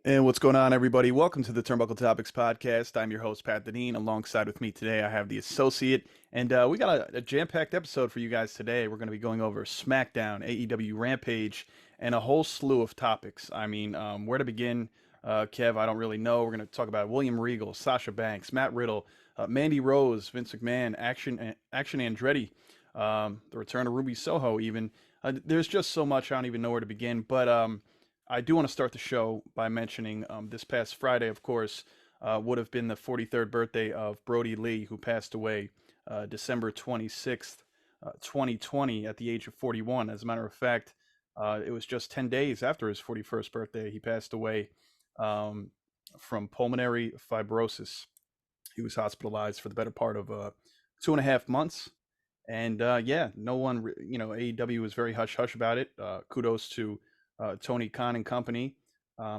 And what's going on, everybody? Welcome to the Turnbuckle Topics podcast. I'm your host, Pat Dineen. Alongside with me today, I have The Associate. And we got a jam-packed episode for you guys today. We're going to be going over SmackDown, AEW Rampage, and a whole slew of topics. Where to begin? Kev, I don't really know. We're going to talk about William Regal, Sasha Banks, Matt Riddle, Mandy Rose, Vince McMahon, Action Andretti, the return of Ruby Soho even. There's just so much, I don't even know where to begin. But I do want to start the show by mentioning this past Friday, of course, would have been the 43rd birthday of Brody Lee, who passed away December 26th, 2020, at the age of 41. As a matter of fact, it was just 10 days after his 41st birthday he passed away um, from pulmonary fibrosis. He was hospitalized for the better part of 2.5 months. And yeah, no one, AEW was very hush hush about it. Kudos to Tony Khan and company.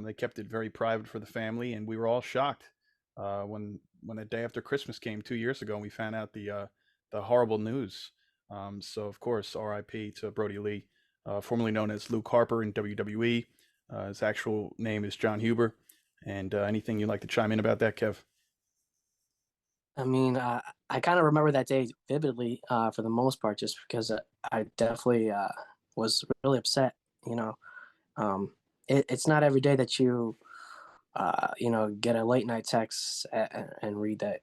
They kept it very private for the family, and we were all shocked when the day after Christmas came 2 years ago, and we found out the horrible news. So of course, R.I.P. to Brody Lee, formerly known as Luke Harper in WWE. His actual name is John Huber. And anything you'd like to chime in about that, Kev? I mean, I kind of remember that day vividly for the most part, just because I definitely was really upset. You know, it's not every day that get a late night text and read that,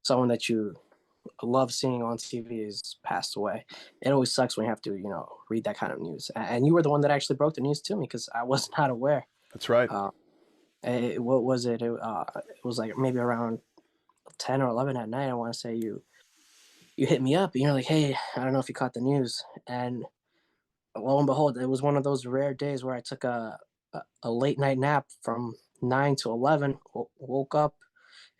someone that you love seeing on TV has passed away. It always sucks when you have to, read that kind of news. And you were the one that actually broke the news to me because I was not aware. That's right. What was it? It was like maybe around 10 or 11 at night. I want to say you hit me up and you're like, hey, I don't know if you caught the news. And lo and behold, it was one of those rare days where I took a late night nap from 9 to 11, woke up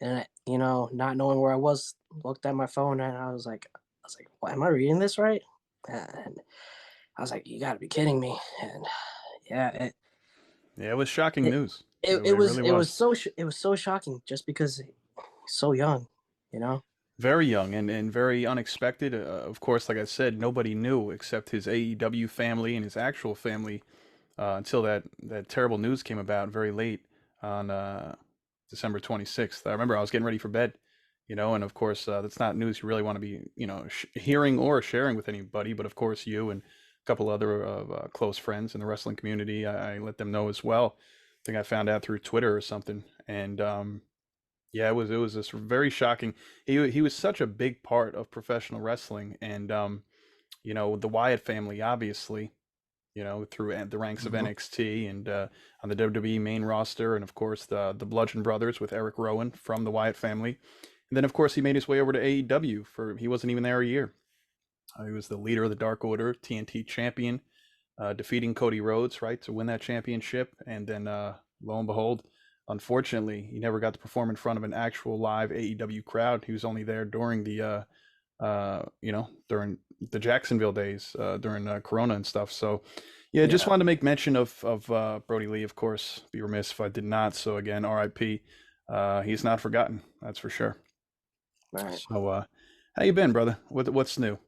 and, not knowing where I was, looked at my phone and I was like, what, am I reading this right? And I was like, you gotta be kidding me. And yeah, Yeah, it was shocking it, news. it, It it was, really it was was. so shocking just because he's so young, you know? Very young and very unexpected. Of course, like I said, nobody knew except his AEW family and his actual family until that terrible news came about very late on December 26th. I remember I was getting ready for bed, and of course, that's not news you really want to be, hearing or sharing with anybody. But of course, you and a couple other close friends in the wrestling community, I let them know as well. I think I found out through Twitter or something. And yeah, it was this very shocking. He was such a big part of professional wrestling, and the Wyatt family, obviously, through the ranks of Mhm. NXT and on the WWE main roster, and of course the Bludgeon Brothers with Eric Rowan from the Wyatt family, and then of course he made his way over to AEW for he wasn't even there a year. He was the leader of the Dark Order, TNT champion, defeating Cody Rhodes, right, to win that championship. And then, lo and behold, unfortunately, he never got to perform in front of an actual live AEW crowd. He was only there during during the Jacksonville days, during Corona and stuff. So, yeah, just Yeah. wanted to make mention of Brody Lee, of course. Be remiss if I did not. So again, R.I.P. He's not forgotten. That's for sure. Right. So, how you been, brother? What's new?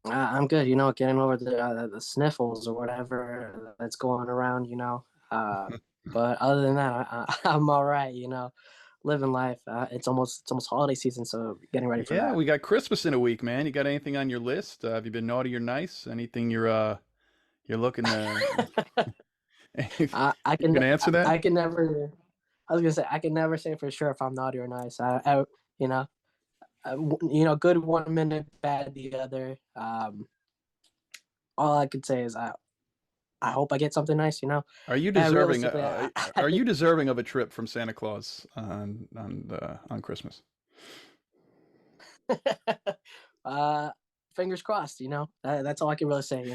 I'm good, getting over the sniffles or whatever that's going around, but other than that, I'm all right, living life. It's almost holiday season, so getting ready for Yeah, that. we got Christmas in a week, man. You got anything on your list? Have you been naughty or nice? Anything you're looking to I you can can answer that? I can never. I was gonna say I can never say for sure if I'm naughty or nice. You know, good 1 minute, bad the other. All I could say is I hope I get something nice. Are you Realistically, I are you think deserving of a trip from Santa Claus on Christmas? uh, fingers crossed. That's all I can really say.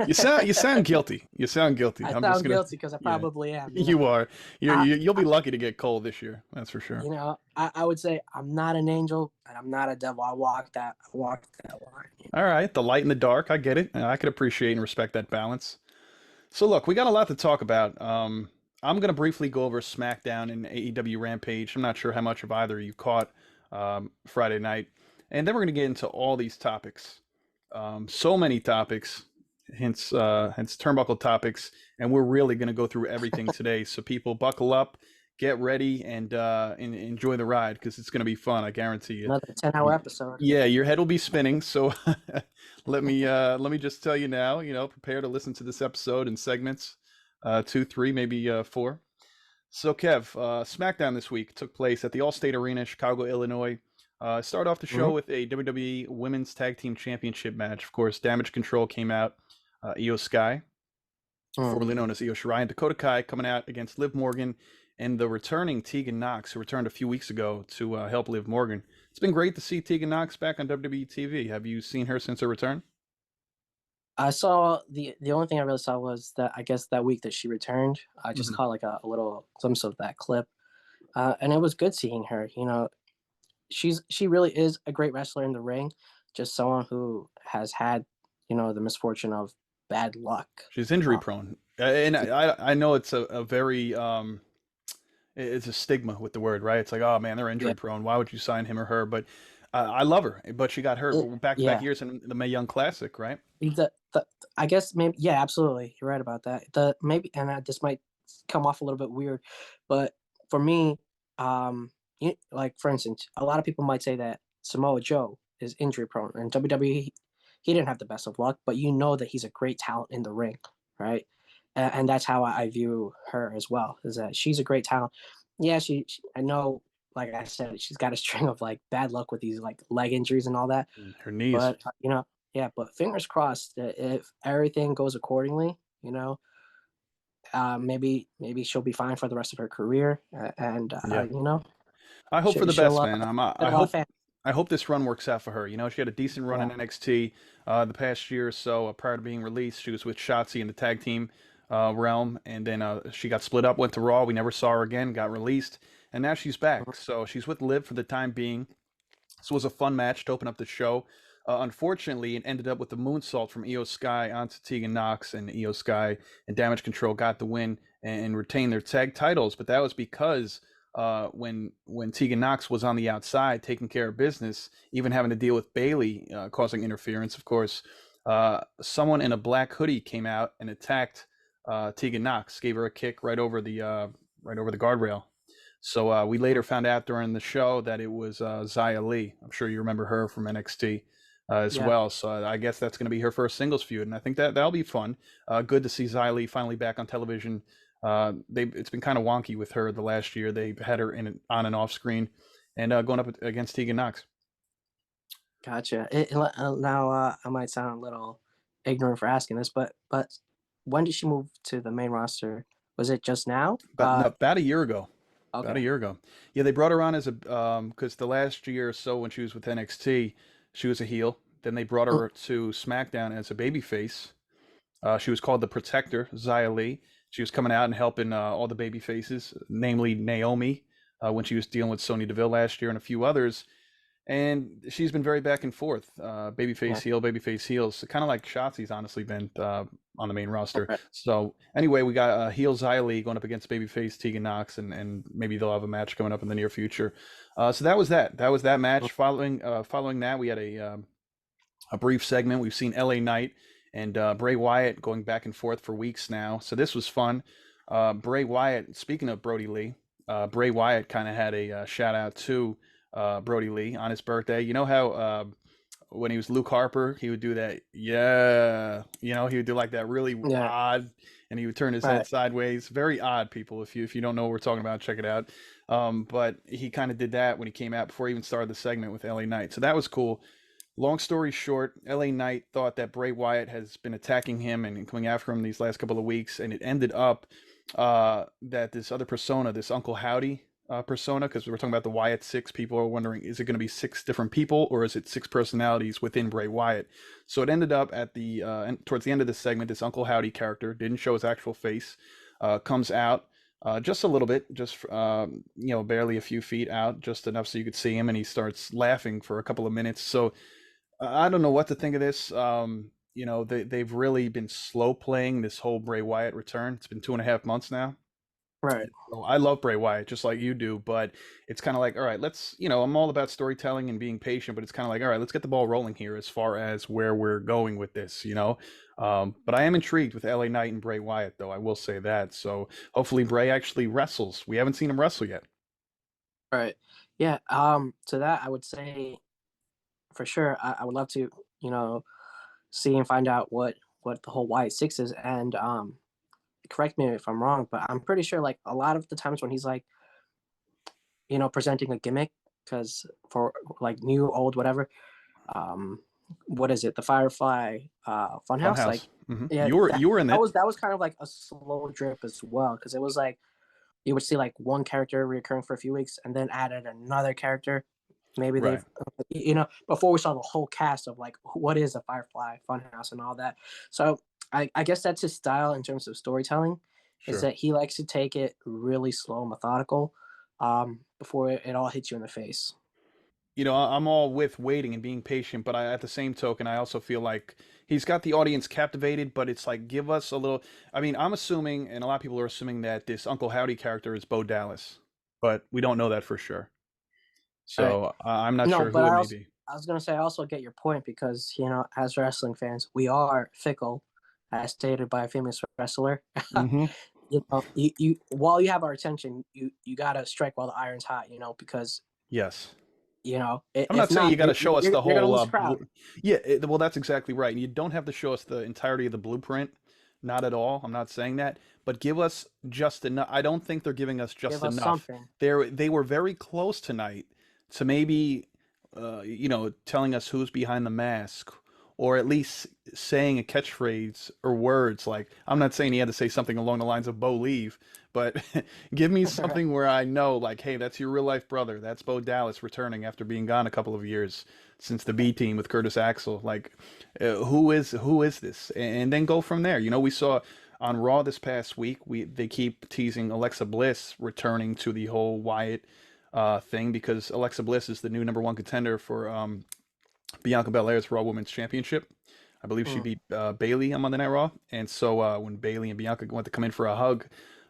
You sound guilty. You sound guilty. I I'm just sound gonna guilty because I yeah. probably am. You are. I, You'll be lucky to get cold this year. That's for sure. I would say I'm not an angel and I'm not a devil. I walk that line. All right, the light and the dark. I get it. I could appreciate and respect that balance. So look, we got a lot to talk about. I'm gonna briefly go over SmackDown and AEW Rampage. I'm not sure how much of either you caught Friday night, and then we're gonna get into all these topics. So many topics, hence Turnbuckle Topics, and we're really going to go through everything today. So people, buckle up, get ready, and enjoy the ride because it's going to be fun. I guarantee you. Another 10-hour episode. Yeah, your head will be spinning. So let me just tell you now. Prepare to listen to this episode in segments, two, three, maybe four. So, Kev, SmackDown this week took place at the Allstate Arena, Chicago, Illinois. Start off the show Hmm. with a WWE Women's Tag Team Championship match. Of course, Damage Control came out. Io Sky, Hmm. formerly known as Io Shirai, and Dakota Kai coming out against Liv Morgan and the returning Tegan Knox, who returned a few weeks ago to help Liv Morgan. It's been great to see Tegan Knox back on WWE TV. Have you seen her since her return? I saw the only thing I really saw was that I guess that week that she returned. I just Hmm. caught like a little glimpse of that clip, and it was good seeing her. She really is a great wrestler in the ring. Just someone who has had the misfortune of bad luck. She's injury Uh, prone, and I know it's a very it's a stigma with the word, right? It's like, oh man, they're yeah, injury prone. Why would you sign him or her? But I love her, but she got hurt back to back yeah. years in the Mae Young Classic, right? The I guess maybe, yeah, absolutely. You're right about that. The maybe, and this might come off a little bit weird, but for me, like for instance, a lot of people might say that Samoa Joe is injury prone, and WWE he didn't have the best of luck, but you know that he's a great talent in the ring, right? And that's how I view her as well. Is that she's a great talent. Yeah, I know. Like I said, she's got a string of like bad luck with these like leg injuries and all that. Her knees. But yeah, but fingers crossed that if everything goes accordingly, maybe she'll be fine for the rest of her career, and Yeah. you know, I hope for she, the she'll best, man. get I a lot of hope fans. I hope this run works out for her. She had a decent run Yeah. in NXT the past year or so prior to being released. She was with Shotzi in the tag team realm, and then she got split up, went to Raw. We never saw her again. Got released, and now she's back. So she's with Liv for the time being. This was a fun match to open up the show. Unfortunately, it ended up with the moonsault from Io Sky onto Tegan Knox, and Io Sky and Damage Control got the win and retained their tag titles. But that was because when Tegan Knox was on the outside taking care of business, even having to deal with Bailey causing interference, of course, someone in a black hoodie came out and attacked Tegan Knox, gave her a kick right over the guardrail. So we later found out during the show that it was Xia Li. I'm sure you remember her from NXT as Yeah. well. So I guess that's going to be her first singles feud, and I think that'll be fun. Good to see Xia Li finally back on television. It's been kind of wonky with her the last year. They've had her on and off screen, and going up against Tegan Knox. Gotcha. Now I might sound a little ignorant for asking this, but when did she move to the main roster? Was it just now? About no, about a year ago. About a Okay. year ago. Yeah, they brought her on as a because the last year or so when she was with NXT, she was a heel. Then they brought Mm. her to SmackDown as a babyface. She was called the Protector, Xia Li. She was coming out and helping all the baby faces, namely Naomi, when she was dealing with Sonya Deville last year and a few others. And she's been very back and forth, Yeah. babyface heels, kind of like Shotzi's honestly been on the main roster. Right. So anyway, we got heel Xia Li going up against babyface Tegan Knox, and maybe they'll have a match coming up in the near future. So that was that. That was that match. Following that, we had a brief segment. We've seen LA Knight and Bray Wyatt going back and forth for weeks now. So this was fun. Bray Wyatt, speaking of Brody Lee, Bray Wyatt kind of had a shout out to Brody Lee on his birthday. You know how when he was Luke Harper, he would do that, yeah, he would do like that really Yeah. odd, and he would turn his head Right. sideways. Very odd, people. If you don't know what we're talking about, check it out. But he kind of did that when he came out before he even started the segment with LA Knight. So that was cool. Long story short, LA Knight thought that Bray Wyatt has been attacking him and coming after him these last couple of weeks, and it ended up that this other persona, this Uncle Howdy persona, because we were talking about the Wyatt Six, people are wondering, is it going to be six different people or is it six personalities within Bray Wyatt? So it ended up at the towards the end of this segment, this Uncle Howdy character didn't show his actual face, comes out. Just a little bit, just barely a few feet out, just enough so you could see him, and he starts laughing for a couple of minutes. So I don't know what to think of this. They've really been slow playing this whole Bray Wyatt return. It's been 2.5 months now. Right. So I love Bray Wyatt just like you do, but it's kind of like, all right, let's, I'm all about storytelling and being patient, but it's kind of like, all right, let's get the ball rolling here as far as where we're going with this. But I am intrigued with LA Knight and Bray Wyatt, though. I will say that. So hopefully Bray actually wrestles. We haven't seen him wrestle yet. Right. Yeah. To that, I would say for sure, I would love to, you know, see and find out what the whole Wyatt Six is, and correct me if I'm wrong, but I'm pretty sure like a lot of the times when he's like, presenting a gimmick, because for like new, old, whatever, um, what is it, the Firefly Funhouse, Funhouse. like, yeah, You were in that it. was kind of like a slow drip as well, because it was like you would see like one character reoccurring for a few weeks and then added another character. Maybe Right. before we saw the whole cast of like what is a Firefly Funhouse and all that. So I guess that's his style in terms of storytelling, is Sure. that he likes to take it really slow and methodical, before it all hits you in the face. I'm all with waiting and being patient, but at the same token, I also feel like he's got the audience captivated, but it's like, give us a little. I mean, I'm assuming, and a lot of people are assuming that this Uncle Howdy character is Bo Dallas, but we don't know that for sure. Right. So I'm not No, sure but who it may be. I was gonna say I also get your point, because as wrestling fans we are fickle, as stated by a famous wrestler. Hmm. You while you have our attention, you gotta strike while the iron's hot, because Yes. I'm if not saying not, you got to show us the you're gonna whole. lose crowd. Yeah, well, that's exactly right. And you don't have to show us the entirety of the blueprint. Not at all. I'm not saying that, but give us just enough. I don't think they're giving us just Give us enough. something. They were very close tonight to maybe, telling us who's behind the mask, or at least saying a catchphrase or words. Like, I'm not saying he had to say something along the lines of "Bo leave," but give me Right. something where I know, like, hey, that's your real life brother. That's Bo Dallas returning after being gone a couple of years since the B team with Curtis Axel. Like, who is this? And then go from there. We saw on Raw this past week. They keep teasing Alexa Bliss returning to the whole Wyatt thing, because Alexa Bliss is the new number one contender for Bianca Belair's Raw Women's Championship. I believe she Mm. beat Bailey on Monday Night Raw. And so when Bailey and Bianca went to come in for a hug,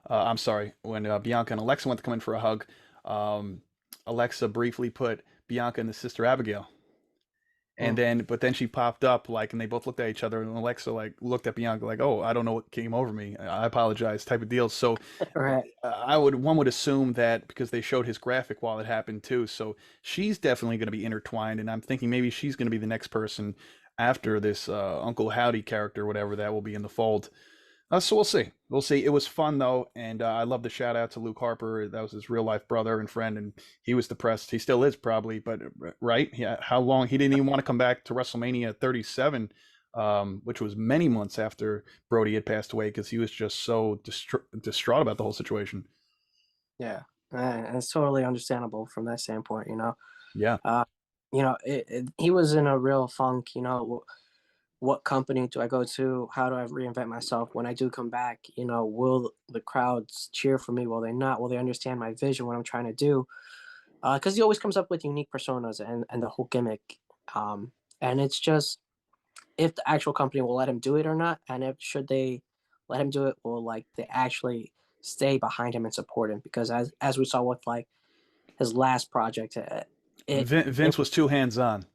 I'm sorry, when Bianca and Alexa went to come in for a hug, um, Alexa briefly put Bianca and the sister Abigail. And Mm. but then she popped up, like, and they both looked at each other, and Alexa like looked at Bianca like, "Oh, I don't know what came over me. I apologize," type of deal. So Right. one would assume that because they showed his graphic while it happened too. So she's definitely going to be intertwined, and I'm thinking maybe she's going to be the next person after this Uncle Howdy character, whatever that will be in the fold. So we'll see. We'll see. It was fun though, and I love the shout out to Luke Harper. That was his real life brother and friend, and he was depressed. He still is probably, but right? Yeah. How long? He didn't even want to come back to WrestleMania 37, which was many months after Brody had passed away, because he was just so distraught about the whole situation. Yeah. And it's totally understandable from that standpoint. Yeah. Uh, he was in a real funk. What company do I go to? How do I reinvent myself when I do come back? Will the crowds cheer for me? Will they not? Will they understand my vision, what I'm trying to do? Because he always comes up with unique personas and the whole gimmick. And it's just if the actual company will let him do it or not, and if should they let him do it, will like they actually stay behind him and support him? Because as we saw with like his last project, it, it Vince was too hands on.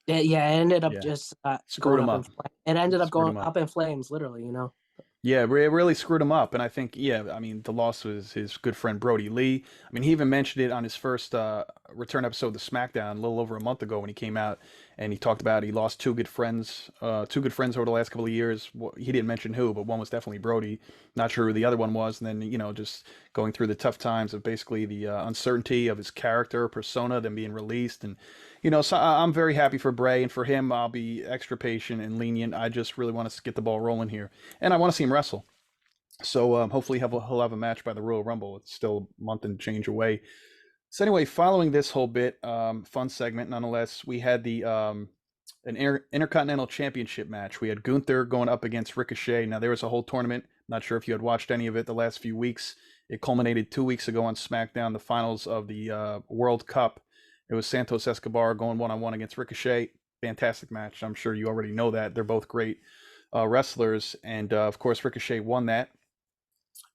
yeah, it ended up Yeah. just Screwed going him up in up. flames. It ended up Screwed going him up. up in flames, literally. Yeah, it really screwed him up. And I think, yeah, I mean, the loss was his good friend Brody Lee. I mean, he even mentioned it on his first return episode of the SmackDown a little over a month ago when he came out, and he talked about he lost two good friends over the last couple of years. He didn't mention who, but one was definitely Brody. Not sure who the other one was. And then, just going through the tough times of basically the uncertainty of his character, persona, then being released. And, so I'm very happy for Bray, and for him, I'll be extra patient and lenient. I just really want to get the ball rolling here, and I want to see him wrestle. So hopefully he'll have a match by the Royal Rumble. It's still a month and change away. So anyway, following this whole bit, fun segment nonetheless, we had the an Intercontinental Championship match. We had Gunther going up against Ricochet. Now there was a whole tournament. Not sure if you had watched any of it the last few weeks. It culminated 2 weeks ago on SmackDown, the finals of the World Cup. It was Santos Escobar going one-on-one against Ricochet. Fantastic match. I'm sure you already know that. They're both great wrestlers, and of course Ricochet won that.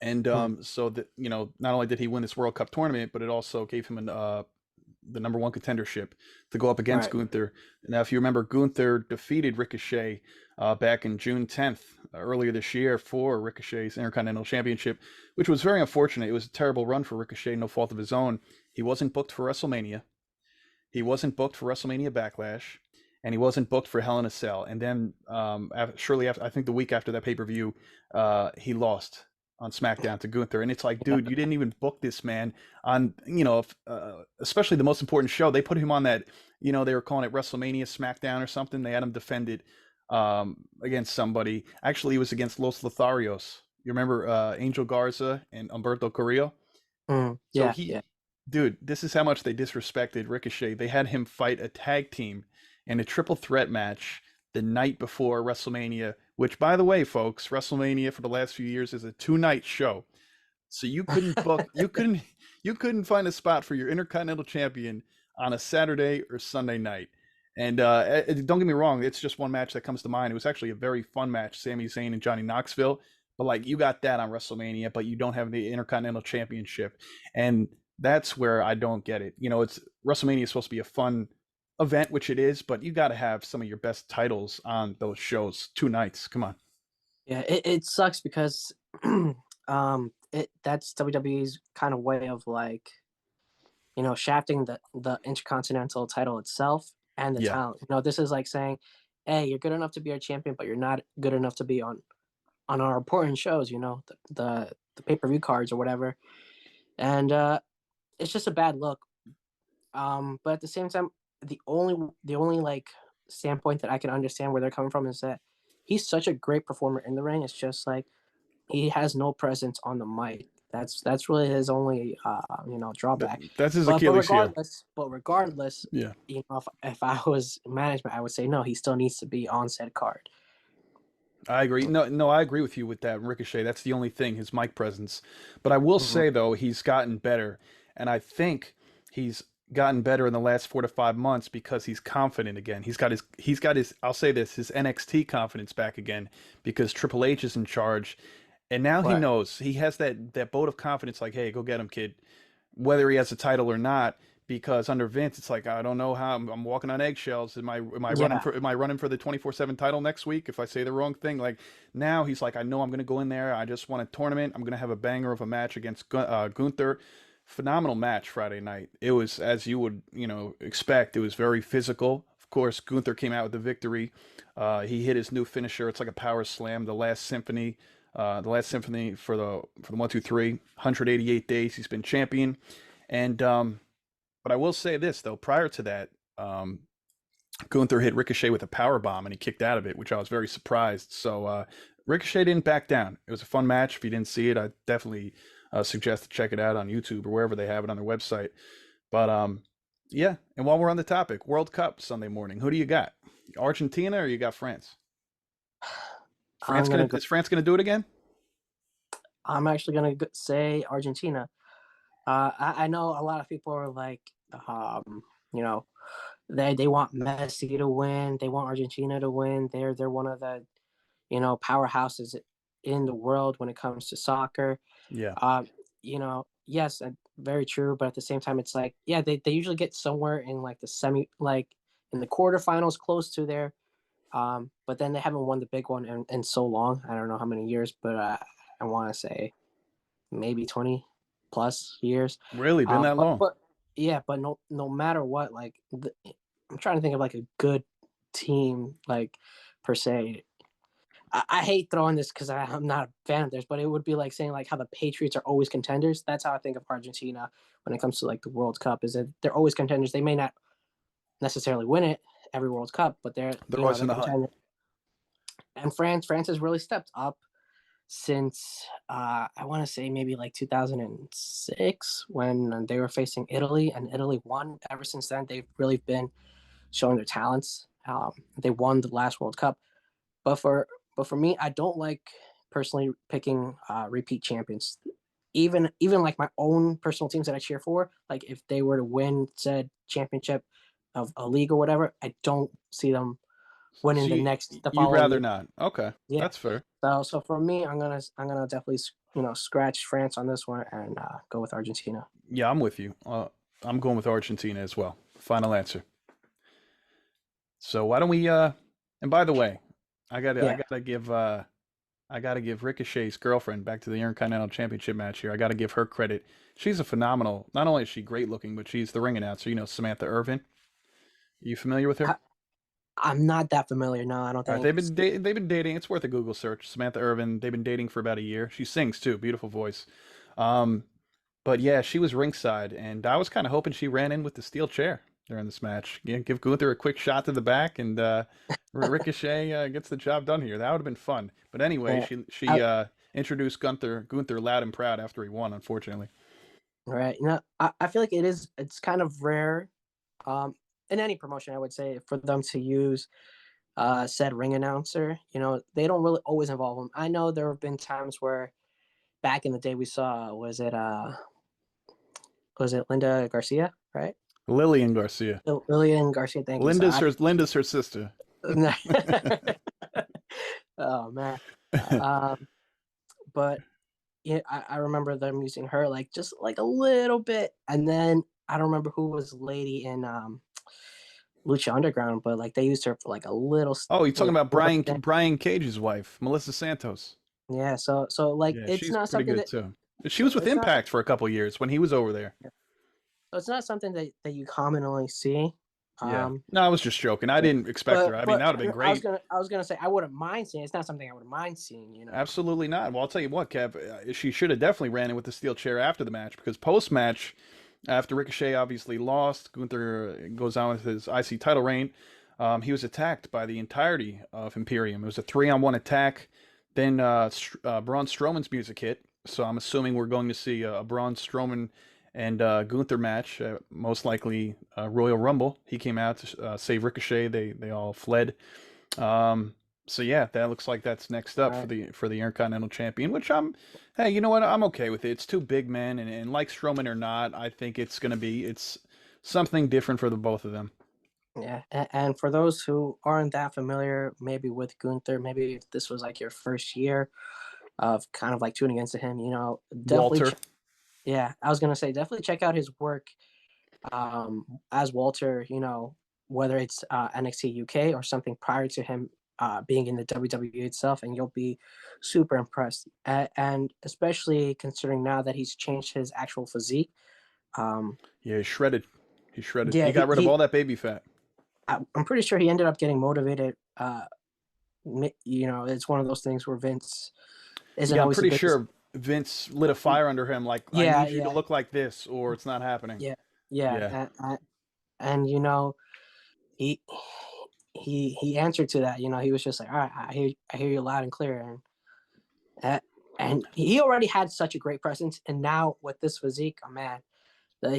And Mm, so that not only did he win this World Cup tournament, but it also gave him the number one contendership to go up against right. Gunther. Now, if you remember, Gunther defeated Ricochet back in June 10th, earlier this year, for Ricochet's Intercontinental Championship, which was very unfortunate. It was a terrible run for Ricochet, no fault of his own. He wasn't booked for WrestleMania. He wasn't booked for WrestleMania Backlash, and he wasn't booked for Hell in a Cell. And then shortly after, I think the week after that pay per view, he lost on SmackDown to Gunther. And it's like, Yeah. dude, you didn't even book this man on, especially the most important show. They put him on that, they were calling it WrestleMania SmackDown or something. They had him defend it against somebody. Actually, he was against Los Lotharios. You remember Angel Garza and Humberto Carrillo? So Yeah, yeah. dude, this is how much they disrespected Ricochet. They had him fight a tag team in a triple threat match the night before WrestleMania, which, by the way, folks, WrestleMania for the last few years is a 2 night show. So you couldn't find a spot for your Intercontinental Champion on a Saturday or Sunday night. And don't get me wrong, it's just one match that comes to mind. It was actually a very fun match, Sami Zayn and Johnny Knoxville. But like you got that on WrestleMania, but you don't have the Intercontinental Championship, and that's where I don't get it. It's WrestleMania is supposed to be a fun event, which it is, but you got to have some of your best titles on those shows 2 nights. Come on. Yeah, it sucks because that's WWE's kind of way of like, shafting the intercontinental title itself and the Yeah. talent. This is like saying, hey, you're good enough to be our champion, but you're not good enough to be on our important shows, the pay-per-view cards or whatever. And it's just a bad look. But at the same time, the only like standpoint that I can understand where they're coming from is that he's such a great performer in the ring. It's just like he has no presence on the mic. That's really his only drawback. That's his But Achilles heel. regardless, Yeah. if I was management, I would say no. He still needs to be on said card. I agree. No, no, I agree with you with that, Ricochet. That's the only thing, his mic presence. But I will Mm-hmm. say though, he's gotten better, and I think he's gotten better in the last 4 to 5 months because he's confident again. He's got his I'll say this, his NXT confidence back again because Triple H is in charge, and now he Right. knows he has that boat of confidence. Like, hey, go get him, kid, whether he has a title or not. Because under Vince, it's like I don't know how I'm walking on eggshells. Am I running Yeah. for the 24/7 title next week if I say the wrong thing? Like now he's like I know I'm going to go in there. I just want a tournament. I'm going to have a banger of a match against Gunther. Phenomenal match Friday night. It was as you would expect. It was very physical. Of course, Gunther came out with the victory. He hit his new finisher. It's like a power slam. The last symphony for the 1, 2, 3. 188 days he's been champion, and but I will say this though, prior to that, Gunther hit Ricochet with a power bomb and he kicked out of it, which I was very surprised. So Ricochet didn't back down. It was a fun match. If you didn't see it, I definitely suggest to check it out on YouTube or wherever they have it on their website. But yeah, and while we're on the topic, World Cup Sunday morning, who do you got? Argentina or you got France? I'm gonna go. Is France gonna do it again? I'm actually gonna say Argentina. I know a lot of people are like, you know, they want Messi to win. They want Argentina to win. They're one of the powerhouses in the world when it comes to soccer. Yeah. Yes, very true. But at the same time, it's like, yeah, they usually get somewhere in like the like in the quarterfinals, close to there. But then they haven't won the big one in so long. I don't know how many years, but I want to say maybe 20 plus years. Really, been that long? But yeah, but no matter what, like I'm trying to think of like a good team, like per se. I hate throwing this because I'm not a fan of theirs, but it would be like saying like how the Patriots are always contenders. That's how I think of Argentina when it comes to like the World Cup. Is that they're always contenders. They may not necessarily win it every World Cup, but they're They're always they're in the hunt. contenders. And France has really stepped up since I want to say maybe like 2006 when they were facing Italy and Italy won. Ever since then, they've really been showing their talents. They won the last World Cup, but for me, I don't like personally picking repeat champions. Even like my own personal teams that I cheer for, like if they were to win said championship of a league or whatever, I don't see them winning So the you following rather year. not? Okay, Yeah. that's fair. So for me, I'm gonna definitely scratch France on this one and go with Argentina. Yeah, I'm with you. I'm going with Argentina as well. Final answer. So why don't we? And by the way, I gotta I Yeah. gotta give I gotta give Ricochet's girlfriend back to the Intercontinental Championship match here. I gotta give her credit. She's a phenomenal. Not only is she great looking, but she's the ring announcer. You know, Samantha Irvin. You familiar with her? I, I'm not that familiar. No, I don't All right, think. they've been dating. It's worth a Google search. Samantha Irvin. They've been dating for about a year. She sings too, beautiful voice. Um, but yeah, she was ringside, and I was kind of hoping she ran in with the steel chair during this match. Yeah, give Gunther a quick shot to the back, and Ricochet gets the job done here. That would have been fun. But anyway, Yeah. she I, introduced Gunther loud and proud after he won. Unfortunately, right. I feel like it's kind of rare, um, in any promotion, I would say, for them to use said ring announcer. They don't really always involve them. I know there have been times where back in the day we saw was it Linda Garcia, right? Lillian Garcia. Lillian Garcia, thank you. So Linda's her sister. oh man. Um, but yeah, I remember them using her like just like a little bit, and then I don't remember who was lady in Lucha Underground, but like they used her for like a little, Oh, you're talking about little thing. Brian Cage's wife, Melissa Santos. Yeah, so like Yeah, it's she's not pretty something good that too. She was with it's not Impact for a couple years when he was over there. so it's not something that you commonly see. Yeah. Um, No, I was just joking. I didn't expect her. I mean, but that would have been I was great. gonna say I wouldn't mind seeing. It's not something I would mind seeing. Absolutely not. Well, I'll tell you what, Kev, she should have definitely ran in with the steel chair after the match because post match, after Ricochet obviously lost, Gunther goes on with his IC title reign. He was attacked by the entirety of Imperium. It was a 3-on-1 attack. Then Braun Strowman's music hit, so I'm assuming we're going to see a Braun Strowman and Gunther match, most likely Royal Rumble. He came out to save Ricochet. They all fled. Um, so yeah, that looks like that's next up for Right. the Intercontinental Champion, which hey, you know what? I'm okay with it. It's two big men, and like Strowman or not, I think it's something different for the both of them. Yeah, and for those who aren't that familiar, maybe with Gunther, maybe if this was like your first year of kind of like tuning into him, definitely. Walter, Yeah, I was gonna say definitely check out his work as Walter. Whether it's NXT UK or something prior to him being in the WWE itself, and you'll be super impressed. And especially considering now that he's changed his actual physique. Um, yeah, he's shredded. He's shredded. yeah, He got rid of all that baby fat. I'm pretty sure he ended up getting motivated. It's one of those things where Vince isn't Yeah, I'm always the pretty biggest. sure Vince lit a fire under him. Like, I Yeah, need you to yeah, look like this, or it's not happening. yeah, Yeah. yeah, and he he answered to that. He was just like, all right, I hear you loud and clear, uh, and he already had such a great presence, and now with this physique, oh man, that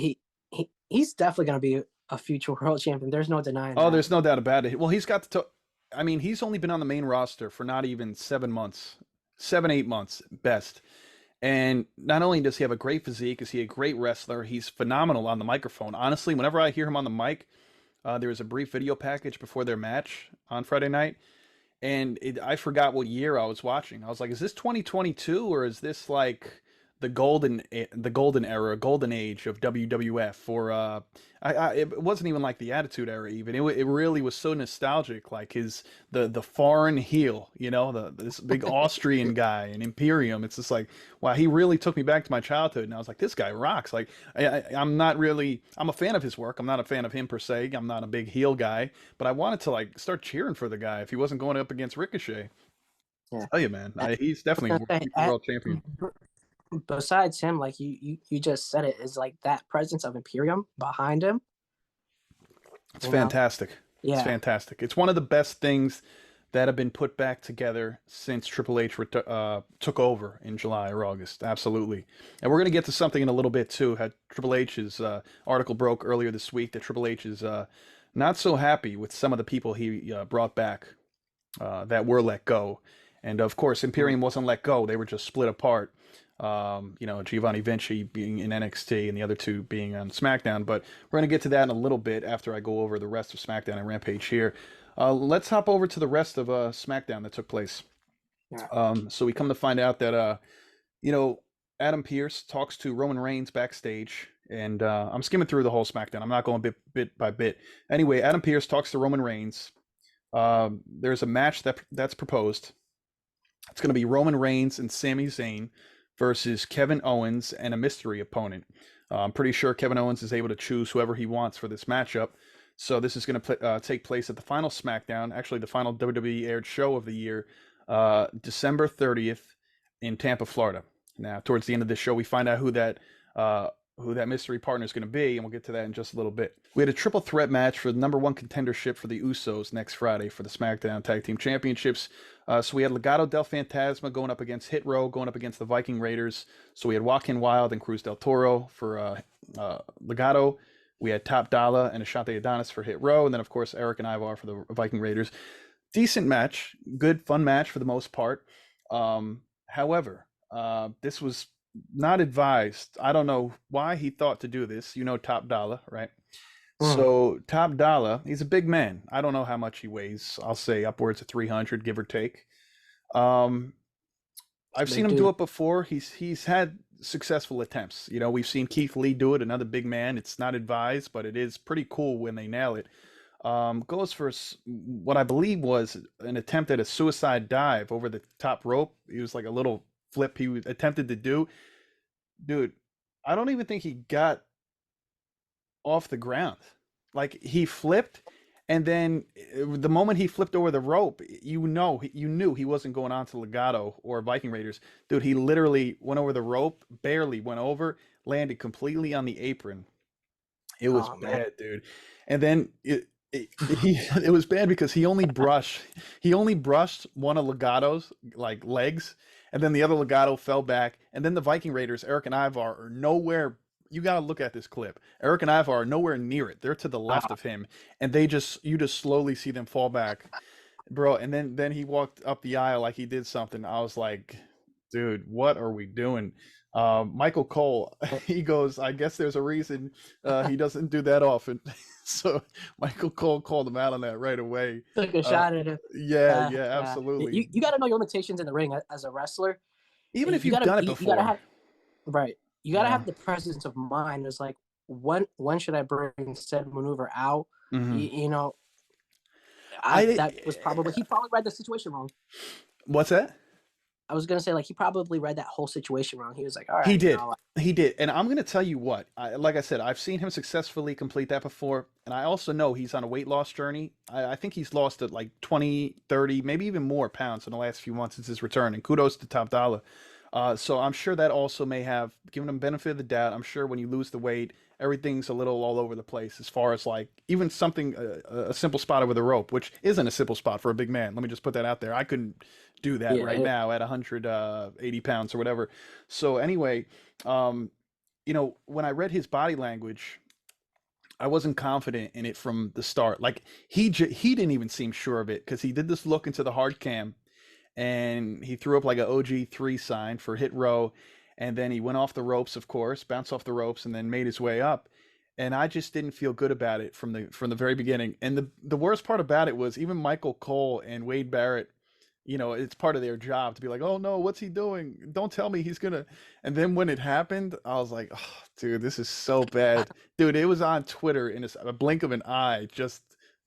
he's definitely gonna be a future world champion. There's no denying Oh, that. there's no doubt about it. Well, he's got to. I mean, he's only been on the main roster for not even 7 months, 7, 8 months best. And not only does he have a great physique, is he a great wrestler? He's phenomenal on the microphone. Honestly, whenever I hear him on the mic, there was a brief video package before their match on Friday night, and I forgot what year I was watching. I was like, is this 2022 or is this like the golden era, golden age of WWF? Or it wasn't even like the Attitude Era. Even it really was so nostalgic. Like the foreign heel, this big Austrian guy in Imperium. It's just like, wow, he really took me back to my childhood, and I was like, this guy rocks. Like I'm not really, I'm a fan of his work. I'm not a fan of him per se. I'm not a big heel guy, but I wanted to like start cheering for the guy if he wasn't going up against Ricochet. Yeah, Tell you, man, I he's was definitely gonna say, future world champion. besides him, like you just said it, is like that presence of Imperium behind him. It's You know, fantastic. It's yeah, fantastic. It's one of the best things that have been put back together since Triple H took over in July or August. Absolutely. And we're going to get to something in a little bit too. Had Triple H's article broke earlier this week that Triple H is not so happy with some of the people he brought back that were let go. And of course, mm, Imperium wasn't let go. They were just split apart. Giovanni Vinci being in NXT and the other two being on SmackDown. But we're going to get to that in a little bit after I go over the rest of SmackDown and Rampage here. Let's hop over to the rest of SmackDown that took place. yeah, So we come to find out that You know, Adam Pearce talks to Roman Reigns backstage, and I'm skimming through the whole SmackDown. I'm not going bit by bit. Anyway, Adam Pearce talks to Roman Reigns. There's a match that's proposed. It's going to be Roman Reigns and Sami Zayn versus Kevin Owens and a mystery opponent. I'm pretty sure Kevin Owens is able to choose whoever he wants for this matchup. So this is going to take place at the final SmackDown, actually the final WWE aired show of the year, December 30th in Tampa, Florida. Now, towards the end of this show, we find out who that mystery partner is going to be, and we'll get to that in just a little bit. We had a triple threat match for the number one contendership for the Usos next Friday for the SmackDown Tag Team Championships. So we had Legado del Fantasma going up against Hit Row, going up against the Viking Raiders. So we had Joaquin Wilde and Cruz del Toro for Legado. We had Top Dollar and Ashante Adonis for Hit Row, and then of course Eric and Ivar for the Viking Raiders. Decent match, good fun match for the most part. However, this was not advised. I don't know why he thought to do this. You know, Top Dollar, right? So Top Dollar, he's a big man. I don't know how much he weighs. I'll say upwards of 300, give or take. I've seen him do it before. He's had successful attempts. You know, we've seen Keith Lee do it, another big man. It's not advised, but it is pretty cool when they nail it. Goes for what I believe was an attempt at a suicide dive over the top rope. He was like a little flip he attempted to do. Dude, I don't even think he got off the ground. Like he flipped, and then the moment he flipped over the rope, you knew he wasn't going on to Legado or Viking Raiders. Dude, he literally went over the rope, barely went over, landed completely on the apron. It was bad, dude. And then it was bad because he only brushed one of Legado's like legs, and then the other Legado fell back, and then the Viking Raiders, Eric and Ivar, are nowhere. You got to look at this clip. Eric and Ivar are nowhere near it. They're to the left of him, and you just slowly see them fall back, bro. And then he walked up the aisle like he did something. I was like, dude, what are we doing? Michael Cole, he goes, I guess there's a reason he doesn't do that often. So Michael Cole called him out on that right away. Took a shot at him. Yeah, absolutely. You got to know your limitations in the ring as a wrestler. Even if you've done it before. You gotta have, right. You got to have the presence of mind. It's like, when should I bring said maneuver out? Mm-hmm. You know, that was probably, he probably read the situation wrong. What's that? I was gonna say, like, he probably read that whole situation wrong. He was like, all right. He did. And I'm gonna tell you what, like I said, I've seen him successfully complete that before, and I also know he's on a weight loss journey. I think he's lost at like 20, 30, maybe even more pounds in the last few months since his return, and kudos to Top Dollar. So I'm sure that also may have given him benefit of the doubt. I'm sure when you lose the weight, everything's a little all over the place as far as like even something a simple spot over the rope, which isn't a simple spot for a big man. Let me just put that out there. I couldn't do that now at 180 pounds or whatever. So anyway, you know, when I read his body language, I wasn't confident in it from the start. Like he didn't even seem sure of it because he did this look into the hard cam, and he threw up like a OG3 sign for Hit Row, and then he went off the ropes, of course, bounced off the ropes, and then made his way up. And I just didn't feel good about it from the very beginning. And the worst part about it was even Michael Cole and Wade Barrett, you know, it's part of their job to be like, oh no, what's he doing? Don't tell me he's gonna. And then when it happened, I was like, oh, dude, this is so bad. Dude, it was on Twitter in a blink of an eye. Just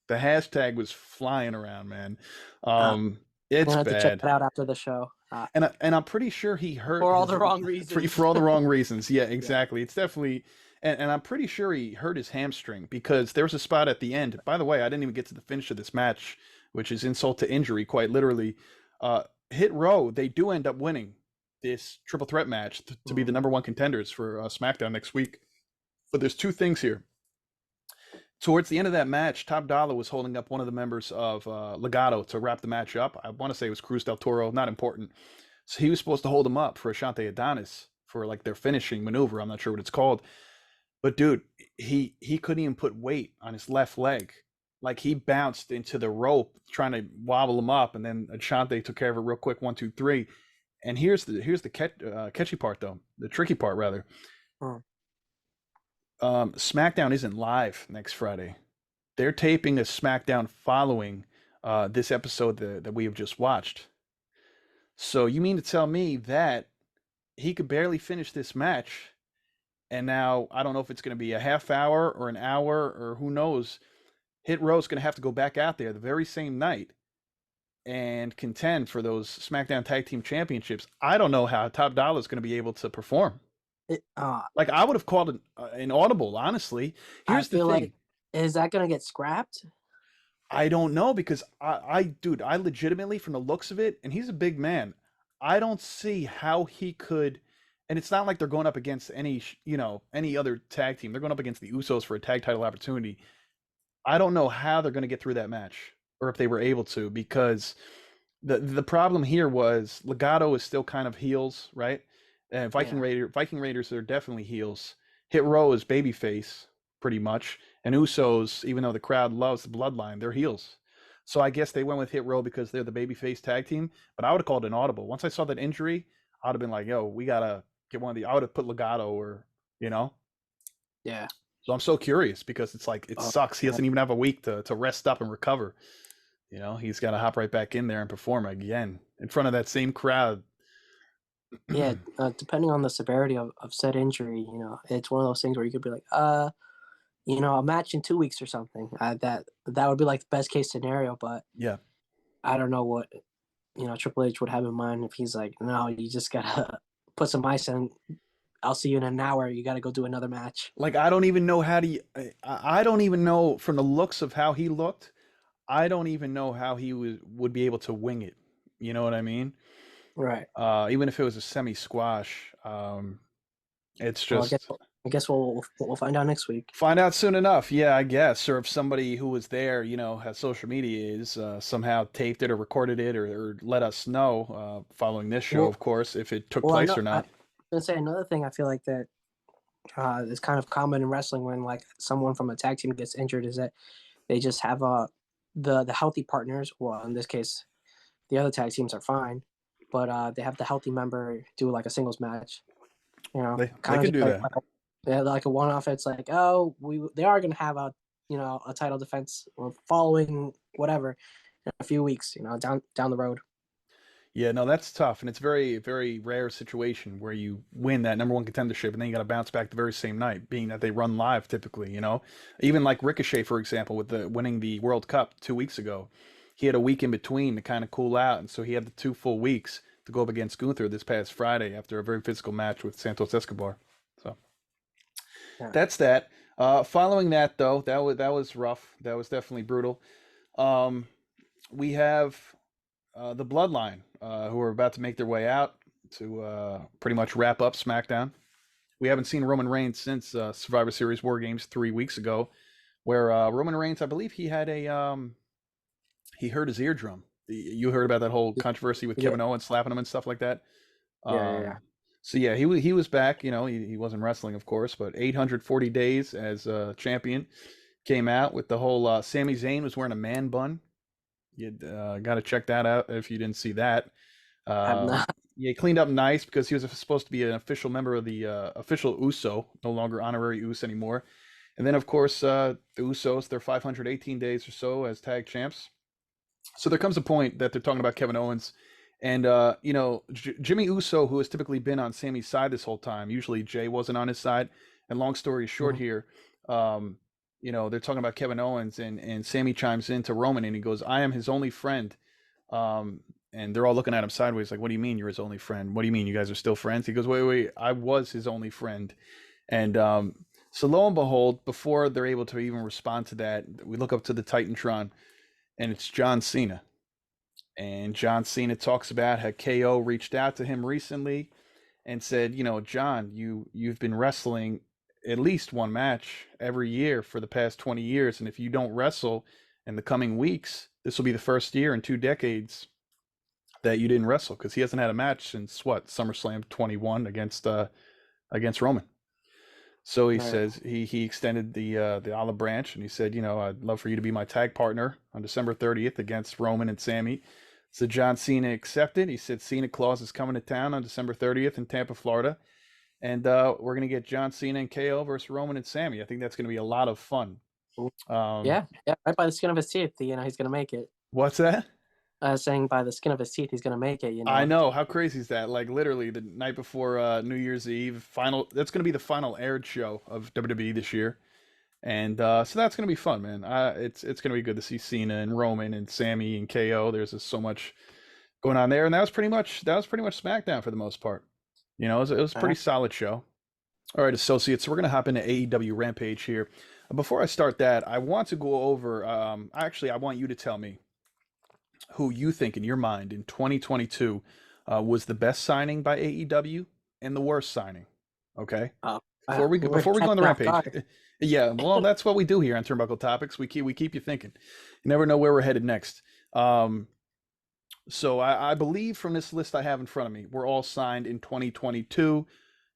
the hashtag was flying around, man. It's I'll have bad. to check it out after the show. And I'm pretty sure he hurt for all the wrong reasons. For all the wrong reasons. Yeah, exactly. Yeah. It's definitely, and I'm pretty sure he hurt his hamstring because there was a spot at the end. By the way, I didn't even get to the finish of this match, which is insult to injury, quite literally. Hit Row, they do end up winning this triple threat match to be the number one contenders for SmackDown next week. But there's two things here. Towards the end of that match, Top Dollar was holding up one of the members of Legado to wrap the match up. I want to say it was Cruz del Toro, not important. So he was supposed to hold him up for Ashante Adonis for like their finishing maneuver. I'm not sure what it's called. But dude, he couldn't even put weight on his left leg. Like he bounced into the rope trying to wobble him up, and then Ashante took care of it real quick, 1, 2, 3. And here's the catchy part though, the tricky part rather. SmackDown isn't live next Friday. They're taping a SmackDown following this episode that we have just watched. So you mean to tell me that he could barely finish this match, and now I don't know if it's going to be a half hour or an hour or who knows. Hit Row's going to have to go back out there the very same night and contend for those SmackDown Tag Team Championships. I don't know how Top Dollar is going to be able to perform. It, Like I would have called an audible, honestly. I Here's the feel like, thing. is that gonna get scrapped? I don't know because dude, I legitimately, from the looks of it, and he's a big man. I don't see how he could, and it's not like they're going up against any other tag team. They're going up against the Usos for a tag title opportunity. I don't know how they're going to get through that match, or if they were able to, because the problem here was Legato is still kind of heels, right? And Yeah, Viking Raiders are definitely heels. Hit Row is babyface, pretty much, and Usos, even though the crowd loves the Bloodline, they're heels. So I guess they went with Hit Row because they're the babyface tag team. But I would have called it an audible. Once I saw that injury, I'd have been like, "Yo, we gotta get one of the." I would have put Legato or you know. yeah. So I'm so curious because it's like it Oh, sucks. He man. doesn't even have a week to rest up and recover. He's got to hop right back in there and perform again in front of that same crowd. Yeah, depending on the severity of said injury, it's one of those things where you could be like, a match in 2 weeks or something. That would be like the best case scenario, but Yeah. I don't know what Triple H would have in mind if he's like, no, you just gotta put some ice in. I'll see you in an hour. You got to go do another match. Like I don't even know how to. I don't even know from the looks of how he looked. I don't even know how he would be able to wing it. You know what I mean? Right. Even if it was a semi squash, it's Well, just I guess we'll find out next week. find out soon enough. Yeah, I guess. Or if somebody who was there, has social media is somehow taped it or recorded it or let us know following this show, Well, of course, if it took well, I place know. or I not. was gonna say another thing. I feel like that is kind of common in wrestling when like someone from a tag team gets injured is that they just have the healthy partners. Well, in this case, the other tag teams are fine, but they have the healthy member do like a singles match. They Kind of could just do like that. like a one off. It's like, oh, they are gonna have a title defense following whatever in a few weeks. Down the road. Yeah, no, that's tough, and it's very, very rare situation where you win that number one contendership and then you got to bounce back the very same night, being that they run live typically. Even like Ricochet, for example, with the winning the World Cup 2 weeks ago, he had a week in between to kind of cool out, and so he had the 2 full weeks to go up against Gunther this past Friday after a very physical match with Santos Escobar. So Yeah. that's that. Following that though, that was rough. That was definitely brutal. Um, we have the Bloodline, who are about to make their way out to pretty much wrap up SmackDown. We haven't seen Roman Reigns since Survivor Series War Games 3 weeks ago, where Roman Reigns, I believe he hurt his eardrum. You heard about that whole controversy with Yeah. Kevin Owens slapping him and stuff like that. Yeah. Yeah. Yeah. So yeah, he was back. He wasn't wrestling, of course, but 840 days as champion came out with the whole. Sami Zayn was wearing a man bun. You got to check that out if you didn't see that. Have not. Yeah, he cleaned up nice because he was supposed to be an official member of the official USO, no longer honorary US anymore. And then, of course, the Usos, they're 518 days or so as tag champs. So there comes a point that they're talking about Kevin Owens. And, Jimmy Uso, who has typically been on Sammy's side this whole time, usually Jay wasn't on his side. And long story short Mhm. here, they're talking about Kevin Owens, and Sammy chimes in to Roman and he goes, I am his only friend. And they're all looking at him sideways, like, what do you mean you're his only friend? What do you mean you guys are still friends? He goes, wait, I was his only friend. And so lo and behold, before they're able to even respond to that, we look up to the Titantron, and it's John Cena. And John Cena talks about how KO reached out to him recently and said, John, you've been wrestling at least one match every year for the past 20 years, and if you don't wrestle in the coming weeks, this will be the first year in 2 decades that you didn't wrestle, because he hasn't had a match since what, SummerSlam 21 against Roman. So he Right. says he extended the olive branch, and he said, I'd love for you to be my tag partner on December 30th against Roman and Sammy. So John Cena accepted. He said Cena Claus is coming to town on December 30th in Tampa, Florida, and we're gonna get John Cena and KO versus Roman and Sammy. I think that's gonna be a lot of fun. Um, Yeah. Yeah. Right by the skin of his teeth. He's gonna make it. what's that? saying by the skin of his teeth he's gonna make it. I know, how crazy is that? Like literally the night before New Year's Eve, final. That's going to be the final aired show of WWE this year, and so that's going to be fun, man. It's going to be good to see Cena and Roman and Sammy and KO. There's just so much going on there, and that was pretty much SmackDown for the most part. It was a Uh, pretty solid show. All right, associates, so we're going to hop into AEW Rampage here. Before I start that, I want to go over. Actually, I want you to tell me who you think in your mind in 2022 was the best signing by AEW and the worst signing. Okay, oh, we're before we go on catching the me off rampage. guard. Yeah, well, that's what we do here on Turnbuckle Topics. We keep you thinking. You never know where we're headed next. So I believe from this list I have in front of me, we're all signed in 2022.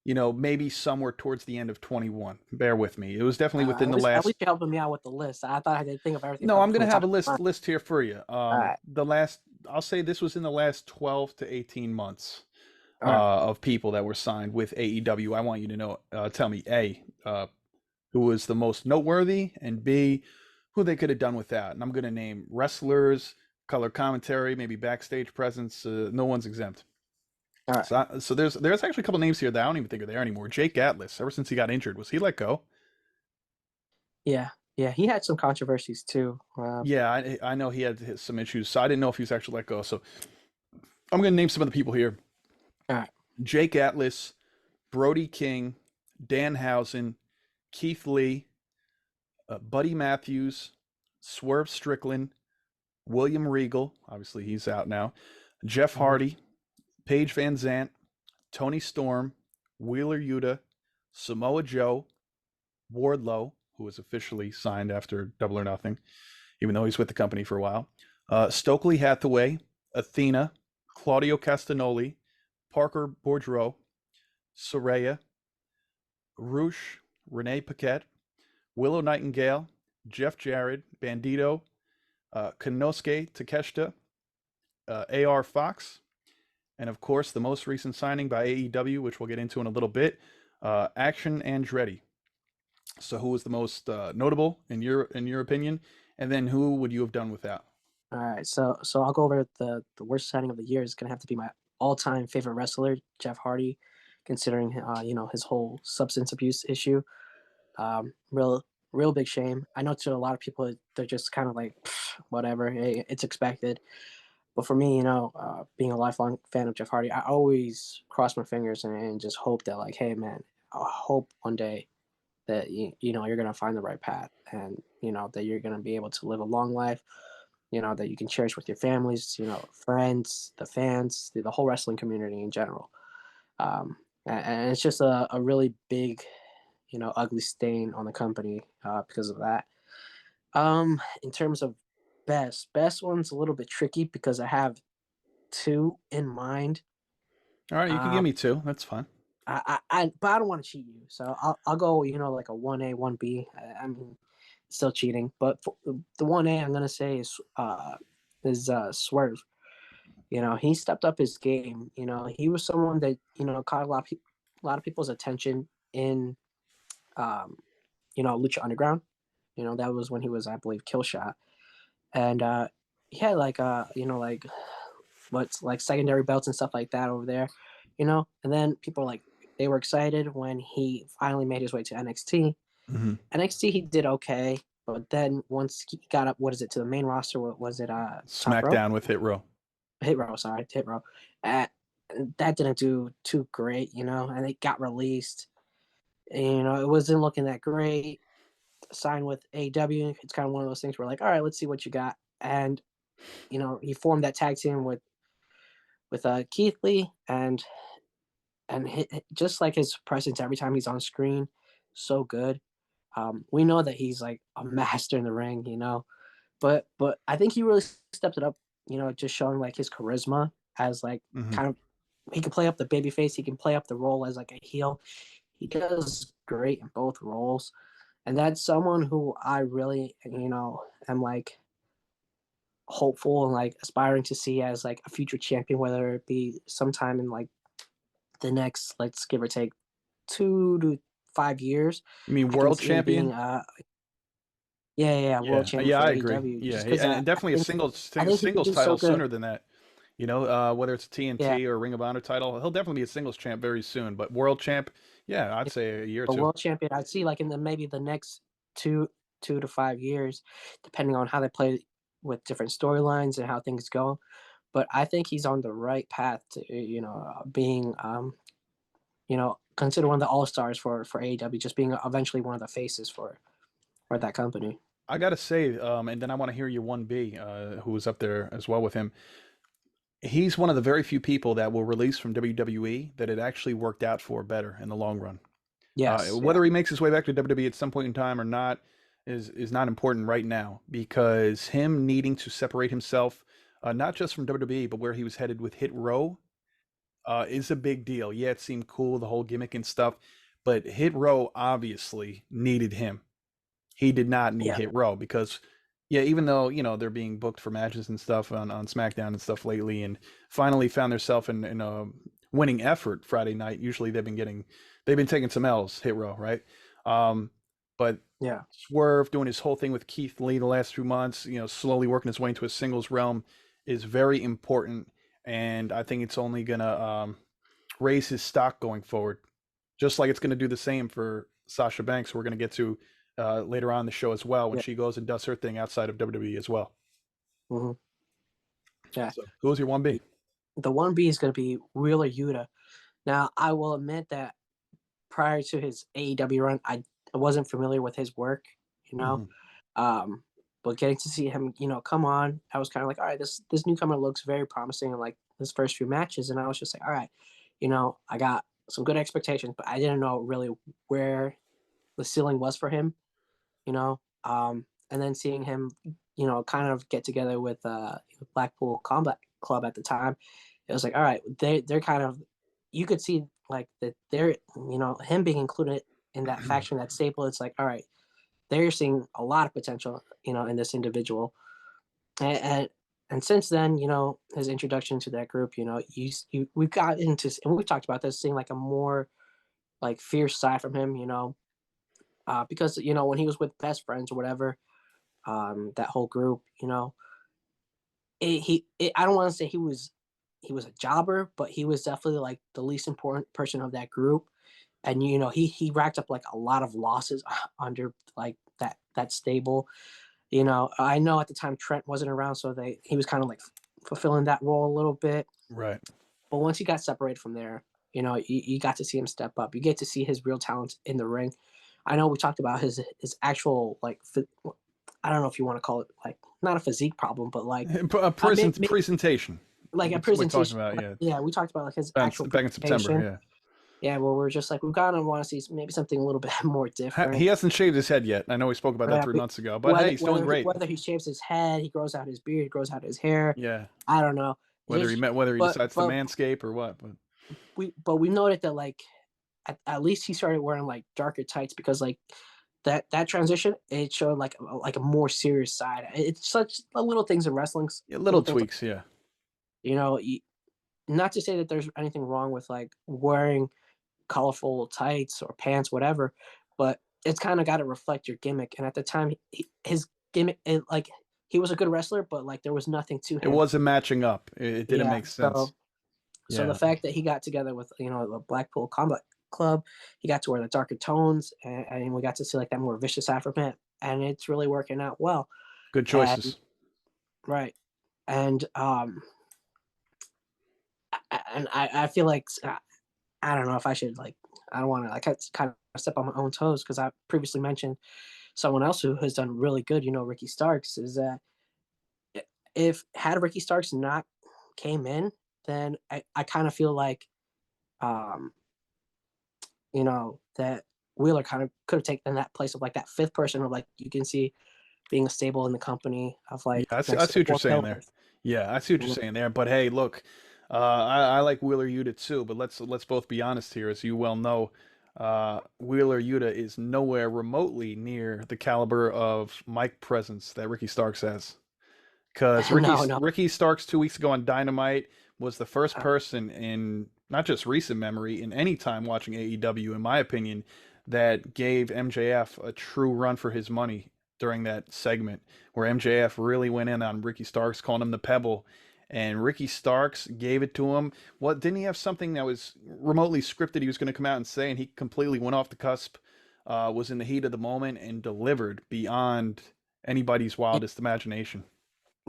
Maybe somewhere towards the end of 21. Bear with me. It was definitely within At the least last. you're helping me out with the list. I thought I did think of everything No, from I'm from gonna the have top a of my mind. list here for you. All right, The last, I'll say this was in the last 12 to 18 months all right, of people that were signed with AEW. I want you to know, tell me A, who was the most noteworthy, and B, who they could have done without. And I'm gonna name wrestlers, color commentary, maybe backstage presence. No one's exempt. all right. So there's actually a couple names here that I don't even think are there anymore. Jake Atlas, ever since he got injured, was he let go? Yeah, yeah. He had some controversies too. Yeah, I know he had some issues, so I didn't know if he was actually let go. So I'm going to name some of the people here: All right. Jake Atlas, Brody King, Danhausen, Keith Lee, Buddy Matthews, Swerve Strickland, William Regal. Obviously, he's out now. Jeff Mhm. Hardy, Paige Van Zant, Tony Storm, Wheeler Yuta, Samoa Joe, Wardlow, who was officially signed after Double or Nothing, even though he's with the company for a while. Stokely Hathaway, Athena, Claudio Castagnoli, Parker Boudreaux, Soraya, Roosh, Renee Paquette, Willow Nightingale, Jeff Jarrett, Bandito, Konosuke Takeshita, AR Fox, and of course the most recent signing by AEW, which we'll get into in a little bit, Action Andretti. So who was the most notable in your opinion, and then who would you have done without? All right. So I'll go over the worst signing of the year is gonna have to be my all time favorite wrestler, Jeff Hardy, considering his whole substance abuse issue. Real big shame. I know to a lot of people they're just kind of like whatever, hey, it's expected. But for me, being a lifelong fan of Jeff Hardy, I always cross my fingers and just hope that like, hey man, I hope one day that you're gonna find the right path, and that you're gonna be able to live a long life. That you can cherish with your families, friends, the fans, the whole wrestling community in general. And it's just a really big, ugly stain on the company because of that. In terms of best one's a little bit tricky because I have two in mind. All right, you can give Um, me two. That's fine. but I don't want to cheat you, so I'll go, like a 1A, 1B. I mean, still cheating, but for the 1A I'm gonna say is Swerve. He stepped up his game. He was someone that caught a lot of people's attention in Lucha Underground. That was when he was, I believe, Killshot, and he had like like what's like secondary belts and stuff like that over there. And then people like they were excited when he finally made his way to NXT. Hmm. NXT he did okay, but then once he got up, what is it, to the main roster? What was it? Top Row, SmackDown with Hit Row. Hit Row. Sorry, Hit Row. Uh, that didn't do too great, and it got released. And, it wasn't looking that great. Signed with AW, it's kind of one of those things where like, all right, let's see what you got. And he formed that tag team with Keith Lee, and just like his presence every time he's on screen, so good. We know that he's like a master in the ring, but I think he really stepped it up, just showing like his charisma as like Hmm. kind of he can play up the baby face, he can play up the role as like a heel. He does great in both roles. And that's someone who I really, am like hopeful and like aspiring to see as like a future champion, whether it be sometime in like the next, let's give or take 2 to 5 years. You mean I can world see him being champion? yeah, world Yeah, champion yeah, for I agree. AEW. Yeah, Just because and definitely a I think he could singles do so title good. sooner than that. Whether it's Yeah, TNT or Ring of Honor title, he'll definitely be a singles champ very soon. But world champ, yeah, I'd say a year or a two. world champion. I'd see like in maybe the next two 2 to 5 years, depending on how they play with different storylines and how things go. But I think he's on the right path to being considered one of the all stars for AEW, just being eventually one of the faces for that company. I gotta say, and then I want to hear your 1B, who was up there as well with him. He's one of the very few people that will release from WWE that it actually worked out for better in the long run. Yes, yeah, Whether he makes his way back to WWE at some point in time or not is not important right now because him needing to separate himself, not just from WWE, but where he was headed with Hit Row, is a big deal. Yeah, it seemed cool, the whole gimmick and stuff, but Hit Row obviously needed him. He did not need yeah, Hit Row because, yeah, even though they're being booked for matches and stuff on SmackDown and stuff lately, and finally found themselves in a winning effort Friday night. Usually they've been taking some L's, Hit Row, right? Um, but yeah, Swerve doing his whole thing with Keith Lee the last few months, slowly working his way into a singles realm is very important, and I think it's only gonna raise his stock going forward, just like it's going to do the same for Sasha Banks. We're going to get to later on in the show as well when yeah. she goes and does her thing outside of WWE as well. Hmm. Yeah. So who was your 1B? The 1B is going to be Wheeler Yuta. Now, I will admit that prior to his AEW run, I wasn't familiar with his work, you know. Hmm. Um, but getting to see him, come on, I was kind of like, all right, this newcomer looks very promising in like his first few matches, and I was just like, all right, I got some good expectations, but I didn't know really where the ceiling was for him, you know. And then seeing him, kind of get together with Blackpool Combat Club at the time, it was like, all right, they're kind of, you could see like that they're, him being included in that faction, that staple. It's like, all right, they're seeing a lot of potential, in this individual, and and since then, his introduction to that group, we've got into, and we've talked about this, seeing like a more like fierce side from him, because when he was with best friends or whatever, that whole group, I don't want to say he was a jobber, but he was definitely like the least important person of that group, and he racked up like a lot of losses under like that stable. I know at the time Trent wasn't around, so he was kind of like fulfilling that role a little bit. Right. But once he got separated from there, you got to see him step up. You get to see his real talents in the ring. I know we talked about his actual like I don't know if you want to call it like not a physique problem, but like A presentation. like a That's what we talked presentation. about. Yeah, Yeah, we talked about like his back, actual back in September. presentation. Yeah. Yeah, well, we're just like we gotta want to see maybe something a little bit more He different. hasn't shaved his head yet. I know we spoke about that Yeah, 3 months ago, but hey, whether he's doing whether he, great. whether he shaves his head, he grows out his beard, he grows out his hair. Yeah. I don't know. Just Whether he but decides to but manscape or what. But we noted that like at least he started wearing like darker tights because like that transition it showed like a more serious side. It's such little things in wrestling, yeah, little little things like, tweaks. Yeah. you know. Not to say that there's anything wrong with like wearing colorful tights or pants, whatever, but it's kind of got to reflect your gimmick. And at the time, his gimmick, like he was a good wrestler, but like there was nothing to It him. wasn't matching up. It didn't Yeah. make sense. So the Yeah. fact that he got together with the Blackpool Combat Club, he got to wear the darker tones, and we got to see like that more vicious side from him, and it's really working out well. Good And choices. right, and I feel like I don't know if I should like I don't want to like kind of step on my own toes because I previously mentioned someone else who has done really good. Ricky Starks is that if had Ricky Starks not came in, then I kind of feel like um that Wheeler kind of could have taken that place of like that fifth person of like you can see being a stable in the company of Yeah, like I next to see the what you're four saying there. pillars. Yeah, I see what you're You know? saying there. But hey, look, I like Wheeler Yuta too. But let's both be honest here, as you well know, Wheeler Yuta is nowhere remotely near the caliber of mic presence that Ricky Starks has. Because No, no. Ricky Starks 2 weeks ago on Dynamite was the first Uh, person in not just recent memory, in any time watching AEW, in my opinion, that gave MJF a true run for his money during that segment where MJF really went in on Ricky Starks, calling him the Pebble, and Ricky Starks gave it to him. What, didn't he have something that was remotely scripted he was going to come out and say, and he completely went off the cusp, was in the heat of the moment and delivered beyond anybody's wildest imagination.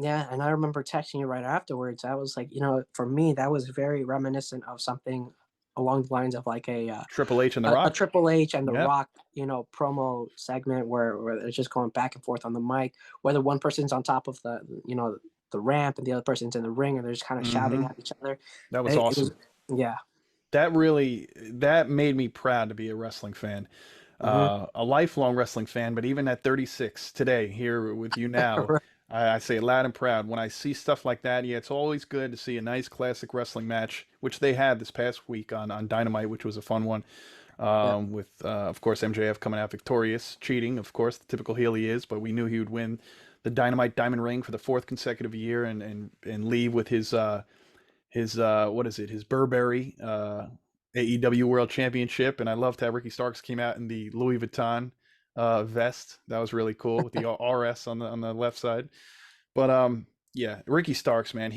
Yeah, and I remember texting you right afterwards. I was like, for me, that was very reminiscent of something along the lines of like Triple H and The a Rock. Triple H and The Yep. Rock, promo segment where it's just going back and forth on the mic, whether one person's on top of the ramp and the other person's in the ring, and they're just kind of shouting Hmm. at each other. That was It was, awesome. yeah. That made me proud to be a wrestling fan, Hmm. a lifelong wrestling fan. But even at 36 today, here with you now, I say it loud and proud. When I see stuff like that, yeah, it's always good to see a nice classic wrestling match, which they had this past week on Dynamite, which was a fun one. Yeah. With of course MJF coming out victorious, cheating, of course, the typical heel he is, but we knew he would win the Dynamite Diamond Ring for the fourth consecutive year and leave with his what is it, his Burberry AEW World Championship. And I loved how Ricky Starks came out in the Louis Vuitton vest. That was really cool with the RS on the left side. But yeah, Ricky Starks, man,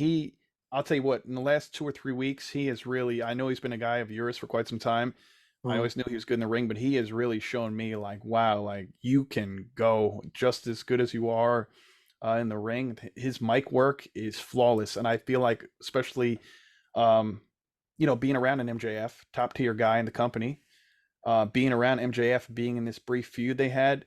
I'll tell you what, in the last 2 or 3 weeks, he has really, I know he's been a guy of yours for quite some time. I Mm. always knew he was good in the ring, but he has really shown me like, wow, like you can go just as good as you are in the ring. His mic work is flawless, and I feel like, especially, um, being around an MJF, top tier guy in the company, being around MJF, being in this brief feud they had,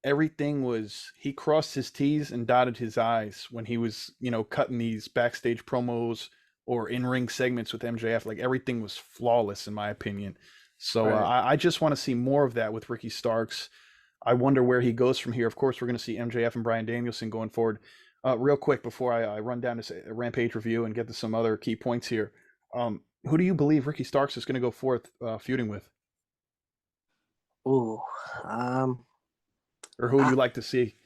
everything was, he crossed his T's and dotted his I's when he was, cutting these backstage promos or in ring segments with MJF. Like everything was flawless in my opinion. So Right. I just want to see more of that with Ricky Starks. I wonder where he goes from here. Of course, we're going to see MJF and Brian Danielson going forward. Real quick before I run down this Rampage review and get to some other key points here, who do you believe Ricky Starks is going to go forth feuding with, Ooh. Um. or who would I, you like to see?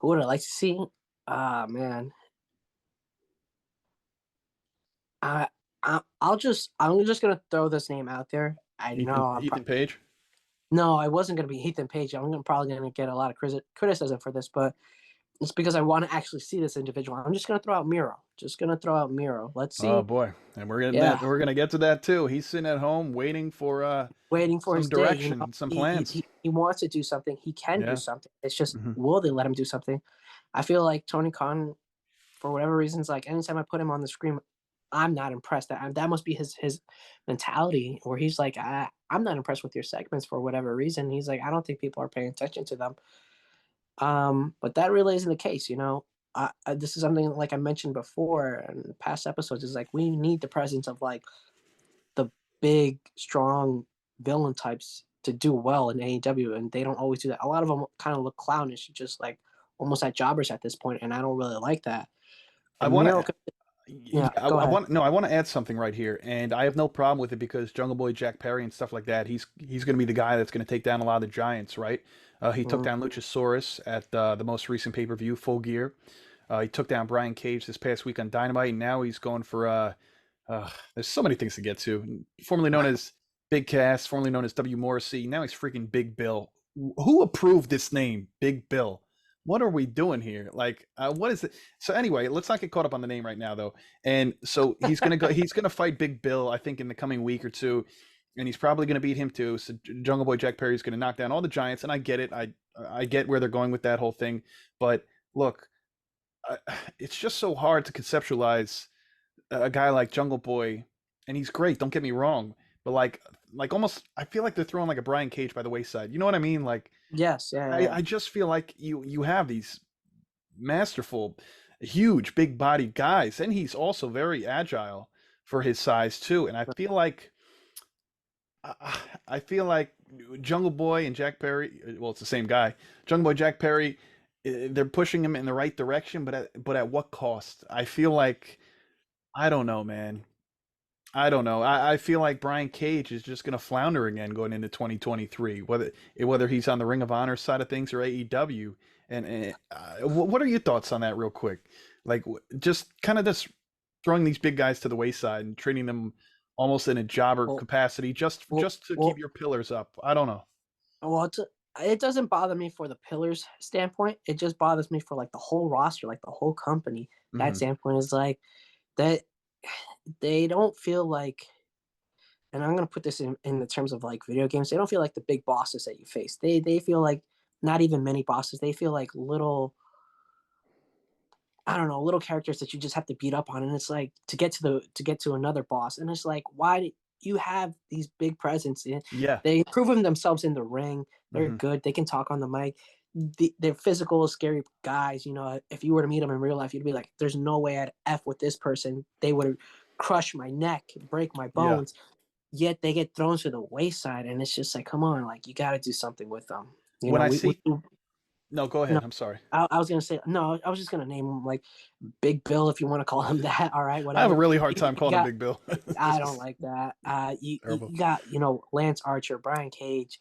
who would I like to see? Ah, man. I, I'm just gonna throw this name out there. I know Ethan Page. no, I wasn't gonna be Ethan Page. Probably gonna get a lot of criticism for this, but it's because I want to actually see this individual. I'm just gonna throw out Miro. Just gonna throw out Miro. Let's Oh see. boy, and Yeah, we're gonna get to that too. He's sitting at home waiting for waiting for some his day. direction, some He plans. he wants to do something. He can do Yeah. something. It's just, Hmm. will they let him do something? I feel like Tony Khan, for whatever reasons, like anytime I put him on the screen, I'm not impressed. That must be his mentality, where he's like, I'm not impressed with your segments for whatever reason. He's like, I don't think people are paying attention to them. But that really isn't the case. This is something like I mentioned before in past episodes. Is like we need the presence of like the big, strong villain types to do well in AEW, and they don't always do that. A lot of them kind of look clownish, just like almost like jobbers at this point, and I don't really like that. I And want Miro, to. Yeah, yeah, go I ahead. want no, I want to add something right here, and I have no problem with it because Jungle Boy Jack Perry and stuff like that. He's going to be the guy that's going to take down a lot of the giants, right? He took Mm, down Luchasaurus at the most recent pay-per-view, Full Gear. He took down Brian Cage this past week on Dynamite, and now he's going for there's so many things to get to. Formerly known as Big Cass, formerly known as W Morrissey. Now he's freaking Big Bill. Who approved this name, Big Bill? What are we doing here? Like, what is it? So anyway, let's not get caught up on the name right now, though. And so he's gonna go. He's gonna fight Big Bill, I think, in the coming week or two, and he's probably gonna beat him too. So Jungle Boy Jack Perry is gonna knock down all the giants, and I get it. I get where they're going with that whole thing, but look, uh, it's just so hard to conceptualize a guy like Jungle Boy, and he's great. Don't get me wrong, but like almost, I feel like they're throwing like a Brian Cage by the wayside. You know what I mean? Like yes, yeah, yeah, yeah. I just feel like you have these masterful, huge, big bodied guys, and he's also very agile for his size too. And I feel like Jungle Boy and Jack Perry. Well, it's the same guy. Jungle Boy Jack Perry. They're pushing him in the right direction, but at what cost? I feel like I don't know, man. I don't know. I feel like Brian Cage is just going to flounder again going into 2023, whether he's on the Ring of Honor side of things or AEW. And what are your thoughts on that, real quick? Like, just kind of just throwing these big guys to the wayside and treating them almost in a jobber Well, capacity, well, just to keep well, your pillars up. I don't know. well. it doesn't bother me for the pillars standpoint. It just bothers me for like the whole roster, like the whole company. That Hmm. standpoint is like that they don't feel like, and I'm gonna put this in the terms of like video games. They don't feel like the big bosses that you face. They feel like not even mini bosses. They feel like little, I don't know, little characters that you just have to beat up on. And it's like to get to another boss. And it's like, why do you have these big presence? Yeah. They proven themselves in the ring. They're Hmm. good. They can talk on the mic. They're physical, scary guys. You know, if you were to meet them in real life, you'd be like, "There's no way I'd f with this person. They would crush my neck, break my Yeah. bones." Yet they get thrown to the wayside, and it's just like, come on, like you got to do something with them. You When know, I we see, no, go no. ahead. I'm sorry. I was gonna say no. I was just gonna name him like Big Bill if you want to call him that. All right, I have a whatever. really hard time You calling him got. Big Bill. I This don't is like that. terrible. You got Lance Archer, Brian Cage.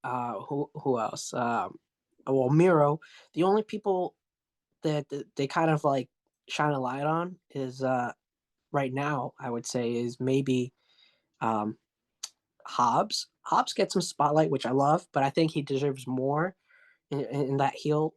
Who else? Well, Miro. The only people that they kind of like shine a light on is right now. I would say is maybe um, Hobbs. Hobbs gets some spotlight, which I love, but I think he deserves more in that heel,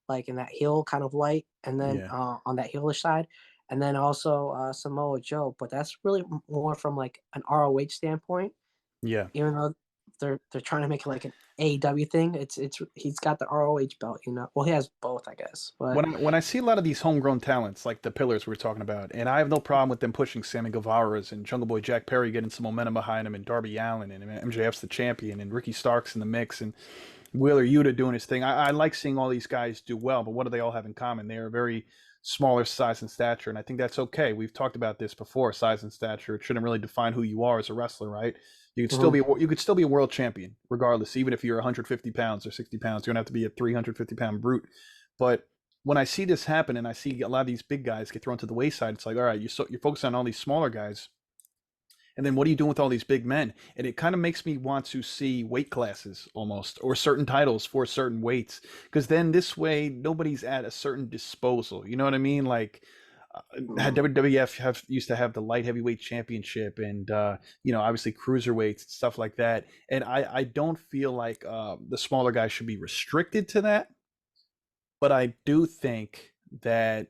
like in that heel kind of light, and then Yeah. on that heelish side, and then also Samoa Joe. But that's really more from like an ROH standpoint. Yeah. Even though they're trying to make it like an AEW thing, it's he's got the ROH belt. You know, well he has both, I guess. But When I see a lot of these homegrown talents, like the pillars we were talking about, and I have no problem with them pushing Sammy Guevara's and Jungle Boy Jack Perry getting some momentum behind him, and Darby Allin, and MJF's the champion, and Ricky Stark's in the mix, and Wheeler Yuta doing his thing. I like seeing all these guys do well, but what do they all have in common? They are very smaller size and stature, and I think that's okay. We've talked about this before. Size and stature, it shouldn't really define who you are as a wrestler, right? mhm. You could still be a world champion regardless, even if you're 150 pounds or 60 pounds. You don't have to be a 350-pound brute. But when I see this happen, and I see a lot of these big guys get thrown to the wayside, it's like, all right, you're focusing on all these smaller guys, and then what are you doing with all these big men? And it kind of makes me want to see weight classes almost, or certain titles for certain weights, because then this way nobody's at a certain disposal. You know what I mean? Like WWF used to have the light heavyweight championship, and obviously cruiserweights and stuff like that. And I don't feel like the smaller guys should be restricted to that, but I do think that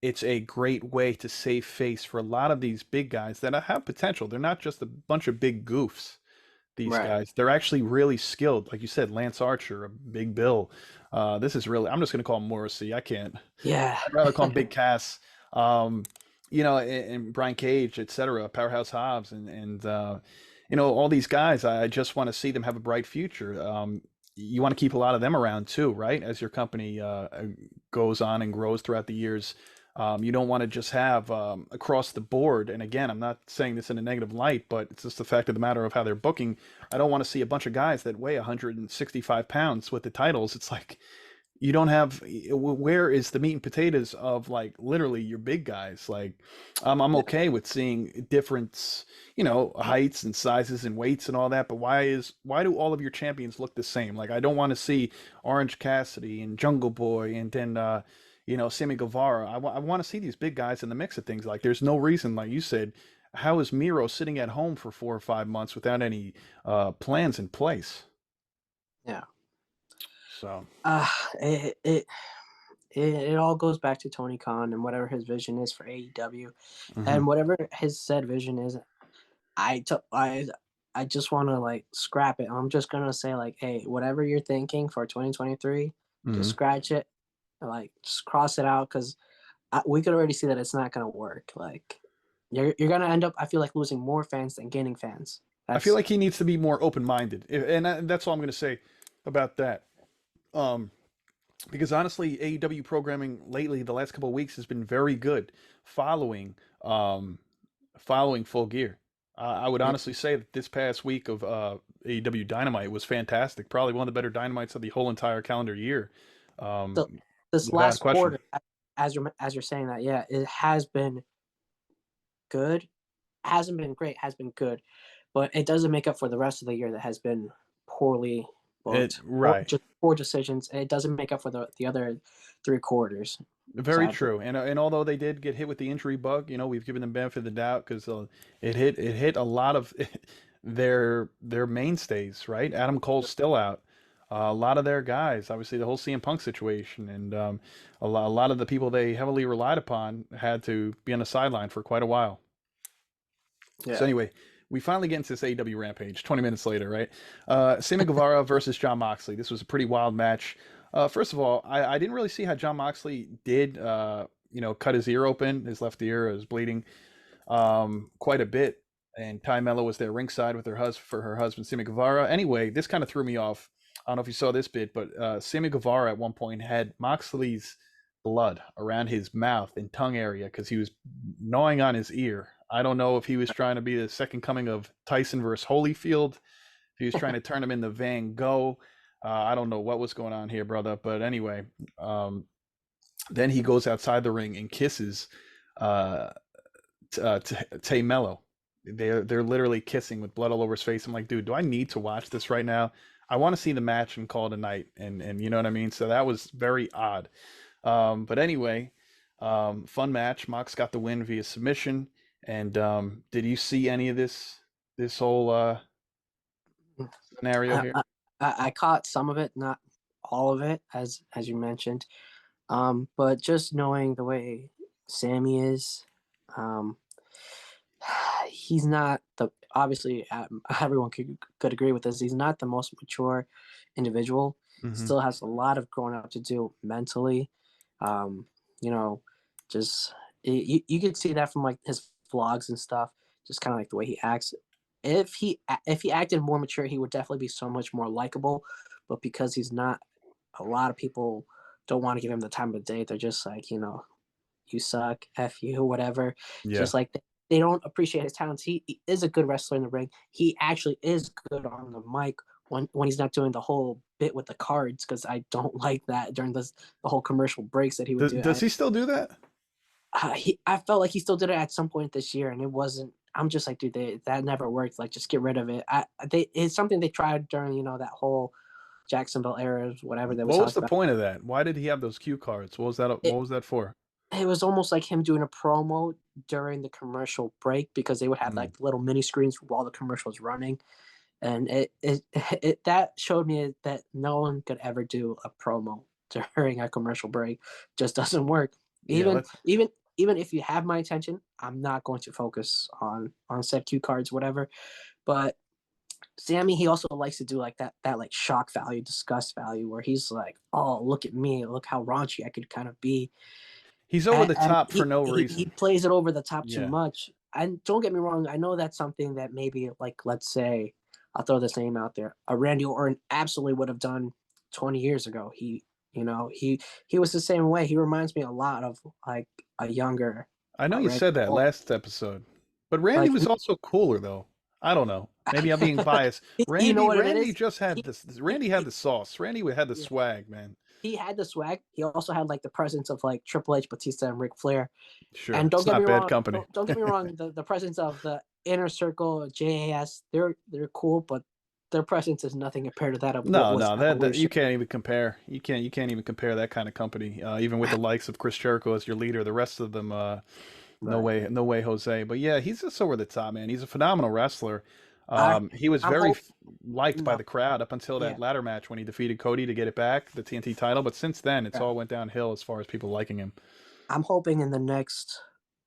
it's a great way to save face for a lot of these big guys that have potential. They're not just a bunch of big goofs. These Right. guys, they're actually really skilled. Like you said, Lance Archer, a Big Bill. This is really. I'm just going to call him Morrissey. I can't. Yeah. I'd rather call him Big Cass. Um, and Brian Cage, etc. Powerhouse Hobbs, and all these guys. I just want to see them have a bright future. You want to keep a lot of them around too, right? As your company goes on and grows throughout the years. You don't want to just have across the board. And again, I'm not saying this in a negative light, but it's just the fact of the matter of how they're booking. I don't want to see a bunch of guys that weigh 165 pounds with the titles. It's like you don't have, where is the meat and potatoes of like literally your big guys? Like, I'm Yeah. okay with seeing different, heights and sizes and weights and all that. But why do all of your champions look the same? Like, I don't want to see Orange Cassidy and Jungle Boy and then Sammy Guevara. I want to see these big guys in the mix of things. Like, there's no reason, like you said, how is Miro sitting at home for 4 or 5 months without any plans in place? Yeah. So, Uh, it, it it all goes back to Tony Khan and whatever his vision is for AEW, hmm. and whatever his said vision is. I t- I just want to like scrap it. I'm just gonna say like, hey, whatever you're thinking for 2023, just Hmm. scratch it, like just cross it out because we could already see that it's not gonna work. Like you're gonna end up, I feel like, losing more fans than gaining fans. I feel That's like he needs to be more open-minded, and that's all I'm going to say about that. Um, because honestly, AEW programming lately, the last couple of weeks, has been very good, following um, following Full Gear. I would honestly say that this past week of AEW Dynamite was fantastic. Probably one of the better Dynamites of the whole entire calendar year, the um, this without a last question. quarter. As you're saying that, yeah, it has been good. Hasn't been great. Has been good, but it doesn't make up for the rest of the year that has been poorly booked, or Right. just poor decisions. It doesn't make up for the other three quarters, Very sadly. true. And although they did get hit with the injury bug, we've given them benefit of the doubt because it hit a lot of their mainstays, right? Adam Cole's still out. A lot of their guys, obviously the whole CM Punk situation, and a lot of the people they heavily relied upon had to be on the sideline for quite a while. So Yeah. anyway, we finally get into this AEW Rampage 20 minutes later, right? Sammy Guevara versus John Moxley. This was a pretty wild match. First of all, I didn't really see how John Moxley did, cut his ear open. His left ear was bleeding quite a bit. And Ty Mello was there ringside with her husband, Sammy Guevara. Anyway, this kind of threw me off. I don't know if you saw this bit, but Sammy Guevara at one point had Moxley's blood around his mouth and tongue area because he was gnawing on his ear. I don't know if he was trying to be the second coming of Tyson versus Holyfield. If he was trying to turn him into Van Gogh. I don't know what was going on here, brother. But anyway, then he goes outside the ring and kisses Tay Mello. They're literally kissing with blood all over his face. I'm like, dude, do I need to watch this right now? I want to see the match and call it a night, and you know what I mean. So that was very odd. But anyway, fun match. Mox got the win via submission. And did you see any of this whole scenario I, here? I I caught some of it, not all of it, as you mentioned. But just knowing the way Sammy is, um, he's not the obviously everyone could agree with this. He's not the most mature individual. Hmm. Still has a lot of growing up to do mentally. Um, you know, just you could see that from like his vlogs and stuff. Just kind of like the way he acts. If he acted more mature, he would definitely be so much more likable. But because he's not, a lot of people don't want to give him the time of day. They're just like, you suck, f you, whatever. Yeah. Just like they don't appreciate his talents. He is a good wrestler in the ring. He actually is good on the mic when he's not doing the whole bit with the cards, because I don't like that during the whole commercial breaks that he would do. Does he still do that? I felt like he still did it at some point this year, and it wasn't. I'm just like, dude, that never worked. Like, just get rid of it. It's something they tried during that whole Jacksonville era, whatever they was What was talking the about. point of that? Why did he have those cue cards? What was that? It What was that for? it was almost like him doing a promo during the commercial break, because they would have Mm. like little mini screens while the commercial was running, and it that showed me that no one could ever do a promo during a commercial break. Just doesn't work. Yeah, Even let's. even even if you have my attention, I'm not going to focus on set cue cards, whatever. But Sammy, he also likes to do like that like shock value, disgust value, where he's like, oh, look at me, look how raunchy I could kind of be. He's over and, the and top for he, no he reason. plays it over the top too Yeah. much. And don't get me wrong, I know that's something that maybe, like, let's say, I'll throw this name out there, a Randy Orton absolutely would have done 20 years ago. He was the same way. He reminds me a lot of like a younger I know you Randy said that Orton. last episode, but Randy Like, was also cooler though. I don't know. Maybe I'm being biased. you know what it Randy is? just had He, this. he, Randy had he, the sauce. Randy had the yeah, swag, man. he had the swag. He also had like the presence of like Triple H, Batista, and Ric Flair. Sure, And don't it's get me not bad wrong, company. don't get me wrong. The presence of the Inner Circle, JAS, they're cool, but their presence is nothing compared to that of what No, was no, that you Evolution. can't even compare. You can't even compare that kind of company. Even with the likes of Chris Jericho as your leader, the rest of them, no Right. way, no way, Jose. But yeah, he's just over the top, man. He's a phenomenal wrestler. I He was I'm very hope liked by no. the crowd up until that Yeah. ladder match when he defeated Cody to get it back, the TNT title. But since then, it's Yeah. all went downhill as far as people liking him. I'm hoping in the next,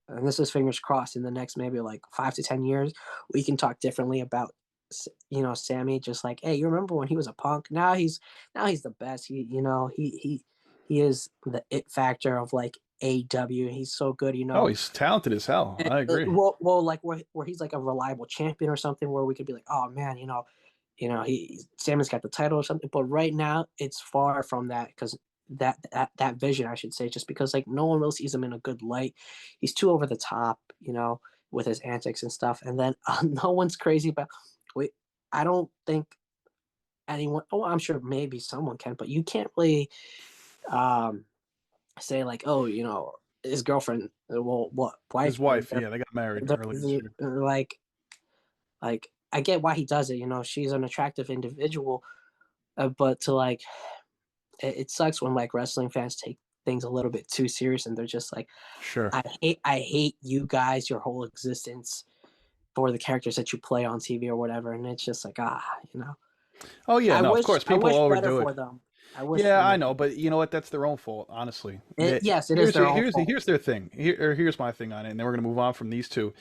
and this is fingers crossed, in the next maybe like 5 to 10 years, we can talk differently about Sammy. Just like, hey, you remember when he was a punk? Now he's the best. He is the it factor of like AW. He's so good. Oh, he's talented as hell. I agree. Well, like where he's like a reliable champion or something, where we could be like, oh man, Sammy's got the title or something. But right now, it's far from that, because that vision, I should say, just because like no one really sees him in a good light. He's too over the top, with his antics and stuff. And then no one's crazy about. Wait, I don't think anyone. Oh, I'm sure maybe someone can, but you can't really um, say like, oh, his girlfriend. Well, what wife? His wife, yeah, they got married earlier this year. Like I get why he does it. She's an attractive individual, but to like, it sucks when like wrestling fans take things a little bit too serious, and they're just like, Sure. I hate you guys, your whole existence. for the characters that you play on TV or whatever, and it's just like you know. Oh yeah, I no, of wish course I people wish better overdo it. for them. I wish Yeah, you I know. know, but you know what? That's their own fault, honestly. Yes, it is their own fault. Here's their thing. Here's my thing on it, and then we're gonna move on from these two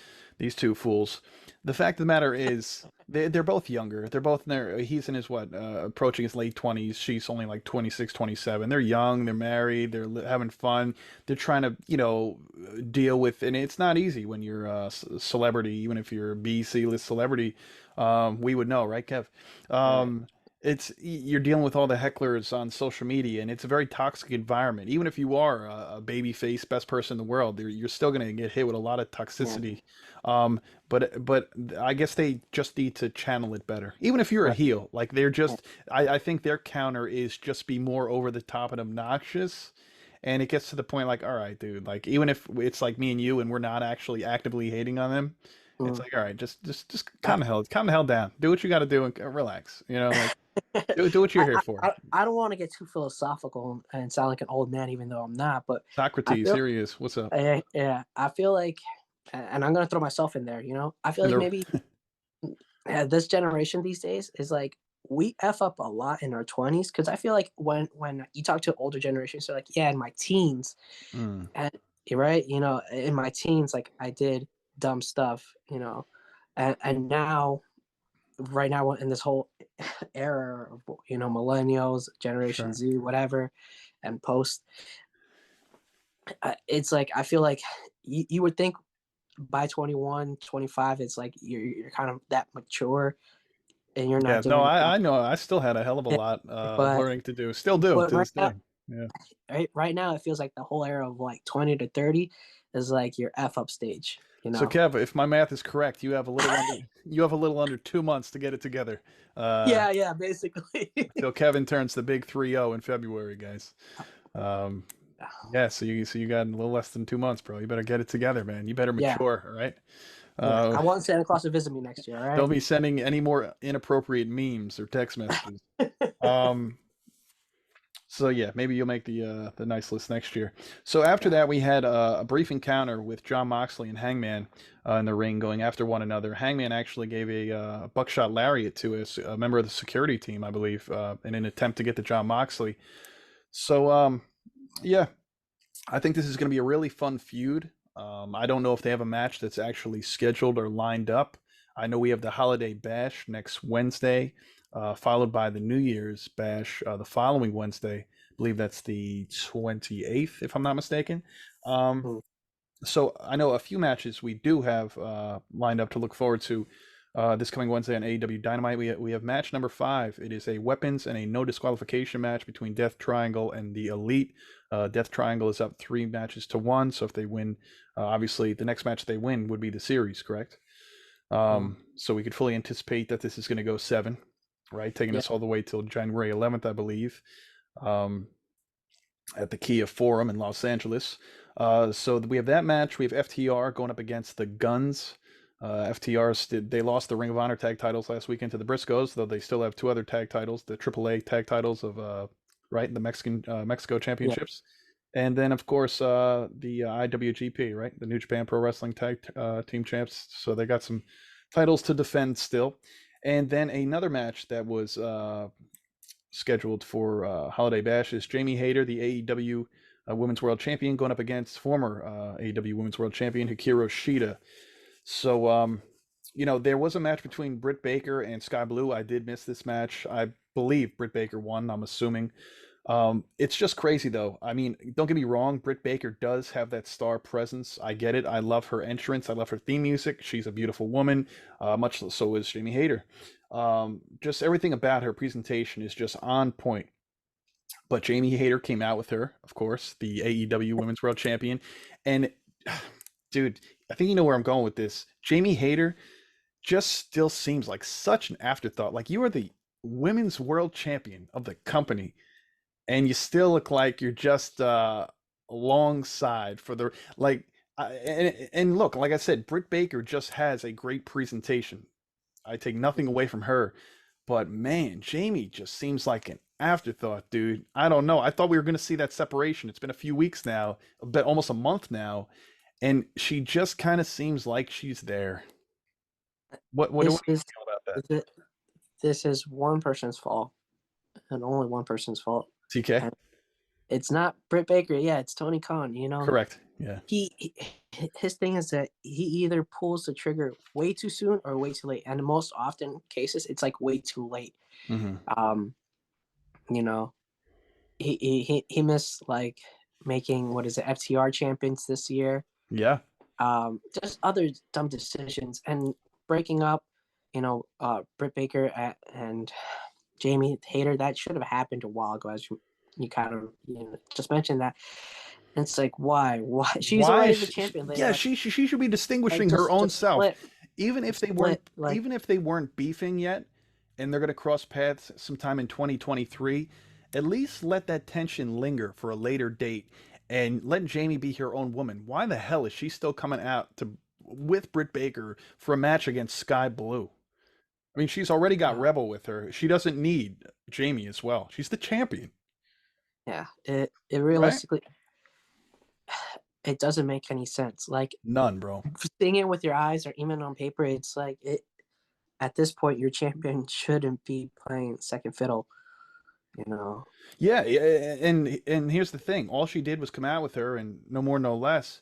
fools. The fact of the matter is, they're both younger. They're both in their. He's in his what, approaching his late 20s. She's only like 26, 27. They're young. They're married. They're having fun. They're trying to, deal with, and it's not easy when you're a celebrity, even if you're a B, C list celebrity. We would know, right, Kev? Right. You're dealing with all the hecklers on social media, and it's a very toxic environment. Even if you are a baby face best person in the world, you're still going to get hit with a lot of Yeah. toxicity. But I guess they just need to channel it better. Even if you're a Right. heel, like Yeah. I think their counter is just be more over the top and obnoxious. And it gets to the point like, all right, dude, like even if it's like me and you and we're not actually actively hating on them, it's Mm. like, all right, just I, calm the hell down. Do what you got to do and relax. Like do what you're here for. I don't want to get too philosophical and sound like an old man, even though I'm not. But I Socrates, feel, here he is. What's up? yeah, I feel like, and I'm gonna throw myself in there. I feel And like the maybe this generation these days is like we f up a lot in our 20s because I feel like when you talk to older generations, they're like, yeah, in my teens, mm, and you're right, in my teens, like I did dumb stuff, and now right now in this whole era of millennials, Generation sure. Z, whatever, and post, it's like I feel like you would think by 21, 25, it's like you're kind of that mature and you're Yeah, not no, doing I know. I still had a hell of a lot of but learning to do. Still do but to right this now day. Yeah. right now it feels like the whole era of like 20 to 30 is like your f up stage, So Kev, if my math is correct, you have a little under 2 months to get it together. Uh, yeah, basically. till Kevin turns the big 3-0 in February, guys. Um, yeah, so you got a little less than 2 months, bro. You better get it together, man. You better Yeah, mature, all right? yeah, Uh, I want Santa Claus to visit me next year. All right. don't be sending any more inappropriate memes or text messages. Um, so yeah, maybe you'll make the nice list next year. So after Yeah. that, we had a brief encounter with John Moxley and Hangman in the ring, going after one another. Hangman actually gave a buckshot lariat to a member of the security team, I believe, in an attempt to get to John Moxley. So yeah, I think this is going to be a really fun feud. I don't know if they have a match that's actually scheduled or lined up. I know we have the Holiday Bash next Wednesday, followed by the New Year's Bash the following Wednesday. I believe that's the 28th, if I'm not mistaken. Um, Mm. so I know a few matches we do have lined up to look forward to this coming Wednesday on AEW Dynamite. We have match number 5. It is a weapons and a no disqualification match between Death Triangle and the Elite. Death Triangle is up 3 matches to 1. So if they win, obviously the next match they win would be the series, correct? Mm. So we could fully anticipate that this is going to go 7, right? Taking Yeah, us all the way till January 11th, I believe. Um, at the Kia Forum in Los Angeles. So we have that match. We have FTR going up against the Guns. They lost the Ring of Honor tag titles last weekend to the Briscoes, though they still have 2 other tag titles, the AAA tag titles of right, the Mexico yeah, championships, and then of course the IWGP, right, the New Japan Pro Wrestling Tag Team Champs. So they got some titles to defend still, and then another match that was scheduled for Holiday Bash is Jamie Hayter, the AEW Women's World Champion, going up against former AEW Women's World Champion Hikaru Shida. So, there was a match between Britt Baker and Sky Blue. I did miss this match. I believe Britt Baker won, I'm assuming. It's just crazy, though. I mean, don't get me wrong, Britt Baker does have that star presence. I get it. I love her entrance. I love her theme music. She's a beautiful woman. Much so is Jamie Hayter. Just everything about her presentation is just on point. But Jamie Hayter came out with her, of course, the AEW Women's World Champion. And, dude, I think you know where I'm going with this. Jamie Hayter just still seems like such an afterthought. Like, you are the Women's World Champion of the company, and you still look like you're just alongside for the like. And look, like I said, Britt Baker just has a great presentation. I take nothing away from her, but man, Jamie just seems like an afterthought, dude. I don't know. I thought we were going to see that separation. It's been a few weeks now, but almost a month now, and she just kind of seems like she's there. What do you This is feel about that? th- this is one person's fault and only one person's fault, TK? and it's not Britt Baker. Yeah, it's Tony Khan. Correct. Yeah. He his thing is that he either pulls the trigger way too soon or way too late, and in most often cases, it's like way too late. Hmm. Um, you know, he missed like making what is it FTR champions this year. Yeah. Just other dumb decisions and breaking up. Britt Baker and Jamie Hayter, that should have happened a while ago, as you kind of just mentioned that. And it's like, why? Why? She's Why? already the champion. Yeah, she should be Like distinguishing her own just self. split, Even if just they weren't, split. Like, even if they weren't beefing yet, and they're gonna cross paths sometime in 2023, at least let that tension linger for a later date, and let Jamie be her own woman. Why the hell is she still coming out to with Britt Baker for a match against Sky Blue? I mean, she's already got uh, Rebel with her. She doesn't need Jamie as well. She's the champion, yeah, it right? realistically, it doesn't make any sense. Like None, bro. seeing it with your eyes or even on paper, it's like it. At this point, your champion shouldn't be playing second fiddle. You know. Yeah, and here's the thing. All she did was come out with her and no more no less.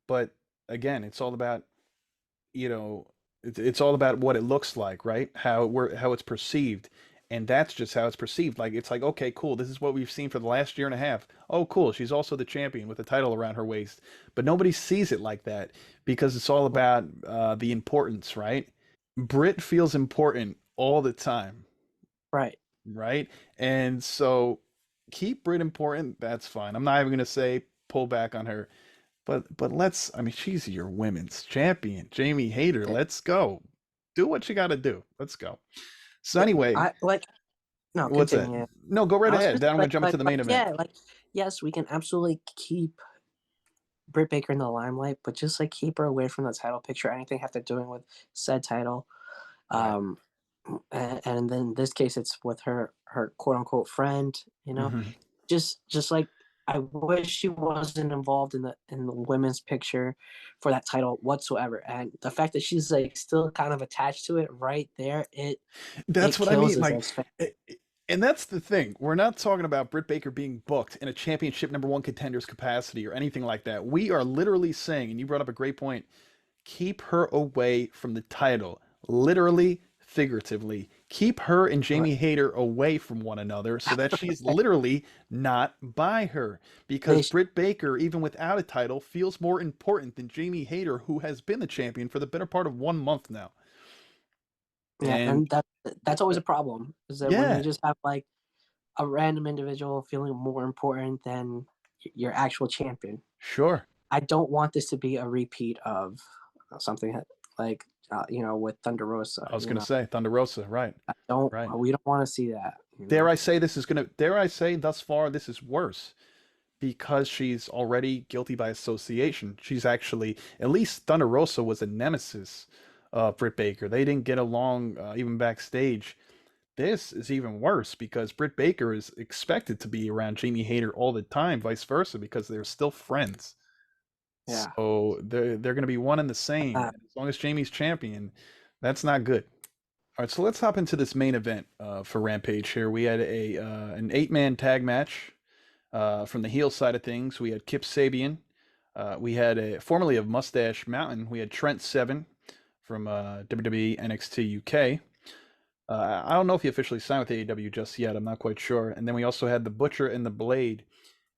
But again, it's all about, you know, it's all about what it looks like, right? How it's perceived. And that's just how it's perceived. Like it's like, okay, cool. This is what we've seen for the last year and a half. Oh, cool. She's also the champion with a title around her waist. But nobody sees it like that because it's all about the importance, right? Britt feels important all the time, Right. right? And so keep Brit important. That's fine. I'm not even gonna say pull back on her, but let's. I mean, she's your women's champion, Jamie Hayter. Yeah. Let's go. Do what you got to do. Let's go. So anyway, I like no what's that? continue. No, go right I was ahead. just Then I'm gonna jump into the main event. yeah, like yes, we can absolutely keep Britt Baker in the limelight, but just like keep her away from the title picture. Anything have to doing with said title. Right. Um, and then in this case, it's with her quote unquote friend. Hmm. Just like I wish she wasn't involved in the women's picture for that title whatsoever. And the fact that she's like still kind of attached to it right there, That's it what I kills mean. us Like, as fans. and that's the thing. We're not talking about Britt Baker being booked in a championship number one contender's capacity or anything like that. We are literally saying, and you brought up a great point, keep her away from the title, literally, figuratively. Keep her and Jamie Hayter away from one another so that she's literally not by her. Because They Britt Baker, even without a title, feels more important than Jamie Hayter, who has been the champion for the better part of 1 month now. Yeah, And and that's always a problem. Is that when you yeah, just have like a random individual feeling more important than your actual champion. sure. I don't want this to be a repeat of something like with Thunder Rosa. I was going to say Thunder Rosa, right, Don't right. we don't want to see that. Dare I say thus far this is worse because she's already guilty by association. She's actually, at least Thunder Rosa was a nemesis of Britt Baker. They didn't get along even backstage. This is even worse because Britt Baker is expected to be around Jamie Hayter all the time, vice versa, because they're still friends. Yeah. So they're going to be one and the same. Uh, And as long as Jamie's champion, that's not good. All right, so let's hop into this main event for Rampage here. We had an 8-man tag match from the heel side of things. We had Kip Sabian. We had formerly of Mustache Mountain. We had Trent Seven from WWE NXT UK. I don't know if he officially signed with AEW just yet. I'm not quite sure. And then we also had the Butcher and the Blade.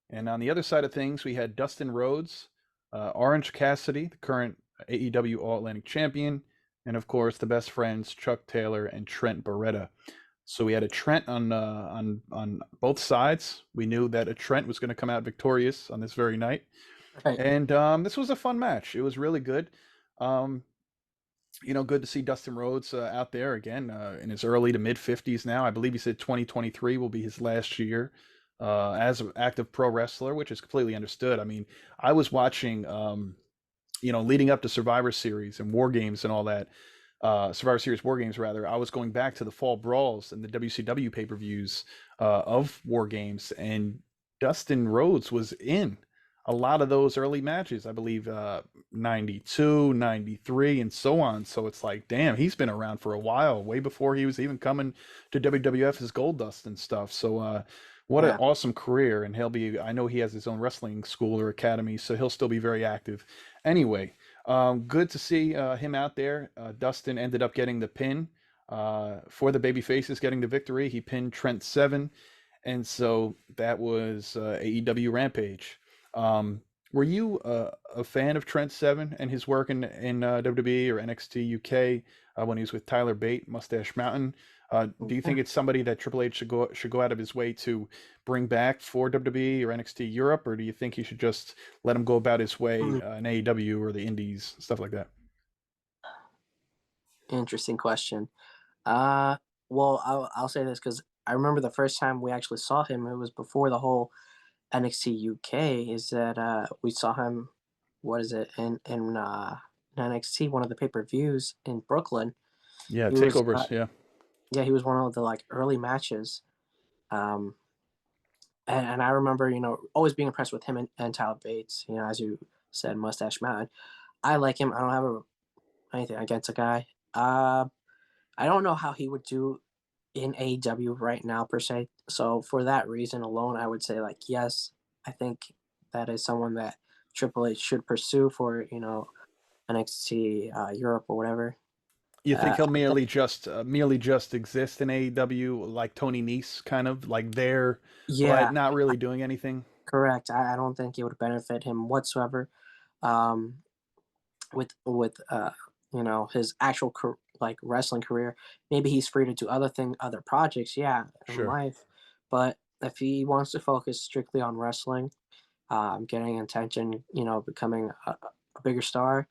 And on the other side of things, we had Dustin Rhodes, Orange Cassidy, the current AEW All Atlantic Champion, and of course the best friends Chuck Taylor and Trent Beretta. So we had a Trent on both sides. We knew that a Trent was going to come out victorious on this very night, right. and this was a fun match. It was really good. Um, good to see Dustin Rhodes out there again in his early to mid 50s now. I believe he said 2023 will be his last year as an active pro wrestler, which is completely understood. I mean, I was watching, leading up to Survivor Series and War Games and all that. Survivor Series War Games, rather. I was going back to the Fall Brawls and the WCW pay per views of War Games, and Dustin Rhodes was in a lot of those early matches. I believe 92, 93, and so on. So it's like, damn, he's been around for a while, way before he was even coming to WWF as Goldust and stuff. So what an Yeah. awesome career. And he'll be, I know he has his own wrestling school or academy, so he'll still be very active. Anyway, good to see him out there. Dustin ended up getting the pin for the baby faces, getting the victory. He pinned Trent Seven, and so that was AEW Rampage. Um, were you a fan of Trent Seven and his work in WWE or NXT UK when he was with Tyler Bate, Mustache Mountain? Do you think it's somebody that Triple H should go out of his way to bring back for WWE or NXT Europe, or do you think he should just let him go about his way Mm, in AEW or the Indies, stuff like that? interesting question. Uh, well, I'll say this because I remember the first time we actually saw him. It was before the whole NXT UK. Is that we saw him? What is it in NXT? One of the pay-per-views in Brooklyn. Yeah, He was takeovers. Yeah, yeah, he was one of the like early matches. Um, and I remember always being impressed with him and Tyler Bates. As you said, Mustache Mountain. I like him. I don't have anything against the guy. I don't know how he would do in AEW right now per se. So for that reason alone, I would say like yes, I think that is someone that Triple H should pursue for NXT Europe or whatever. you think he'll I think, merely just exist in AEW like Tony Nese, kind of like there, but yeah, not really doing anything? correct. I don't think it would benefit him whatsoever. Um, with his actual like wrestling career, maybe he's free to do other projects, yeah, in Sure. life. But if he wants to focus strictly on wrestling, getting attention, becoming a bigger star,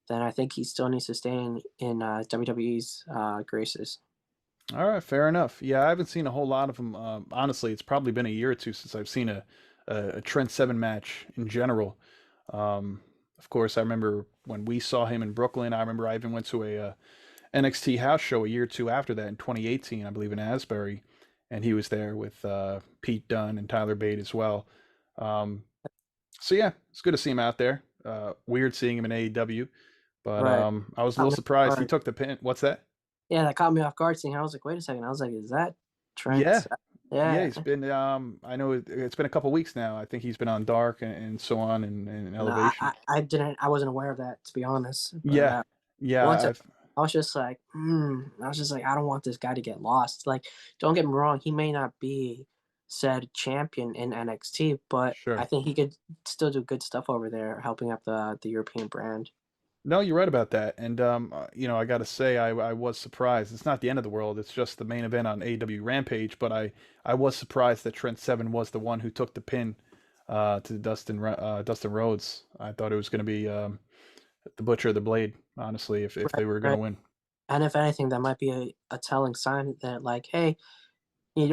then I think he still needs to stay in WWE's graces. All right, fair enough. Yeah, I haven't seen a whole lot of them. Honestly, it's probably been a year or two since I've seen a Trent Seven match in general. Of course, I remember when we saw him in Brooklyn. I remember I even went to a NXT house show a year or two after that in 2018, I believe in Asbury, and he was there with Pete Dunne and Tyler Bate as well. Um, so yeah, it's good to see him out there. Weird seeing him in AEW, but Right. I was a Caught little me off surprised he guard. took the pin. What's that? Yeah, that caught me off guard seeing. I was like, wait a second. I was like, is that Yeah, Trent? yeah, Yeah. he's been. I know it's been a couple weeks now. I think he's been on Dark and so on and No, Elevation. I wasn't aware of that to be honest. But Yeah, yeah. once I've I was just like, I was just like, I don't want this guy to get lost. Like, don't get me wrong, he may not be said champion in NXT, but I Sure. think he could still do good stuff over there, helping up the European brand. No, you're right about that. And I got to say, I was surprised. It's not the end of the world. It's just the main event on AEW Rampage. But I was surprised that Trent Seven was the one who took the pin to Dustin Rhodes. I thought it was going to be the Butcher of the Blade. Honestly, if Right, they were going to right. win. And if anything, that might be a telling sign that like, hey, he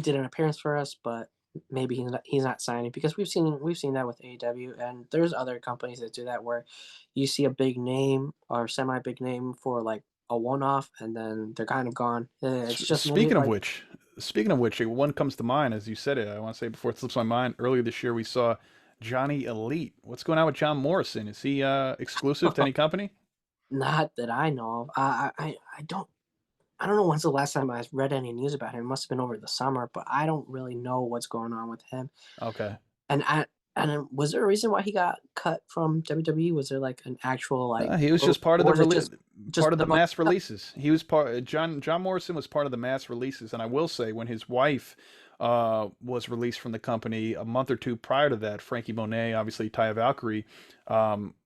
did an appearance for us, but maybe he's not signing because we've seen that with AEW and there's other companies that do that where you see a big name or semi big name for like a one off and then they're kind of gone. It's just maybe Speaking of like which, one comes to mind as you said it. I want to say before it slips my mind. Earlier this year, we saw Johnny Elite. What's going on with John Morrison? Is he exclusive to any company? not that I know of. I don't know when's the last time I read any news about him. It must have been over the summer, but I don't really know what's going on with him. Okay. And was there a reason why he got cut from WWE? Was there like an actual like, He was or, just part of or the was it just part of the the money? mass releases. He was part John Morrison was part of the mass releases, and I will say when his wife was released from the company a month or two prior to that, Frankie Monet, obviously Taya Valkyrie,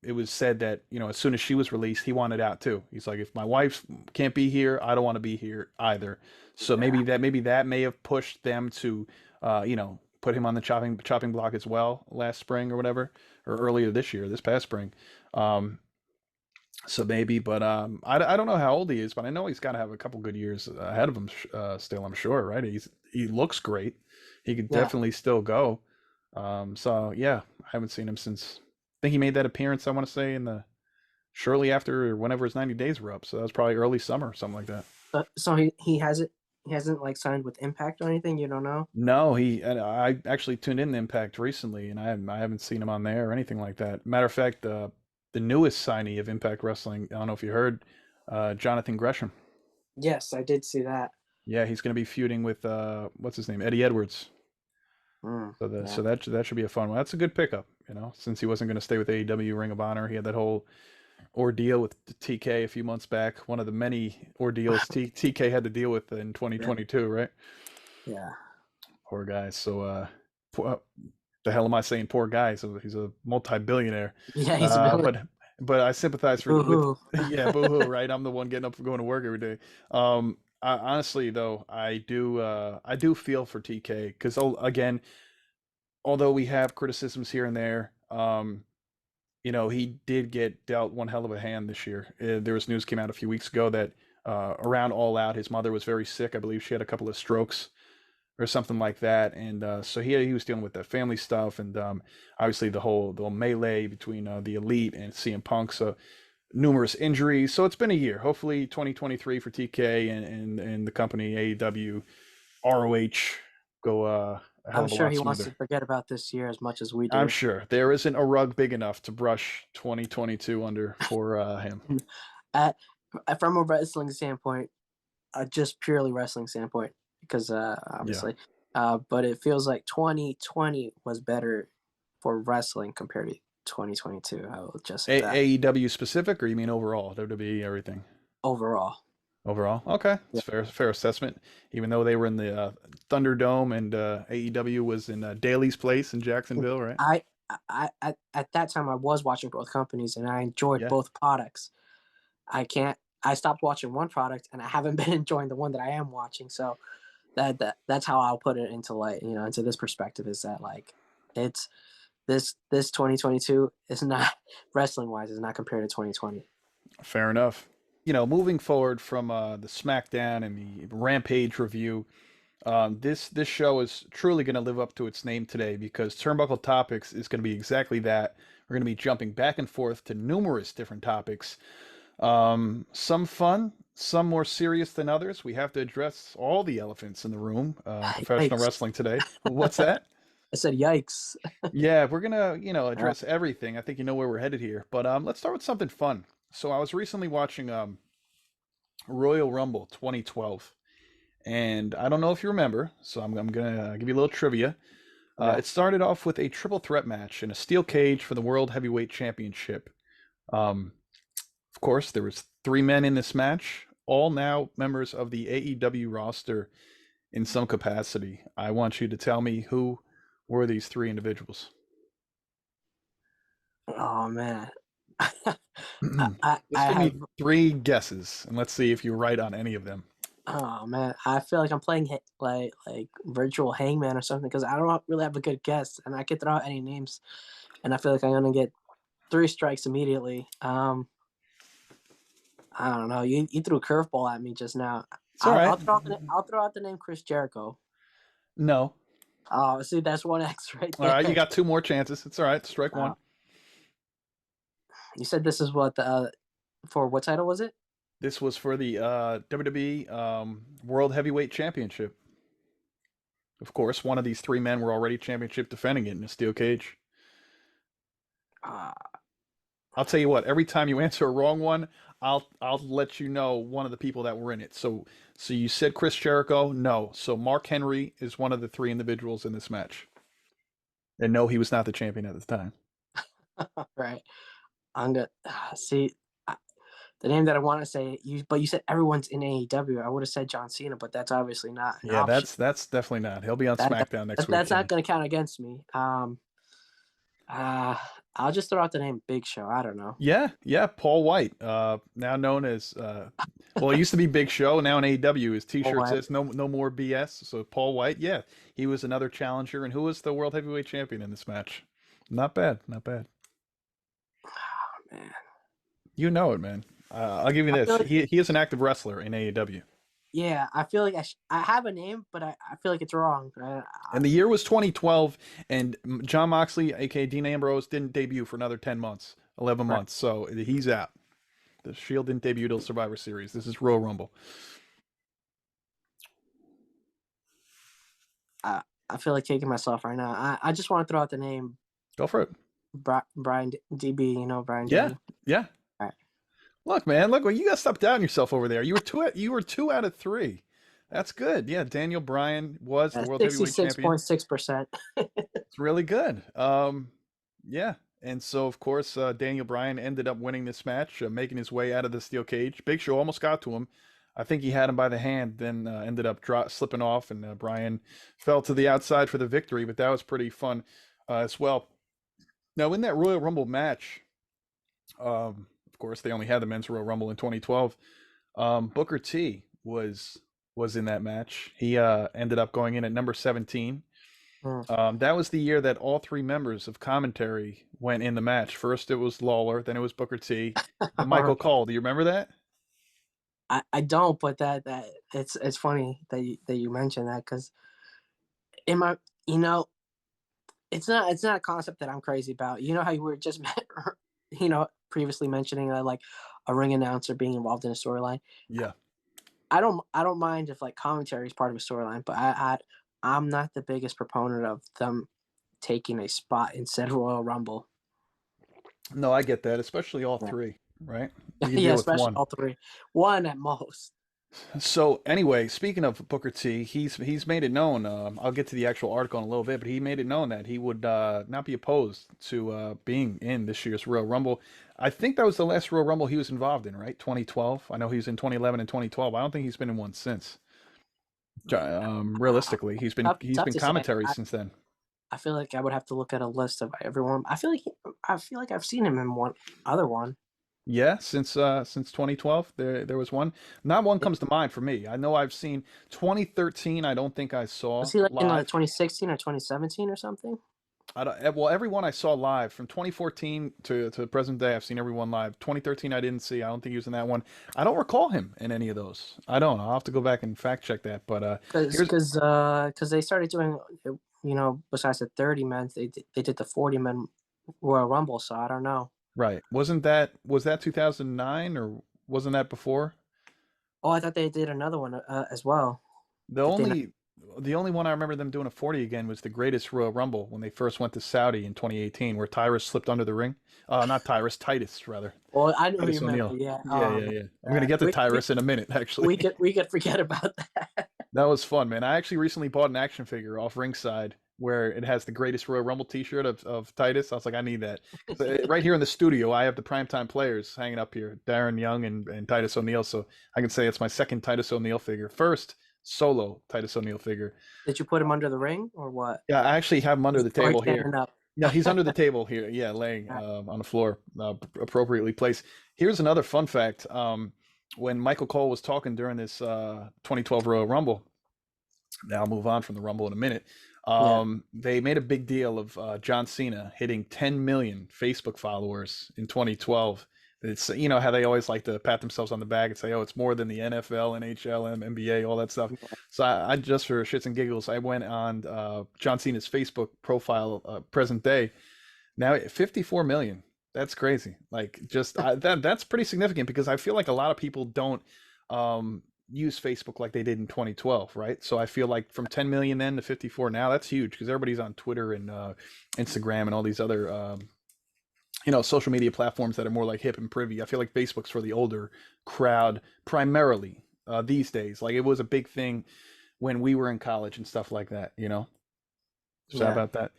it was said that as soon as she was released, he wanted out too. He's like, if my wife can't be here, I don't want to be here either. So Yeah, maybe that may have pushed them to put him on the chopping block as well last spring or whatever, or earlier this year, this past spring. Um, so maybe, but I don't know how old he is, but I know he's got to have a couple good years ahead of him still. I'm sure, right? He looks great. He could yeah. definitely still go. So yeah, I haven't seen him since. I think he made that appearance. I want to say in the shortly after or whenever his 90 days were up. So that was probably early summer, something like that. So he hasn't like signed with Impact or anything. You don't know? No, and I actually tuned in to Impact recently, and I haven't seen him on there or anything like that. Matter of fact, the newest signee of Impact Wrestling. I don't know if you heard, Jonathan Gresham. Yes, I did see that. Yeah, he's going to be feuding with what's his name, Eddie Edwards. Yeah. So that should be a fun one. That's a good pickup, since he wasn't going to stay with AEW Ring of Honor. He had that whole ordeal with TK a few months back. One of the many ordeals TK had to deal with in Yeah. 2022, right? Yeah. Poor guy. So, the hell am I saying? Poor guy. So he's a multi-billionaire. Yeah, he's a Uh, villain. but but I sympathize for with Boo-hoo. yeah, boohoo, right? I'm the one getting up going to work every day. Honestly though, I do feel for TK because again, although we have criticisms here and there, he did get dealt one hell of a hand this year. There was news came out a few weeks ago that around All Out, his mother was very sick. I believe she had a couple of strokes or something like that, and so he was dealing with the family stuff, and obviously the whole melee between the Elite and CM Punk. So numerous injuries. So it's been a year. Hopefully, 2023 for TK and the company AEW, ROH go a hell I'm of a sure lot he wants to smoother. forget about this year as much as we I'm do. sure there isn't a rug big enough to brush 2022 under for him. At, from a wrestling standpoint, just purely wrestling standpoint, because Yeah. obviously, but it feels like 2020 was better for wrestling compared to 2022. I will just say that AEW specific, or you mean overall? WWE, everything. overall. Overall, okay, it's Yeah. fair assessment. Even though they were in the Thunderdome and AEW was in Daly's place in Jacksonville, right? At that time I was watching both companies and I enjoyed Yeah, both products. I can't. I stopped watching one product and I haven't been enjoying the one that I am watching. So that's how I'll put it into into this perspective is that like it's this 2022 is not wrestling wise is not compared to 2020. fair enough. Moving forward from the SmackDown and the Rampage review, this show is truly going to live up to its name today because Turnbuckle Topics is going to be exactly that. We're going to be jumping back and forth to numerous different topics. Some fun, some more serious than others. We have to address all the elephants in the room in professional Yikes! wrestling today. What's that? I said yikes. Yeah, we're gonna, Uh, address everything. I think you know where we're headed here. But let's start with something fun. So I was recently watching Royal Rumble 2012, and I don't know if you remember, so I'm gonna give you a little trivia. okay. It started off with a triple threat match in a steel cage for the World Heavyweight Championship. Um, Of course, there was three men in this match, all now members of the AEW roster in some capacity. I want you to tell me who were these three individuals. Oh man. I Just give have. me three guesses, and let's see if you're right on any of them. Oh man, I feel like I'm playing like virtual hangman or something because I don't really have a good guess, and I could throw out any names, and I feel like I'm gonna get three strikes immediately. I don't know. You threw a curveball at me just now. It's all right. I'll throw out the name Chris Jericho. No. Oh, see, that's one X right All right, you there. got two more chances. It's all right. Strike Uh, one. you said this is what the for what title was it? This was for the WWE World Heavyweight Championship. Of course, one of these three men were already championship defending it in a steel cage. Uh, I'll tell you what. Every time you answer a wrong one, I'll let you know one of the people that were in it. So you said Chris Jericho? No. So Mark Henry is one of the three individuals in this match. And no, he was not the champion at the time. right. I'm gonna see the name that I want to say. But you said everyone's in AEW. I would have said John Cena, but that's obviously not an Yeah, option. that's definitely not. He'll be on That, SmackDown next that's week. not going to count against me. Uh, I'll just throw out the name Big Show. I don't know. Yeah, Paul White, now known as well, it used to be Big Show, now in AEW. His Oh, T-shirt says "No more BS." So Paul White, yeah, he was another challenger, and who was the World Heavyweight Champion in this match? Not bad, not bad. man. You know it, man. I'll give you I this. feel like He is an active wrestler in AEW, yeah. I feel like I have a name, but I feel like it's wrong. and the year was 2012, and John Moxley, aka Dean Ambrose, didn't debut for another 10 months, 11 Right. months, so he's out. The Shield didn't debut till Survivor Series. This is Royal Rumble. I feel like taking myself right now. I just want to throw out the name Go for it. Brian DB, Brian Yeah, DB. yeah. All right. Look, man, look, well, you got to stop doubting yourself over there. You were 2 out of 3. That's good. Yeah, Daniel Bryan was the world heavyweight champion. 66.6%. It's really good. Yeah, and so of course Daniel Bryan ended up winning this match, making his way out of the steel cage. Big Show almost got to him. I think he had him by the hand, then ended up slipping off, and Bryan fell to the outside for the victory. But that was pretty fun as well. Now in that Royal Rumble match, of course they only had the men's Royal Rumble in 2012. Booker T was in that match. He ended up going in at number 17. Mm. That was the year that all 3 members of commentary went in the match. First it was Lawler, then it was Booker T, then Michael Cole. Do you remember that? I don't, but that it's funny that you mentioned that, because in my you know it's not a concept that I'm crazy about. You know how you were just previously mentioning like a ring announcer being involved in a storyline. Yeah. I don't mind if like commentary is part of a storyline, but I'm not the biggest proponent of them taking a spot instead of Royal Rumble. No, I get that, especially all Yeah, 3, right? You can yeah, deal with especially one. all 3, one at most. So anyway, speaking of Booker T, he's made it known. I'll get to the actual article in a little bit, but he made it known that he would not be opposed to being in this year's Royal Rumble. I think that was the last Royal Rumble he was involved in, right? 2012. I know he was in 2011 and 2012. I don't think he's been in one since. Realistically, he's Tough been to say. commentary since then. I feel like I would have to look at a list of everyone. I feel like I've seen him in one other one. Yeah, since 2012, there was one. Not one Yeah. comes to mind for me. I know I've seen 2013. I don't think I saw Was he like in like live. 2016 or 2017 or something? I don't, well, everyone I saw live from 2014 to present day, I've seen everyone live. 2013, I didn't see. I don't think he was in that one. I don't recall him in any of those. I don't. I'll have to go back and fact check that. But Because here's because they started doing, besides the 30 men, they did the 40 men Royal Rumble. So I don't know. right. Was that 2009 or wasn't that before? Oh, I thought they did another one as well. The Did they not? only the only one I remember them doing a 40 again was the Greatest Royal Rumble when they first went to Saudi in 2018, where Tyrus slipped under the ring. Not Tyrus, Titus rather. Well, I know who you Titus meant, but O'Neil. yeah. Yeah, Oh yeah, man, yeah. I'm gonna get to we Tyrus in a minute, actually. we could forget about that. That was fun, man. I actually recently bought an action figure off Ringside where it has the Greatest Royal Rumble T-shirt of Titus. I was like, I need that. So, right here in the studio, I have the primetime players hanging up here, Darren Young and Titus O'Neil. So I can say it's my second Titus O'Neil figure, first solo Titus O'Neil figure. Did you put him under the ring or what? Yeah, I actually have him under the Or table here. standing up? No, he's under the table here. Yeah, laying on the floor, appropriately placed. Here's another fun fact. When Michael Cole was talking during this 2012 Royal Rumble, now I'll move on from the Rumble in a minute. Yeah. They made a big deal of John Cena hitting 10 million Facebook followers in 2012. It's how they always like to pat themselves on the back and say, "Oh, it's more than the NFL, NHL, NBA, all that stuff." So I just for shits and giggles, I went on John Cena's Facebook profile, present day. Now 54 million. That's crazy. Like just that's pretty significant because I feel like a lot of people don't use Facebook like they did in 2012, right? So I feel like from 10 million then to 54 now, that's huge because everybody's on Twitter and Instagram and all these other social media platforms that are more like hip and privy. I feel like Facebook's for the older crowd primarily these days. Like it was a big thing when we were in college and stuff like that, So how Yeah. about that?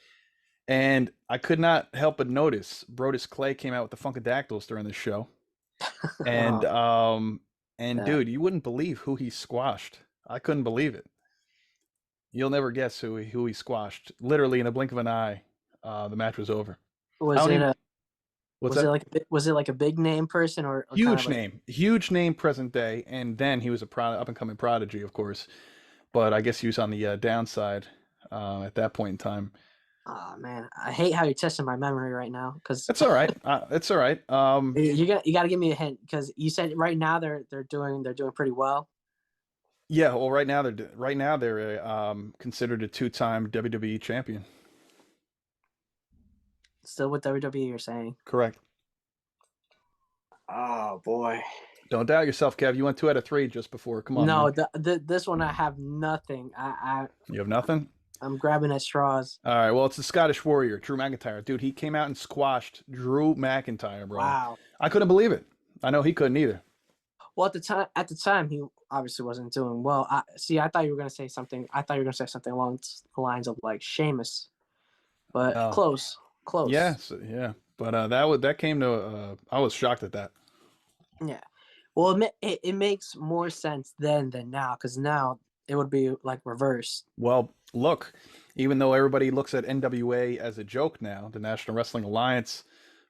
And I could not help but notice Brodus Clay came out with the Funkadactyls during the show. And Yeah. dude, you wouldn't believe who he squashed. I couldn't believe it. You'll never guess who he squashed. Literally in the blink of an eye, the match was over. Was it Even, a what's that? was it like a big name person or kind of Huge name present day, and then he was a up and coming prodigy, of course. But I guess he was on the downside at that point in time. Oh man, I hate how you're testing my memory right now because It's all right. It's all right. you got to give me a hint because you said right now they're doing pretty well. Yeah. Well, right now they're considered a 2-time WWE champion. Still with WWE, you're saying? Correct. Oh boy. Don't doubt yourself, Kev. You went 2 out of 3 just before. Come on, No, man. this one I have nothing. You have nothing? I'm grabbing at straws. All right, well, it's the Scottish Warrior, Drew McIntyre. Dude, he came out and squashed Drew McIntyre, bro. Wow. I couldn't believe it. I know he couldn't either. Well, at the time, he obviously wasn't doing well. I thought you were gonna say something. I thought you were gonna say something along the lines of like Sheamus, but No. close, close. Yeah. But that came to I was shocked at that. Yeah. Well, it makes more sense then than now, because now it would be like reversed. Well, look, even though everybody looks at NWA as a joke now, the National Wrestling Alliance,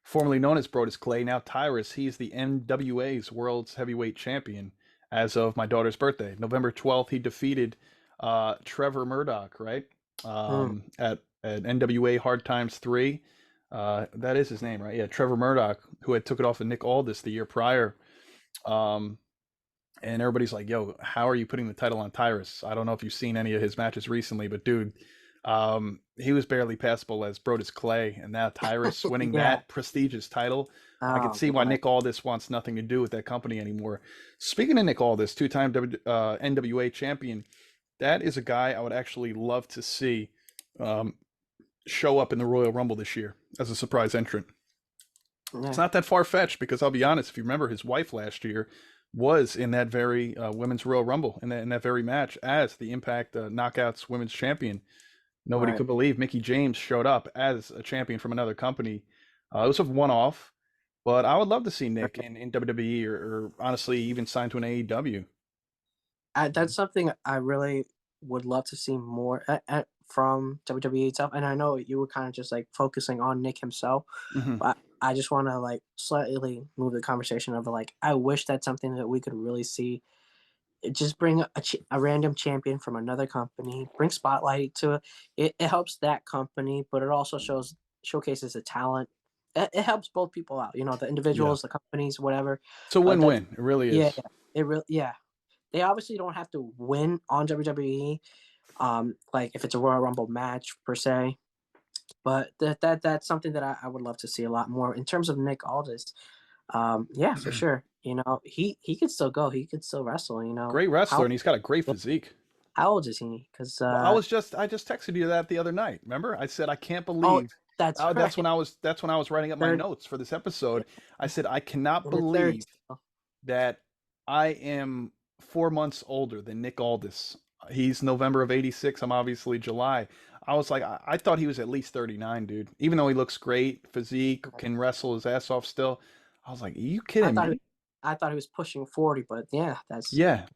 formerly known as Brodus Clay, now Tyrus, he's the NWA's World's Heavyweight Champion as of my daughter's birthday. November 12th, he defeated Trevor Murdoch, right? Mm, At NWA Hard Times 3. That is his name, right? Yeah, Trevor Murdoch, who had took it off of Nick Aldis the year prior. Um, and everybody's like, "Yo, how are you putting the title on Tyrus?" I don't know if you've seen any of his matches recently, but dude, he was barely passable as Brodus Clay, and now Tyrus winning yeah. that prestigious title. I can Oh see why boy. Nick Aldis wants nothing to do with that company anymore. Speaking of Nick Aldis, two-time NWA champion, that is a guy I would actually love to see um, show up in the Royal Rumble this year as a surprise entrant. It's Yeah. not that far-fetched because I'll be honest, if you remember, his wife last year was in that very Women's Royal Rumble in that very match as the Impact Knockouts Women's Champion. Nobody Right. could believe Mickey James showed up as a champion from another company. It was a one-off, but I would love to see Nick in WWE or honestly even signed to an AEW. That's something I really would love to see more from WWE itself. And I know you were kind of just like focusing on Nick himself, Hmm. but I just want to like slightly move the conversation over. Like, I wish that's something that we could really see. Just bring a random champion from another company, bring spotlight to it. It helps that company, but it also showcases the talent. It helps both people out. You know, the Yeah, individuals, the companies, whatever. it's a That win-win. It really Yeah, is. it really yeah. They obviously don't have to win on WWE, like if it's a Royal Rumble match per se. But that's something that I would love to see a lot more in terms of Nick Aldis. Yeah, for sure. You know, he could still go. He could still wrestle. You know, Great wrestler, and he's got a great physique. how old is he? Because Well, I just texted you that the other night. Remember? I said I can't oh, believe. that's Oh, right. that's when I was writing up my Third notes for this episode. I said I cannot in the third. believe that I am 4 months older than Nick Aldis. He's November of '86. I'm obviously July. I was like, I thought he was at least 39, dude. Even though he looks great, physique, can wrestle his ass off still. I was like, are you I kidding thought me? I thought he was pushing 40, but yeah, that's Yeah,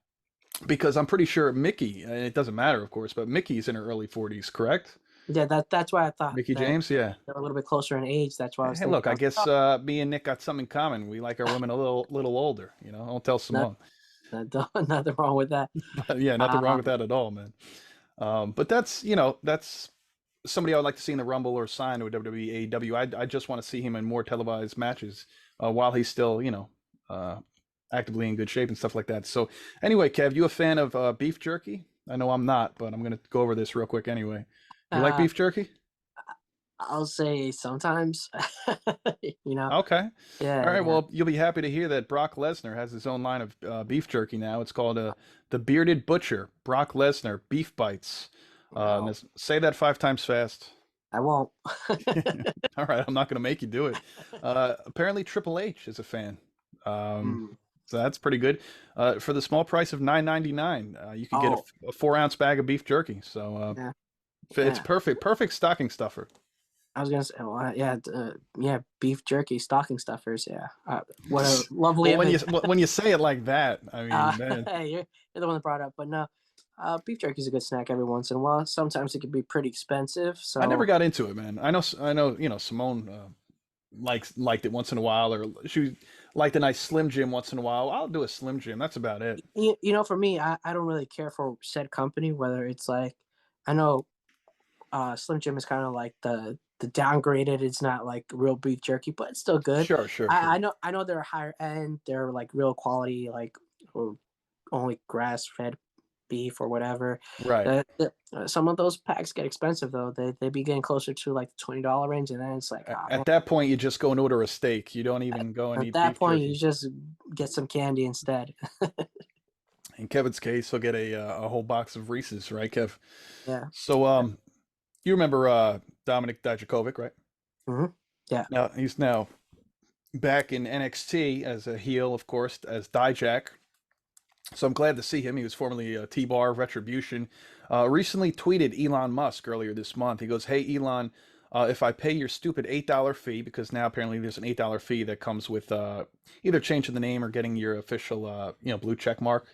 because I'm pretty sure Mickey, and it doesn't matter, of course, but Mickey's in her early 40s, correct? yeah, that's why I thought Mickey that James, yeah. they're a little bit closer in age. That's why I was Hey, thinking. look, I I was like, guess me and Nick got something in common. We like our women a little older, you know. Don't tell no, Simone. nothing wrong with that. But yeah, nothing wrong with Um, that at all, man. But that's, that's somebody I would like to see in the Rumble or sign to a WWE, AEW. I just want to see him in more televised matches while he's still, actively in good shape and stuff like that. So anyway, Kev, you a fan of beef jerky? I know I'm not, but I'm gonna go over this real quick anyway. You like uh, beef jerky? I'll say sometimes. you know, Okay. All yeah, right. yeah. Well, you'll be happy to hear that Brock Lesnar has his own line of beef jerky now. It's called the Bearded Butcher Brock Lesnar Beef Bites. No, Say that 5 times fast. I won't. All right, I'm not going to make you do it. Apparently, Triple H is a fan. Um, Mm, so that's pretty good. For the small price of $9.99, you could get oh, a 4 ounce bag of beef jerky. So yeah, it's yeah. perfect stocking stuffer. I was gonna say, well, yeah, yeah, beef jerky, stocking stuffers. Yeah, what a lovely Well, image. when you say it like that, I Uh, mean, man, hey, you're the one that brought it up, but no, beef jerky is a good snack every once in a while. Sometimes it can be pretty expensive, I never so got into it, man. I know, Simone liked it once in a while, or she liked a nice Slim Jim once in a while. I'll do a Slim Jim. That's about it. you know, for me, I don't really care for said company, whether it's like, I know Slim Jim is kind of like the downgraded. It's not like real beef jerky, but it's still good. Sure. I know they're higher end. They're like real quality, like or only grass fed beef or whatever. Right. Some of those packs get expensive though. They be getting closer to like the $20 range, and then it's like, oh man. At that point, you just go and order a steak. You don't even go and At eat that beef point, you jerky. just get some candy instead. In Kevin's case, he'll get a whole box of Reese's, right, Kev? Yeah. So, You remember Dominic Dijakovic, right? Hmm. Yeah. Now he's now back in NXT as a heel, of course, as Dijak. So I'm glad to see him. He was formerly T-Bar Retribution. Recently tweeted Elon Musk earlier this month. He goes, "Hey Elon, if I pay your stupid $8 fee, because now apparently there's an $8 fee that comes with either changing the name or getting your official blue check mark,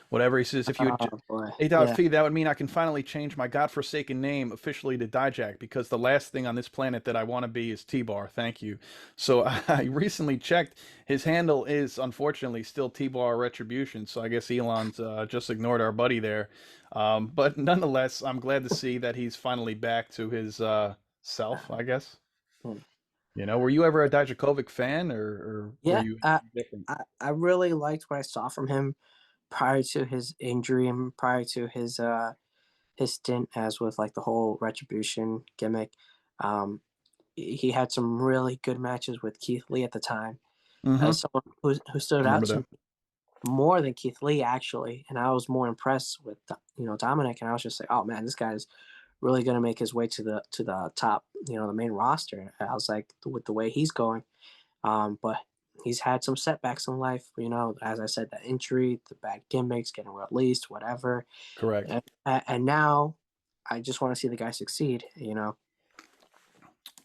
whatever." He says, "If you would Oh boy. $8 Yeah. fee, that would mean I can finally change my godforsaken name officially to Dijak, because the last thing on this planet that I want to be is T-Bar. Thank you." So I recently checked. His handle is unfortunately still T-Bar Retribution. So I guess Elon's just ignored our buddy there. But nonetheless, I'm glad to see that he's finally back to his self, I guess. Hmm. Were you ever a Dijakovic fan, or were Yeah. you different? I really liked what I saw from him prior to his injury and prior to his stint as with like the whole retribution gimmick. Um, he had some really good matches with Keith Lee at the time. Mm-hmm. As someone who I stood out remember to that. me more than Keith Lee actually, and I was more impressed with Dominic, and I was just like, oh man, this guy's really gonna make his way to the top, the main roster. I was like, with the way he's going, but he's had some setbacks in life. As I said, the injury, the bad gimmicks, getting released, whatever, Correct. and now I just want to see the guy succeed.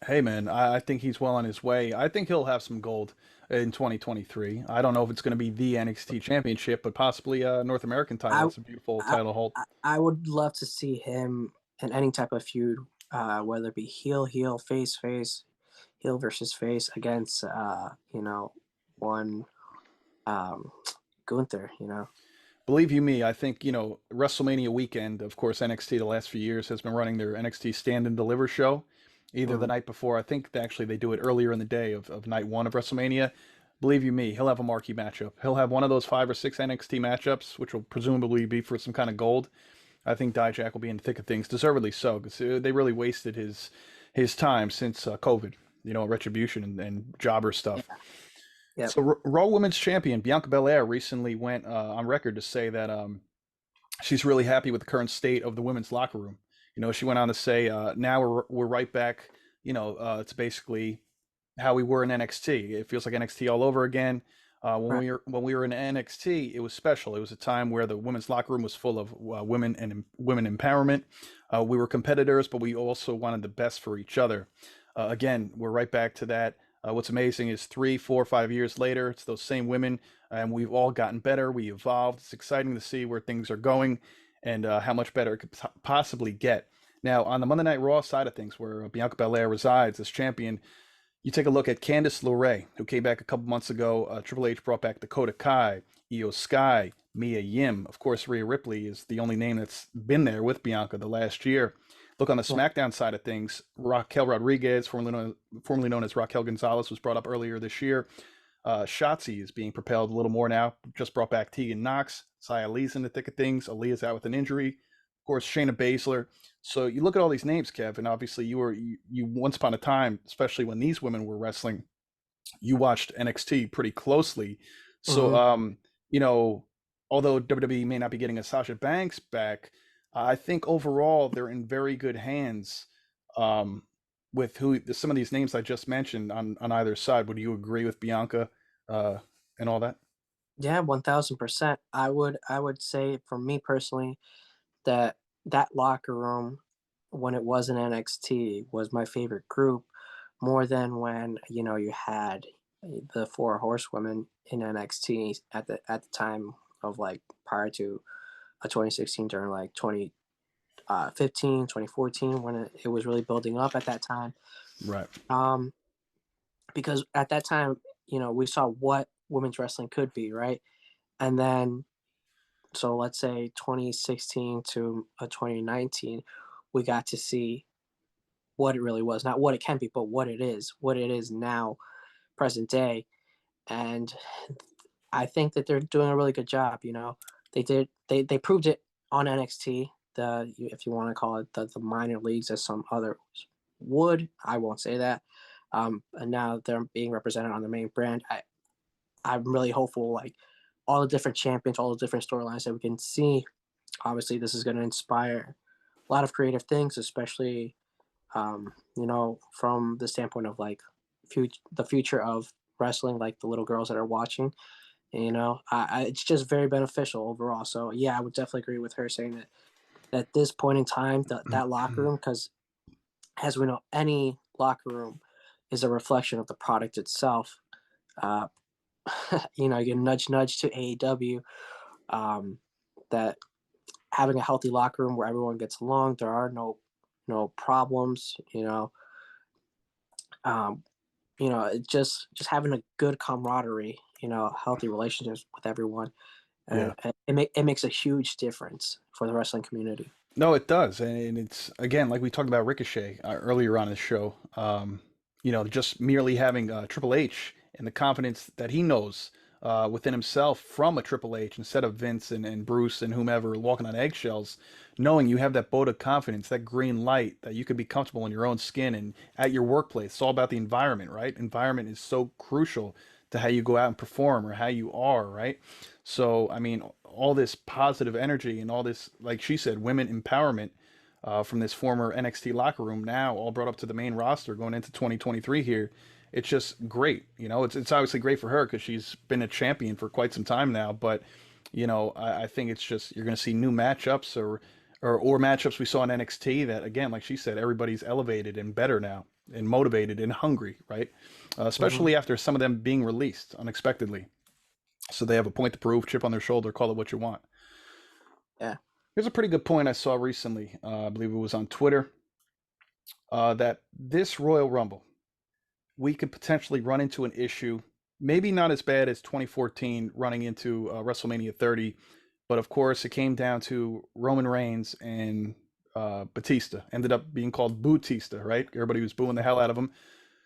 Hey man, I think he's well on his way. I think he'll have some gold in 2023. I don't know if it's going to be the NXT Championship, but possibly a North American title. I That's a beautiful I title hold. I would love to see him in any type of feud, whether it be heel, face, heel versus face against, one um, Gunther. Believe you me, I think, WrestleMania weekend, of course, NXT the last few years has been running their NXT Stand and Deliver show, either the Mm, night before. I think actually they do it earlier in the day of night one of WrestleMania. Believe you me, he'll have a marquee matchup. He'll have one of those 5 or 6 NXT matchups, which will presumably be for some kind of gold. I think Dijak will be in the thick of things, deservedly so, because they really wasted his time since COVID, Retribution and jobber yeah. stuff. Yep. So Raw Women's Champion Bianca Belair recently went on record to say that she's really happy with the current state of the women's locker room. She went on to say, now we're right back. It's basically how we were in NXT. It feels like NXT all over again. When Right. we were in NXT, it was special. It was a time where the women's locker room was full of women and women empowerment. We were competitors, but we also wanted the best for each other. Again, we're right back to that. What's amazing is 3, 4, 5 years later, it's those same women, and we've all gotten better. We evolved. It's exciting to see where things are going and how much better it could possibly get. Now, on the Monday Night Raw side of things, where Bianca Belair resides as champion, you take a look at Candice LeRae, who came back a couple months ago. Triple H brought back Dakota Kai, Io Sky, Mia Yim. Of course, Rhea Ripley is the only name that's been there with Bianca the last year. Look on the Yeah. SmackDown side of things. Raquel Rodriguez, formerly known as Raquel Gonzalez, was brought up earlier this year. Shotzi is being propelled a little more now. Just brought back Tegan Knox. Xia Lee's in the thick of things. Aaliyah's out with an injury. Of course, Shayna Baszler. So you look at all these names, Kev, and obviously you once upon a time, especially when these women were wrestling, you watched NXT pretty closely. So Hmm. you know, although WWE may not be getting a Sasha Banks back, I think overall they're in very good hands um, with who some of these names I just mentioned on either side. Would you agree with Bianca uh, and all that? Yeah, 1000%. I would say for me personally that that locker room when it was in NXT was my favorite group more than when you had the four horsewomen in NXT at the time of like prior to 2016 during like 2015 2014 when it was really building up at that time, Right. um because at that time we saw what women's wrestling could be, right? And then so let's say 2016 to 2019 we got to see what it really was, not what it can be, but what it is now, present day. And I think that they're doing a really good job. They proved it on NXT, if you want to call it the minor leagues, as some others would. I won't say that. And now they're being represented on the main brand. I'm really hopeful, like all the different champions, all the different storylines that we can see. Obviously, this is going to inspire a lot of creative things, especially. From the standpoint of like the future of wrestling, like the little girls that are watching. It's just very beneficial overall. So yeah, I would definitely agree with her saying that at this point in time, that locker room, because as we know, any locker room is a reflection of the product itself. Uh, you nudge nudge to AEW, that having a healthy locker room where everyone gets along, there are no problems. Um, just having a good camaraderie, healthy relationships with everyone, Yeah. it makes a huge difference for the wrestling community. No, it does, and it's again like we talked about Ricochet earlier on the show. Just merely having Triple H and the confidence that he knows within himself from a Triple H instead of Vince and Bruce and whomever walking on eggshells, knowing you have that boat of confidence, that green light that you can be comfortable in your own skin and at your workplace. It's all about the environment, right? Environment is so crucial to how you go out and perform or how you are, right? So, I mean, all this positive energy and all this, like she said, women empowerment from this former NXT locker room now all brought up to the main roster going into 2023 here. It's just great. It's obviously great for her because she's been a champion for quite some time now. But, I think it's just you're going to see new matchups or matchups we saw in NXT that, again, like she said, everybody's elevated and better now and motivated and hungry, right? Hmm. Especially after some of them being released unexpectedly. So they have a point to prove, chip on their shoulder, call it what you want. Yeah. Here's a pretty good point I saw recently. I believe it was on Twitter, that this Royal Rumble, we could potentially run into an issue, maybe not as bad as 2014 running into WrestleMania 30, but of course it came down to Roman Reigns and Batista. Ended up being called Bootista, right? Everybody was booing the hell out of him.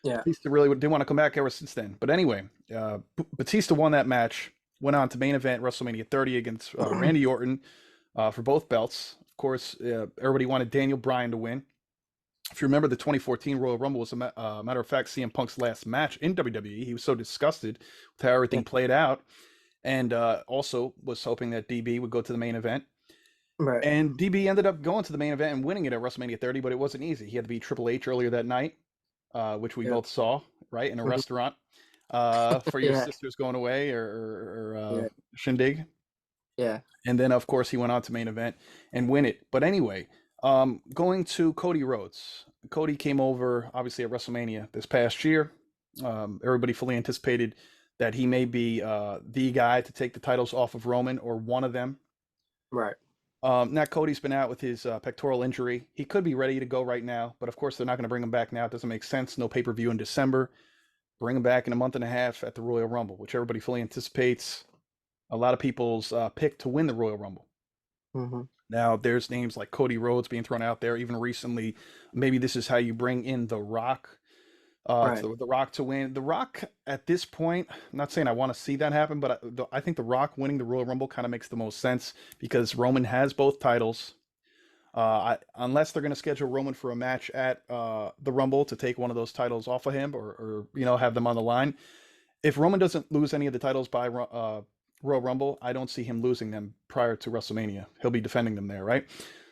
Yeah. Batista really didn't want to come back ever since then. But anyway, Batista won that match, went on to main event WrestleMania 30 against Randy Orton for both belts. Of course, everybody wanted Daniel Bryan to win. If you remember, the 2014 Royal Rumble was matter of fact CM Punk's last match in WWE. He was so disgusted with how Yeah. everything played out, and also was hoping that DB would go to the main event. Right. And DB ended up going to the main event and winning it at WrestleMania 30, but it wasn't easy. He had to beat Triple H earlier that night, which we Yeah. both saw, right, in a Mhm. restaurant for your Yeah. sister's going away or Yeah. shindig. Yeah. And then, of course, he went on to main event and win it. But anyway, going to Cody Rhodes. Cody came over, obviously, at WrestleMania this past year. Everybody fully anticipated that he may be the guy to take the titles off of Roman or one of them. Right. Now, Cody's been out with his pectoral injury. He could be ready to go right now, but of course, they're not going to bring him back now. It doesn't make sense. No pay per view in December. Bring him back in a month and a half at the Royal Rumble, which everybody fully anticipates a lot of people's pick to win the Royal Rumble. Hmm. Now, there's names like Cody Rhodes being thrown out there. Even recently, maybe this is how you bring in The Rock, Right. to the Rock to win. The Rock at this point, I'm not saying I want to see that happen, but I think The Rock winning the Royal Rumble kind of makes the most sense because Roman has both titles. Unless they're going to schedule Roman for a match at the Rumble to take one of those titles off of him or have them on the line. If Roman doesn't lose any of the titles by Royal Rumble, I don't see him losing them prior to WrestleMania. He'll be defending them there, right?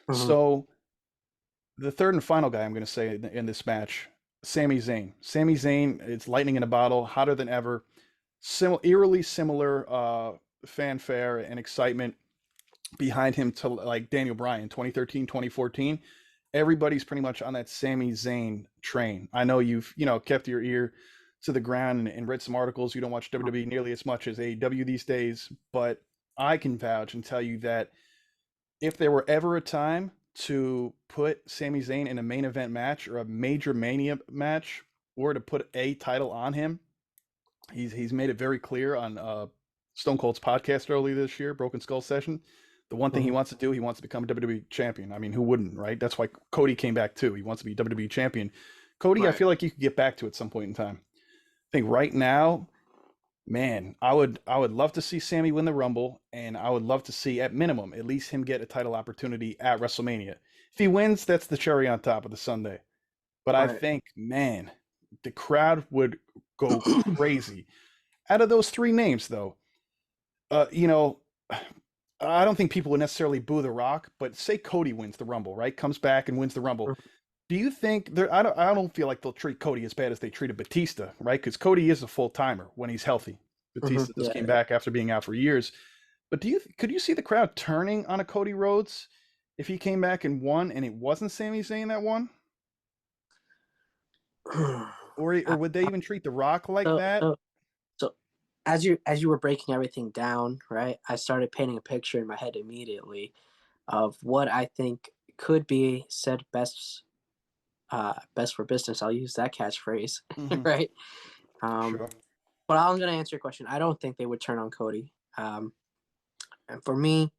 Hmm. So the third and final guy I'm going to say in this match, Sami Zayn. Sami Zayn, it's lightning in a bottle, hotter than ever. Eerily similar fanfare and excitement behind him to like Daniel Bryan 2013, 2014. Everybody's pretty much on that Sami Zayn train. I know you've, kept your ear to the ground and read some articles. You don't watch WWE nearly as much as AEW these days, but I can vouch and tell you that if there were ever a time to put Sami Zayn in a main event match or a major Mania match or to put a title on him, he's made it very clear on Stone Cold's podcast earlier this year, Broken Skull Session. The one thing he Hmm. wants to do, he wants to become a WWE champion. I mean, who wouldn't, right? That's why Cody came back too. He wants to be WWE champion. Cody, I Right. feel like you could get back to at some point in time. I think right now, man, I would love to see Sammy win the Rumble, and I would love to see at minimum at least him get a title opportunity at WrestleMania. If he wins, that's the cherry on top of the Sunday. But I Right. think, man, the crowd would go crazy. Out of those three names, though, uh, you know, I don't think people would necessarily boo The Rock, but say Cody wins the Rumble, right? Comes back and wins the Rumble. Do you think there? I don't feel like they'll treat Cody as bad as they treated Batista, right? Because Cody is a full timer when he's healthy. Batista just Yeah, came yeah. back after being out for years. But could you see the crowd turning on a Cody Rhodes if he came back and won, and it wasn't Sami Zayn that won, or I- would they even treat The Rock like so, that? so, so, as you were breaking everything down, right? I started painting a picture in my head immediately of what I think could be said best for business. I'll use that catchphrase, Hmm. right? Um, Sure. but I'm gonna answer your question. I don't think they would turn on Cody. And for me,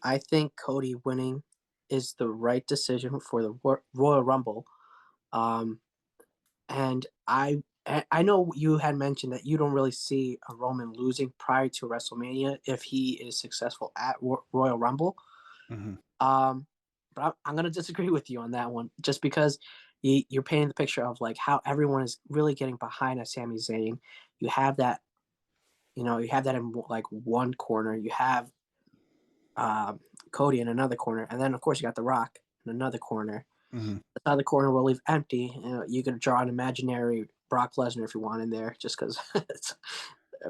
I think Cody winning is the right decision for the Royal Rumble. Um, and I know you had mentioned that you don't really see a Roman losing prior to WrestleMania if he is successful at Royal Rumble. Hmm. Um, but I'm going to disagree with you on that one, just because you're painting the picture of like how everyone is really getting behind a Sami Zayn. You have that, you have that in like one corner. You have um, Cody in another corner, and then of course you got The Rock in another corner. Hmm. The other corner will leave empty. You can draw an imaginary Brock Lesnar if you want in there, just because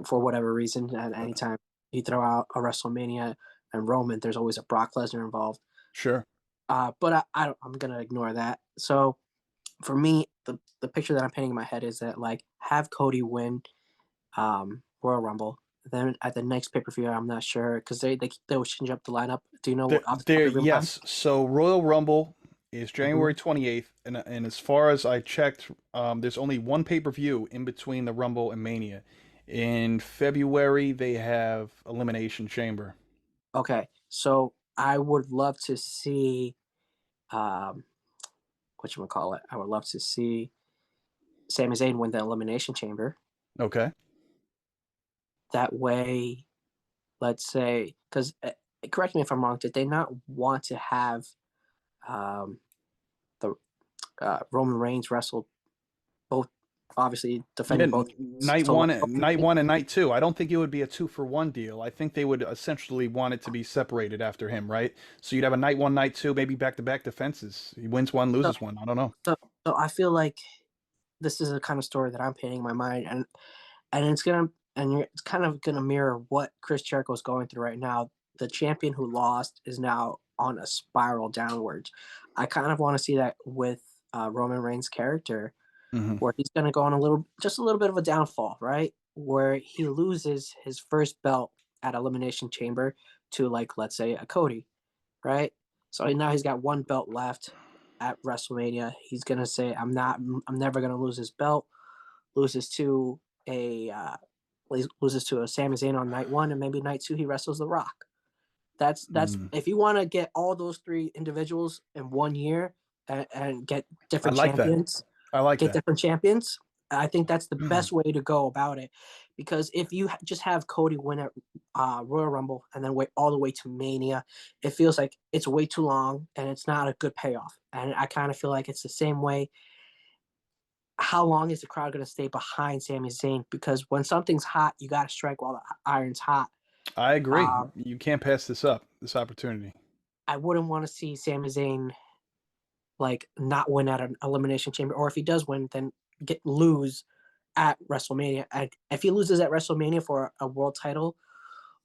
for whatever reason. At any time you throw out a WrestleMania and Roman, there's always a Brock Lesnar involved. Sure. But I don't, I'm gonna ignore that. So for me, the picture that I'm painting in my head is that like have Cody win Royal Rumble. Then at the next pay per view, I'm not sure because they will change up the lineup. Do you know There, what off the top there. of your mind? Yes. So Royal Rumble is Mm-hmm. January 28th, and as far as I checked, there's only one pay-per-view in between the Rumble and Mania. In February, they have Elimination Chamber. Okay, so I would love to see um, what you call it. I would love to see Sami Zayn win the Elimination Chamber. Okay. That way, let's say, because correct me if I'm wrong, did they not want to have um, the Roman Reigns wrestle both, obviously Yeah, defending both night solo one, night trophy? one, and night two. I don't think it would be a two-for-one deal. I think they would essentially want it to be separated after him, right? So you'd have a night one, night two, maybe back-to-back defenses. He wins one, So, loses one. I don't know. so, so I feel like this is the kind of story that I'm painting in my mind, and it's kind of gonna mirror what Chris Jericho is going through right now. The champion who lost is now on a spiral downwards. I kind of want to see that with Roman Reigns' character, Hmm. where he's gonna go on just a little bit of a downfall, right? Where he loses his first belt at Elimination Chamber to like let's say a Cody, right? So now he's got one belt left at WrestleMania. He's gonna say, I'm never gonna lose his belt." Loses to a loses to a Sami Zayn on night one, and maybe night two he wrestles The Rock. That's Mm. if you want to get all those three individuals in 1 year and I like that. I like get that. different champions. I think that's the best way to go about it, because if you just have Cody win at Royal Rumble and then wait all the way to Mania, it feels like it's way too long and it's not a good payoff. And I kind of feel like it's the same way. How long is the crowd going to stay behind Sami Zayn? Because when something's hot, you got to strike while the iron's hot. I agree. Um, You can't pass this up, this opportunity. I wouldn't want to see Sami Zayn like not win at an elimination chamber, or if he does win, then lose at WrestleMania. And if he loses at WrestleMania for a world title,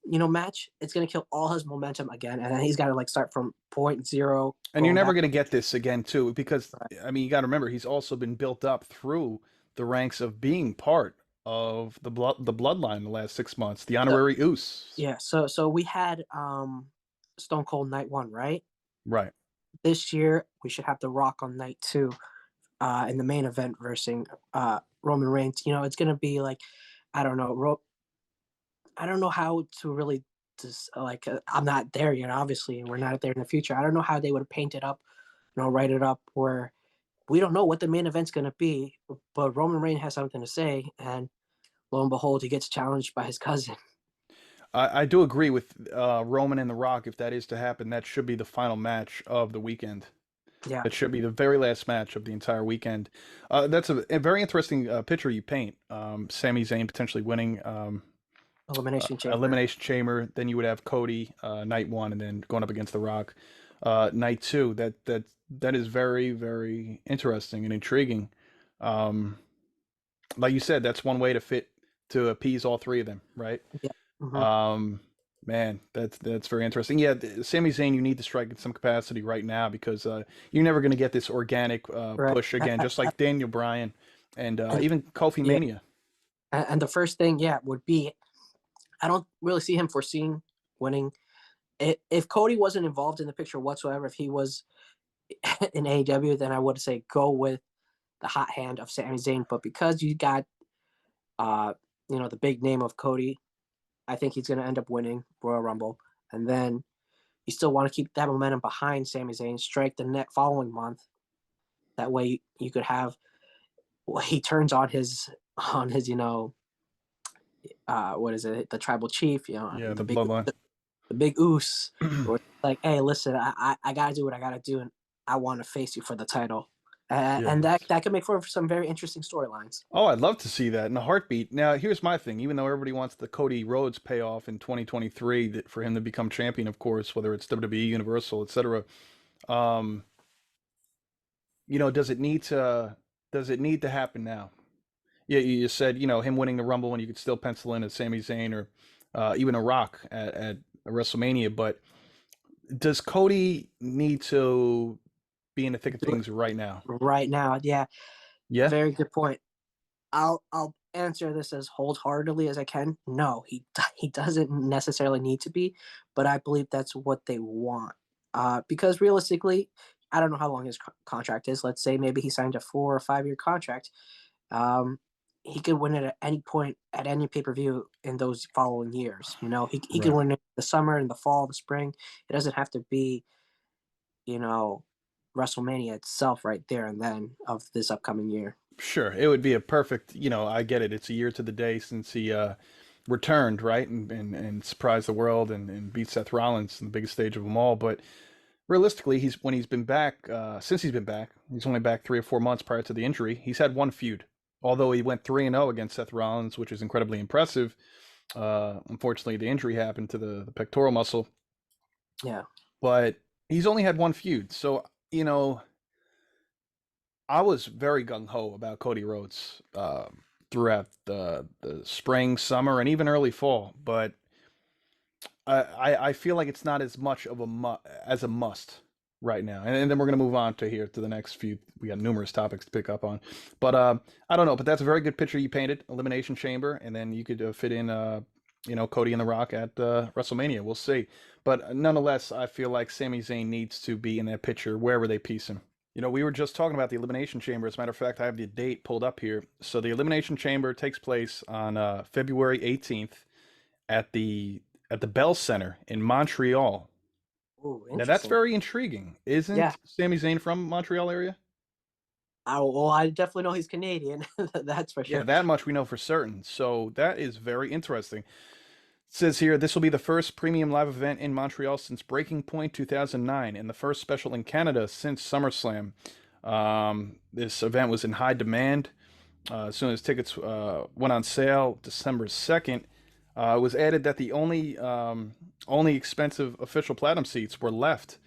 match, it's gonna kill all his momentum again, and then he's got to like start from point zero, And you're going never back. going to get this again, too, because, Right. I mean, you got to remember, he's also been built up through the ranks of being part of the bloodline the last 6 months, the So honorary Oos. yeah, so we had Stone Cold night one, right? Right. This year we should have The Rock on night two, in the main event versus Roman Reigns. It's gonna be like I don't know, I don't know how to really just like I'm not there yet, obviously, and we're not there in the future. I don't know how they would paint it up, write it up where we don't know what the main event's gonna be, but Roman Reigns has something to say, and lo and behold, he gets challenged by his cousin. I do agree with Roman and The Rock. If that is to happen, that should be the final match of the weekend. Yeah, That should be the very last match of the entire weekend. That's a very interesting picture you paint. Sami Zayn potentially winning elimination chamber. Elimination Chamber. Then you would have Cody night one, and then going up against The Rock. night two. That is very, very interesting and intriguing. Um, like you said, that's one way to appease all three of them, right? Yeah. Hmm. Um, man, that's very interesting. Yeah, Sami Zayn, you need to strike at some capacity right now because you're never going to get this organic Right. push again, just like Daniel Bryan and And even Kofi yeah, Mania. and the first thing, yeah, would be I don't really see him foreseeing winning. If Cody wasn't involved in the picture whatsoever, if he was in AEW, then I would say go with the hot hand of Sami Zayn. But because you got uh, the big name of Cody, I think he's going to end up winning Royal Rumble, and then you still want to keep that momentum behind Sami Zayn. Strike the net following month. That way, you could have he turns on his what is it, the tribal chief, Yeah, the the big bloodline. the big oos, or like, hey, listen, I gotta do what I gotta do, and I want to face you for the title, Yeah. and that could make for some very interesting storylines. Oh, I'd love to see that in a heartbeat. Now, here's my thing. Even though everybody wants the Cody Rhodes payoff in 2023 for him to become champion, of course, whether it's WWE, Universal, etc. Um, does it need to happen now? Yeah, you said, him winning the Rumble when you could still pencil in a Sami Zayn or even a Rock at WrestleMania, but does Cody need to be in the thick of Do it things right now? right now, yeah, Yeah? very good point. I'll answer this as wholeheartedly as I can. No, he doesn't necessarily need to be, but I believe that's what they want. Because realistically, I don't know how long his contract is. Let's say maybe he signed a 4 or 5 year contract. Um, he could win it at any point at any pay per view in those following years. He could Right. win it in the summer, in the fall, the spring. It doesn't have to be you know WrestleMania itself right there and then of this upcoming year. Sure. It would be a perfect, I get it. It's a year to the day since he returned, right? And surprised the world and beat Seth Rollins in the biggest stage of them all. But realistically, he's been back, since he's been back, he's only back 3 or 4 months prior to the injury. He's had one feud. Although he went 3-0 against Seth Rollins, which is incredibly impressive. Unfortunately, the injury happened to the pectoral muscle, Yeah. but he's only had one feud. So, I was very gung ho about Cody Rhodes throughout the spring, summer, and even early fall, but I feel like it's not as much of as a must right now. And then we're gonna move on to here to the next few. We got numerous topics to pick up on, but I don't know. But that's a very good picture you painted, Elimination Chamber, and then you could fit in Cody and The Rock at WrestleMania. We'll see, but nonetheless, I feel like Sami Zayn needs to be in that picture wherever they piece him. We were just talking about the Elimination Chamber. As a matter of fact, I have the date pulled up here. So the Elimination Chamber takes place on February 18th at the Bell Center in Montreal. Oh, Now that's interesting. very intriguing. Yeah. Isn't Sami Zayn from Montreal area? Well, I definitely know he's Canadian. That's for Yeah, sure. that much we know for certain. So that is very interesting. It says here this will be the first premium live event in Montreal since Breaking Point 2009 and the first special in Canada since SummerSlam. This event was in high demand. As soon as tickets went on sale December 2nd, it was added that the only expensive official platinum seats were left.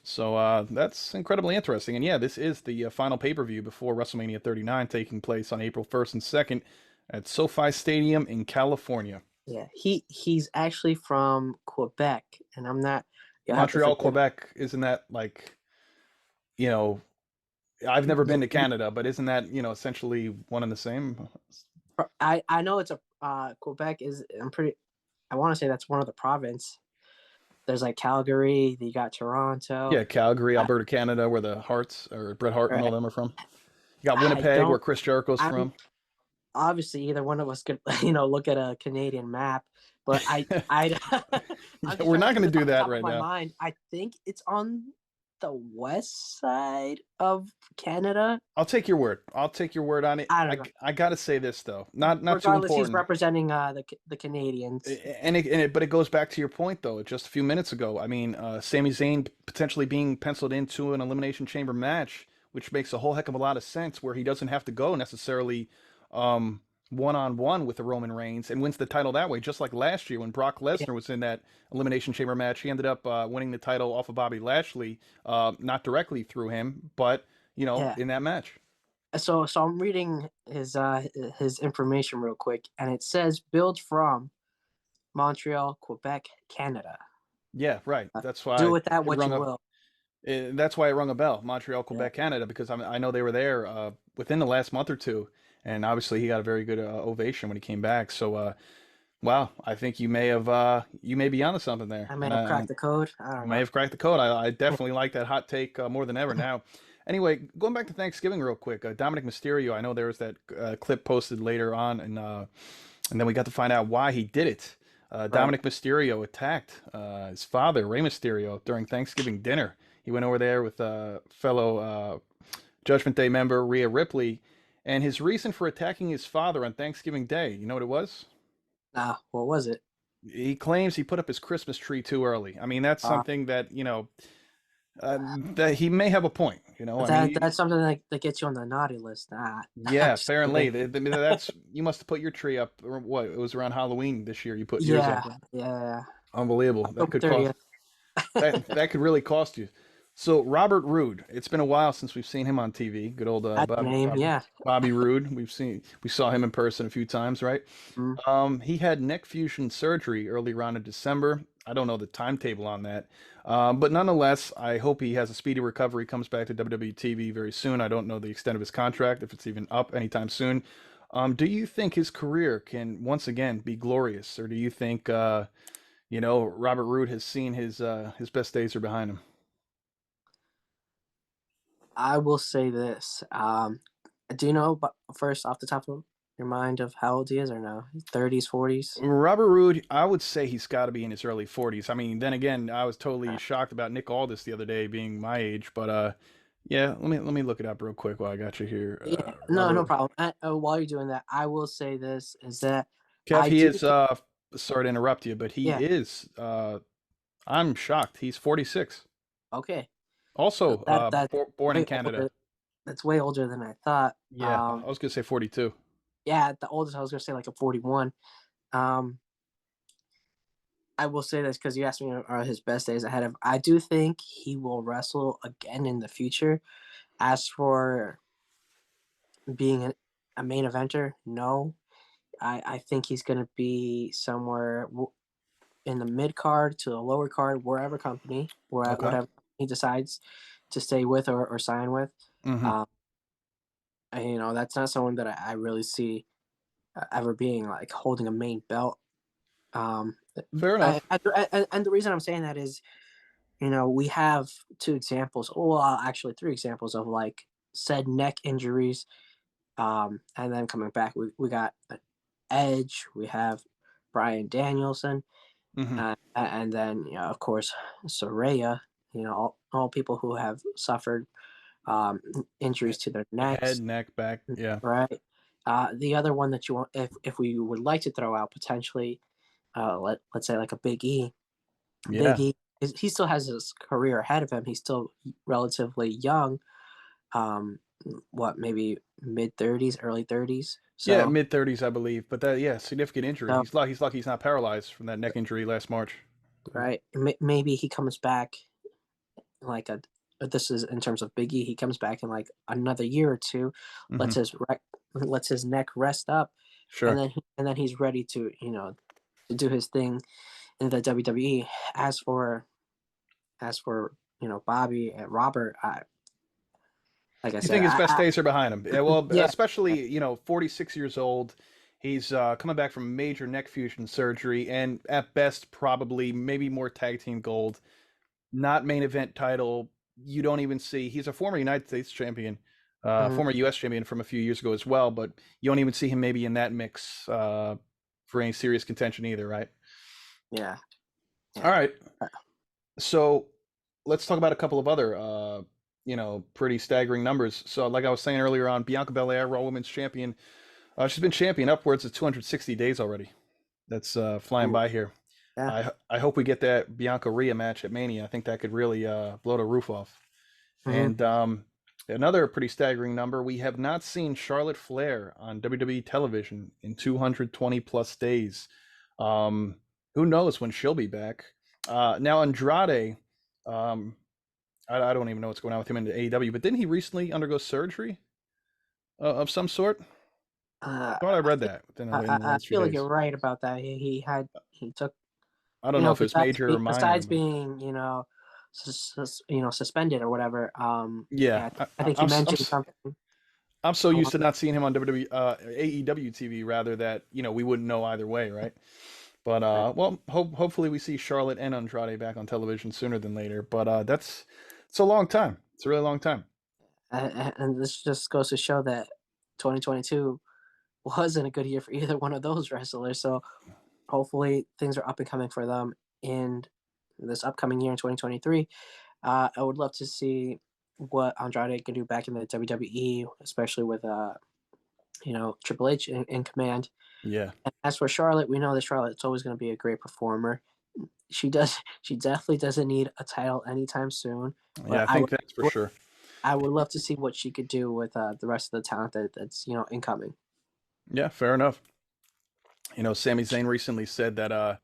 So that's incredibly interesting. And yeah, this is the final pay per view before WrestleMania 39 taking place on April 1st and 2nd at SoFi Stadium in California. Yeah, he's actually from Quebec, and I'm not. You'll have to Montreal, forgive. Quebec, isn't that like, you know, I've never Yeah, been to Canada, but isn't that, essentially one and the same? I know it's a Quebec is. I'm pretty. I want to say that's one of the province. There's like Calgary. You got Toronto. Yeah, Calgary, I, Alberta, Canada, where the Harts or Bret Hart and all right. them are from. You got I Winnipeg, where don't. Chris Jericho's I'm from. obviously either one of us could look at a Canadian map, but I I'm Yeah, just we're trying to not think going to of do off the that top of right my now. mind. I think it's on the west side of Canada. I'll take your word. I'll take your word on it. I don't I, know. I got to say this though, not too Regardless, he's important. representing the Canadians. But it goes back to your point though, just a few minutes ago. I mean, Sami Zayn potentially being penciled into an Elimination Chamber match, which makes a whole heck of a lot of sense, where he doesn't have to go necessarily um, one-on-one with the Roman Reigns and wins the title that way, just like last year when Brock Yeah, Lesnar was in that Elimination Chamber match. He ended up winning the title off of Bobby Lashley, not directly through him, but yeah. in that match. So I'm reading his information real quick, and it says build from Montreal, Quebec, Canada. Yeah, right. Uh, That's do why with that it what rung you a will. That's why it rung a bell, Montreal, Yeah, Quebec, Canada, because I know they were there within the last month or two, and obviously he got a very good ovation when he came back. So, wow, I think you may be onto something there, I may and have cracked the code. I you don't may know. have cracked the code. I definitely like that hot take more than ever now. Anyway, going back to Thanksgiving real quick, Dominic Mysterio. I know there was that clip posted later on, and then we got to find out why he did it. Right. Dominic Mysterio attacked his father, Rey Mysterio, during Thanksgiving dinner. He went over there with fellow Judgment Day member Rhea Ripley, and his reason for attacking his father on Thanksgiving Day, you know what it was? Nah, what was it? He claims he put up his Christmas tree too early. I mean, that's Uh, something that, that he may have a point. I that mean, that's something that gets you on the naughty list. Nah, yeah, just fair and kidding. late. That's you must have put your tree up. Or what? It was around Halloween this year. You put yours up. Yeah, yeah. Unbelievable. That October could cost 30th. that could really cost you. So Robert Roode, it's been a while since we've seen him on TV. Good old That's the name. Yeah. Bobby Roode. We saw him in person a few times, right? Mm. He had neck fusion surgery earlier on in December. I don't know the timetable on that, but nonetheless, I hope he has a speedy recovery. Comes back to WWE TV very soon. I don't know the extent of his contract, if it's even up anytime soon. Do you think his career can once again be glorious, or do you think Robert Roode has seen his best days are behind him? I will say this. Do you know, but first off the top of your mind, of how old he is or no? 30s, 40s? Robert Roode, I would say he's got to be in his early 40s. I mean, then again, I was totally shocked about Nick Aldis the other day being my age, but yeah, let me look it up real quick while I got you here. Yeah, no Robert problem. While you're doing that, I will say this is that Kev, I he do. is sorry to interrupt you, but he Yeah. is I'm shocked. He's 46. Okay. Also, That's born in way Canada. older. That's way older than I thought. Yeah, I was gonna say 42. Yeah, the oldest I was gonna say like a 41. Um, I will say this because you asked me are his best days ahead of. I do think he will wrestle again in the future. As for being a main eventer, no. I think he's going to be somewhere in the mid card to the lower card, wherever company, Okay. whatever he decides to stay with or sign with. Hmm. Um, and, that's not someone that I really see ever being like holding a main belt. Um, Fair enough. and the reason I'm saying that is, we have two examples, well, actually three examples of like said neck injuries. And then coming back, we got Edge, we have Brian Danielson, Hmm. and then of course Soraya. All people who have suffered um, injuries to their Head, necks, neck, back. Yeah. right? The other one that you want, if we would like to throw out potentially, let's say like a Big E. Big Yeah. E, he still has his career ahead of him. He's still relatively young. Um, what, maybe mid 30s, early 30s. Yeah, So, mid 30s, I believe. But that, yeah, significant injury. so He's lucky he's not paralyzed from that neck injury last March. right, maybe he comes back like a. This is in terms of Biggie. He comes back in like another year or two, Hmm. lets his lets his neck rest up, and Sure. then he's ready to to do his thing in the WWE. As for Bobby and Robert, like I You said, think his best days are behind him? Yeah, well, yeah. especially, 46 years old. He's coming back from major neck fusion surgery, and at best, probably maybe more tag team gold, not main event title. You don't even see he's a former United States champion, Mhm. former U.S. champion from a few years ago as well, but you don't even see him maybe in that mix for any serious contention either, right? Yeah, All yeah. right. Uh, So let's talk about a couple of other, pretty staggering numbers. So, like I was saying earlier on, Bianca Belair, Raw Women's Champion, she's been champion upwards of 260 days already. That's flying Ooh, by here. yeah. I hope we get that Bianca Rhea match at Mania. I think that could really blow the roof off. Hmm. And Another pretty staggering number. We have not seen Charlotte Flair on WWE television in 220 plus days. Who knows when she'll be back? Now Andrade, um, I don't even know what's going on with him in the AEW, but didn't he recently undergo surgery of some sort? I thought I I read think that in the I last few feel like you're days. right about that. He took, I don't know if it's major or minor, besides but being, suspended or whatever. yeah, Yeah, I think he mentioned something I'm so used along. to not seeing him on WWE, AEW TV rather that we wouldn't know either way, right? But Right. well, hopefully we see Charlotte and Andrade back on television sooner than later. But it's a long time. It's a really long time. And this just goes to show that 2022 wasn't a good year for either one of those wrestlers. So hopefully things are up and coming for them in this upcoming year in 2023. I would love to see what Andrade can do back in the WWE, especially with Triple H in command. Yeah, And as for Charlotte, we know that Charlotte's always going to be a great performer. She definitely doesn't need a title anytime soon. yeah, But I think that's for sure. I would love to see what she could do with the rest of the talent that's incoming. Yeah, fair enough. Sami Zayn recently said that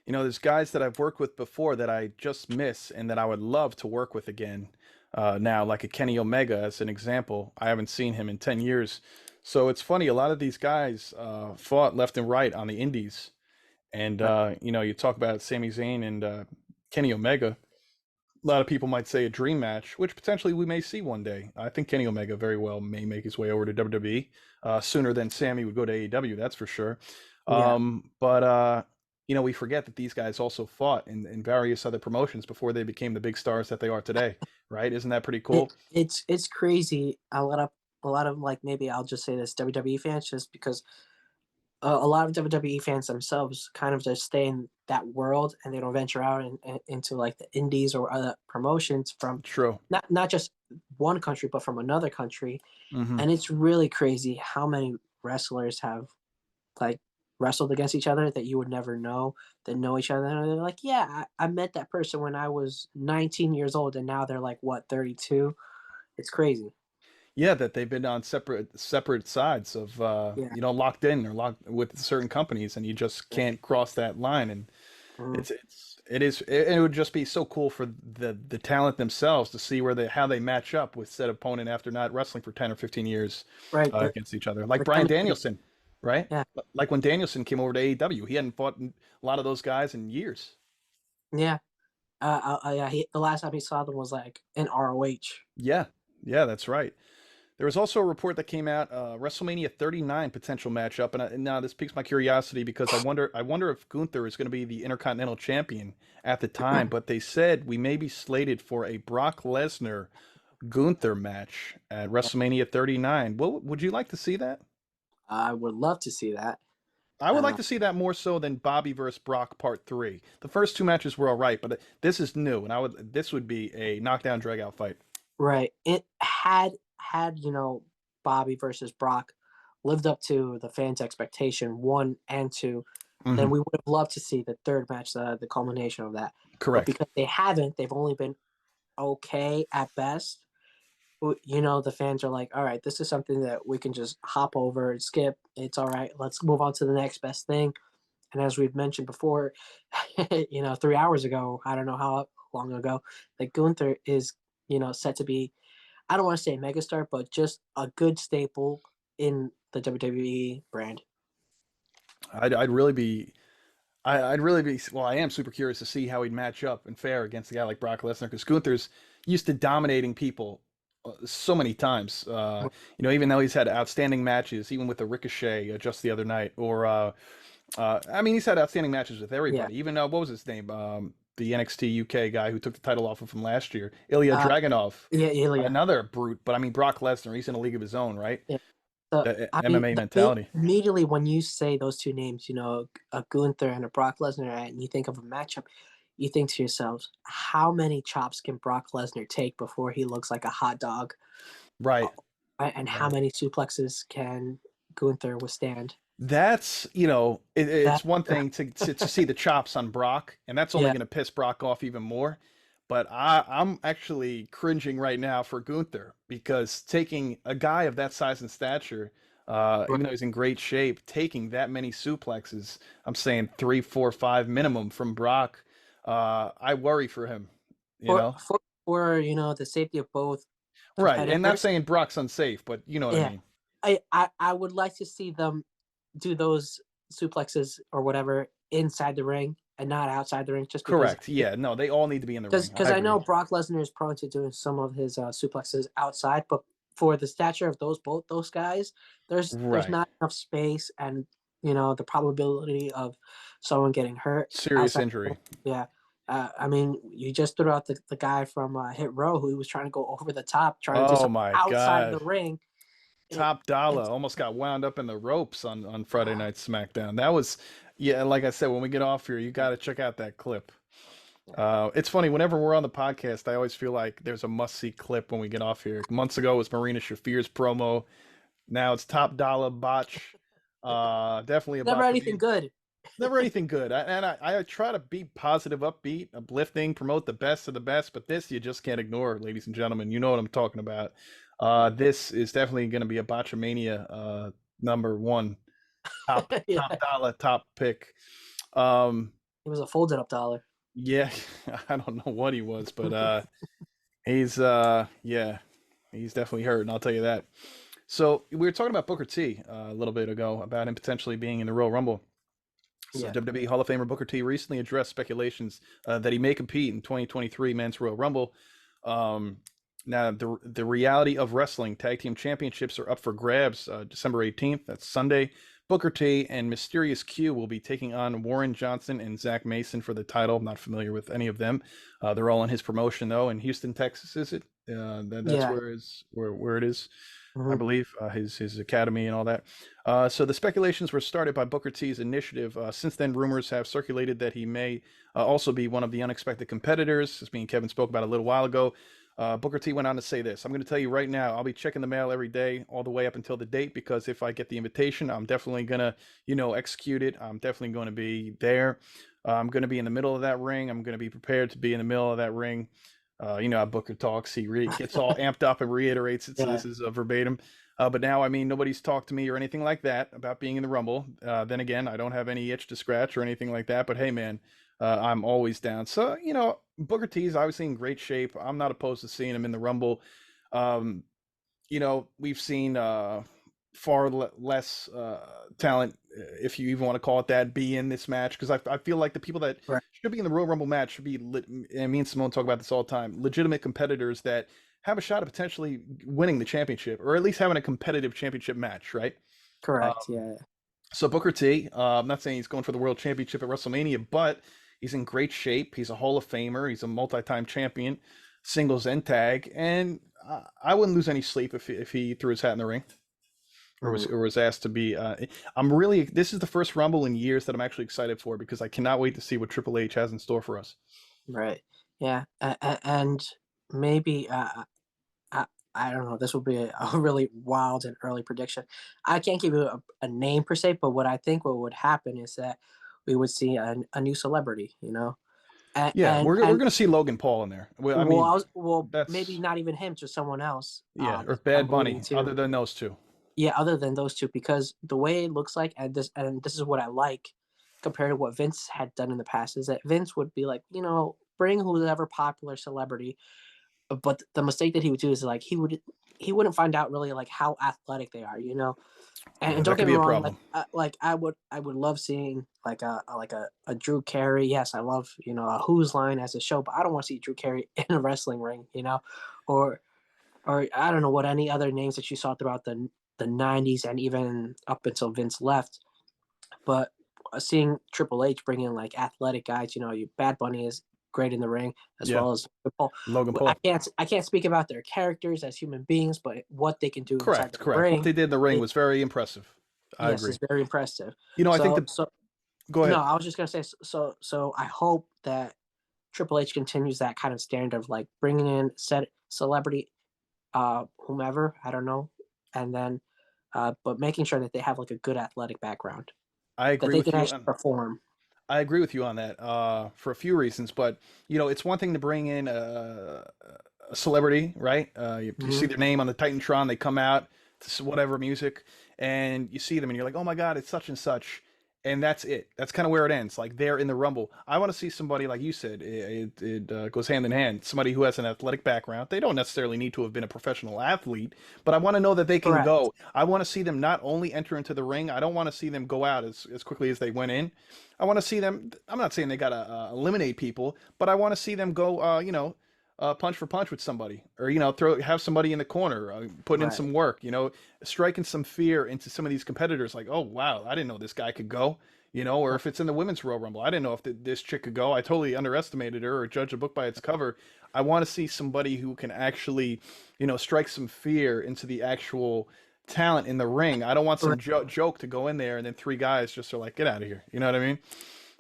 there's guys that I've worked with before that I just miss and that I would love to work with again. Now, like a Kenny Omega as an example, I haven't seen him in 10 years. So it's funny, a lot of these guys fought left and right on the indies. And, Right. you talk about Sami Zayn and Kenny Omega. A lot of people might say a dream match, which potentially we may see one day. I think Kenny Omega very well may make his way over to WWE sooner than Sammy would go to AEW, that's for sure. Yeah. But we forget that these guys also fought in various other promotions before they became the big stars that they are today, right? Isn't that pretty cool? It's crazy. A lot of like, maybe I'll just say this, WWE fans, just because a lot of WWE fans themselves kind of just stay in that world and they don't venture out into like the indies or other promotions from True. not just one country but from another country. Hmm. And it's really crazy how many wrestlers have like wrestled against each other that you would never know, that know each other, and they're like, yeah, I met that person when I was 19 years old, and now they're like, what, 32? It's crazy. Yeah, that they've been on separate sides of Yeah. locked in or locked with certain companies, and you just Yeah. can't cross that line. And Mhm. it would just be so cool for the talent themselves to see how they match up with said opponent after not wrestling for 10 or 15 years Right. against each other. Like The Brian chemistry. Danielson, right? Yeah. Like when Danielson came over to AEW, he hadn't fought a lot of those guys in years. Yeah. Yeah. The last time he saw them was like in ROH. Yeah, yeah, that's right. There was also a report that came out, WrestleMania 39 potential matchup, and now this piques my curiosity because I wonder if Gunther is going to be the Intercontinental Champion at the time. But they said we may be slated for a Brock Lesnar Gunther match at WrestleMania 39. Well, would you like to see that? I would love to see that. I would like Uh, to see that more so than Bobby versus Brock Part 3. The first two matches were all right, but this is new, and this would be a knockdown drag out fight. right. It had Bobby versus Brock lived up to the fans' expectation, one and two, then Hmm. we would have loved to see the third match, the culmination of that. But Correct. because they haven't, they've only been okay at best. The fans are like, all right, this is something that we can just hop over and skip. It's all right. Let's move on to the next best thing. And as we've mentioned before, 3 hours ago, I don't know how long ago, that Gunther is, set to be, I don't want to say megastar, but just a good staple in the WWE brand. I'd, I'd really be I'd really be, well, I am super curious to see how he'd match up and fare against a guy like Brock Lesnar because Gunther's used to dominating people so many times. Even though he's had outstanding matches, even with the Ricochet just the other night, or I mean, he's had outstanding matches with Yeah. everybody. Even what was his name? The NXT UK guy who took the title off of him last year, Ilya Uh, Dragunov, yeah, Ilya. another brute. But I mean, Brock Lesnar, he's in a league of his own, right? Yeah. So, The I mean, MMA mentality. immediately when you say those two names, a Gunther and a Brock Lesnar, and you think of a matchup, you think to yourselves, how many chops can Brock Lesnar take before he looks like a hot dog? Right. And how Right. many suplexes can Gunther withstand? That's, That, it's one thing to see the chops on Brock, and that's only yeah, going to piss Brock off even more. But I'm actually cringing right now for Gunther because taking a guy of that size and stature, Right. even though he's in great shape, taking that many suplexes, I'm saying three, four, five minimum from Brock. I worry for him, you For know? for for the safety of both Right. And not competitors. saying Brock's unsafe, but you know what I Yeah, mean. I would like to see them do those suplexes or whatever inside the ring and not outside the ring, just because Correct. Yeah. No, they all need to be in the ring. because I I know agree. Brock Lesnar is prone to doing some of his suplexes outside, but for the stature of both those guys, there's Right. not enough space, and the probability of someone getting hurt Serious outside. injury. Yeah, I mean, you just threw out the guy from Hit Row who was trying to go over the top, trying to do Oh something my outside of the God. ring. It, Top Dollar it's almost got wound up in the ropes on Friday Night SmackDown. That was, yeah, like I said, when we get off here, you got to check out that clip. It's funny, whenever we're on the podcast, I always feel like there's a must-see clip when we get off here. Months ago it was Marina Shafir's promo. Now it's Top Dollar botch. Definitely a never botch for anything me. good. Never anything good. I try to be positive, upbeat, uplifting, promote the best of the best, but this you just can't ignore, ladies and gentlemen. You know what I'm talking about. This is definitely going to be a Botchamania number one, Yeah, top dollar, top pick. Um, it was a folded up dollar. yeah, I don't know what he was, but he's yeah, he's definitely hurt, and I'll tell you that. So we were talking about Booker T a little bit ago about him potentially being in the Royal Rumble. So Yeah, WWE Hall of Famer Booker T recently addressed speculations that he may compete in 2023 Men's Royal Rumble. Um, Now, the reality of wrestling tag team championships are up for grabs December 18th. That's Sunday. Booker T and Mysterious Q will be taking on Warren Johnson and Zach Mason for the title. I'm not familiar with any of them. They're all in his promotion though in Houston, Texas. Is it? That's yeah. where it is. I Mhm. believe, his academy and all that. So the speculations were started by Booker T's initiative. Since then, rumors have circulated that he may also be one of the unexpected competitors, as me and Kevin spoke about a little while ago. Booker T went on to say this. I'm going to tell you right now, I'll be checking the mail every day, all the way up until the date, because if I get the invitation, I'm definitely going to, execute it. I'm definitely going to be there. I'm going to be in the middle of that ring. I'm going to be prepared to be in the middle of that ring. You know how Booker talks. He gets all amped up and reiterates it. So Yeah, this is a verbatim. But now, I mean, nobody's talked to me or anything like that about being in the Rumble. Then again, I don't have any itch to scratch or anything like that. But hey, man, I'm always down. So, Booker T is obviously in great shape. I'm not opposed to seeing him in the Rumble. Um, we've seen less talent, if you even want to call it that, be in this match, because I feel like the people that right, should be in the Royal Rumble match should be, and me and Simone talk about this all the time, legitimate competitors that have a shot at potentially winning the championship, or at least having a competitive championship match, right? correct. Um, Yeah, so Booker T, I'm not saying he's going for the world championship at WrestleMania, but he's in great shape. He's a Hall of Famer. He's a multi-time champion, singles and tag, and I wouldn't lose any sleep if he threw his hat in the ring mhm, or was asked to be. I'm really, this is the first Rumble in years that I'm actually excited for, because I cannot wait to see what Triple H has in store for us. right. Yeah, and maybe I I don't know. This will be a really wild and early prediction. I can't give you a name per se, but what would happen is that we would see a new celebrity, and Yeah, and, we're and gonna see Logan Paul in there. Well, I mean, maybe that's not even him, just someone else. yeah, or I'm Bad alluding Bunny. to. Other than those two, Yeah, other than those two, because the way it looks like, and this is what I like compared to what Vince had done in the past, is that Vince would be like, bring whoever popular celebrity, but the mistake that he would do is like he wouldn't find out really like how athletic they are, And yeah, don't that could get me be a wrong, problem. like I would love seeing like a Drew Carey. Yes, I love a Who's Line as a show, but I don't want to see Drew Carey in a wrestling ring, or I don't know what any other names that you saw throughout the '90s and even up until Vince left. But seeing Triple H bring in like athletic guys, Bad Bunny is great in the ring as Yeah, well as Paul. Logan I Paul. can't I can't speak about their characters as human beings, but what they can do inside Correct, the correct. What ring, they did in the ring it, was very impressive. I yes, agree. is very impressive. I think So the so go no, ahead. I was just gonna say so. I hope that Triple H continues that kind of standard of like bringing in set celebrity, whomever, I don't know, and then but making sure that they have like a good athletic background I that agree they with can you, actually and perform. I agree with you on that for a few reasons, but it's one thing to bring in a celebrity, right? You see Hmm. their name on the Titantron, they come out to whatever music, and you see them, and you're like, oh my God, it's such and such, and that's it. That's kind of where it ends. Like they're in the Rumble. I want to see somebody like you said. It goes hand in hand. Somebody who has an athletic background. They don't necessarily need to have been a professional athlete, but I want to know that they can Correct. go. I want to see them not only enter into the ring. I don't want to see them go out as quickly as they went in. I want to see them. I'm not saying they gotta eliminate people, but I want to see them go. Punch for punch with somebody, or have somebody in the corner, putting in Right. some work. Striking some fear into some of these competitors. Like, oh wow, I didn't know this guy could go. Or Right. if it's in the women's Royal Rumble, I didn't know if this chick could go. I totally underestimated her or judged a book by its cover. I want to see somebody who can actually, strike some fear into the actual talent in the ring. I don't want some Correct. joke to go in there and then three guys just are like, get out of here. You know what I mean?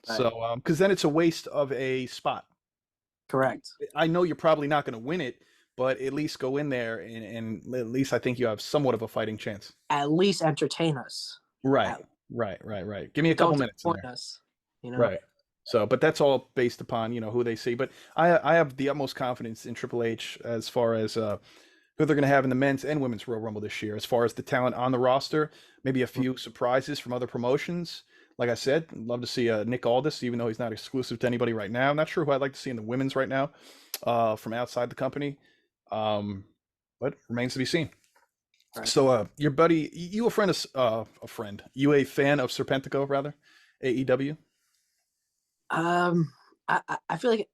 Right. So, because then it's a waste of a spot. Correct. I know you're probably not going to win it, but at least go in there and at least I think you have somewhat of a fighting chance. At least entertain us. Right, At, right. Give me a couple don't minutes in disappoint there. us. You know. Right. So, but that's all based upon, who they see. But I have the utmost confidence in Triple H as far as who they're going to have in the men's and women's Royal Rumble this year. As far as the talent on the roster, maybe a few surprises from other promotions. Like I said, I'd love to see Nick Aldis, even though he's not exclusive to anybody right now. I'm not sure who I'd like to see in the women's right now from outside the company, um, but remains to be seen. Right. So, your buddy, you you a fan of Serpentico, rather, AEW? Um, I feel like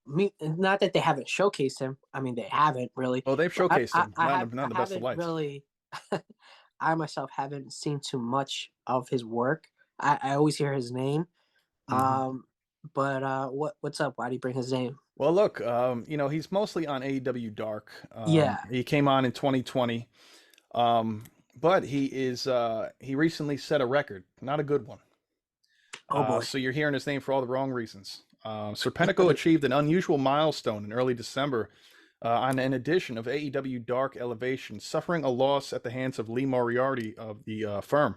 me. Not that they haven't showcased him. I mean, they haven't really. Oh, they've But showcased him, not I in the best of haven't lights. really. I myself haven't seen too much of his work. I always hear his name. Hmm. Um, but what's up? Why do you bring his name? Well, look, he's mostly on AEW Dark. Yeah. He came on in 2020, um, but he recently set a record, not a good one. Oh boy. So you're hearing his name for all the wrong reasons. Serpentico achieved an unusual milestone in early December on an edition of AEW Dark Elevation, suffering a loss at the hands of Lee Moriarty of the firm.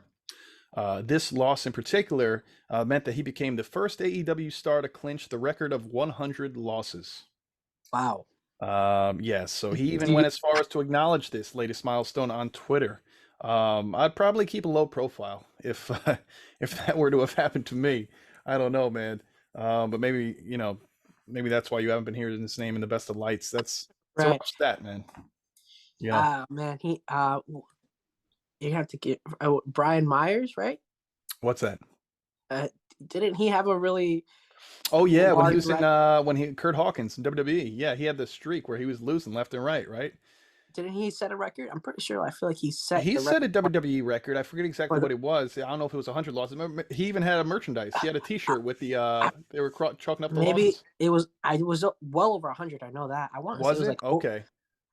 This loss in particular meant that he became the first AEW star to clinch the record of 100 losses. Wow. Yes, so he Do even you, went as far as to acknowledge this latest milestone on Twitter. I'd probably keep a low profile if if that were to have happened to me. I don't know, man. But maybe maybe that's why you haven't been hearing his name in the best of lights. That's a right. rough stat, man. You know Man, you have to get Brian Myers, right? what's that? Uh, didn't he have a really Oh yeah, when he large was in record? Kurt Hawkins in WWE. Yeah, he had this streak where he was losing left and right? Didn't he set a record? I'm pretty sure. I feel like he set He the record set a WWE record. I forget exactly for the. what it was. I don't know if it was 100 losses. He even had a merchandise. He had a I, T-shirt with the I, they were chalking up the maybe losses. it was. I was well over 100. I know that. I want to say it Was was it? like. Oh, Okay.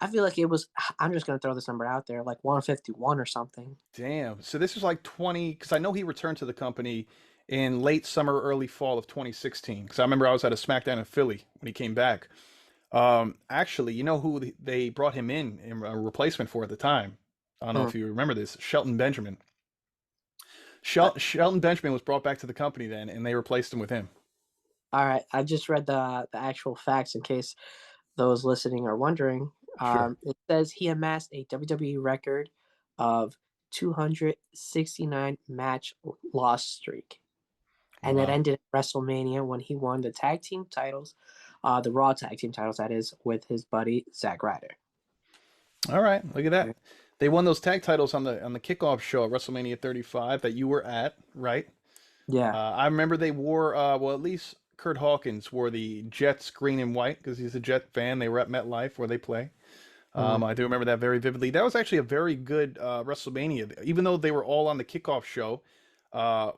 I feel like it was. I'm just gonna throw this number out there, like 151 or something. Damn. So this was like 20 because I know he returned to the company in late summer, early fall of 2016. Because I remember I was at a SmackDown in Philly when he came back. Actually, you know who they brought him in a replacement for at the time? I don't know Hmm. if you remember this. Shelton Benjamin. Uh, Shelton Benjamin was brought back to the company then, and they replaced him with him. all right, I just read the actual facts in case those listening are wondering. Sure. It says he amassed a WWE record of 269 match loss streak, and it Wow. ended at WrestleMania when he won the tag team titles, the Raw tag team titles, that is, with his buddy Zack Ryder. All right, look at that. They won those tag titles on the kickoff show at WrestleMania 35 that you were at, right? Yeah. I remember they wore well, at least Kurt Hawkins wore the Jets green and white because he's a Jet fan. They were at MetLife where they play. Mhm. I do remember that very vividly. That was actually a very good WrestleMania, even though they were all on the kickoff show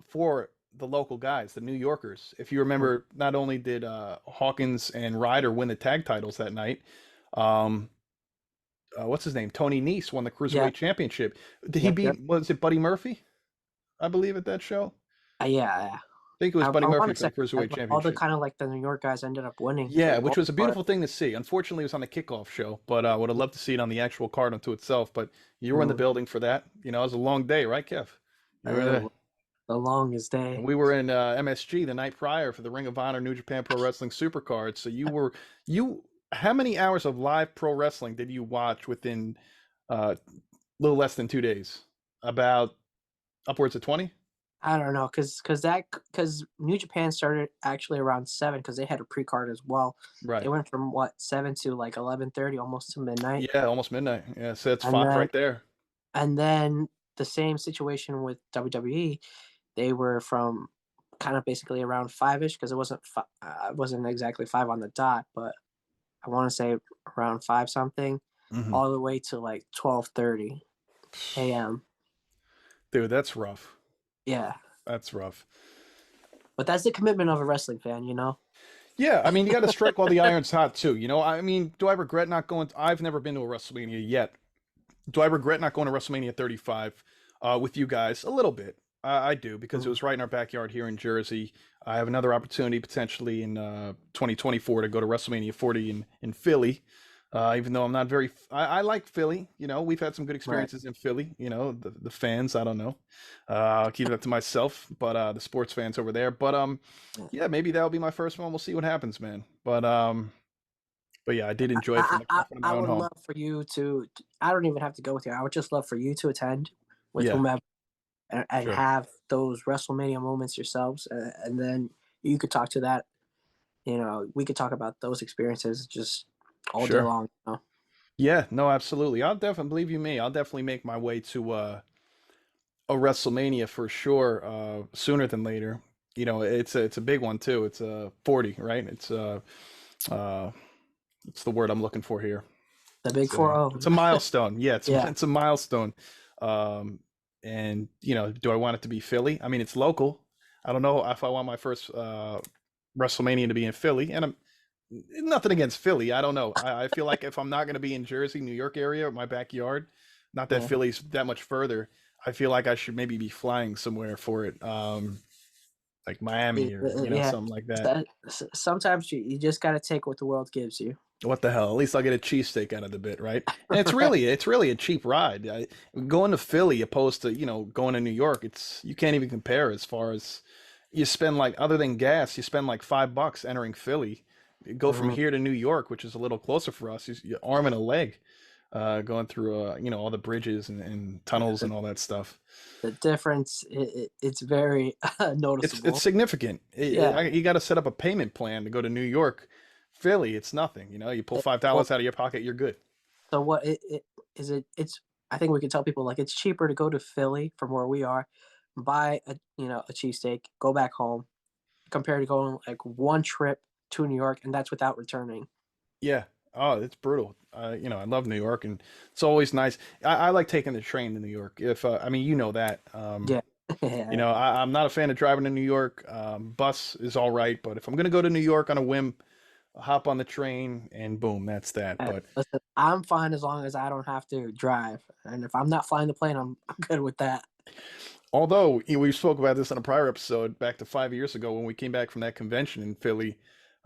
for the local guys, the New Yorkers. If you remember, not only did Hawkins and Ryder win the tag titles that night, um, what's his name? Tony Nese won the Yeah. Cruiserweight Championship. Did he Yep. Yep. beat, was it Buddy Murphy? I believe at that show. Yeah. Yeah. I think it was Buddy I want Murphy to for say the Cruiserweight like, all the Championship. kind of like the New York guys ended up winning Yeah, like which both. was a But beautiful thing to see. Unfortunately, it was on the kickoff show, but I would have loved to see it on the actual card unto itself. But you were in the mm, building for that. It was a long day, right, Kev? You were it there. The longest And day. we were in MSG the night prior for the Ring of Honor New Japan Pro Wrestling Supercard. So you. How many hours of live pro wrestling did you watch within a little less than 2 days? About upwards of 20. I don't know, cause New Japan started actually around 7 because they had a pre-card as well. They Right. went from what 7 to like 11:30, almost to midnight, Yeah, almost midnight. Yeah, so that's and five then right there. and then the same situation with WWE. They were from kind of basically around 5ish because it wasn't exactly 5 on the dot, but I want to say around 5 something, Hmm. all the way to like 12:30 a.m. Dude, that's rough. Yeah, That's rough. but that's the commitment of a wrestling fan, you know. Yeah, I mean, you got to strike while the iron's hot too. I mean, do I regret not going? I've never been to a WrestleMania yet. Do I regret not going to WrestleMania 35 with you guys? A little bit. I do because it Mm, was right in our backyard here in Jersey. I have another opportunity potentially in 2024 to go to WrestleMania 40 in Philly. Even though I'm not very, I like Philly. We've had some good right. experiences in Philly. The fans, I don't know. I'll keep it up to myself, but the sports fans over there. But yeah, maybe that'll be my first one. We'll see what happens, man. But yeah, I did enjoy it from the comfort of my I own would home. love for you to. I don't even have to go with you. I would just love for you to attend with Yeah, whomever and sure. have those WrestleMania moments yourselves, and then you could talk to that. We could talk about those experiences just all day Sure. long. Yeah, no, absolutely. I'll definitely believe you me. I'll definitely make my way to a WrestleMania for sure, sooner than later. It's a big one too. It's 40, right? Uh it's the word I'm looking for here. The big It's four a zero. it's a milestone. Yeah, it's Yeah, it's a milestone. Um and do I want it to be Philly? I mean, it's local. I don't know if I want my first WrestleMania to be in Philly, and I'm nothing against Philly. I don't know. I feel like if I'm not going to be in Jersey, New York area, my backyard, not that yeah. Philly's that much further, I feel like I should maybe be flying somewhere for it, like Miami or Yeah. something like that. Sometimes you just got to take what the world gives you. What the hell? At least I'll get a cheesesteak out of the bit, right? And it's really a cheap ride. Going to Philly opposed to going to New York, it's you can't even compare as far as you spend like other than gas, you spend like $5 entering Philly. You go from Mhm. here to New York, which is a little closer for us. You're arm and a leg, going through all the bridges and Yeah, tunnels and all that stuff. the difference it's very It's noticeable. significant. Yeah. You got to set up a payment plan to go to New York. Philly, it's nothing. You pull five Well, dollars out of your pocket, you're good. so what it is it it's I think we can tell people like it's cheaper to go to Philly from where we are, buy a cheesesteak, go back home, compared to going like one trip to New York, and that's without returning. Yeah. Oh, it's brutal. I love New York, and it's always nice. I like taking the train to New York. If I mean, you know that. Yeah. Yeah. I'm not a fan of driving to New York. Bus is all right, but if I'm gonna go to New York on a whim, I'll hop on the train, and boom, that's that. But Listen, I'm fine as long as I don't have to drive, and if I'm not flying the plane, I'm good with that. although we spoke about this in a prior episode back to 5 years ago when we came back from that convention in Philly.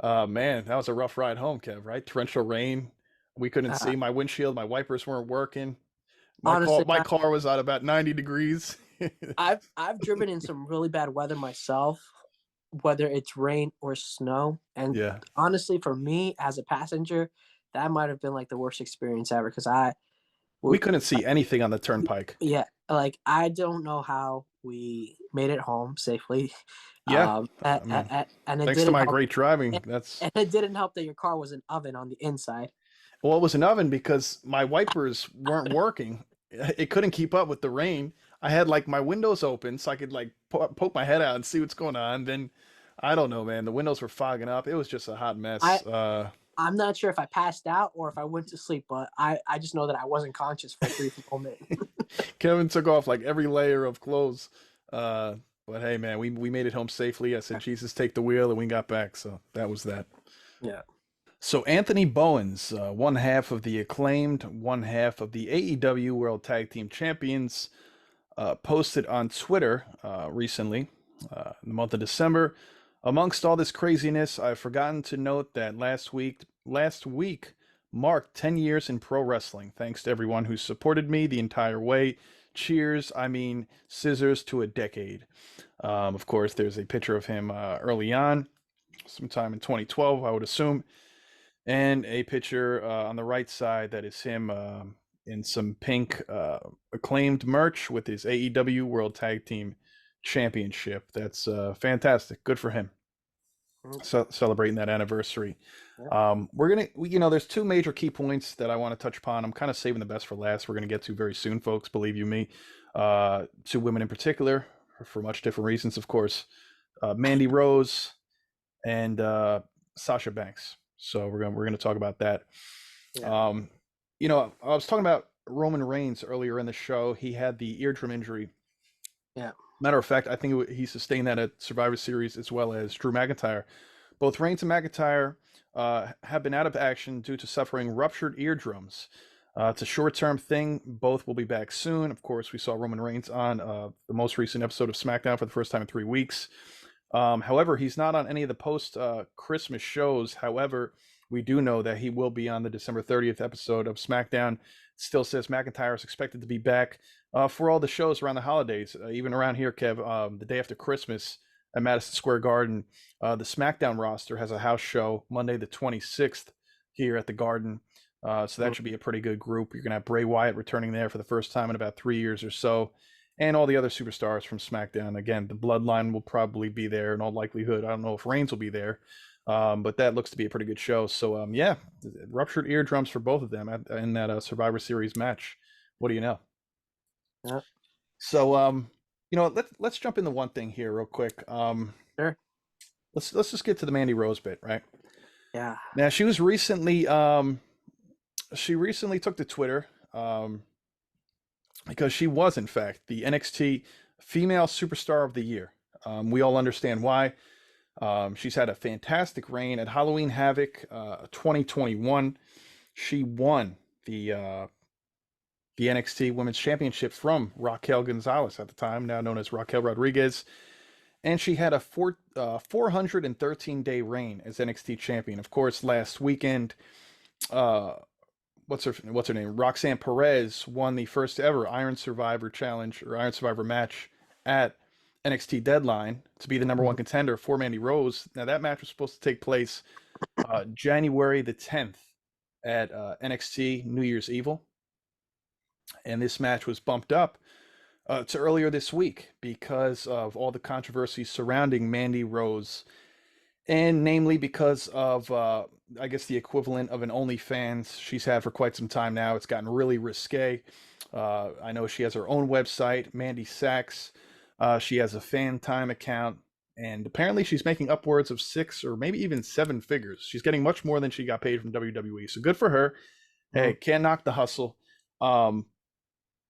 Man, that was a rough ride home, Kev. Right? Torrential rain. We couldn't Uh, see my windshield. My wipers weren't working. My car, Honestly, my man, car was at about 90 degrees. I've driven in some really bad weather myself, whether it's rain or snow. And Yeah. honestly, for me as a passenger, that might have been like the worst experience ever because We w- couldn't see anything on the turnpike. yeah, like I don't know how we made it home safely. Yeah. I mean, And it thanks to didn't my help. great driving, that's And it didn't help that your car was an oven on the inside. well, it was an oven because my wipers weren't working. It couldn't keep up with the rain. I had like my windows open so I could like poke my head out and see what's going on. Then I don't know, man. The windows were fogging up. It was just a hot I mess. I'm not sure if I passed out or if I went to sleep, but I just know that I wasn't conscious for a brief moment. Kevin took off like every layer of clothes. Uh, but hey, man, we made it home safely. I said, Jesus, take the wheel, and we got back. So that was that. Yeah. So Anthony Bowens, one half of the Acclaimed, one half of the AEW World Tag Team Champions, posted on Twitter recently, in the month of December. Amongst all this craziness, I've forgotten to note that last week marked 10 years in pro wrestling. Thanks to everyone who supported me the entire way. cheers, I mean scissors to a decade. Of course, there's a picture of him early on, sometime in 2012, I would assume, and a picture on the right side that is him in some pink acclaimed merch with his AEW World Tag Team Championship. That's fantastic. Good for him. Mm, Celebrating that anniversary. yeah. There's two major key points that I want to touch upon. I'm kind of saving the best for last. We're gonna get to very soon, folks. Believe you me. Two women in particular, for much different reasons, of course. Mandy Rose and Sasha Banks. So we're gonna talk about that. Yeah. Um, I was talking about Roman Reigns earlier in the show. He had the eardrum injury. Yeah. Matter of fact, I think he sustained that at Survivor Series as well as Drew McIntyre. Both Reigns and McIntyre have been out of action due to suffering ruptured eardrums. It's a short-term thing. Both will be back soon. Of course, we saw Roman Reigns on the most recent episode of SmackDown for the first time in 3 weeks. However, he's not on any of the post-Christmas shows. However, we do know that he will be on the December 30th episode of SmackDown. It still says McIntyre is expected to be back for all the shows around the holidays. Even around here, Kev, the day after Christmas at Madison Square Garden, the SmackDown roster has a house show Monday the 26th here at the Garden. So that Mm, should be a pretty good group. You're going to have Bray Wyatt returning there for the first time in about 3 years or so, and all the other superstars from SmackDown. Again, the Bloodline will probably be there in all likelihood. I don't know if Reigns will be there, but that looks to be a pretty good show. So, yeah, ruptured eardrums for both of them in that Survivor Series match. What do you know? yeah. So, let's jump into one thing here real quick. Sure. Let's just get to the Mandy Rose bit, right? Yeah. Now, she recently took to Twitter because she was, in fact, the NXT Female Superstar of the Year. We all understand why. She's had a fantastic reign at Halloween Havoc 2021. She won the NXT Women's Championship from Raquel Gonzalez at the time, now known as Raquel Rodriguez. And she had a 413-day reign as NXT champion. Of course, last weekend, what's her name? Roxanne Perez won the first ever Iron Survivor Challenge or Iron Survivor match at NXT Deadline to be the number one Mhm. contender for Mandy Rose. Now that match was supposed to take place January the 10th at NXT New Year's Evil, and this match was bumped up to earlier this week because of all the controversy surrounding Mandy Rose, and namely because of, I guess, the equivalent of an OnlyFans she's had for quite some time now. It's gotten really risque. I know she has her own website, Mandy Sachs. She has a fan time account, and apparently she's making upwards of 6 or maybe even 7 figures. She's getting much more than she got paid from WWE. So good for her. Hey, Mm, can't knock the hustle.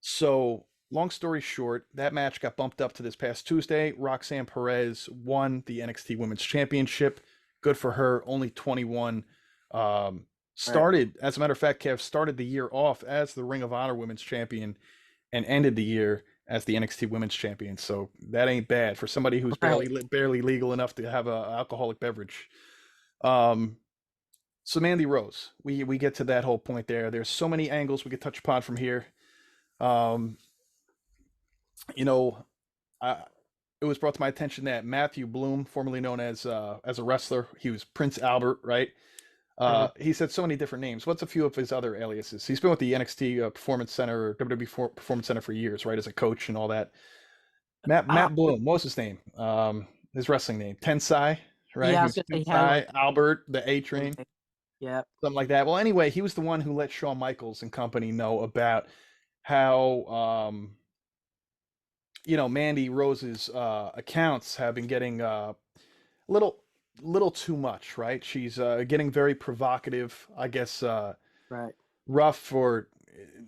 So, long story short, that match got bumped up to this past Tuesday. Roxanne Perez won the NXT Women's Championship. Good for her. Only 21. right. As a matter of fact, Kev started the year off as the Ring of Honor Women's Champion and ended the year as the NXT Women's Champion. So that ain't bad for somebody who's Right. barely legal enough to have a alcoholic beverage. Um, so Mandy Rose, we get to that whole point there. There's so many angles we could touch upon from here. Um, you know, I, it was brought to my attention that Matthew Bloom, formerly known as a wrestler, he was Prince Albert, right? Mhm. He said so many different names. What's a few of his other aliases? He's been with the NXT Performance Center, or WWE Performance Center for years, right, as a coach and all that. Ah, Matt Bloom, what was his name? His wrestling name, Tensai, right? yeah, I He was was gonna say he had Tensai like Albert, the A same Train, thing. Yeah. something like that. Well, anyway, he was the one who let Shawn Michaels and company know about how Mandy Rose's accounts have been getting little little too much, right? She's getting very provocative, I guess, Right. rough for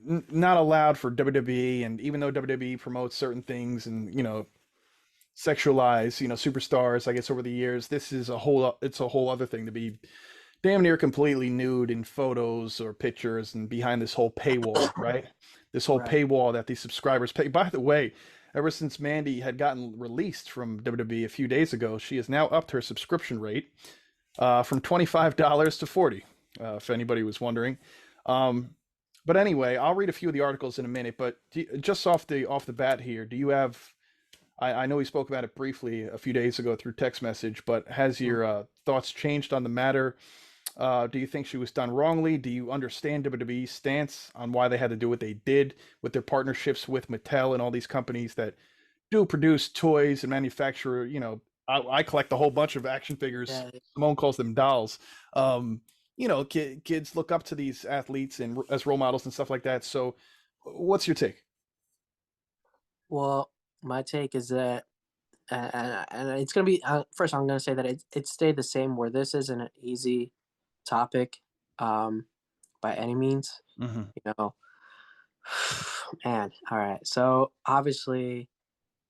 not allowed for WWE, and even though WWE promotes certain things and sexualize superstars, I guess over the years, this is it's a whole other thing to be damn near completely nude in photos or pictures and behind this whole paywall, right? This whole Right. paywall that these subscribers pay. By the way, ever since Mandy had gotten released from WWE a few days ago, she has now upped her subscription rate from $25 to $40, if anybody was wondering. Um, But anyway, I'll read a few of the articles in a minute. But just off the bat here, do you have? I know we spoke about it briefly a few days ago through text message, but has Mm. your thoughts changed on the matter? Do you think she was done wrongly? Do you understand WWE's stance on why they had to do what they did with their partnerships with Mattel and all these companies that do produce toys and manufacture? I collect a whole bunch of action figures. Yeah. Simone calls them dolls. Um, kids look up to these athletes and as role models and stuff like that. So, what's your take? Well, my take is that, and it's gonna be first. I'm gonna say that it stayed the same. Where this isn't an easy topic, um, by any means. Hmm. You know, man. All right. So obviously,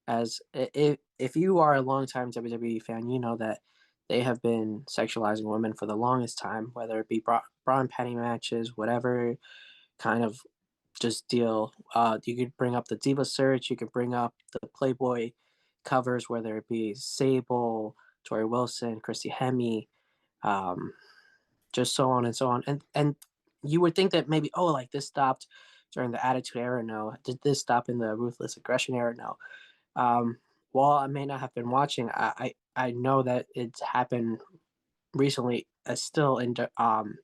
if you are a longtime WWE fan, you know that they have been sexualizing women for the longest time, whether it be bra and panty matches, whatever kind of just deal. You could bring up the Diva search, you could bring up the Playboy covers, whether it be Sable, Tori Wilson, Christy Hemme, um, just so on and so on. And you would think that maybe, oh, like this stopped during the Attitude Era. No, did this stop in the Ruthless Aggression Era? No. While I may not have been watching, I know that it's happened recently, still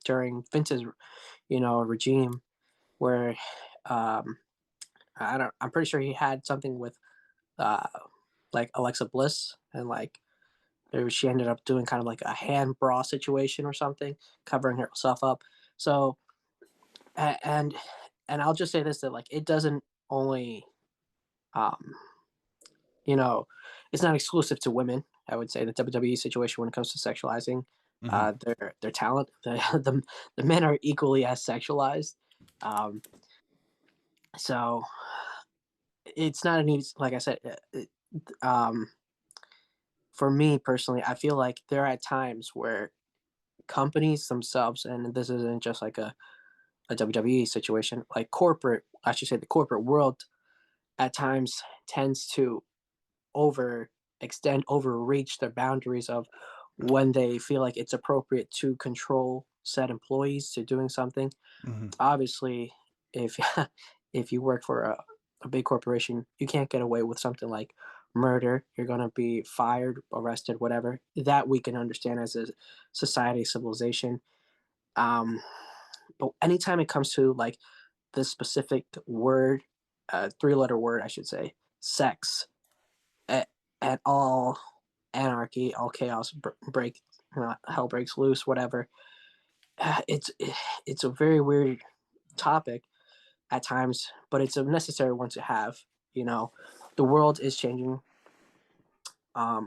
during Vince's regime, where um I'm pretty sure he had something with uh like Alexa Bliss, and like she ended up doing kind of like a hand bra situation or something, covering herself up. So and I'll just say this, that like it doesn't only um you know, it's not exclusive to women. I would say the WWE situation when it comes to sexualizing Hmm. their talent. The men are equally as sexualized. Um, so it's not an easy, like I said. Um, for me personally, I feel like there are times where companies themselves, and this isn't just like a WWE situation, like corporate, I should say the corporate world at times tends to overreach their boundaries of when they feel like it's appropriate to control said employees to doing something. Hmm. Obviously, if if you work for a big corporation, you can't get away with something like murder. You're gonna be fired, arrested, whatever. That we can understand as a society, civilization. Um, but anytime it comes to like this specific word, three-letter word, I should say, sex, at, at all anarchy, all chaos break, hell breaks loose, whatever. It's a very weird topic at times, but it's a necessary one to have. You know, the world is changing. A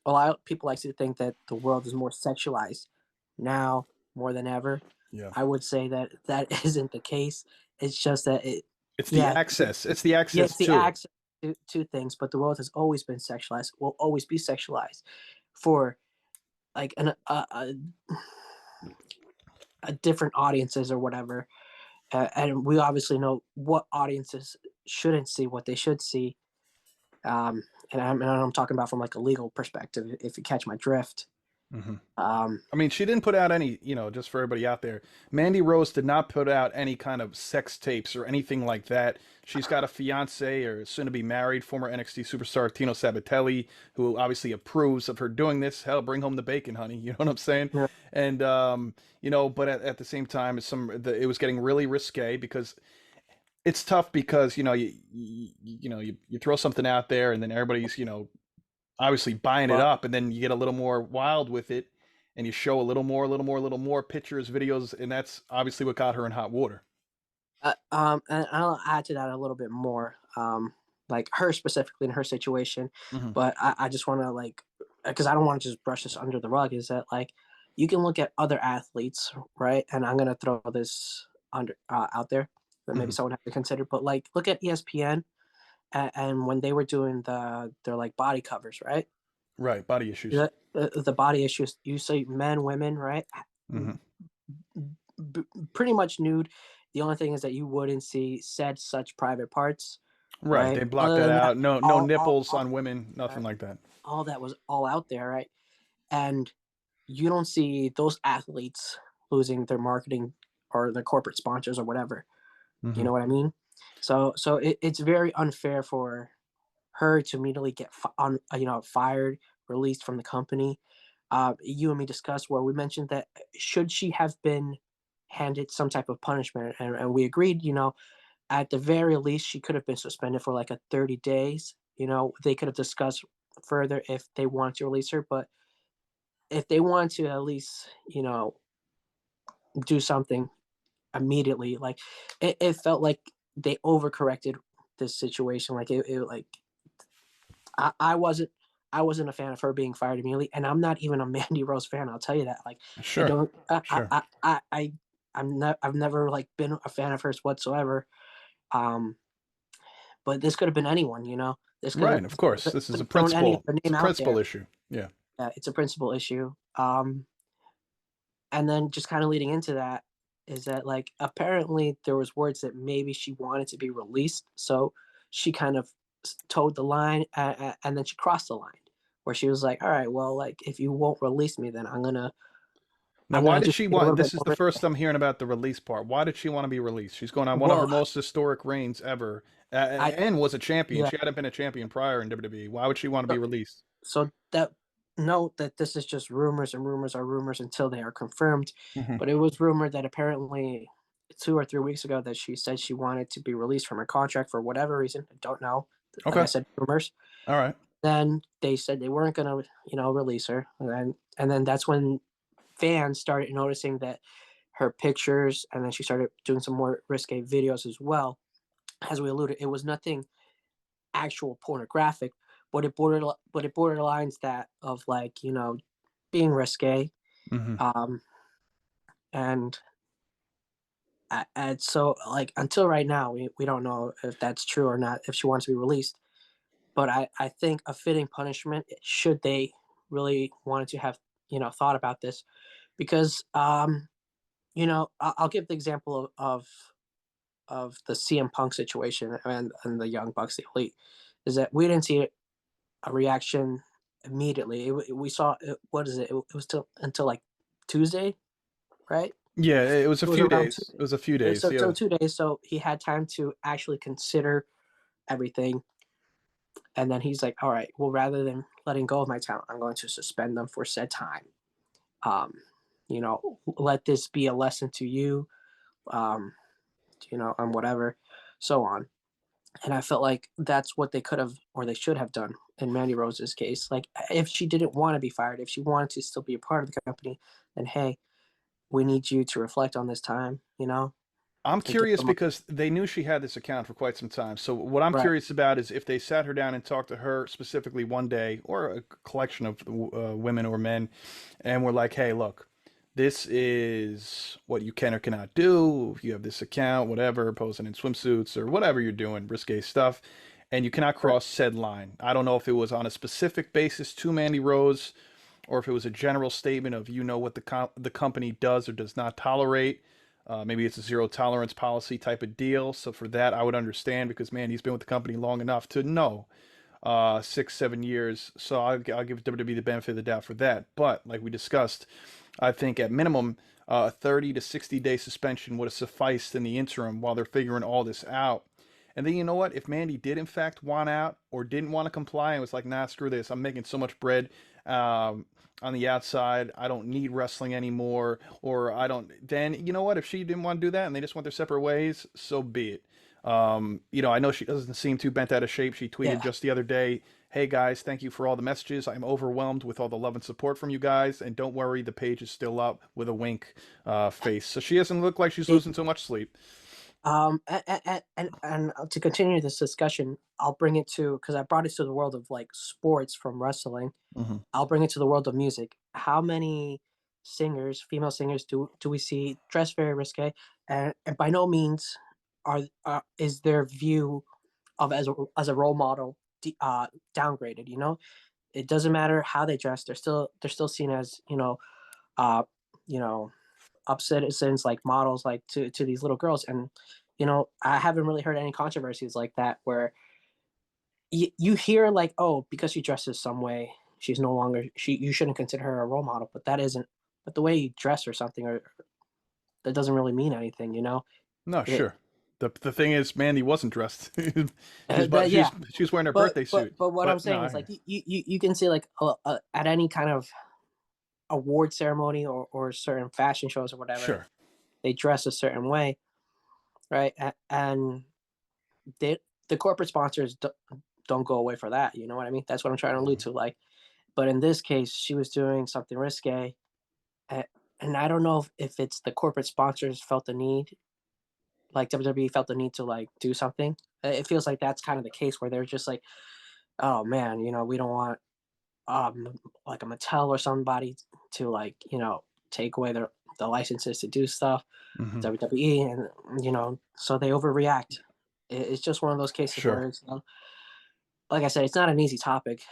lot of people like to think that the world is more sexualized now more than ever. Yeah. I would say that that isn't the case. It's just that It's the yeah, access. It's the yeah, access it's the to it. access to things, but the world has always been sexualized. Will always be sexualized for like a different audiences or whatever. And we obviously know what audiences shouldn't see, what they should see. And I'm talking about from like a legal perspective, if you catch my drift. Hmm. Um, I mean, she didn't put out any, just for everybody out there, Mandy Rose did not put out any kind of sex tapes or anything like that. She's got a fiance or soon to be married, former NXT superstar Tino Sabatelli, who obviously approves of her doing this. Hell, bring home the bacon, honey. You know what I'm saying? yeah, And, but at the same time, it was getting really risque because it's tough because, you throw something out there and then everybody's, obviously buying it well, up, and then you get a little more wild with it and you show a little more pictures, videos, and that's obviously what got her in hot water. and I'll add to that a little bit more, like her specifically in her situation. Hmm. But I just want to like, because I don't want to just brush this under the rug. Is that like you can look at other athletes, right? And I'm gonna throw this under out there that maybe Hmm. someone has to consider. But like, look at ESPN and when they were doing their like body covers, right? Right, body issues. The body issues. You say men, women, right? Hmm. Pretty much nude. The only thing is that you wouldn't see said such private parts, Right, right? they blocked Other that than that, out. No, no all all nipples all, on women, uh, nothing like that. all that was all out there, right? And you don't see those athletes losing their marketing or their corporate sponsors or whatever. You Hmm. know what I mean? It's very unfair for her to immediately get fired, released from the company. You and me discussed where we mentioned that should she have been handed some type of punishment, and we agreed, at the very least, she could have been suspended for like a 30 days. They could have discussed further if they wanted to release her, but if they wanted to at least, do something immediately, like it felt like they overcorrected this situation. Like like I, I wasn't I wasn't a fan of her being fired immediately, and I'm not even a Mandy Rose fan. I'll tell you that. Like, I Sure, don't, sure. I'm not, I've never like been a fan of hers whatsoever. Um, but this could have been anyone. This could have Right, of course. This is a thrown any principle. other It's a name out principle there. issue. Yeah. It's a principal issue. And then just kind of leading into that is that like apparently there was words that maybe she wanted to be released, so she kind of towed the line, and then she crossed the line where she was like, all right, well, like if you won't release me, then Now, I'm why gonna did do she something a want? little bit This is more the first risky. I'm hearing about the release part. Why did she want to be released? She's going on one of her Well, most historic reigns ever, I and was a champion. yeah She hadn't been a champion prior in WWE. Why would she want to be so, released? so that note that this is just rumors, and rumors are rumors until they are confirmed, Hmm. but it was rumored that apparently 2 or 3 weeks ago that she said she wanted to be released from her contract for whatever reason. I don't know. Like I Okay. said, rumors. All right. Then they said they weren't gonna, release her, and then that's when fans started noticing that her pictures, and then she started doing some more risque videos as well. As we alluded, it was nothing actual pornographic, but it borderlines that of like being risque. Hmm. Um, and and so like until right now, we don't know if that's true or not. If she wants to be released, but I think a fitting punishment should they really wanted to have thought about this because I'll give the example of the CM Punk situation and the Young Bucks, the Elite, is that we didn't see a reaction immediately. We saw what is it? It was till until like Tuesday, right? Yeah, it was a It was few around days. It Tuesday. was a few days. So Yeah. 2 days. So he had time to actually consider everything, and then he's like, "All right, well, rather than letting go of my talent, I'm going to suspend them for said time. Um, let this be a lesson to you. Um, and whatever, so on." And I felt like that's what they could have or they should have done in Mandy Rose's case. Like, if she didn't want to be fired, if she wanted to still be a part of the company, then hey, we need you to reflect on this time, I'm and take curious some because they knew she had this account for quite some time. So what I'm right. curious about is if they sat her down and talked to her specifically one day, or a collection of women or men, and were like, "Hey, look, this is what you can or cannot do. If you have this account, whatever, posing in swimsuits or whatever you're doing, risque stuff, and you cannot Right. cross said line." I don't know if it was on a specific basis to Mandy Rose, or if it was a general statement of what the company does or does not tolerate. Maybe it's a zero tolerance policy type of deal. So for that, I would understand because man, he's been with the company long enough to know 6, 7 years. So I'll give WWE the benefit of the doubt for that. But like we discussed, I think at minimum, a 30 to 60 day suspension would have sufficed in the interim while they're figuring all this out. And then you know what? If Mandy did in fact want out or didn't want to comply and was like, nah, screw this, I'm making so much bread um, on the outside, I don't need wrestling anymore, or I don't, then you know what? If she didn't want to do that and they just went their separate ways, so be it. I know she doesn't seem too bent out of shape. She tweeted Yeah. just the other day, "Hey guys, thank you for all the messages. I'm overwhelmed with all the love and support from you guys, and don't worry, the page is still up," with a wink face. So she doesn't look like she's It, losing too much sleep. and to continue this discussion, I'll bring it to because I brought it to the world of like sports from wrestling. Hmm. I'll bring it to the world of music. How many singers, female singers, do we see dress very risque, and by no means is their view of as a role model downgraded. It doesn't matter how they dress; they're still seen as uh, you know up citizens, like models, like to these little girls. And I haven't really heard any controversies like that where you hear like, oh, because she dresses some way, she's no longer you shouldn't consider her a role model. But that isn't. But the way you dress or something, or that doesn't really mean anything. No, It, sure. The thing is, Mandy wasn't dressed. she's but That she's yeah, she was wearing her but birthday suit. what I'm But no, saying is like you can see like at any kind of award ceremony or certain fashion shows or whatever, sure. they dress a certain way, right? And they, the corporate sponsors don't go away for that. You know what I mean? That's what I'm trying to allude Mhm. to. Like, but in this case, she was doing something risque, a- and I don't know if it's the corporate sponsors felt the need, like WWE felt the need to like do something. It feels like that's kind of the case where they're just like, oh man, we don't want like a Mattel or somebody to like take away the licenses to do stuff, Mhm. WWE, and so they overreact. It's just one of those cases where Sure. it's like I said, it's not an easy topic.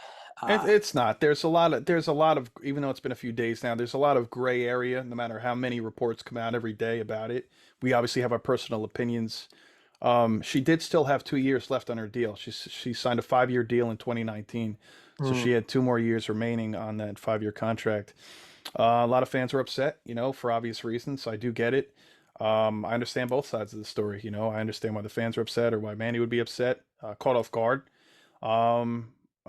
Uh, It's not. There's a lot of even though it's been a few days now, there's a lot of gray area. No matter how many reports come out every day about it, we obviously have our personal opinions. She did still have 2 years left on her deal. She signed a 5-year deal in 2019, so mm, she had 2 more years remaining on that 5-year contract. A lot of fans were upset, for obvious reasons. So I do get it. I understand both sides of the story. I understand why the fans are upset or why Manny would be upset, caught off guard.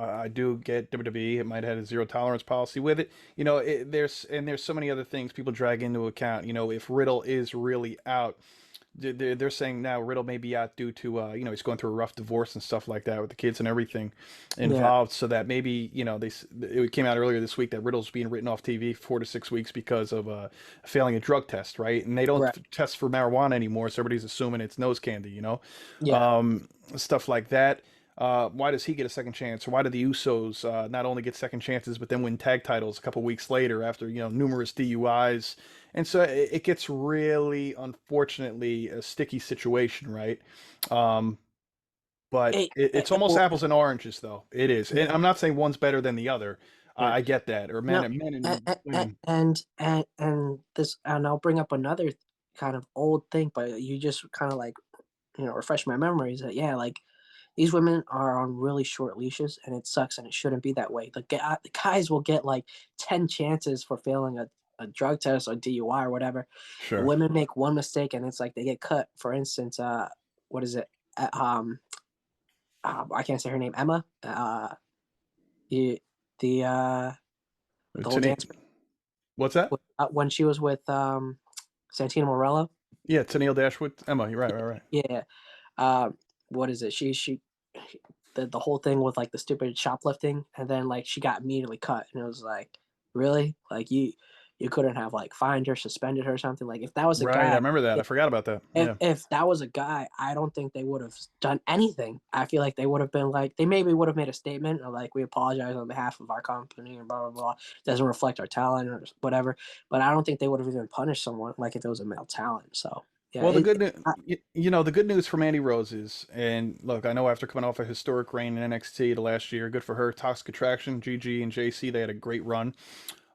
I do get WWE. It might have had a zero tolerance policy with it. There's so many other things people drag into account. If Riddle is really out, they're saying now Riddle may be out due to he's going through a rough divorce and stuff like that with the kids and everything yeah, involved. So that maybe it came out earlier this week that Riddle's being written off TV 4 to 6 weeks because of failing a drug test, right? And they don't right, test for marijuana anymore, so everybody's assuming it's nose candy, yeah. stuff like that. Why does he get a second chance? Or why did the Usos not only get second chances but then win tag titles a couple weeks later after numerous DUIs? And so it gets really, unfortunately, a sticky situation, right? Um, but Hey, it's almost well, apples and oranges, though. It is, and yeah, I'm not saying one's better than the other. yeah. I get that, or men No, and men and and women. and I'll bring up another kind of old thing, but you just kind of like refresh my memories that yeah, like these women are on really short leashes, and it sucks, and it shouldn't be that way. The guys will get like 10 chances for failing a drug test or DUI or whatever. The Sure. women make one mistake, and it's like they get cut. For instance, what is it? Uh, um, I can't say her name. Emma. The the uh, the whole Tennille, dance what's that? when she was with Santino Morello. Yeah, Tennille Dashwood. Emma, you're right, right, right. Yeah. Uh, what is it? She the whole thing with like the stupid shoplifting, and then like she got immediately cut, and it was like, really, like you couldn't have like fined her, suspended her, or something. Like if that was a Right, I guy, remember that. I forgot about that. Yeah, if that was a guy, I don't think they would have done anything. I feel like they would have been like, they maybe would have made a statement of like, we apologize on behalf of our company and blah blah blah. Doesn't reflect our talent or whatever. But I don't think they would have even punished someone like if it was a male talent. So yeah, well, the good news for Mandy Rose is, and look, I know after coming off a historic reign in NXT the last year, good for her. Toxic Attraction, GG and JC, they had a great run.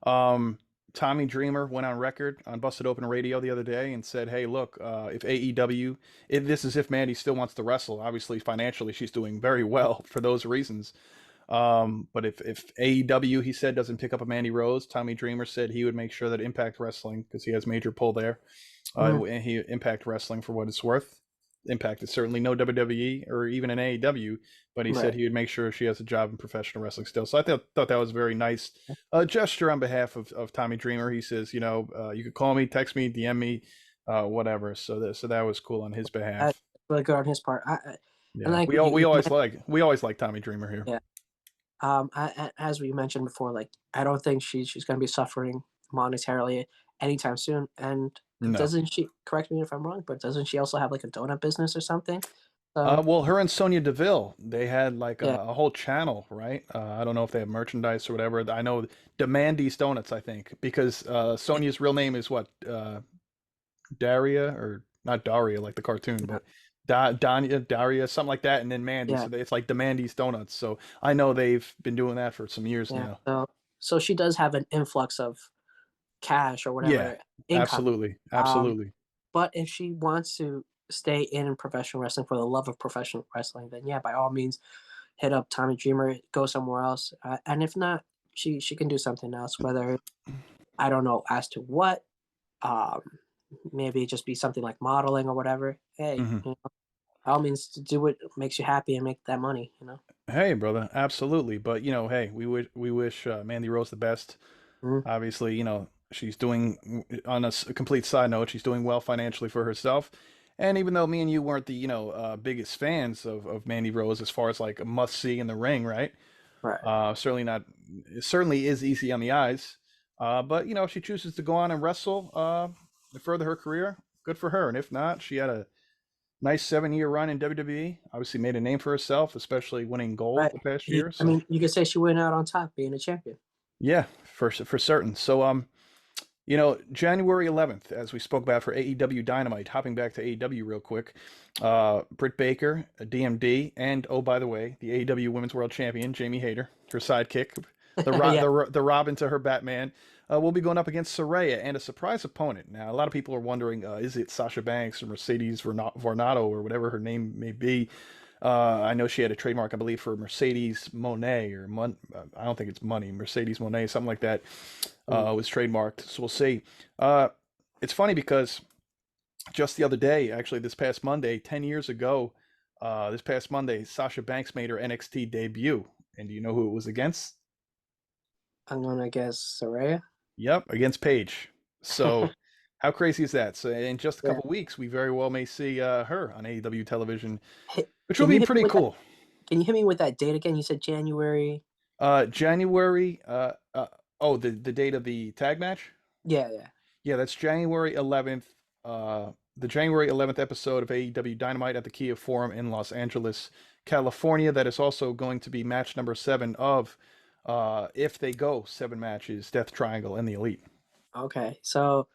Um, Tommy Dreamer went on record on Busted Open Radio the other day and said, "Hey, look, if AEW, this is if Mandy still wants to wrestle. Obviously, financially, she's doing very well for those reasons. But if AEW, he said, doesn't pick up a Mandy Rose, Tommy Dreamer said he would make sure that Impact Wrestling, because he has major pull there, mhm, and he Impact Wrestling for what it's worth. Impact is certainly no WWE or even an AEW, but he said right. he would make sure she has a job in professional wrestling still. So I thought that was a very nice gesture on behalf of Tommy Dreamer. He says, you could call me, text me, DM me, whatever. So that was cool on his That's behalf. really good on his part. And Yeah, like we all we you always mentioned, like Tommy Dreamer here. yeah. As we mentioned before, like I don't think she's going to be suffering monetarily anytime soon. And No. doesn't she? Correct me if I'm wrong, but doesn't she also have like a donut business or something? So Well, her and Sonya Deville, they had like yeah, a whole channel, right? I don't know if they have merchandise or whatever. I know Demandy's Donuts, I think, because Sonya's real name is what? Daria, or not Daria like the cartoon, yeah, but Danya, Daria, something like that, and then Mandy. yeah, So it's like Demandy's Donuts. So I know they've been doing that for some years yeah. now. So she does have an influx of cash or Yeah, whatever income. absolutely, Um, absolutely. but if she wants to stay in professional wrestling for the love of professional wrestling, then yeah, by all means, hit up Tommy Dreamer, go somewhere else, and if not, she can do something else. Whether I don't know as to what, um, maybe just be something like modeling or whatever. hey, Hmm. by all means, to do what makes you happy and make that money. Hey, brother, absolutely. But hey, we wish Mandy Rose the best. Mhm. Obviously, she's doing, on a complete side note, she's doing well financially for herself. And even though me and you weren't the, biggest fans of Mandy Rose as far as like a must see in the ring, right? Right, Certainly not, it certainly is easy on the eyes. But, if she chooses to go on and wrestle to further her career, good for her. And if not, she had a nice 7-year run in WWE. Obviously made a name for herself, especially winning gold right. the past You, year. I So, mean, you could say she went out on top, being a champion. yeah, for certain. So, January 11th, as we spoke about for AEW Dynamite, hopping back to AEW real quick, Britt Baker, DMD, and oh, by the way, the AEW Women's World Champion, Jamie Hayter, her sidekick, Yeah, the Robin to her Batman, will be going up against Saraya and a surprise opponent. Now, a lot of people are wondering, is it Sasha Banks or Mercedes Varnado or whatever her name may be? I know she had a trademark, I believe, for Mercedes Monet I don't think it's money, Mercedes Monet, something like that, mm, was trademarked. So we'll see. Uh, it's funny because just the other day, actually this past Monday, 10 years ago, this past Monday, Sasha Banks made her NXT debut. And do you know who it was against? I'm gonna guess Saraya. Yep, against Paige. So how crazy is that? So in just a Yeah. couple weeks, we very well may see her on AEW television, Hey, which will can you be hit me pretty with that? cool. Can you hit me with that date again? You said January. January. Oh, the date of the tag match. Yeah, yeah. Yeah, that's January 11th. The January 11th episode of AEW Dynamite at the Kia Forum in Los Angeles, California. That is also going to be match number 7 of, if they go 7 matches, Death Triangle and the Elite. Okay, so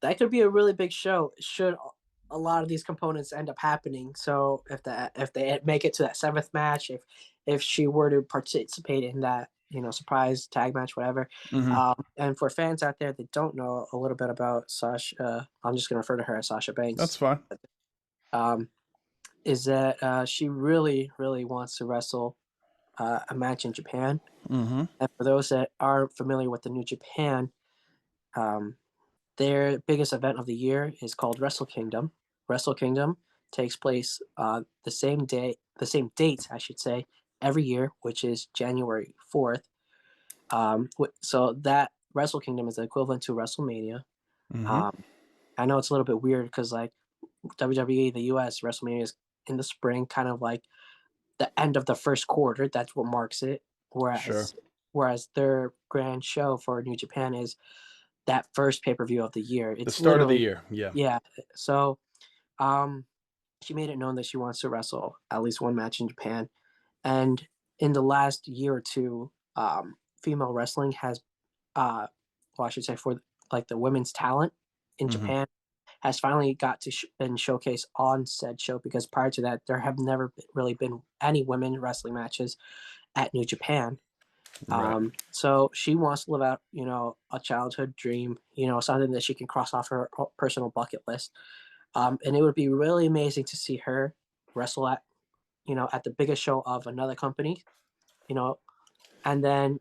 that could be a really big show. Should a lot of these components end up happening? So if they make it to that seventh match, if she were to participate in that surprise tag match, whatever. Hmm. And for fans out there that don't know a little bit about Sasha, I'm just gonna refer to her as Sasha That's Banks. fine. Um, is that she really really wants to wrestle a match in Japan. Hmm. And for those that aren't familiar with the New Japan, um, their biggest event of the year is called Wrestle Kingdom. Wrestle Kingdom takes place the same dates, I should say, every year, which is January 4th. So that Wrestle Kingdom is the equivalent to WrestleMania. Hmm. Um, I know it's a little bit weird because like WWE, the US, WrestleMania is in the spring, kind of like the end of the first quarter. That's what marks it. Sure. Whereas their grand show for New Japan is that first pay per view of the year. The It's start of the literally, year. Yeah. yeah. So um, she made it known that she wants to wrestle at least one match in Japan. And in the last year or two, female wrestling has, well, I should say for like the women's talent in Hmm. Japan has finally got to been showcased on said show because prior to that, there have never really been any women wrestling matches at New Japan. Right. So she wants to live out, a childhood dream, something that she can cross off her personal bucket list. And it would be really amazing to see her wrestle at the biggest show of another company, you know, and then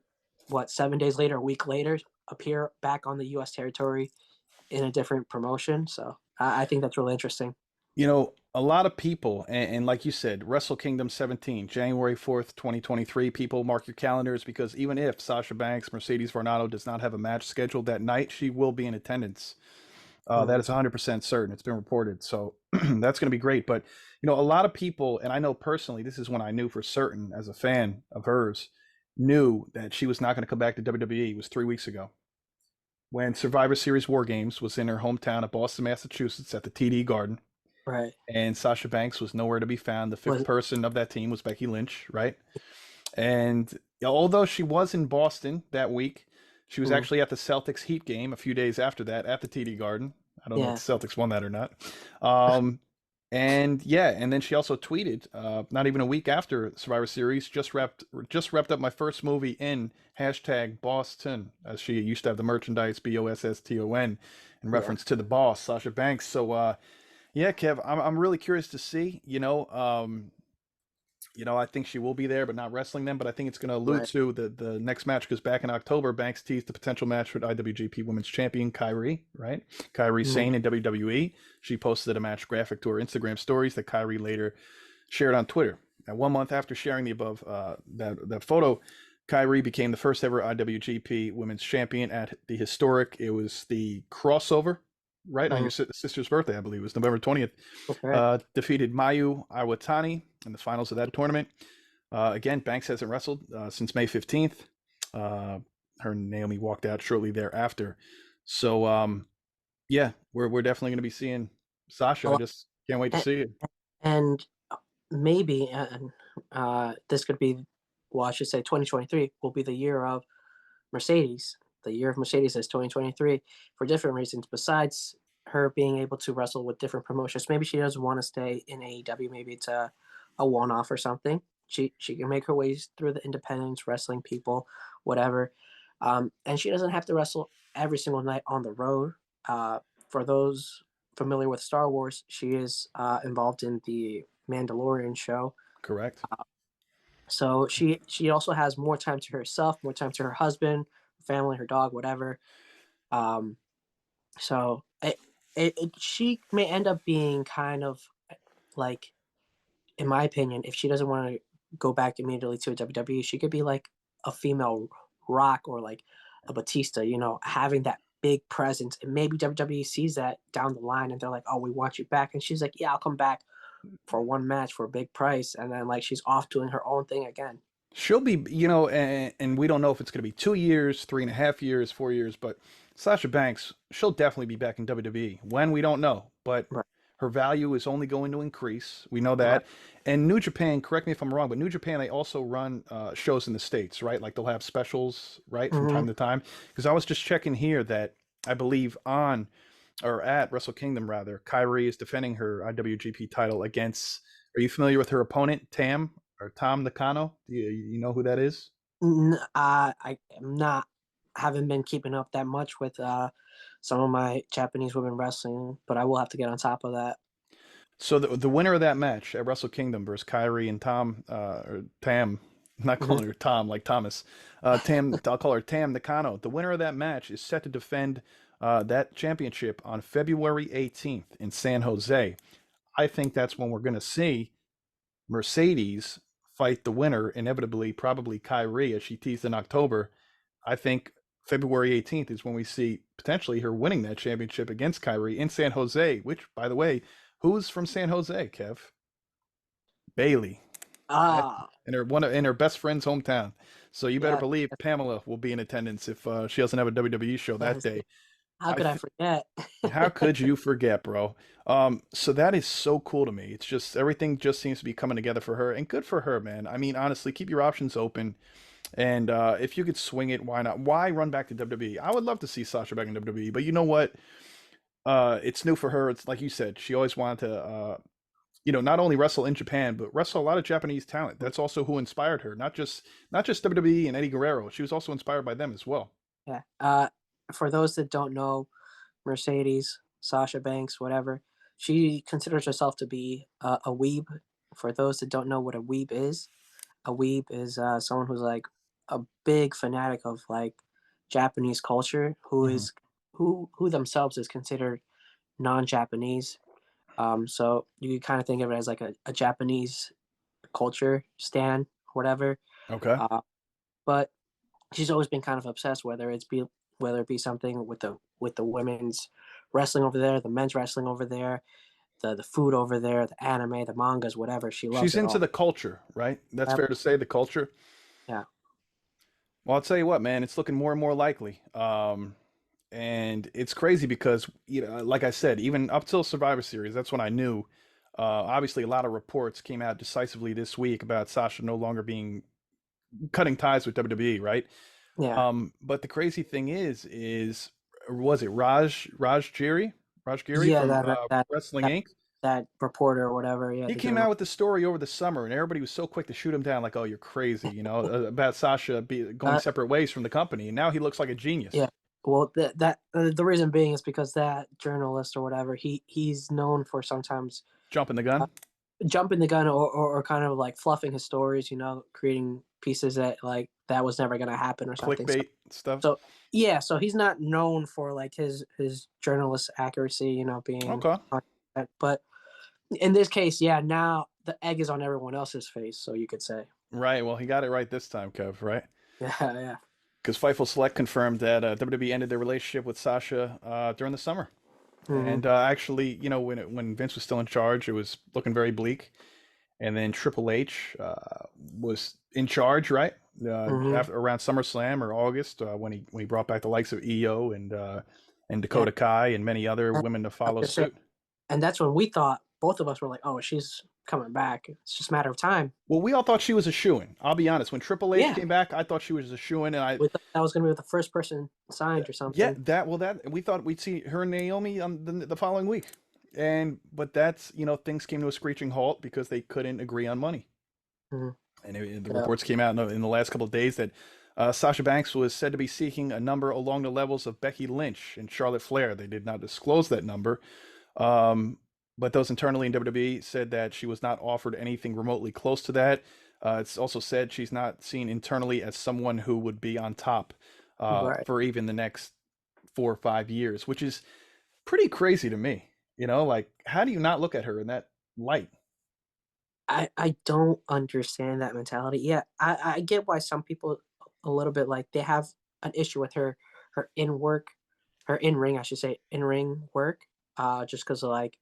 7 days later, a week later, appear back on the U.S. territory in a different promotion. So I think that's really interesting. A lot of people, and like you said, Wrestle Kingdom 17, January 4th, 2023. People mark your calendars because even if Sasha Banks, Mercedes Varnado does not have a match scheduled that night, she will be in attendance. That Mm, is 100% certain. It's been reported. So that's going to be great. But, a lot of people, and I know personally, this is when I knew for certain as a fan of hers, knew that she was not going to come back to WWE. It was 3 weeks ago when Survivor Series War Games was in her hometown of Boston, Massachusetts at the TD Garden. right. And Sasha Banks was nowhere to be found. The fifth Was person of that team was Becky Lynch, right? And although she was in Boston that week, she was mm, actually at the Celtics Heat game a few days after that at the TD Garden. I don't know if yeah, the Celtics won that or not. Um, and yeah, and then she also tweeted, not even a week after Survivor Series, just wrapped up my first movie in hashtag Boston, as she used to have the merchandise BOSSTON in yeah. reference to the boss, Sasha Banks. So yeah, Kev, I'm really curious to see. I think she will be there, but not wrestling them. But I think it's going to allude Right. to the next match because back in October, Banks teased the potential match with IWGP Women's Champion Kyrie, right? Kyrie Mhm. Sane in WWE. She posted a match graphic to her Instagram stories that Kyrie later shared on Twitter. And 1 month after sharing the above that photo, Kyrie became the first ever IWGP Women's Champion at the historic. It was the crossover, right on Mhm. your sister's birthday, I believe. It was November 20th. Okay. Defeated Mayu Iwatani in the finals of that tournament. Again, Banks hasn't wrestled since May 15th. Uh, her and Naomi walked out shortly thereafter. So yeah, we're definitely going to be seeing Sasha. I Well, just can't wait to and, see it. and maybe, and this could be, well, I should say 2023 will be the year of Mercedes. The year of Mercedes is 2023 for different reasons. Besides her being able to wrestle with different promotions, maybe she doesn't want to stay in AEW. Maybe it's a one off or something. She can make her ways through the independents, wrestling people, whatever. And she doesn't have to wrestle every single night on the road. For those familiar with Star Wars, she is involved in the Mandalorian show. Correct. So she also has more time to herself, more time to her husband, family, her dog, whatever. Um, so she may end up being kind of like, in my opinion, if she doesn't want to go back immediately to a WWE, she could be like a female Rock or like a Batista, having that big presence. And maybe WWE sees that down the line and they're like, oh, we want you back. And she's like, yeah, I'll come back for one match for a big price. And then like she's off doing her own thing again. She'll be, and we don't know if it's going to be 2 years, 3.5 years, 4 years, but Sasha Banks, she'll definitely be back in WWE. When, we don't know, but Right. her value is only going to increase. We know Right. that. And New Japan, correct me if I'm wrong, but New Japan, they also run shows in the States, right? Like they'll have specials, right, from Mm-hmm. time to time. Because I was just checking here that I believe on or at Wrestle Kingdom, rather, Kyrie is defending her IWGP title against. Are you familiar with her opponent, Tam or Tom Nakano? Do you know who that is? I am not, haven't been keeping up that much with some of my Japanese women wrestling, but I will have to get on top of that. So the winner of that match at Wrestle Kingdom versus Kyrie and Tom or Tam, I'm not Hmm. calling her Tom like Thomas, Tam. I'll call her Tam Nakano. The winner of that match is set to defend that championship on February 18th in San Jose. I think that's when we're going to see Mercedes fight the winner, inevitably, probably Kyrie, as she teased in October. I think February 18th is when we see potentially her winning that championship against Kyrie in San Jose, which, by the way, who's from San Jose, Kev? Bailey. That, Ah, in her best friend's hometown. So you better yeah, believe Pamela will be in attendance if she doesn't have a WWE show that yes. day. How I could I th- forget? how could you forget, bro? So that is so cool to me. It's just everything just seems to be coming together for her, and good for her, man. I mean, honestly, keep your options open, and if you could swing it, why not? Why run back to WWE? I would love to see Sasha back in WWE, but you know what? It's new for her. It's like you said, she always wanted to, not only wrestle in Japan, but wrestle a lot of Japanese talent. That's also who inspired her. Not just WWE and Eddie Guerrero. She was also inspired by them as well. Yeah. For those that don't know, Mercedes, Sasha Banks, whatever, she considers herself to be a weeb. For those that don't know what a weeb is someone who's like a big fanatic of like Japanese culture, Hmm. who themselves is considered non-Japanese. So you can kind of think of it as like a Japanese culture stan, whatever. Okay. Uh, but she's always been kind of obsessed, whether it be something with the women's wrestling over there, the men's wrestling over there, the food over there, the anime, the mangas, whatever. She loves She's it into all. the culture, right? That's Yep. fair to say, the culture. Yeah. Well, I'll tell you what, man, it's looking more and more likely. And it's crazy because, like I said, even up till Survivor Series, that's when I knew. Obviously, a lot of reports came out decisively this week about Sasha no longer being cutting ties with WWE, right? Yeah. But the crazy thing is was it Raj Giri Yeah. from Wrestling That Inc. that reporter or whatever. Yeah, He the came journal. out with the story over the summer, and everybody was so quick to shoot him down, like, "Oh, you're crazy," about Sasha going Uh, separate ways from the company, and now he looks like a genius. yeah. Well, the reason being is because that journalist or whatever, he's known for sometimes Jumping the gun. jumping the gun or kind of like fluffing his stories, creating pieces that like that was never going to happen or something. So, Clickbait stuff. so yeah, so he's not known for like his journalist accuracy, being Okay. on that. But in this case, yeah, now the egg is on everyone else's face, so you could say. Right. Well, he got it right this time, Kev. Right. Yeah, yeah. Because Fightful Select confirmed that WWE ended their relationship with Sasha during the summer. Hmm. And actually, when Vince was still in charge, it was looking very bleak. And then Triple H was in charge, right? Hmm. After around SummerSlam or August, when he brought back the likes of Io and Yeah. Dakota Kai and many other I women to was follow gonna say, suit. and that's when we thought both of us were like, "Oh, she's coming back. It's just a matter of time." Well, we all thought she was a shoo-in. I'll be honest. When Triple H Yeah, came back, I thought she was a shoo-in, and we thought that was gonna be the first person signed or yeah, something. that we thought we'd see her and Naomi on the following week, but that's things came to a screeching halt because they couldn't agree on money. Hmm. And the Yeah, reports came out in the last couple of days that Sasha Banks was said to be seeking a number along the levels of Becky Lynch and Charlotte Flair. They did not disclose that number, um, but those internally in WWE said that she was not offered anything remotely close to that. It's also said she's not seen internally as someone who would be on top right. for even the next 4 or 5 years, which is pretty crazy to me. Like how do you not look at her in that light? I don't understand that mentality. Yeah, I get why some people a little bit like they have an issue with her in work, her in ring, I should say, in ring work. Just because like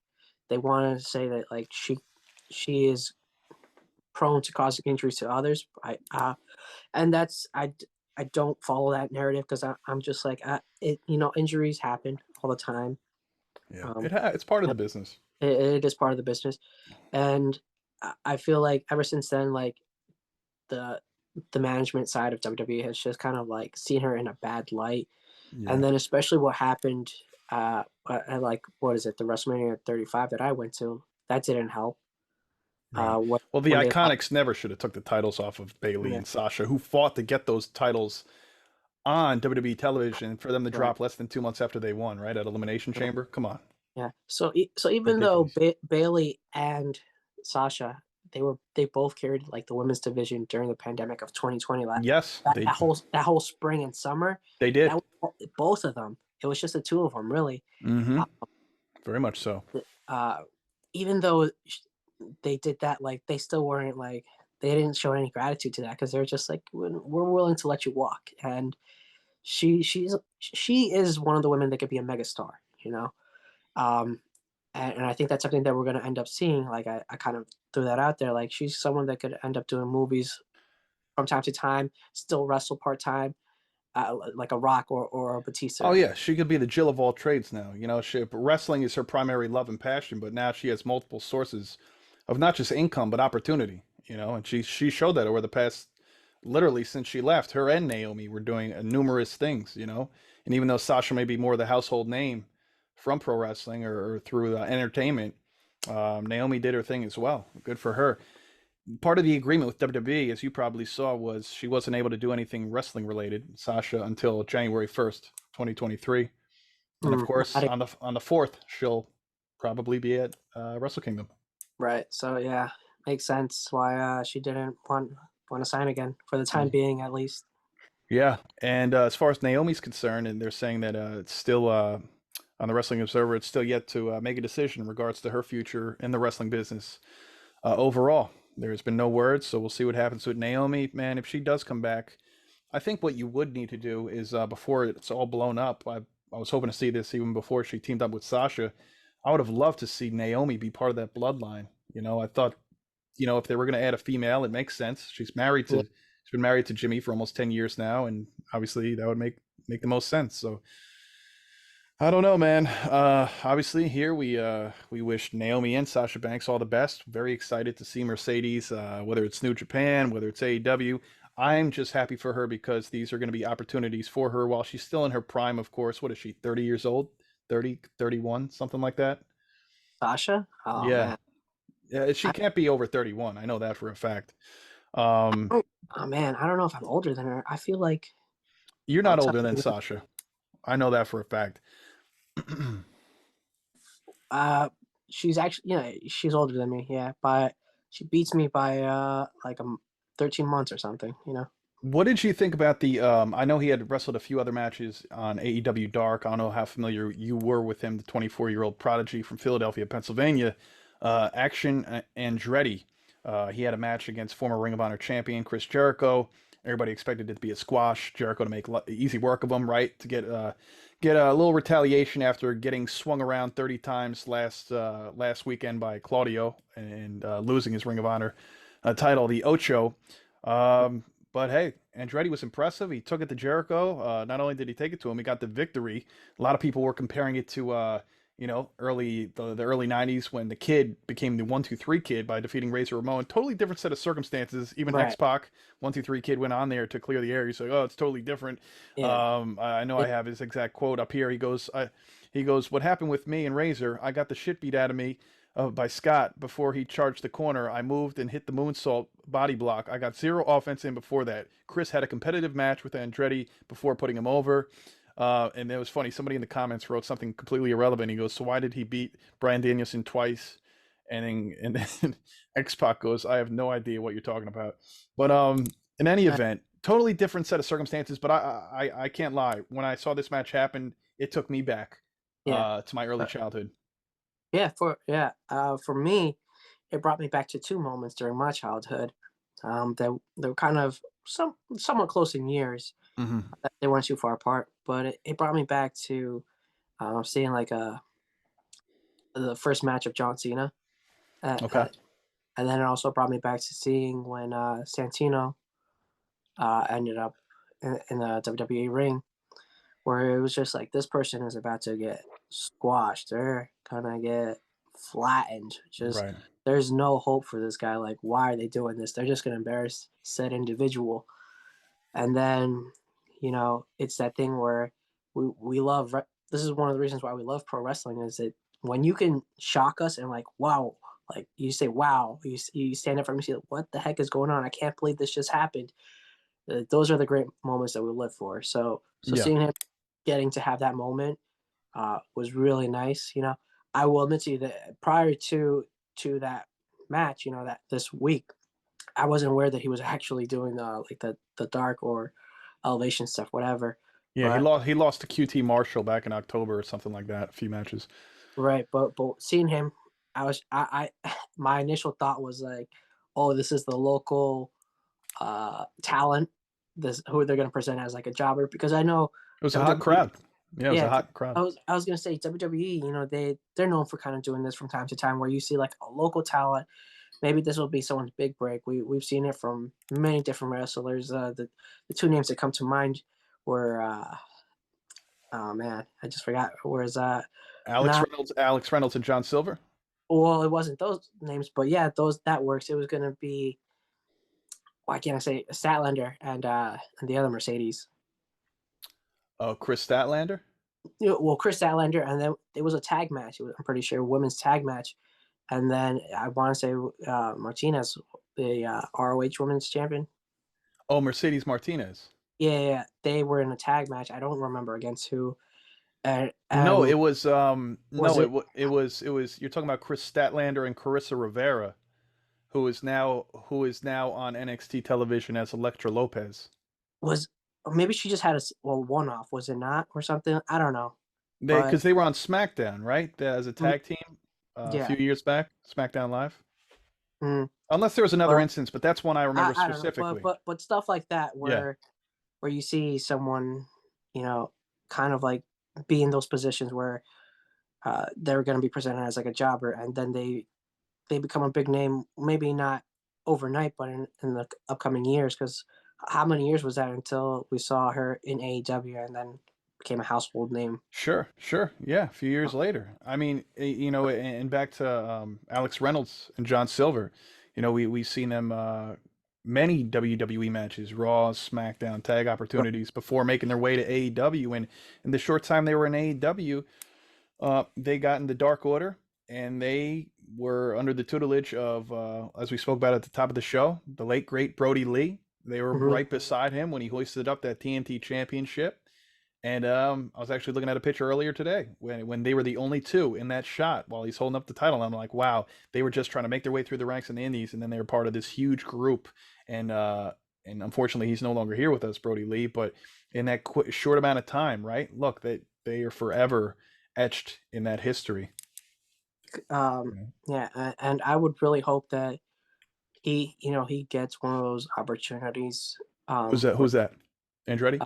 they want to say that like she is prone to causing injuries to others. And I don't follow that narrative because I'm just like injuries happen all the time. Yeah, Um, it's part of the business. it is part of the business, and I feel like ever since then, like the the management side of WWE has just kind of like seen her in a bad light, and Yeah. then especially what happened at like what is it, the WrestleMania 35 that I went to, that didn't help. Right. When Well, the when they lost, Iconics never should have took the titles off of Bayley yeah, and Sasha, who fought to get those titles on WWE television for them to right, drop less than 2 months after they won, right? At Elimination right, Chamber. Come on. yeah. So even though Ridiculous. Bailey and Sasha, they both carried like the women's division during the pandemic of 2020. Like Yes, that whole spring and summer, they that did. was both of them. It was just the two of them, really. Mm-hmm. Uh, Very much so. uh, Even though they did that, like they still weren't like they didn't show any gratitude to that because they're just like we're willing to let you walk. And she is one of the women that could be a megastar, you know. Um, and I think that's something that we're going to end up seeing. Like I kind of threw that out there. Like she's someone that could end up doing movies from time to time, still wrestle part time, like a Rock or a Batista. Oh yeah, she could be the Jill of all trades now. Wrestling is her primary love and passion, but now she has multiple sources of not just income but opportunity. And she showed that over the past, literally since she left. Her and Naomi were doing numerous things. And even though Sasha may be more the household name from pro wrestling or through entertainment, Naomi did her thing as well. Good for her. Part of the agreement with WWE, as you probably saw, was she wasn't able to do anything wrestling related, Sasha, until January 1st, 2023. And of course, on the 4th, she'll probably be at Wrestle Kingdom. Right. So yeah, makes sense why she didn't want to sign again for the time Yeah. being, at least. Yeah, and as far as Naomi's concerned, and they're saying that it's still on the Wrestling Observer, it's still yet to make a decision in regards to her future in the wrestling business overall. There's been no word, so we'll see what happens with Naomi. Man, if she does come back, I think what you would need to do is before it's all blown up. I was hoping to see this even before she teamed up with Sasha. I would have loved to see Naomi be part of that bloodline. I thought, if they were going to add a female, it makes sense. Yeah. She's been married to Jimmy for almost 10 years now, and obviously that would make the most sense. So I don't know, man. Obviously here we wish Naomi and Sasha Banks all the best. Very excited to see Mercedes, whether it's New Japan, whether it's AEW. I'm just happy for her because these are going to be opportunities for her while she's still in her prime, of course. What is she, 30 years old? 30, 31, something like that? Sasha? Oh Yeah. man. Yeah, she I, can't be over 31. I know that for a fact. Um, oh man, I don't know if I'm older than her. I feel like you're I'll not tell older than you. Sasha. I know that for a fact. Uh, she's actually, she's older than me, yeah, but she beats me by, like, 13 months or something, you know? What did you think about the I know he had wrestled a few other matches on AEW Dark. I don't know how familiar you were with him, the 24-year-old prodigy from Philadelphia, Pennsylvania. Action Andretti. He had a match against former Ring of Honor champion Chris Jericho. Everybody expected it to be a squash. Jericho to make easy work of him, right? To get a little retaliation after getting swung around 30 times last weekend by Claudio and losing his Ring of Honor title, the Ocho. Um, but hey, Andretti was impressive. He took it to Jericho. Not only did he take it to him, he got the victory. A lot of people were comparing it to the early '90s when the Kid became the 1-2-3 Kid by defeating Razor Ramon. Totally different set of circumstances. Even X Right. Pac 1-2-3 Kid went on there to clear the air. He's like, "Oh, it's totally different." Yeah. I know I It have his exact quote up here. He goes, "What happened with me and Razor? I got the shit beat out of me by Scott before he charged the corner. I moved and hit the moonsault body block. I got zero offense in before that. Chris had a competitive match with Andretti before putting him over." And it was funny. Somebody in the comments wrote something completely irrelevant. He goes, "So why did he beat Bryan Danielson twice?" And then X Pac goes, "I have no idea what you're talking about." But in any uh, event, totally different set of circumstances. But I can't lie. When I saw this match happen, it took me back yeah. to my early Uh, childhood. for me, it brought me back to 2 moments during my childhood, they were kind of somewhat close in years. Hmm. They weren't too far apart, but it brought me back to, seeing, like, the first match of John Cena, Okay. and then it also brought me back to seeing when, Santino, ended up in the WWE ring, where it was just like, this person is about to get squashed. They're gonna get flattened. Just Right. there's no hope for this guy. Like, why are they doing this? They're just gonna embarrass said individual. And then, it's that thing where we love. This is one of the reasons why we love pro wrestling is that when you can shock us and like, wow, like you say, wow, you stand up from and see what the heck is going on. I can't believe this just happened. Those are the great moments that we live for. So Yeah. seeing him getting to have that moment was really nice. I will admit to you that prior to that match, that this week, I wasn't aware that he was actually doing like the dark or elevation stuff, whatever. Yeah. He But lost. He lost to QT Marshall back in October or something like that. A few matches. right, but seeing him, I my initial thought was like, oh, this is the local talent. This who they're going to present as like a jobber because I know It was a hot WWE. crowd. Yeah, it was a Yeah, hot crowd. I was gonna say WWE. They're known for kind of doing this from time to time, where you see like a local talent. Maybe this will be someone's big break. We've seen it from many different wrestlers. The two names that come to mind were oh man, I just forgot. Whereas not Alex Reynolds, and John Silver. well, it wasn't those names, but yeah, those that works. It was gonna be why can't I say Statlander and the other Mercedes. Oh, Chris Statlander. Well, Chris Statlander, and then it was a tag match. I'm pretty sure women's tag match. And then I want to say Martinez, the ROH Women's Champion. Oh, Mercedes Martinez. Yeah, yeah, yeah, they were in a tag match. I don't remember against who. No, And was it it was you're talking about Chris Statlander and Carissa Rivera, who is now on NXT television as Elektra Lopez. was or maybe she just had one off, was it not, or something? I don't know, but Because they were on SmackDown, right? As a mm, tag team a yeah, few years back, SmackDown Live. mm, Unless there was another but instance, but that's one I remember I don't know, but specifically. stuff like that Yeah, where you see someone, you know, kind of like be in those positions where they're going to be presented as like a jobber, and then they become a big name, maybe not overnight, but in the upcoming years. Because how many years was that until we saw her in AEW and then became a household name? sure, sure. Yeah, a few Uh, years later. I mean, and back to Alex Reynolds and John Silver. We've seen them many WWE matches, Raw, SmackDown, tag opportunities before making their way to AEW. And in the short time they were in AEW, they got in the Dark Order, and they were under the tutelage of, as we spoke about at the top of the show, the late great Brody Lee. They were mhm. right beside him when he hoisted up that TNT Championship. And I was actually looking at a picture earlier today when they were the only two in that shot while he's holding up the title. I'm like, wow, they were just trying to make their way through the ranks in the Indies, and then they were part of this huge group. And and unfortunately, he's no longer here with us, Brody Lee. But in that short amount of time, right? Look, they are forever etched in that history. Um, yeah, and I would really hope that he gets one of those opportunities. Who's that? Where, Who's that? Andretti?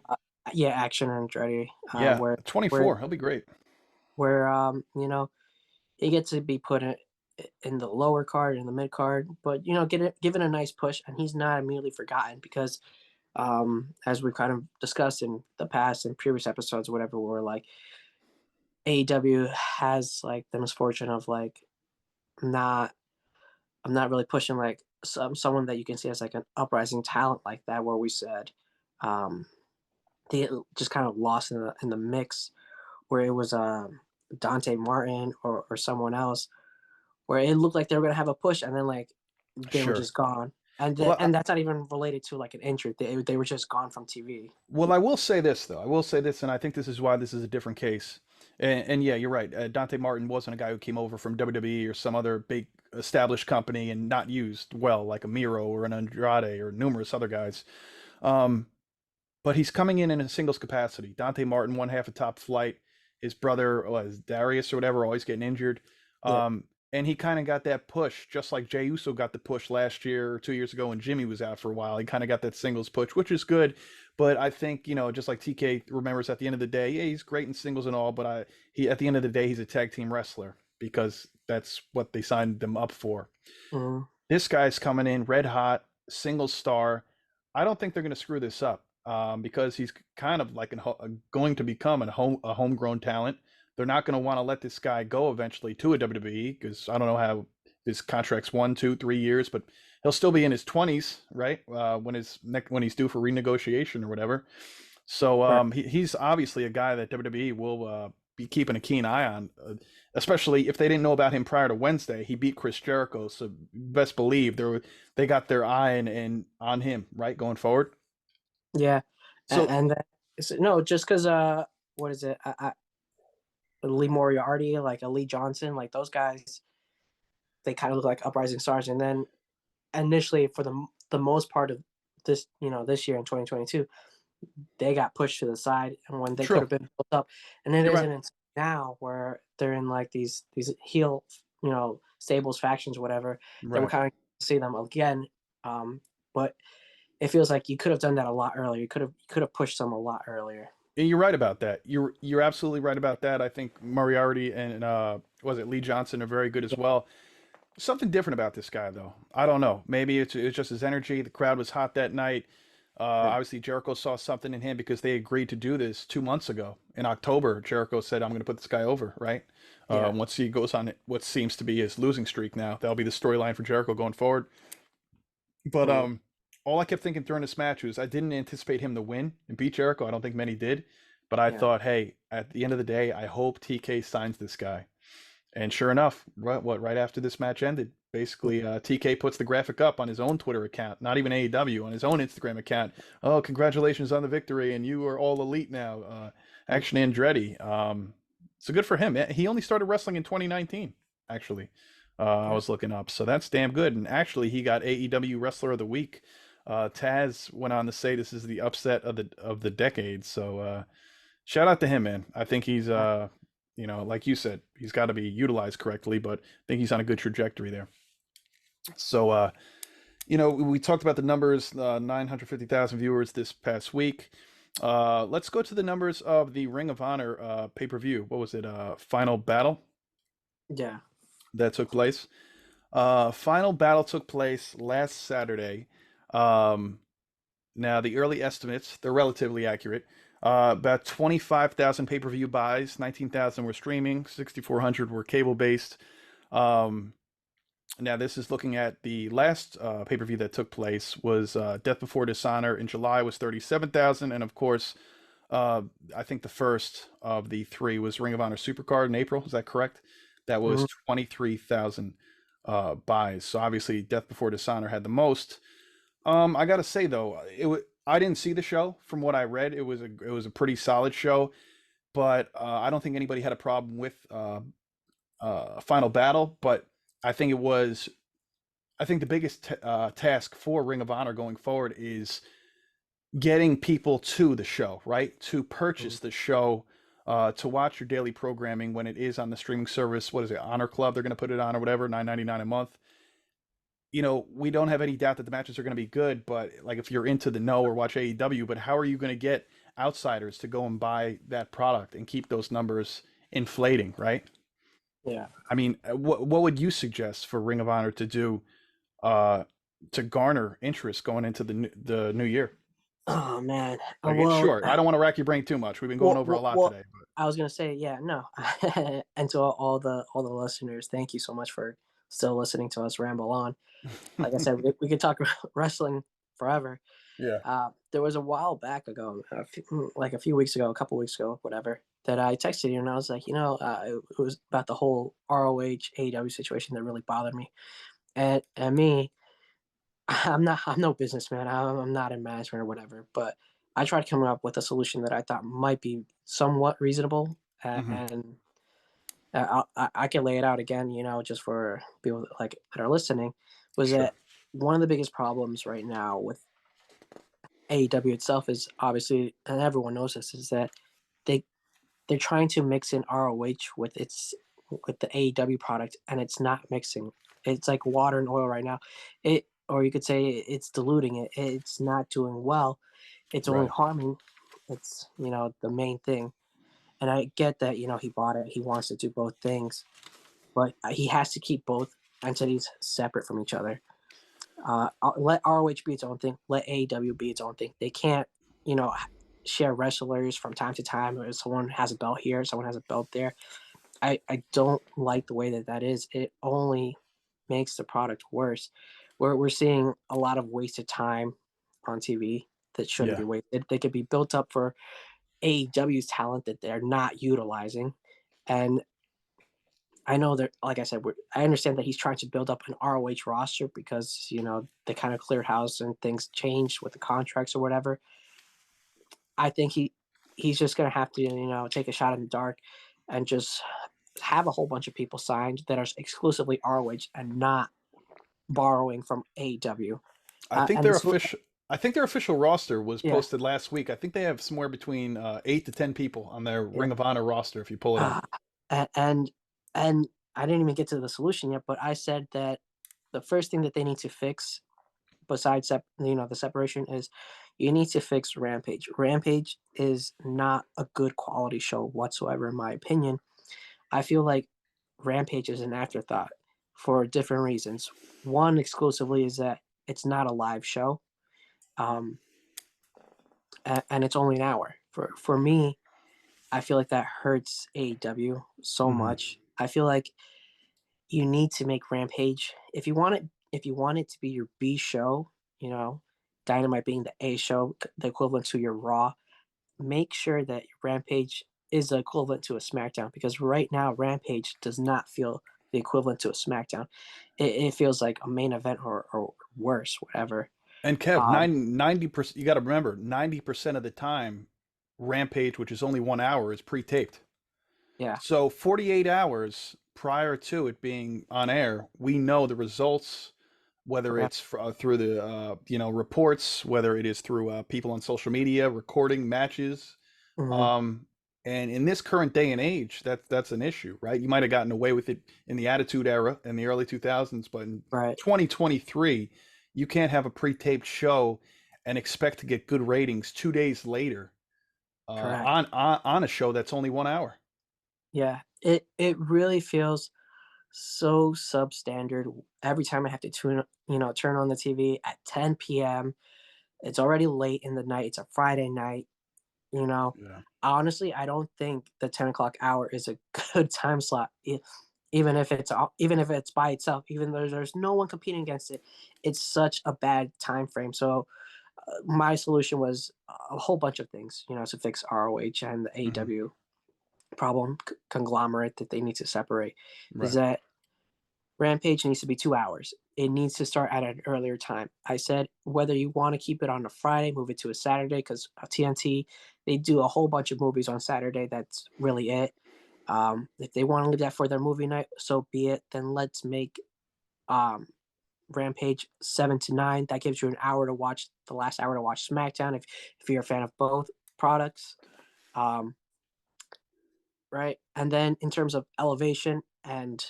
yeah, Action Andretti, Yeah, where where 24. He'll be great. where he gets to be put in the lower card, in the mid card, but given a nice push, and he's not immediately forgotten because, as we kind of discussed in the past and previous episodes, whatever, where like AEW has like the misfortune of like not I'm not really pushing like someone that you can see as like an uprising talent like that, where we said um, they just kind of lost in the mix, where it was Dante Martin or someone else, where it looked like they were gonna have a push, and then like they were Sure. just gone, Well, and that's not even related to like an injury. They were just gone from TV. well, I will say this though. I will say this, and I think this is why this is a different case. And yeah, you're right. Dante Martin wasn't a guy who came over from WWE or some other big established company and not used well, like a Miro or an Andrade or numerous other guys. Um, but he's coming in a singles capacity. Dante Martin, one half of Top Flight. His brother was Darius or whatever, always getting injured. Yeah. And he kind of got that push, just like Jey Uso got the push last year or 2 years ago when Jimmy was out for a while. He kind of got that singles push, which is good. But I think, just like TK remembers at the end of the day, yeah, he's great in singles and all, but he at the end of the day, he's a tag team wrestler because that's what they signed them up for. Mhm. This guy's coming in red hot, single star. I don't think they're going to screw this up because he's kind of like going to become a homegrown talent. They're not going to want to let this guy go eventually to a WWE because I don't know how his contract's 1, 2, 3 years, but he'll still be in his 20s, right? When he's due for renegotiation or whatever. So Right. he's obviously a guy that WWE will be keeping a keen eye on, especially if they didn't know about him prior to Wednesday. He beat Chris Jericho, so best believe they got their eye and on him, right, going forward. Yeah, So no, just because what is it? Lee Moriarty, like a Lee Johnson, like those guys, they kind of look like uprising stars. And then initially, for the most part of this year in 2022, they got pushed to the side, and when they could true, have been built up. And it you're right, isn't until now where they're in like these heel, stables, factions, whatever, that we're right. kind of see them again. But it feels like you could have done that a lot earlier. You could have pushed them a lot earlier. And you're right about that. You're absolutely right about that. I think Moriarty and was it Lee Johnson are very good as Yeah, well. Something different about this guy, though. I don't know. Maybe it's just his energy. The crowd was hot that night. right. Obviously, Jericho saw something in him because they agreed to do this 2 months ago. In October, Jericho said, I'm going to put this guy over, right? Yeah. Once he goes on what seems to be his losing streak now, that'll be the storyline for Jericho going forward. But Mm, all I kept thinking during this match was I didn't anticipate him to win and beat Jericho. I don't think many did. But I yeah. thought, hey, at the end of the day, I hope TK signs this guy. And sure enough, right after this match ended, basically TK puts the graphic up on his own Twitter account, not even AEW, on his own Instagram account. Oh, congratulations on the victory, and you are all elite now. Action Andretti. So good for him. He only started wrestling in 2019, actually. I Yeah. was looking up, so that's damn good. And actually, he got AEW Wrestler of the Week. Taz went on to say this is the upset of the decade. So shout out to him, man. I think he's like you said, he's got to be utilized correctly, but I think he's on a good trajectory there. So, we talked about the numbers, 950,000 viewers this past week. Let's go to the numbers of the Ring of Honor pay-per-view. What was it? Final Battle Yeah. that took place. Final Battle took place last Saturday. Um, Now, the early estimates, they're relatively accurate. About 25,000 pay-per-view buys, 19,000 were streaming, 6,400 were cable-based. Um, Now, this is looking at the last pay-per-view that took place was Death Before Dishonor in July was 37,000, and of course, I think the first of the three was Ring of Honor Supercard in April. Is that correct? That was Mhm. 23,000 buys. So obviously, Death Before Dishonor had the most. I gotta say though, I didn't see the show. From what I read, it was a pretty solid show, but I don't think anybody had a problem with Final Battle. But I think it was. I think the biggest task for Ring of Honor going forward is getting people to the show, right? To Mm. purchase the show, to watch your daily programming when it is on the streaming service. What is it, Honor Club? They're going to put it on or whatever, 9.99 a month. We don't have any doubt that the matches are going to be good, but like if you're into the know or watch AEW, but how are you going to get outsiders to go and buy that product and keep those numbers inflating, right? Yeah. I mean, what would you suggest for Ring of Honor to do uh, to garner interest going into the new year? Oh man. Like it's Well, short. I don't want to rack your brain too much. We've been going well, over a well, lot well today, I was gonna say, yeah, no. And to all the listeners, thank you so much for still listening to us ramble on. Like I but said, we could talk wrestling forever. yeah. There was a while back ago, like a few weeks ago, a couple weeks ago, whatever, that I texted you and I was like, it was about the whole ROH AEW situation that really bothered me. And me, I'm no businessman. I'm not in management or whatever, but I tried coming up with a solution that I thought might be somewhat reasonable, Hmm. and I can lay it out again, just for people that are listening. Was Sure. that one of the biggest problems right now with AEW itself is obviously, and everyone knows this, is that they they're trying to mix in ROH with the AEW product, and it's not mixing. It's like water and oil right now. Or you could say it's diluting it. It's not doing well. It's only Right. harming. It's the main thing. And I get that he bought it. He wants to do both things, but he has to keep both entities separate from each other. Let ROH be its own thing. Let AEW be its own thing. They can't, you know, share wrestlers from time to time. Or someone has a belt here, someone has a belt there. I don't like the way that is. It only makes the product worse. We're seeing a lot of wasted time on TV that shouldn't Yeah. be wasted. They could be built up for AEW's talent that they're not utilizing. And I know that, like I said, I understand that he's trying to build up an ROH roster because they kind of cleared house and things changed with the contracts or whatever. I think he's just gonna have to take a shot in the dark and just have a whole bunch of people signed that are exclusively ROH and not borrowing from AEW. I think And their this, official. I think their official roster was yeah, posted last week. I think they have somewhere between 8 to 10 people on their yeah, Ring of Honor roster. If you pull it up. uh, and and I didn't even get to the solution yet, but I said that the first thing that they need to fix besides the separation is you need to fix Rampage. Rampage is not a good quality show whatsoever, in my opinion. I feel like Rampage is an afterthought for different reasons. One exclusively is that it's not a live show, um, and it's only an hour. For me, I feel like that hurts AEW so Hmm. much. I feel like you need to make Rampage if you want it to be your B show, you know, Dynamite being the A show, the equivalent to your Raw. Make sure that Rampage is the equivalent to a SmackDown because right now Rampage does not feel the equivalent to a SmackDown. It feels like a main event or worse, whatever. And Kev, Um, 90%. You got to remember, 90% of the time, Rampage, which is only 1 hour, is pre-taped. yeah, So 48 hours prior to it being on air, we know the results, whether correct. it's through the reports, whether it is through people on social media recording matches. Hmm. Um, and in this current day and age, that's an issue, right? You might have gotten away with it in the Attitude Era in the early 2000s, but in Right, 2023, you can't have a pre-taped show and expect to get good ratings 2 days later correct. on a show that's only 1 hour. Yeah, it really feels so substandard. Every time I have to turn on the TV at 10 p.m. It's already late in the night. It's a Friday night. You know, Yeah. honestly, I don't think the 10 o'clock hour is a good time slot. Even if it's by itself, even though there's no one competing against it, it's such a bad time frame. So my solution was a whole bunch of things, to fix ROH and the Hmm. AEW problem conglomerate that they need to separate. Is Right. that Rampage needs to be 2 hours. it needs to start at an earlier time. I said whether you want to keep it on a Friday, move it to a Saturday because TNT they do a whole bunch of movies on Saturday. That's really it. If they want to leave that for their movie night, so be it. Then let's make um, Rampage 7 to 9. That gives you an hour to watch the last hour to watch SmackDown if you're a fan of both products. Um, right, and then in terms of Elevation and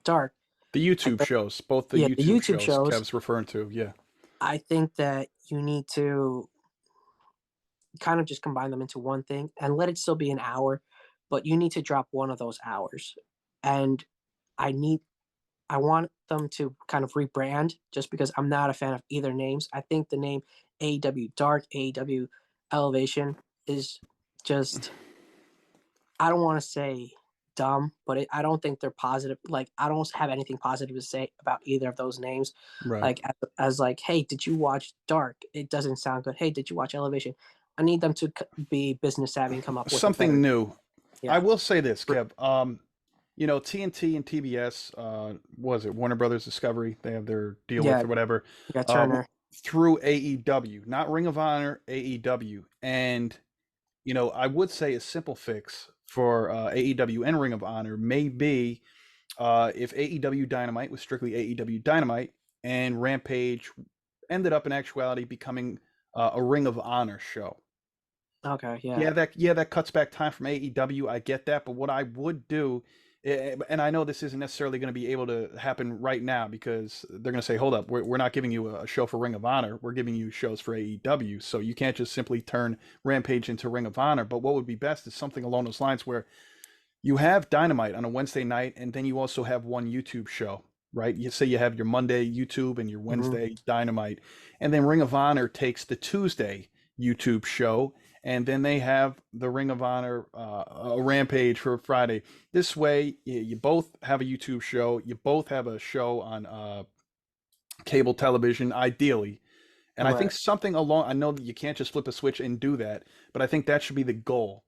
Dark, The I YouTube think shows, both the yeah, the YouTube YouTube shows shows. Kev's referring to. Yeah. I think that you need to kind of just combine them into one thing and let it still be an hour, but you need to drop one of those hours. And I need I want them to kind of rebrand just because I'm not a fan of either names. I think the name AEW Dark, AEW Elevation is just I don't want to say dumb, but I don't think they're positive. Like I don't have anything positive to say about either of those names. Right. Like as like, hey, did you watch Dark? It doesn't sound good. Hey, did you watch Elevation? I need them to be business savvy and come up with a better. Something new. I Yeah, will say this, Kev. TNT and TBS, was it Warner Brothers Discovery? They have their deal with yeah, or whatever. yeah. Uh, Turner. through AEW, not Ring of Honor, AEW, and I would say a simple fix for AEW and Ring of Honor may be if AEW Dynamite was strictly AEW Dynamite and Rampage ended up in actuality becoming a Ring of Honor show. Okay, yeah. Yeah, that cuts back time from AEW. I get that, but what I would do, and I know this isn't necessarily going to be able to happen right now because they're going to say, "Hold up, we're not giving you a show for Ring of Honor. We're giving you shows for AEW. So you can't just simply turn Rampage into Ring of Honor." But what would be best is something along those lines where you have Dynamite on a Wednesday night, and then you also have one YouTube show, right? You say you have your Monday YouTube and your Hmm. Wednesday Dynamite, and then Ring of Honor takes the Tuesday YouTube show, and then they have the Ring of Honor Rampage for Friday. This way, you both have a YouTube show, you both have a show on cable television, ideally. And I think Right, something along, I know that you can't just flip a switch and do that, but I think that should be the goal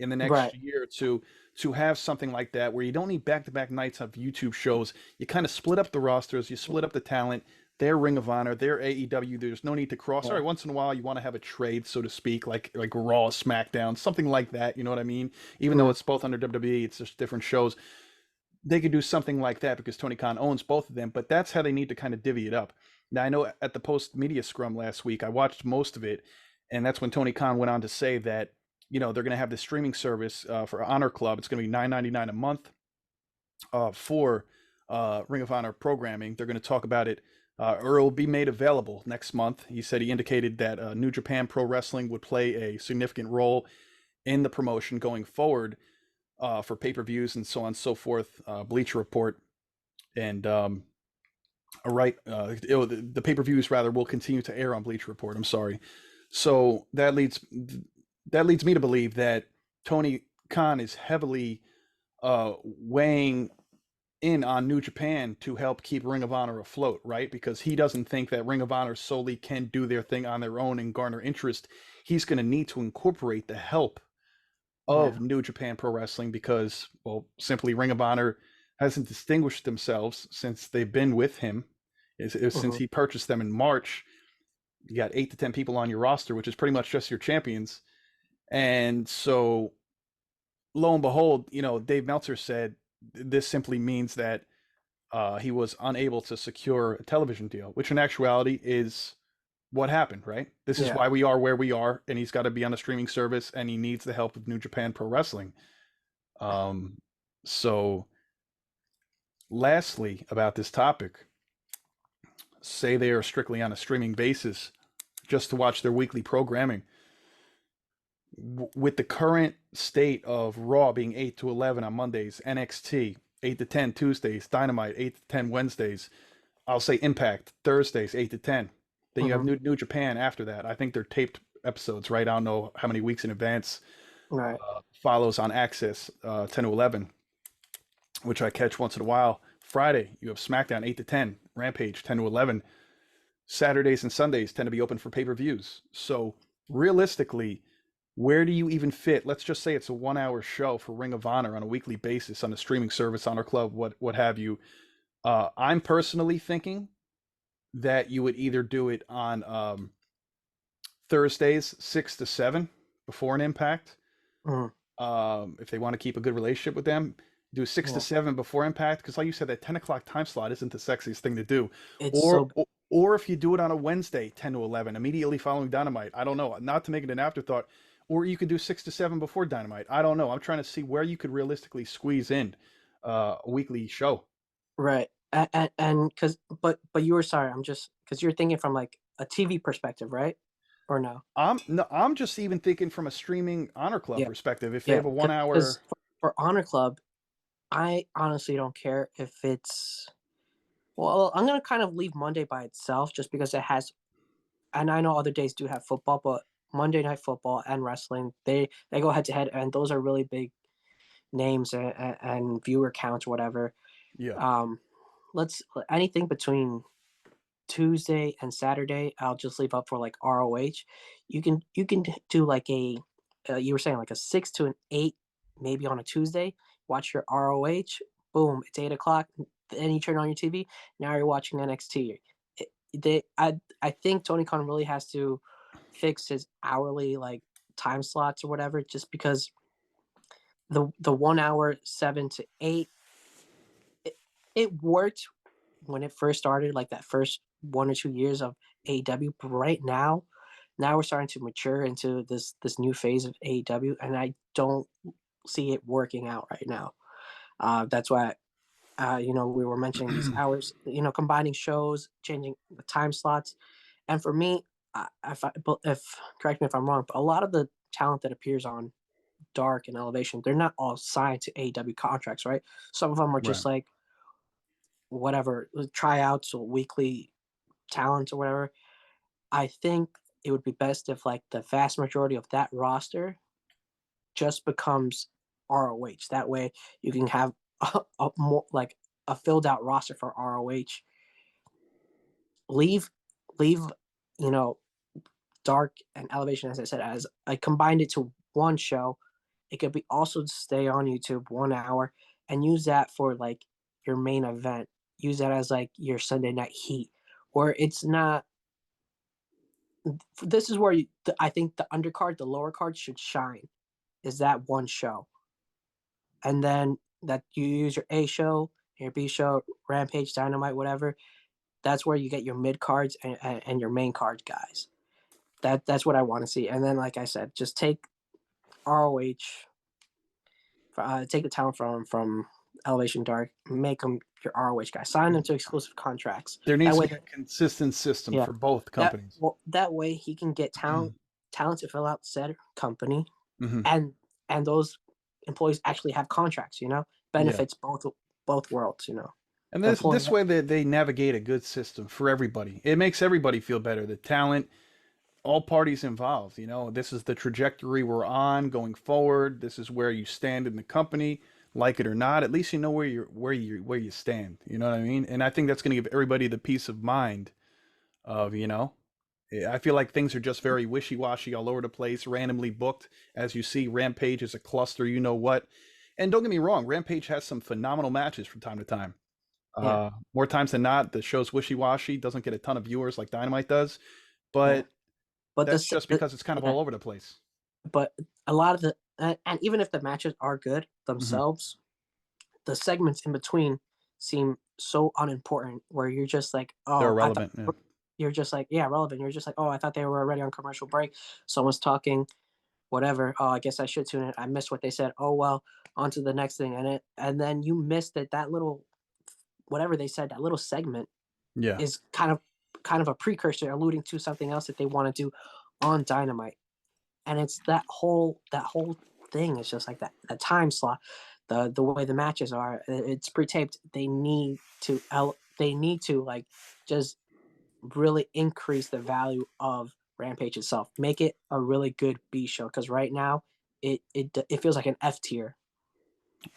in the next right. year or two to have something like that where you don't need back-to-back nights of YouTube shows. You kind of split up the rosters, you split up the talent. Their Ring of Honor, their AEW. There's no need to cross. All Yeah. right, once in a while you want to have a trade, so to speak, like Raw, SmackDown, something like that. You know what I mean? Even though Mm, it's both under WWE, it's just different shows. They could do something like that because Tony Khan owns both of them. But that's how they need to kind of divvy it up. Now I know at the post media scrum last week, I watched most of it, and that's when Tony Khan went on to say that they're going to have this streaming service for Honor Club. It's going to be $9.99 a month for Ring of Honor programming. They're going to talk about it, or it will be made available next month. He said he indicated that New Japan Pro Wrestling would play a significant role in the promotion going forward for pay-per-views and so on and so forth. Bleacher Report and the pay-per-views rather will continue to air on Bleacher Report. I'm sorry. So that leads me to believe that Tony Khan is heavily weighing in on New Japan to help keep Ring of Honor afloat, right? Because he doesn't think that Ring of Honor solely can do their thing on their own and garner interest. He's going to need to incorporate the help yeah. of New Japan Pro Wrestling because, well, simply Ring of Honor hasn't distinguished themselves since they've been with him. Since Hmm. he purchased them in March. You got 8 to 10 people on your roster, which is pretty much just your champions. And so, lo and behold, Dave Meltzer said this simply means that he was unable to secure a television deal, which in actuality is what happened, right? This is Yeah. why we are where we are, and he's got to be on a streaming service, and he needs the help of New Japan Pro Wrestling. Um, so, lastly, about this topic, say they are strictly on a streaming basis just to watch their weekly programming. With the current state of Raw being 8 to 11 on Mondays, NXT 8 to 10 Tuesdays, Dynamite 8 to 10 Wednesdays, I'll say Impact Thursdays 8 to 10. Then you have Hmm. New Japan after that. I think they're taped episodes, right? I don't know how many weeks in advance. Right. Follows on Access 10 to 11, which I catch once in a while. Friday, you have SmackDown 8 to 10, Rampage 10 to 11. Saturdays and Sundays tend to be open for pay-per-views. So realistically, where do you even fit? Let's just say it's a 1 hour show for Ring of Honor on a weekly basis on a streaming service, Honor Club, what have you. I'm personally thinking that you would either do it on Thursdays 6 to 7 before an Impact. Mm, If they want to keep a good relationship with them, do six to yeah, seven before Impact, because like you said, that 10 o'clock time slot isn't the sexiest thing to do. it's Or so or if you do it on a Wednesday, 10 to 11, immediately following Dynamite. I don't know, not to make it an afterthought. Or you could do 6 to 7 before Dynamite. I don't know. I'm trying to see where you could realistically squeeze in a weekly show. right. And because but you were sorry. I'm just because you're thinking from like a TV perspective, right? Or no? I'm no, I'm just even thinking from a streaming Honor Club Yeah, perspective. If they yeah. have a one Because hour, for Honor Club, I honestly don't care if it's. Well, I'm gonna kind of leave Monday by itself just because it has, and I know other days do have football, but Monday Night Football and wrestling, they go head to head, and those are really big names and viewer counts, whatever. yeah, Um, let's anything between Tuesday and Saturday, I'll just leave up for like ROH. You can do like a you were saying like a 6 to an 8, maybe on a Tuesday. Watch your ROH. Boom, it's 8 o'clock. Then you turn on your TV. Now you're watching NXT. I think Tony Khan really has to fix his hourly like time slots or whatever, just because the 1 hour 7 to 8 it worked when it first started, like that first 1 or 2 years of AEW. But right now we're starting to mature into this new phase of AEW, and I don't see it working out right now. That's why we were mentioning these hours, combining shows, changing the time slots, and for me, if correct me if I'm wrong, but a lot of the talent that appears on Dark and Elevation, they're not all signed to AEW contracts, right? Some of them are right. just like whatever tryouts or weekly talents or whatever. I think it would be best if like the vast majority of that roster just becomes ROH. That way you can have a more like a filled out roster for ROH. Leave leave you know Dark and Elevation, as I said, as I combined it to one show. It could be also stay on YouTube 1 hour and use that for like your main event. Use that as like your Sunday night heat, where it's not. This is where I think the undercard, the lower card should shine. Is that one show, and then that you use your A show, your B show, Rampage, Dynamite, whatever. That's where you get your mid cards and your main card guys. That's what I want to see. And then, like I said, just take ROH, take the talent from Elevation Dark, make them your ROH guys, sign them to exclusive contracts. There needs That to way, be a consistent system yeah, for both companies. that way he can get talent to fill out said company, Hmm. and those employees actually have contracts. Yeah. Benefits both worlds. And The this employee, way they navigate a good system for everybody. It makes everybody feel better. The talent, all parties involved. This is the trajectory we're on going forward. This is where you stand in the company, like it or not. At least you know where you stand. You know what I mean? And I think that's going to give everybody the peace of mind of. I feel like things are just very wishy-washy all over the place, randomly booked. As you see, Rampage is a cluster, you know what. And don't get me wrong, Rampage has some phenomenal matches from time to time. yeah, More times than not, the show's wishy-washy, doesn't get a ton of viewers like Dynamite does, yeah. but But that's just because it's kind of yeah, all over the place. but a lot of the and even if the matches are good Hmm. themselves, the segments in between seem so unimportant. Where you're just like, They're oh, I thought irrelevant. Yeah. you're just like, yeah, relevant. You're just like, oh, I thought they were already on commercial break. Someone's talking, whatever. Oh, I guess I should tune in. I missed what they said. Oh well, on to the next thing. And then you missed that little whatever they said, that little segment Yeah. is kind of a precursor alluding to something else that they want to do on Dynamite. And it's that whole thing is just like that time slot, the way the matches are. It's pre-taped. They need to like just really increase the value of Rampage itself. Make it a really good B show, because right now it feels like an F tier.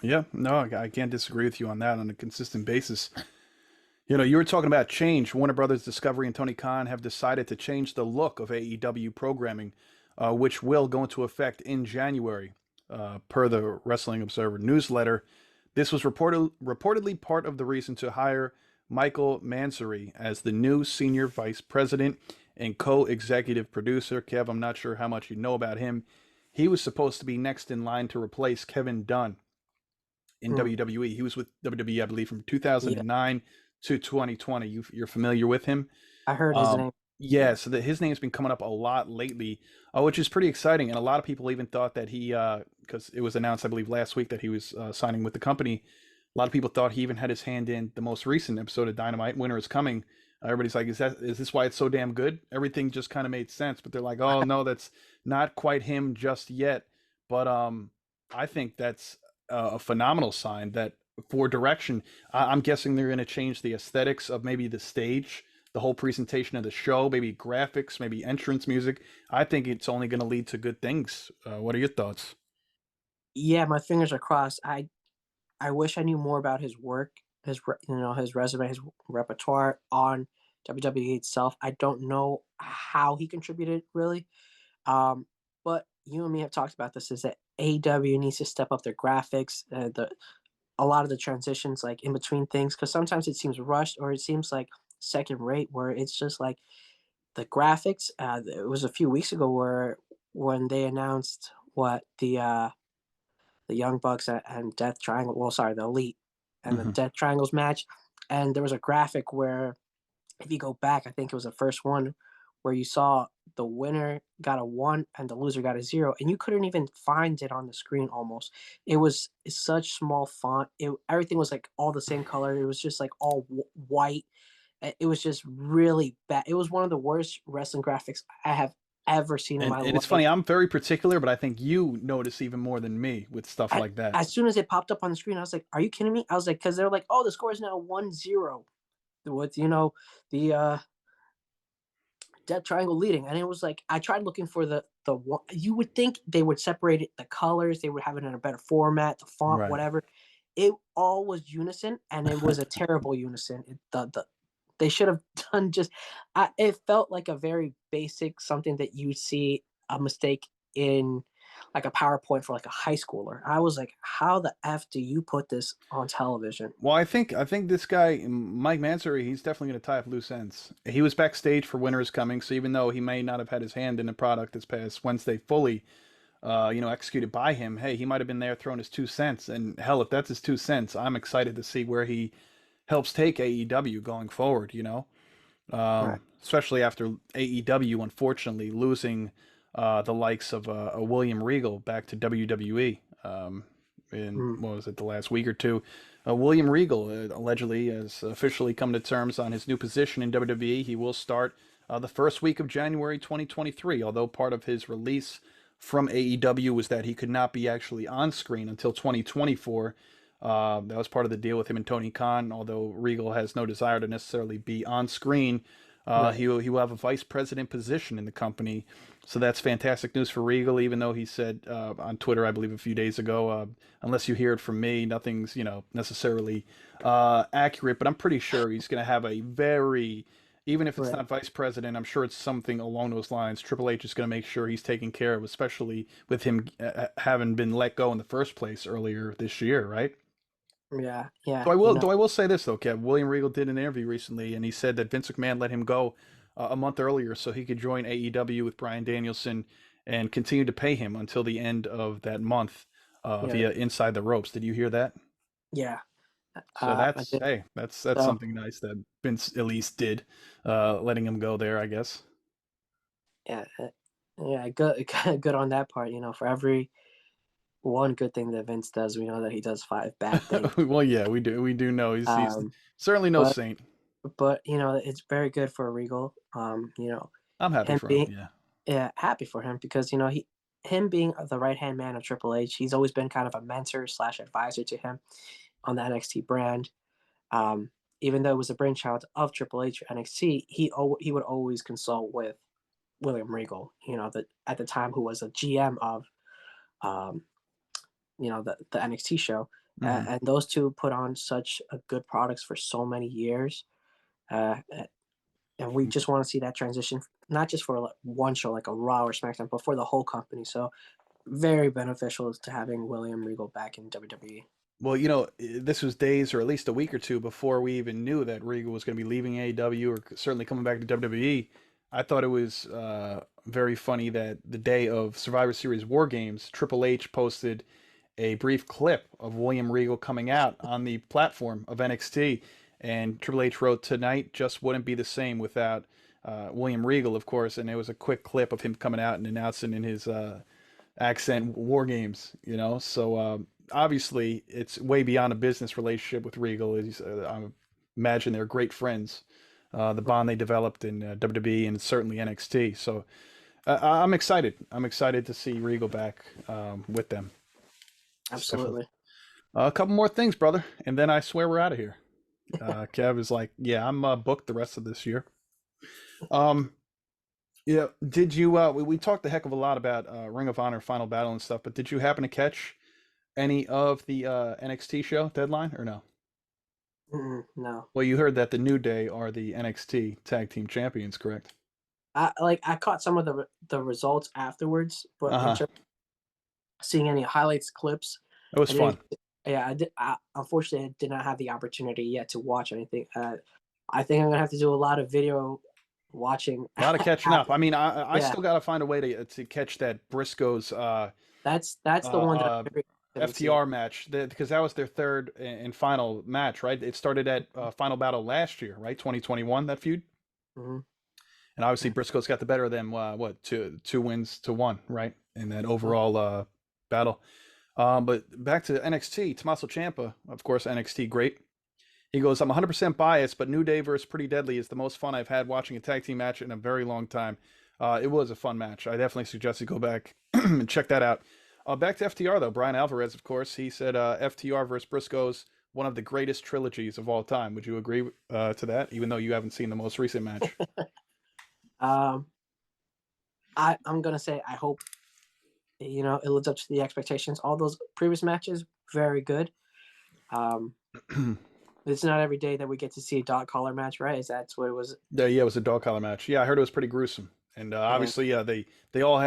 Yeah. No, I can't disagree with you on that on a consistent basis. You were talking about change. Warner Brothers Discovery and Tony Khan have decided to change the look of AEW programming, which will go into effect in January, per the Wrestling Observer newsletter. This was reportedly part of the reason to hire Michael Mansouri as the new senior vice president and co-executive producer. Kev, I'm not sure how much you know about him. He was supposed to be next in line to replace Kevin Dunn in Mm, WWE. He was with WWE, I believe, from yeah, 2009 to 2020. You're familiar with him? I heard his Um, name. yeah, Yeah, so that his name's been coming up a lot lately, which is pretty exciting. And a lot of people even thought that he, because it was announced, I believe, last week that he was signing with the company. A lot of people thought he even had his hand in the most recent episode of Dynamite. Winter is coming. Everybody's like, is this why it's so damn good? Everything just kind of made sense, but they're like, oh no, that's not quite him just yet. But I think that's a phenomenal sign that for direction. I'm guessing they're going to change the aesthetics of maybe the stage, the whole presentation of the show, maybe graphics, maybe entrance music. I think it's only going to lead to good things. What are your thoughts? yeah. My fingers are crossed. I wish I knew more about his work, his resume, his repertoire on WWE itself. I don't know how he contributed really. Um, but you and me have talked about this. Is that AEW needs to step up their graphics, the a lot of the transitions like in between things, because sometimes it seems rushed or it seems like second rate, where it's just like the graphics. It was a few weeks ago where when they announced what the Young Bucks and Death Triangle, well, sorry, the Elite and the Hmm. Death Triangles match, and there was a graphic where if you go back, I think it was the first one where you saw the winner got a 1 and the loser got a 0, and you couldn't even find it on the screen almost. It was such small font. Everything was like all the same color. It was just like all white. It was just really bad. It was one of the worst wrestling graphics I have ever seen in my And it's life. funny, I'm very particular, but I think you notice even more than me with stuff like that. As soon as it popped up on the screen, I was like, "Are you kidding me?" I was like, "Because they're like, oh, the score is now 1-0 with the Death Triangle leading," and it was like I tried looking for the one. You would think they would separate it, the colors, they would have it in a better format, the font, Right. whatever. It all was unison, and it was a terrible unison. They should have done just. It felt like a very basic something that you see a mistake in, like a PowerPoint for like a high schooler. I was like, how the f do you put this on television? Well, I think this guy Mike Mansouri, he's definitely going to tie up loose ends. He was backstage for Winter is Coming, so even though he may not have had his hand in the product this past Wednesday fully, executed by him, hey, he might have been there throwing his 2 cents. And hell, if that's his 2 cents, I'm excited to see where he helps take AEW going forward. Right. Especially after AEW unfortunately losing the likes of a William Regal back to WWE. In Mm, what was it, the last week or two? William Regal allegedly has officially come to terms on his new position in WWE. He will start the first week of January 2023, although part of his release from AEW was that he could not be actually on screen until 2024. That was part of the deal with him and Tony Khan. Although Regal has no desire to necessarily be on screen, right. he will have a vice president position in the company. So that's fantastic news for Regal. Even though he said on Twitter, I believe a few days ago, unless you hear it from me, nothing's necessarily accurate. But I'm pretty sure he's going to have a very, even if it's Right. not vice president, I'm sure it's something along those lines. Triple H is going to make sure he's taken care of, especially with him having been let go in the first place earlier this year, right? Yeah. Yeah. So I will. Though I will say this though, Kev. William Regal did an interview recently, and he said that Vince McMahon let him go a month earlier so he could join AEW with Bryan Danielson and continue to pay him until the end of that month Yeah. via Inside the Ropes. Did you hear that? Yeah. So I that's did. hey, that's So something nice that Vince at least did, letting him go there, I guess. yeah, yeah, good, good on that part. For every one good thing that Vince does, we know that he does five bad things. Well, yeah, we do know he's Um, certainly no but saint. it's very good for Regal. I'm happy Him for him. being Yeah. yeah, happy for him because him being the right hand man of Triple H, he's always been kind of a mentor slash advisor to him on the NXT brand. Um, Even though it was a brainchild of Triple H NXT, he would always consult with William Regal, that at the time who was a GM of um, the NXT show, Hmm. and those two put on such a good products for so many years, and we just want to see that transition, not just for like one show like a Raw or SmackDown, but for the whole company. So very beneficial to having William Regal back in WWE. Well, this was days or at least a week or two before we even knew that Regal was going to be leaving AEW or certainly coming back to WWE. I thought it was very funny that the day of Survivor Series War Games, Triple H posted a brief clip of William Regal coming out on the platform of NXT, and Triple H wrote, "Tonight just wouldn't be the same without William Regal, of course." And it was a quick clip of him coming out and announcing in his accent War Games, So obviously, it's way beyond a business relationship with Regal. I imagine they're great friends. The bond they developed in WWE and certainly NXT. So I'm excited. I'm excited to see Regal back with them. It's definitely Absolutely. a couple more things, brother, and then I swear we're out of here. Kev is like, "Yeah, I'm booked the rest of this year." Um, yeah. Did you? We talked a heck of a lot about Ring of Honor Final Battle and stuff, but did you happen to catch any of the NXT show Deadline or no? No. Well, you heard that the New Day are the NXT Tag Team Champions, correct? I caught some of the results afterwards, but in Uh-huh. terms of seeing any highlights, clips, It was I didn't. fun. Yeah, I did. Unfortunately, I did not have the opportunity yet to watch anything. I think I'm gonna have to do a lot of video watching A lot of catching up. after. I mean, I Yeah, still got to find a way to catch that Briscoes that's the one that uh, I'm very interested in seeing. FTR match because that was their third and final match, right? It started at Final Battle last year, right? 2021, that feud. Hmm. And obviously Briscoe's got the better of them. What, two wins to one, right? In that Hmm. overall battle. But back to NXT, Tommaso Ciampa, of course, NXT great. He goes, "I'm 100% biased, but New Day versus Pretty Deadly is the most fun I've had watching a tag team match in a very long time." It was a fun match. I definitely suggest you go back and check that out. Back to FTR though, Brian Alvarez, of course, he said FTR versus Briscoes, one of the greatest trilogies of all time. Would you agree to that, even though you haven't seen the most recent match? Um, I'm gonna say I hope it lives up to the expectations. All those previous matches, very good. Um, it's not every day that we get to see a dog collar match, right? Is that's what it was? Yeah, it was a dog collar match. Yeah, I heard it was pretty gruesome, and And obviously, yeah, they all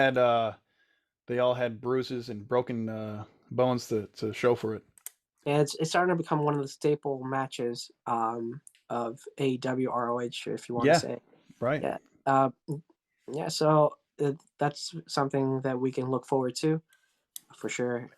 had bruises and broken bones to show for it. it's starting to become one of the staple matches of AEW ROH, if you want to Yeah, say. right. Yeah. Uh, yeah. So that's something that we can look forward to for sure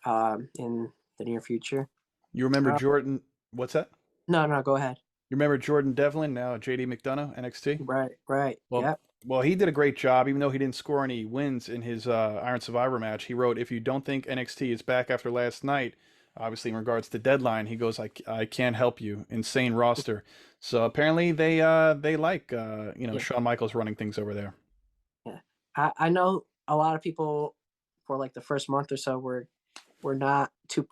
in the near future. You remember Uh, Jordan? What's that? no, no, go ahead. You remember Jordan Devlin, now JD McDonough, NXT? Right, right. Well, Yep. well, he did a great job, even though he didn't score any wins in his Iron Survivor match. He wrote, "If you don't think NXT is back after last night, obviously in regards to Deadline, he goes, I can't help you. Insane roster." So apparently they like Yeah, Shawn Michaels running things over there. yeah. I know a lot of people for like the first month or so were not too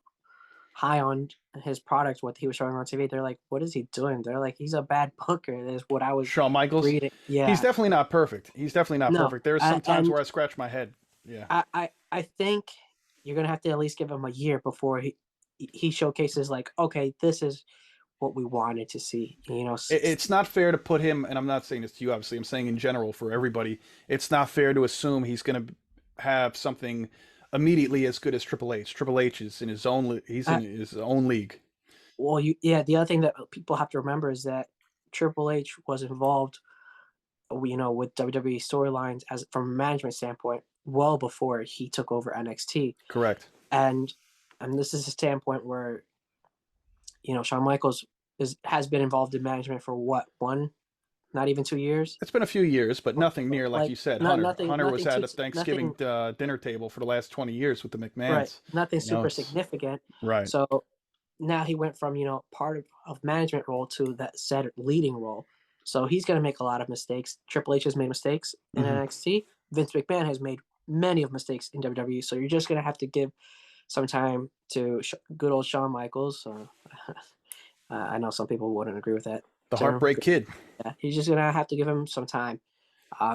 high on his product, what he was showing on TV. They're like, "What is he doing?" They're like, "He's a bad booker." Is what I was Shawn Michaels, reading. he's Yeah, definitely not perfect. He's definitely not no, perfect. There's some times and where I scratch my head. Yeah. I think you're gonna have to at least give him a year before he showcases like, okay, this is what we wanted to see. It's not fair to put him, and I'm not saying this to you, obviously, I'm saying in general for everybody, it's not fair to assume he's going to have something immediately as good as Triple H. Triple H is in his own, he's in uh, his own league. well, yeah. The other thing that people have to remember is that Triple H was involved, with WWE storylines as from a management standpoint well before he took over NXT, Correct. and this is a standpoint where Shawn Michaels has been involved in management for what, not even 2 years. It's been a few years, but nothing near, like Like you said, not Hunter. nothing Hunter was nothing at too a Thanksgiving nothing dinner table for the last 20 years with the right, McMahons. nothing You know, super it's significant. right. So now he went from part of management role to that said leading role. So he's going to make a lot of mistakes. Triple H has made mistakes in Hmm. NXT. Vince McMahon has made many of mistakes in WWE. So you're just going to have to give some time to good old Shawn Michaels. I know some people wouldn't agree with that The term. Heartbreak Kid. Yeah, he's just going to have to give him some time.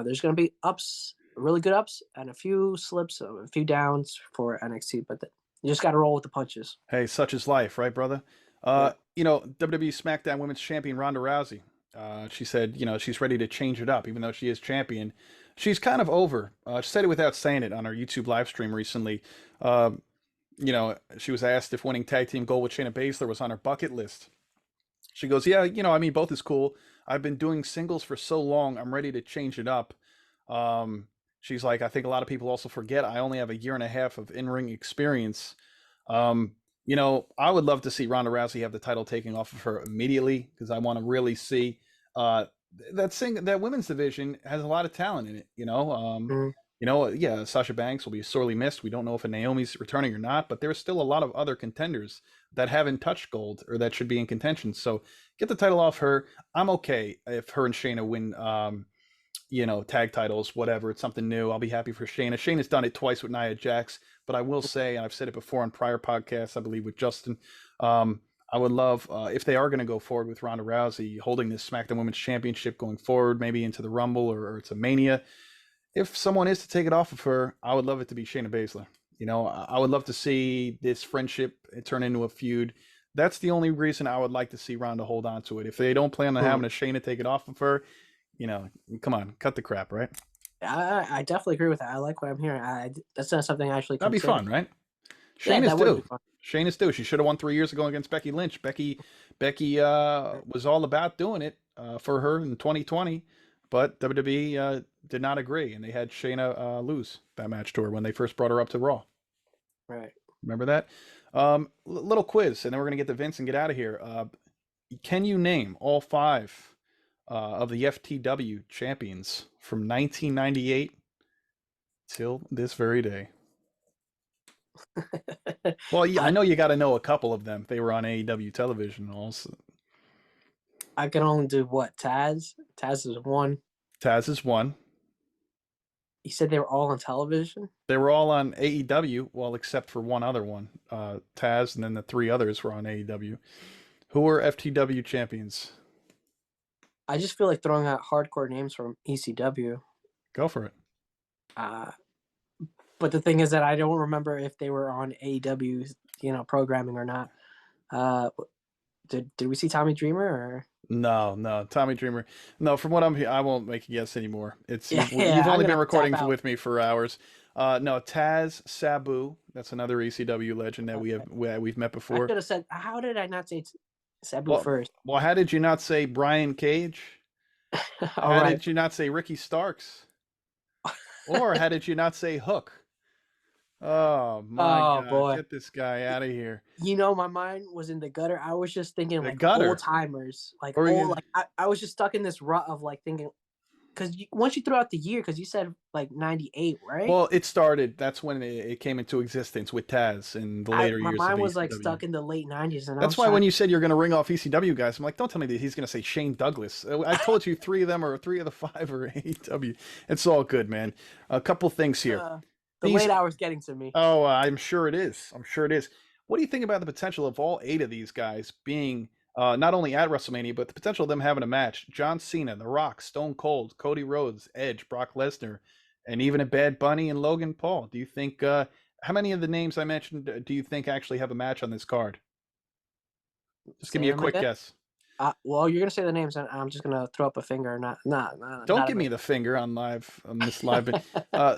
There's going to be ups, really good ups, and a few slips, a few downs for NXT, but you just got to roll with the punches. Hey, such is life, right, brother? Yeah. WWE SmackDown Women's Champion Ronda Rousey. She said, she's ready to change it up, even though she is champion. She's kind of over. She said it without saying it on her YouTube live stream recently. Uh, she was asked if winning tag team gold with Shayna Baszler was on her bucket list. She goes, yeah, I mean, both is cool. I've been doing singles for so long. I'm ready to change it up. Um, she's like, I think a lot of people also forget I only have a year and a half of in-ring experience. Um, I would love to see Ronda Rousey have the title taken off of her immediately because I want to really see uh, that women's division has a lot of talent in it. Mm. Yeah, Sasha Banks will be sorely missed. We don't know if a Naomi's returning or not, but there's still a lot of other contenders that haven't touched gold or that should be in contention. So get the title off her. I'm okay if her and Shayna win, tag titles, whatever. It's something new. I'll be happy for Shayna. Shayna's done it twice with Nia Jax, but I will say, and I've said it before on prior podcasts, I believe with Justin, I would love if they are going to go forward with Ronda Rousey holding this SmackDown Women's Championship going forward, maybe into the Rumble or to Mania. If someone is to take it off of her, I would love it to be Shayna Baszler. I would love to see this friendship turn into a feud. That's the only reason I would like to see Ronda hold on to it. If they don't plan on having a Shayna take it off of her, come on, cut the crap, right? I definitely agree with that. I like what I'm hearing. That's not something I actually That'd be considered. fun, right? Yeah, Shayna's that would due. be fun. Shayna's due. She should have won 3 years ago against Becky Lynch. Becky was all about doing it for her in 2020, but WWE did not agree, and they had Shayna lose that match to her when they first brought her up to Raw. Right. Remember that? Little quiz, and then we're gonna get to Vince and get out of here. Can you name all five of the FTW champions from 1998 till this very day? Well, yeah, I know you got to know a couple of them. They were on AEW television also. I can only do what? Taz? Taz is one. Taz is one. You said they were all on television? They were all on AEW, well, except for one other one. Taz, and then the three others were on AEW. Who were FTW champions? I just feel like throwing out hardcore names from ECW. Go for it. But the thing is that I don't remember if they were on AEW, programming or not. Did we see Tommy Dreamer or? No, Tommy Dreamer. No, from what I'm here, I won't make a guess anymore. You've I'm only been gonna recording tap out. with me for hours. No, Taz Sabu. That's another ECW legend that we've met I before. should have said. How did I not say Sabu first? Well, how did you not say Brian Cage? All How right. did you not say Ricky Starks? Or how did you not say Hook? Oh my Oh God! boy. Get this guy out of here. My mind was in the gutter. I was just thinking The like gutter. old timers, like Or old. you, Like I was just stuck in this rut of like thinking, because once you threw out the year, because you said like 98, right? well, it started. That's when it came into existence with Taz in the later My years of mind was like ECW. stuck in the late 90s, and I That's was why trying. when you said you're going to ring off ECW guys, I'm like, don't tell me that he's going to say Shane Douglas. I told you three of them or three of the five are AEW. It's all good, man. A couple things here. The late hours getting to me. Oh, I'm sure it is. I'm sure it is. What do you think about the potential of all eight of these guys being not only at WrestleMania, but the potential of them having a match? John Cena, The Rock, Stone Cold, Cody Rhodes, Edge, Brock Lesnar, and even a Bad Bunny and Logan Paul. Do you think, how many of the names I mentioned do you think actually have a match on this card? Just give me a quick guess. Well, you're gonna say the names, and I'm just gonna throw up a finger. Don't give me the finger on this live.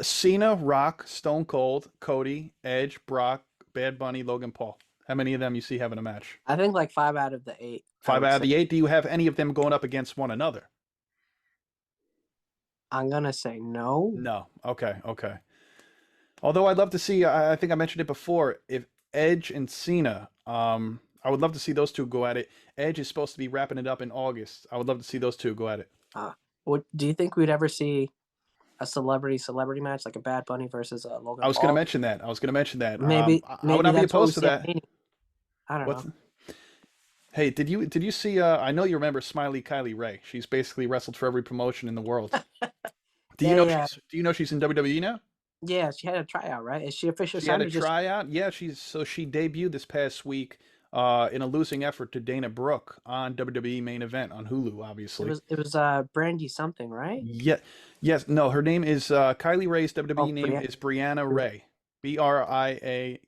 Cena, Rock, Stone Cold, Cody, Edge, Brock, Bad Bunny, Logan Paul. How many of them you see having a match? I think like 5 out of the 8. 5 out of the 8. Do you have any of them going up against one another? I'm gonna say no. No. Okay. Although I'd love to see, I think I mentioned it before, if Edge and Cena, I would love to see those two go at it. Edge is supposed to be wrapping it up in August. I would love to see those two go at it. What do you think we'd ever see a celebrity match like a Bad Bunny versus Logan Paul? I was going to mention that. Maybe I would not be opposed to that. I don't know. Hey, did you see? I know you remember Smiley Kylie Ray. She's basically wrestled for every promotion in the world. Do you know she's in WWE now? Yeah, she had a tryout, right? Is she officially signed? She had a tryout. Yeah, she debuted this past week in a losing effort to Dana Brooke on WWE Main Event on Hulu. Obviously, it was Brandy something, right? Yeah, yes, no. Her name is Kylie Ray's WWE name is Brianna Ray, Brianna Ray.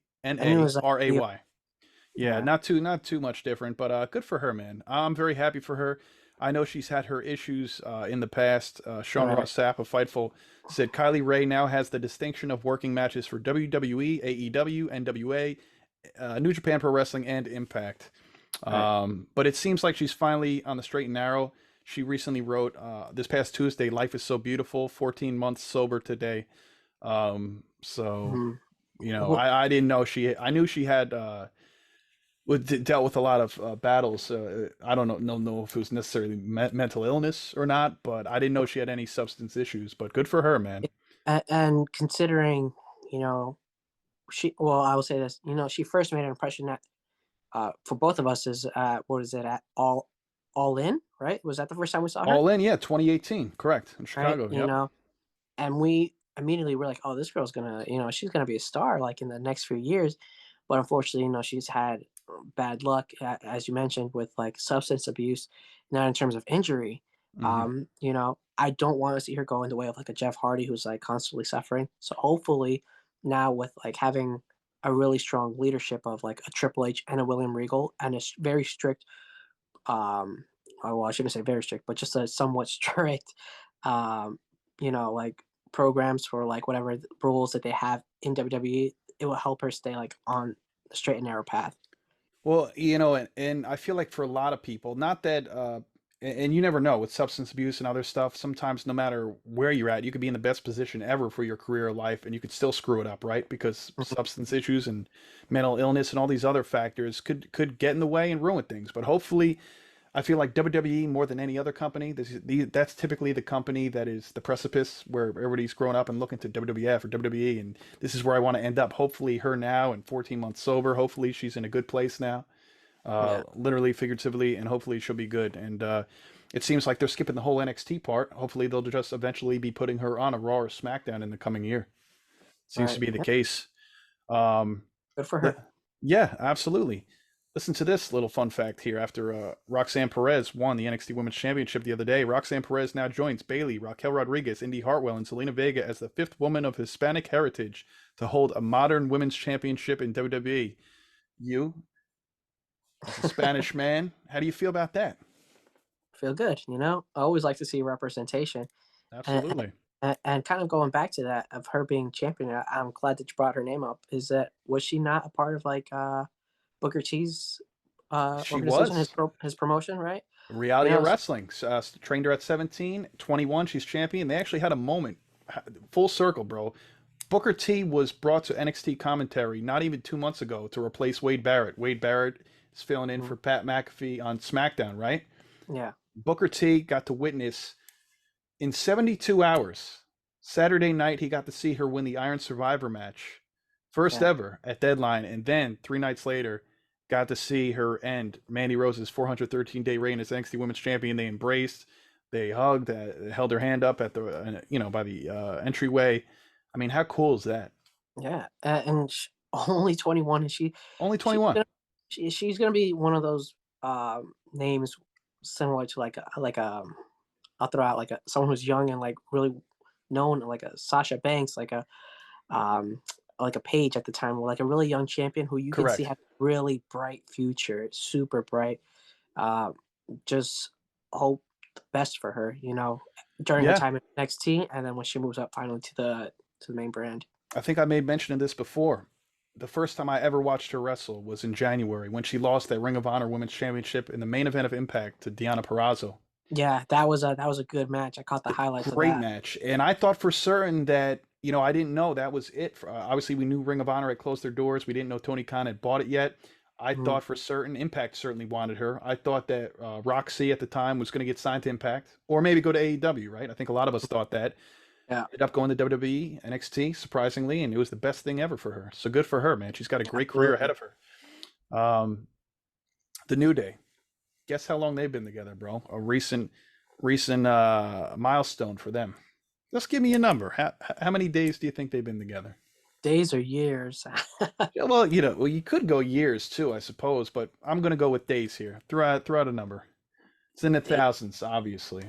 Yeah, not too much different, but good for her, man. I'm very happy for her. I know she's had her issues in the past. Sean Right. Ross Sapp of Fightful said Kylie Ray now has the distinction of working matches for WWE, AEW, NWA, New Japan Pro Wrestling, and Impact. Right. But it seems like she's finally on the straight and narrow. She recently wrote this past Tuesday, "Life is so beautiful. 14 months sober today." So Mhm. Well, I didn't know she. I knew she had dealt with a lot of battles. I don't know if it was necessarily mental illness or not, but I didn't know she had any substance issues. But good for her, man. and considering, you know, I will say this, she first made an impression that for both of us is what is it at all in, right? Was that the first time we saw her? All in, yeah, 2018, correct, in Right. Chicago. Yep. And we immediately were like, oh, this girl's gonna, she's gonna be a star like in the next few years. But unfortunately, she's had bad luck, as you mentioned, with like substance abuse, not in terms of injury. Hmm. I don't want to see her go in the way of like a Jeff Hardy who's like constantly suffering. So hopefully, now with like having a really strong leadership of like a Triple H and a William Regal and a very strict, um, well, I shouldn't say very strict, but just a somewhat strict, um, like programs for like whatever rules that they have in WWE, it will help her stay like on the straight and narrow path. Well, and I feel like for a lot of people, not that, and you never know with substance abuse and other stuff, sometimes no matter where you're at, you could be in the best position ever for your career or life, and you could still screw it up, right? Because Mhm. substance issues and mental illness and all these other factors could get in the way and ruin things. But hopefully, I feel like WWE more than any other company. That's typically the company that is the precipice where everybody's growing up and looking to WWF or WWE, and this is where I want to end up. Hopefully, her now and 14 months sober. Hopefully, she's in a good place now, Yeah, literally, figuratively, and hopefully she'll be good. And it seems like they're skipping the whole NXT part. Hopefully, they'll just eventually be putting her on a Raw or SmackDown in the coming year. Seems to right. be the Yeah, case. Um, good for Li- her. Yeah, absolutely. Listen to this little fun fact here. After Roxanne Perez won the NXT Women's Championship the other day, Roxanne Perez now joins Bayley, Raquel Rodriguez, Indy Hartwell, and Selena Vega as the fifth woman of Hispanic heritage to hold a modern women's championship in WWE. You, as a Spanish man, how do you feel about that? Feel good, I always like to see representation. and, Absolutely. and kind of going back to that of her being champion, I'm glad that you brought her name up. Is that was she not a part of like Booker T's She organization, was. his promotion, right? You Reality of know, so, Wrestling. Trained her at 17, 21. She's champion. They actually had a moment, full circle, bro. Booker T was brought to NXT commentary not even 2 months ago to replace Wade Barrett. Wade Barrett is filling in mhm, for Pat McAfee on SmackDown, right? yeah, Booker T got to witness in 72 hours. Saturday night, he got to see her win the Iron Survivor match, first yeah, ever at Deadline. And then 3 nights later, got to see her end Mandy Rose's 413-day reign as NXT Women's Champion. They embraced, they hugged, held her hand up at the, by the entryway. I mean, how cool is that? yeah. And only 21, and Only she's 21. gonna she's gonna be one of those names similar to I'll throw out like someone who's young and like really known, like a Sasha Banks, um, like a Paige at the time, or like a really young champion who you can see Correct. had a really bright future, super bright. Uh, just hope the best for her, during her Yeah. time in NXT, and then when she moves up finally to the main brand. I think I made mention of this before. The first time I ever watched her wrestle was in January when she lost that Ring of Honor Women's Championship in the main event of Impact to Deonna Purrazzo. Yeah, that was a good match. I caught the highlights of Great that. match. And I thought for certain that, I didn't know that was it. Obviously, we knew Ring of Honor had closed their doors. We didn't know Tony Khan had bought it yet. I Mhm. thought for certain Impact certainly wanted her. I thought that Roxy at the time was going to get signed to Impact or maybe go to AEW, right? I think a lot of us thought that. Yeah, Ended up going to WWE, NXT, surprisingly, and it was the best thing ever for her. So good for her, man. She's got a great career ahead absolutely. of her. Um, the New Day. Guess how long they've been together, bro? A recent milestone for them. Just give me a number. How many days do you think they've been together? Days or years. Yeah, well, you could go years too, I suppose, but I'm gonna go with days here. Throw out a number. It's in the Days. thousands, obviously.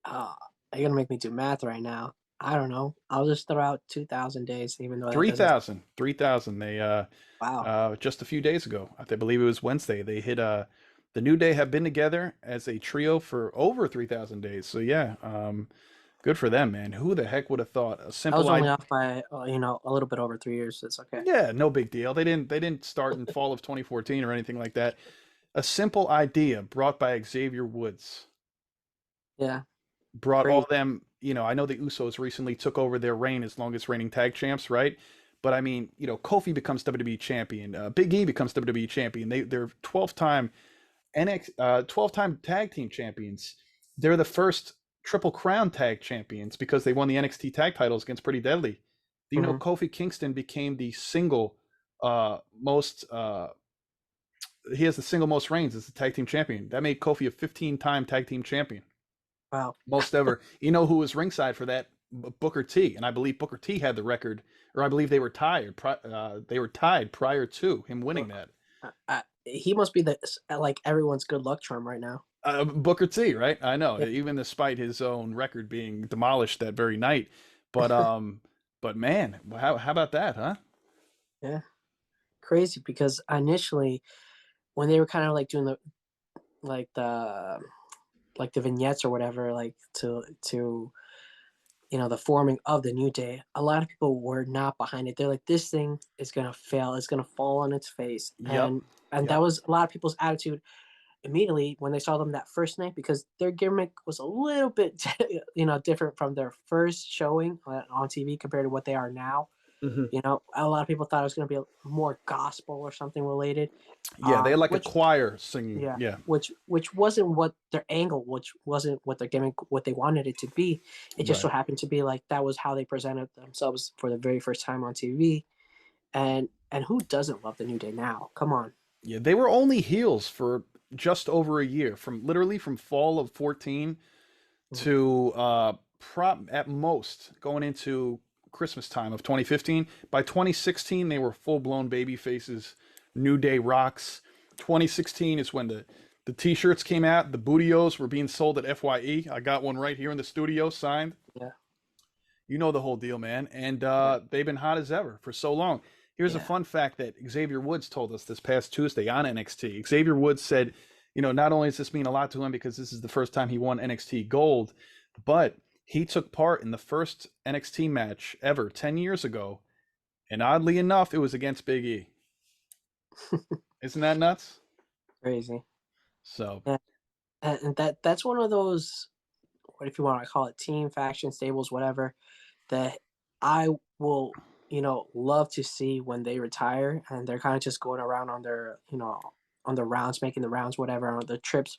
Uh, you're gonna make me do math right now. I don't know. I'll just throw out 2,000 days, even though that Three doesn't. thousand, 3,000. They Wow. just a few days ago, I believe it was Wednesday. They hit The New Day have been together as a trio for over 3,000 days. So yeah, good for them, man. Who the heck would have thought a I simple was only idea? off by a little bit over 3 years. So it's okay. Yeah, no big deal. They didn't start in fall of 2014 or anything like that. A simple idea brought by Xavier Woods Yeah, brought all crazy. them, I know the Usos recently took over their reign as longest reigning tag champs, right? But I mean, Kofi becomes WWE champion, Big E becomes WWE champion. They're 12-time 12-time tag team champions. They're the first Triple Crown tag champions because they won the NXT tag titles against Pretty Deadly. Do you know Hmm. Kofi Kingston became the single most he has the single most reigns as the tag team champion. That made Kofi a 15-time tag team champion. Wow. Most ever. You know who was ringside for that? Booker T, and I believe Booker T had the record, or I believe they were tied. They were tied prior to him winning that. He must be the like everyone's good luck charm right now. Booker T, right? I know, Yeah, even despite his own record being demolished that very night. But but man, how about that, huh? yeah, crazy because initially when they were kind of like doing like the the vignettes or whatever, like to the forming of the New Day, a lot of people were not behind it. They're like, this thing is gonna fail. It's gonna fall on its face, Yep, and that yep. was a lot of people's attitude immediately when they saw them that first night because their gimmick was a little bit different from their first showing on TV compared to what they are now. Hmm. A lot of people thought it was going to be more gospel or something related, Yeah, they had like a which choir singing. yeah, Yeah, which wasn't what their angle, which wasn't what their gimmick, what they wanted it to be. It just so right. happened to be like that was how they presented themselves for the very first time on TV. And who doesn't love the New Day now? Come on. Yeah, they were only heels for just over a year, from literally from fall of 14 Mhm. to prop at most going into Christmas time of 2015. By 2016, they were full blown baby faces. New Day rocks. 2016 is when the t-shirts came out. The bootios were being sold at FYE. I got one right here in the studio signed. Yeah, You know the whole deal, man. And yeah, they've been hot as ever for so long. Here's a yeah. fun fact that Xavier Woods told us this past Tuesday on NXT. Xavier Woods said, not only does this mean a lot to him because this is the first time he won NXT Gold, but he took part in the first NXT match ever 10 years ago. And oddly enough, it was against Big E. Isn't that nuts? Crazy. So, Yeah, and that's one of those, what if you want to call it, team, faction, stables, whatever, that I will, love to see when they retire and they're kind of just going around on their, on the rounds, making the rounds, whatever, on the trips,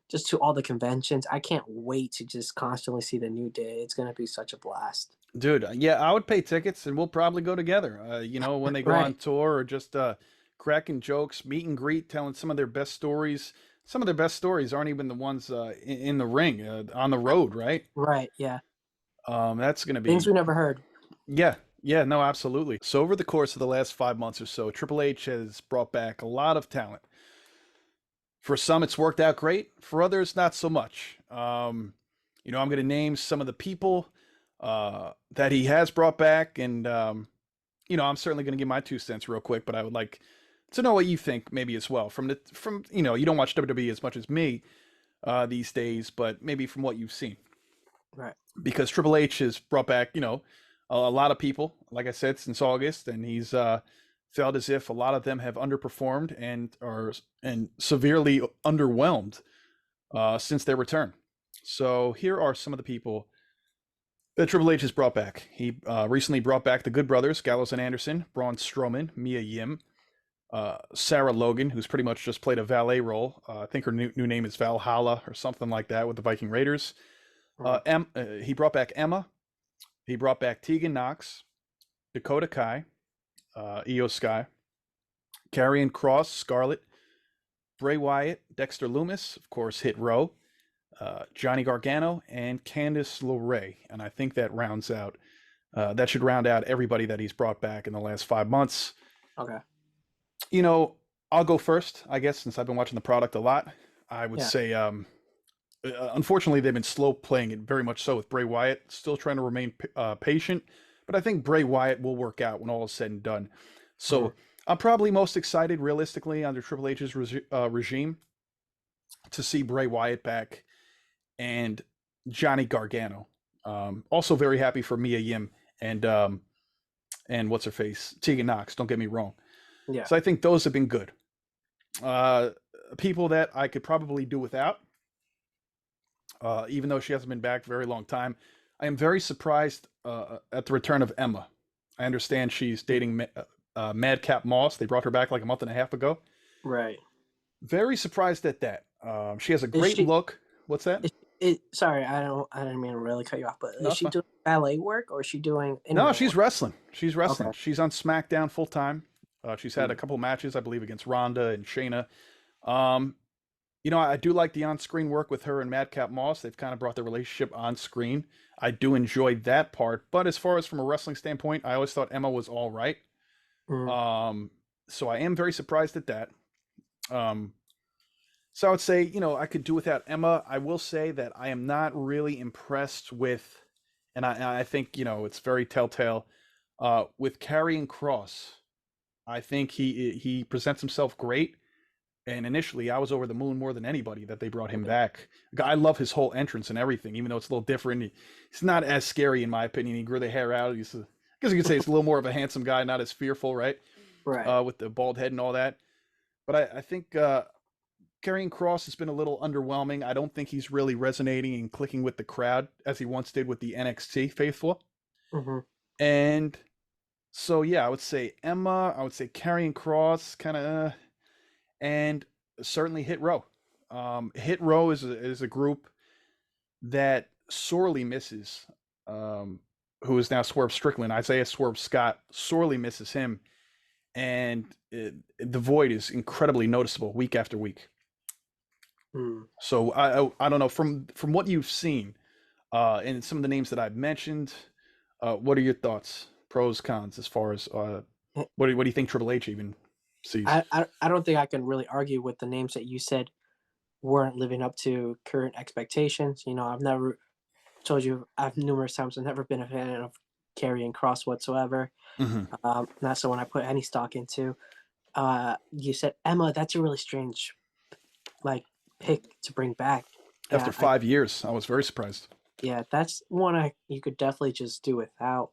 just to all the conventions. I can't wait to just constantly see the New Day. It's gonna be such a blast. dude, yeah, I would pay tickets and we'll probably go together. When they go on Right, tour or just cracking jokes, meet and greet, telling some of their best stories. Some of their best stories aren't even the ones in the ring, on the road, right? right, yeah. That's going to Things be, we never heard. yeah, yeah, no, absolutely. So, over the course of the last 5 months or so, Triple H has brought back a lot of talent. For some, it's worked out great. For others, not so much. I'm going to name some of the people that he has brought back, and I'm certainly going to give my 2 cents real quick, but I would like to know what you think maybe as well. From you don't watch WWE as much as me these days, but maybe from what you've seen, Right. because Triple H has brought back a lot of people, like I said, since August, and he's felt as if a lot of them have underperformed and severely underwhelmed since their return. So here are some of the people that Triple H has brought back. He recently brought back the Good Brothers, Gallows and Anderson, Braun Strowman, Mia Yim, Sarah Logan, who's pretty much just played a valet role. I think her new name is Valhalla or something like that with the Viking Raiders. Mhm. He brought back Emma. He brought back Tegan Knox, Dakota Kai, Io Sky, Karrion Cross, Scarlett, Bray Wyatt, Dexter Loomis, of course, Hit Row, Johnny Gargano, and Candice LeRae. And I think that should round out everybody that he's brought back in the last 5 months. Okay. You know, I'll go first, I guess, since I've been watching the product a lot. I would Yeah. say, unfortunately, they've been slow playing it very much so with Bray Wyatt, still trying to remain patient. But I think Bray Wyatt will work out when all is said and done. Mhm. So I'm probably most excited, realistically, under Triple H's regime. to see Bray Wyatt back and Johnny Gargano. Also very happy for Mia Yim and what's her face, Tegan Knox. Don't get me wrong. Yeah. So I think those have been good. Uh, People that I could probably do without, even though she hasn't been back a very long time. I am very surprised at the return of Emma. I understand she's dating Madcap Moss. They brought her back like a month and a half ago. Right. Very surprised at that. She has a Is great she? look. What's that? Sorry, I didn't mean to really cut you off, but No, is it's she fine. doing ballet work or is she doing No, in-ring she's work? wrestling. She's Okay. wrestling. She's on SmackDown full time. She's had a Mm. couple matches, I believe, against Ronda and Shayna. Um, I do like the on-screen work with her and Madcap Moss. They've kind of brought the relationship on screen. I do enjoy that part. But as far as from a wrestling standpoint, I always thought Emma was all right. Mm. Um, so I am very surprised at that. Um, so I would say, I could do without Emma. I will say that I am not really impressed with, and I think, it's very telltale, with Karrion Cross. I think he presents himself great. And initially, I was over the moon more than anybody that they brought him back. I love his whole entrance and everything, even though it's a little different. He's not as scary, in my opinion. He grew the hair out. I guess you could say it's a little more of a handsome guy, not as fearful, right? Right. With the bald head and all that. But I think Karrion Cross has been a little underwhelming. I don't think he's really resonating and clicking with the crowd as he once did with the NXT faithful. Mm-hmm. And so, yeah, I would say Emma. I would say Karrion Cross, kind of, and certainly Hit Row. Hit Row is a group that sorely misses, who is now Swerve Strickland. Isaiah Swerve Scott sorely misses him, and the void is incredibly noticeable week after week. Mm. So I don't know from what you've seen, and some of the names that I've mentioned. What are your thoughts, pros, cons, as far as what do you think Triple H even sees? I don't think I can really argue with the names that you said weren't living up to current expectations. I've never told you I've numerous times I've never been a fan of Karrion Cross whatsoever. Hmm. Not someone I put any stock into. You said Emma. That's a really strange like pick to bring back. After Yeah, 5 years, I was very surprised. yeah, that's one you could definitely just do without.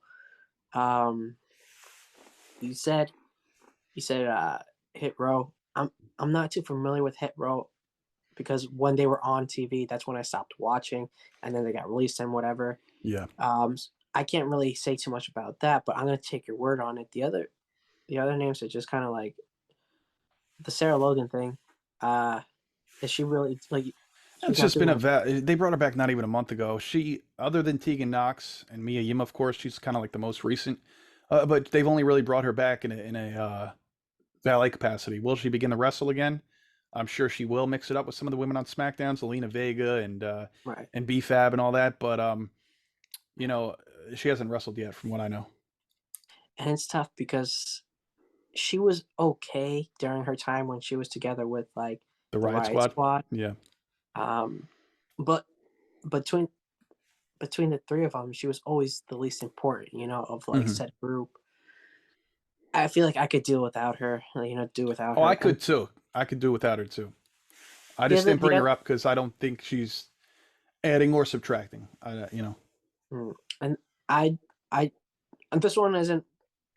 Um, you said Hit Row. I'm not too familiar with Hit Row because when they were on TV, that's when I stopped watching, and then they got released and whatever. Yeah. I can't really say too much about that, but I'm gonna take your word on it. The other names are just kind of like the Sarah Logan thing. Uh, is she really like? She's It's not just been doing. they brought her back not even a month ago. She, other than Tegan Knox and Mia Yim, of course, she's kind of like the most recent. But they've only really brought her back in a valet capacity. Will she begin to wrestle again? I'm sure she will mix it up with some of the women on SmackDown, Zelina Vega Right. and B-Fab and all that. But you know, she hasn't wrestled yet, from what I know. And it's tough because she was okay during her time when she was together with like The the Riot Riot Squad, Squad. yeah. Um, but between between the three of them, she was always the least important, of like Hmm. said group. I feel like I could deal without her, do without Oh, I her. And could too. I could do without her too. I the just other, didn't the bring other, her up because I don't think she's adding or subtracting. mm, and I, I, and this one isn't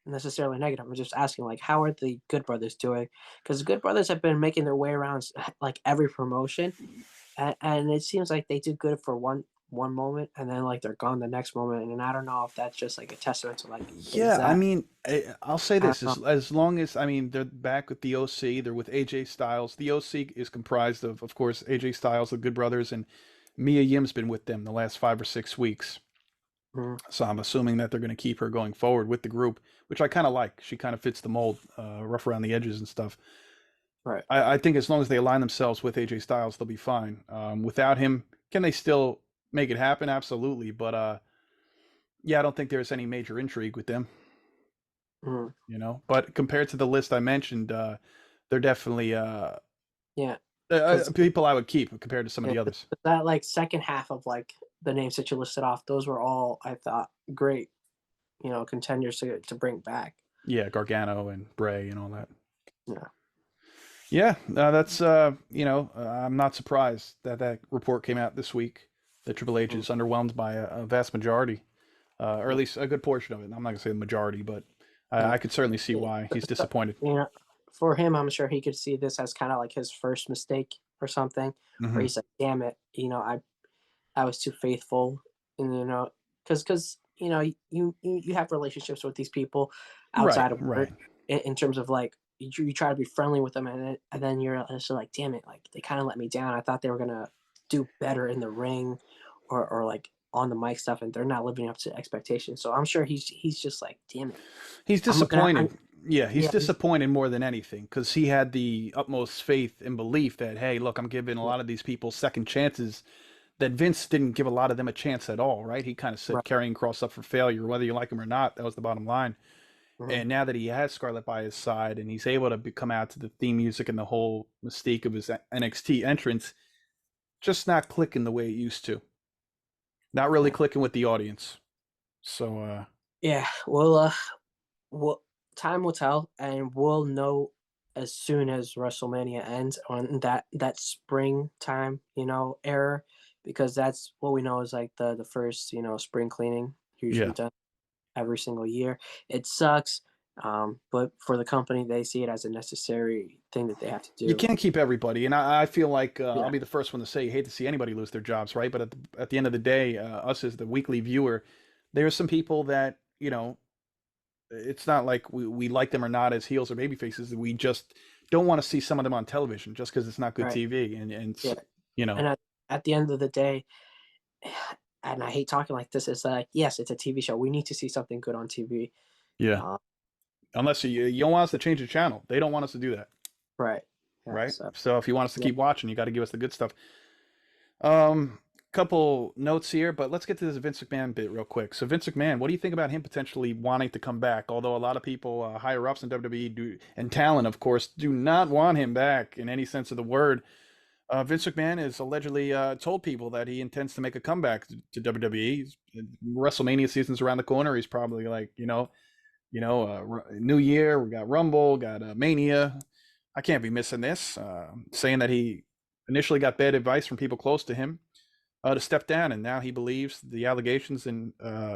necessarily negative. I'm just asking, like, how are the Good Brothers doing? Because the Good Brothers have been making their way around like every promotion, and it seems like they do good for one moment, and then like they're gone the next moment. And I don't know if that's just like a testament to like is Yeah, I that mean, I'll say I don't this: know. as long as I mean they're back with the OC, they're with AJ Styles. The OC is comprised of course, AJ Styles, the Good Brothers, and Mia Yim's been with them the last 5 or 6 weeks. Mhm. So I'm assuming that they're going to keep her going forward with the group, which I kind of like. She kind of fits the mold, rough around the edges and stuff. Right. I think as long as they align themselves with AJ Styles, they'll be fine. Without him, can they still make it happen? Absolutely, but yeah, I don't think there's any major intrigue with them. Mhm. But compared to the list I mentioned, they're definitely Yeah, because people I would keep compared to some of yeah, the others. that like second half of like the names that you listed off, those were all I thought great, contenders to bring back. Yeah, Gargano and Bray and all that. Yeah. Yeah, that's I'm not surprised that that report came out this week that Triple H Mm, is underwhelmed by a vast majority, or at mm, least a good portion of it. I'm not gonna say the majority, but mm. I could certainly see Yeah, why he's so, disappointed. you know, for him, I'm sure he could see this as kind of like his first mistake or something, where Hmm. he's like, "Damn it, I was too faithful," and because you have relationships with these people Right, outside of right. work in terms of like you try to be friendly with them, and then you're just like, damn it, like they kind of let me down. I thought they were gonna do better in the ring, or like on the mic stuff, and they're not living up to expectations. So I'm sure he's just like, damn it, He's I'm gonna, I'm disappointed. Yeah, he's yeah, disappointed more than anything because he had the utmost faith and belief that, hey, look, I'm giving a yeah, lot of these people second chances that Vince didn't give a lot of them a chance at all, right? He kind of said right, carrying Cross up for failure, whether you like him or not. That was the bottom line. mhm, And now that he has Scarlett by his side and he's able to come out to the theme music and the whole mystique of his NXT entrance, just not clicking the way it used to. Not really yeah, clicking with the audience. So, yeah. Well, time will tell, and we'll know as soon as WrestleMania ends on that springtime, era, because that's what we know is like the first, spring cleaning usually yeah. done every single year. It sucks, but for the company, they see it as a necessary thing that they have to You do. can't keep everybody, and I feel like I'll Yeah, be the first one to say you hate to see anybody lose their jobs, right? But at the end of the day, us as the weekly viewer, there are some people that it's not like we like them or not as heels or baby faces. We just don't want to see some of them on television just because it's not good right. TV, Yeah, you know, and at the end of the day, and I hate talking like this, it's like yes, it's a TV show. We need to see something good on TV. yeah. Uh, Unless you don't want us to change the channel, they don't want us to do that, right. Yeah. right? So So if you want us to yeah. keep watching, you got to give us the good stuff. Um, couple notes here, but let's get to this Vince McMahon bit real quick. So Vince McMahon, what do you think about him potentially wanting to come back? Although a lot of people, higher ups in WWE do, and talent, of course, do not want him back in any sense of the word. Vince McMahon has allegedly told people that he intends to make a comeback to WWE. WrestleMania season's around the corner. He's probably like, New Year. We got Rumble, got Mania. I can't be missing this. Saying that he initially got bad advice from people close to him to step down, and now he believes the allegations and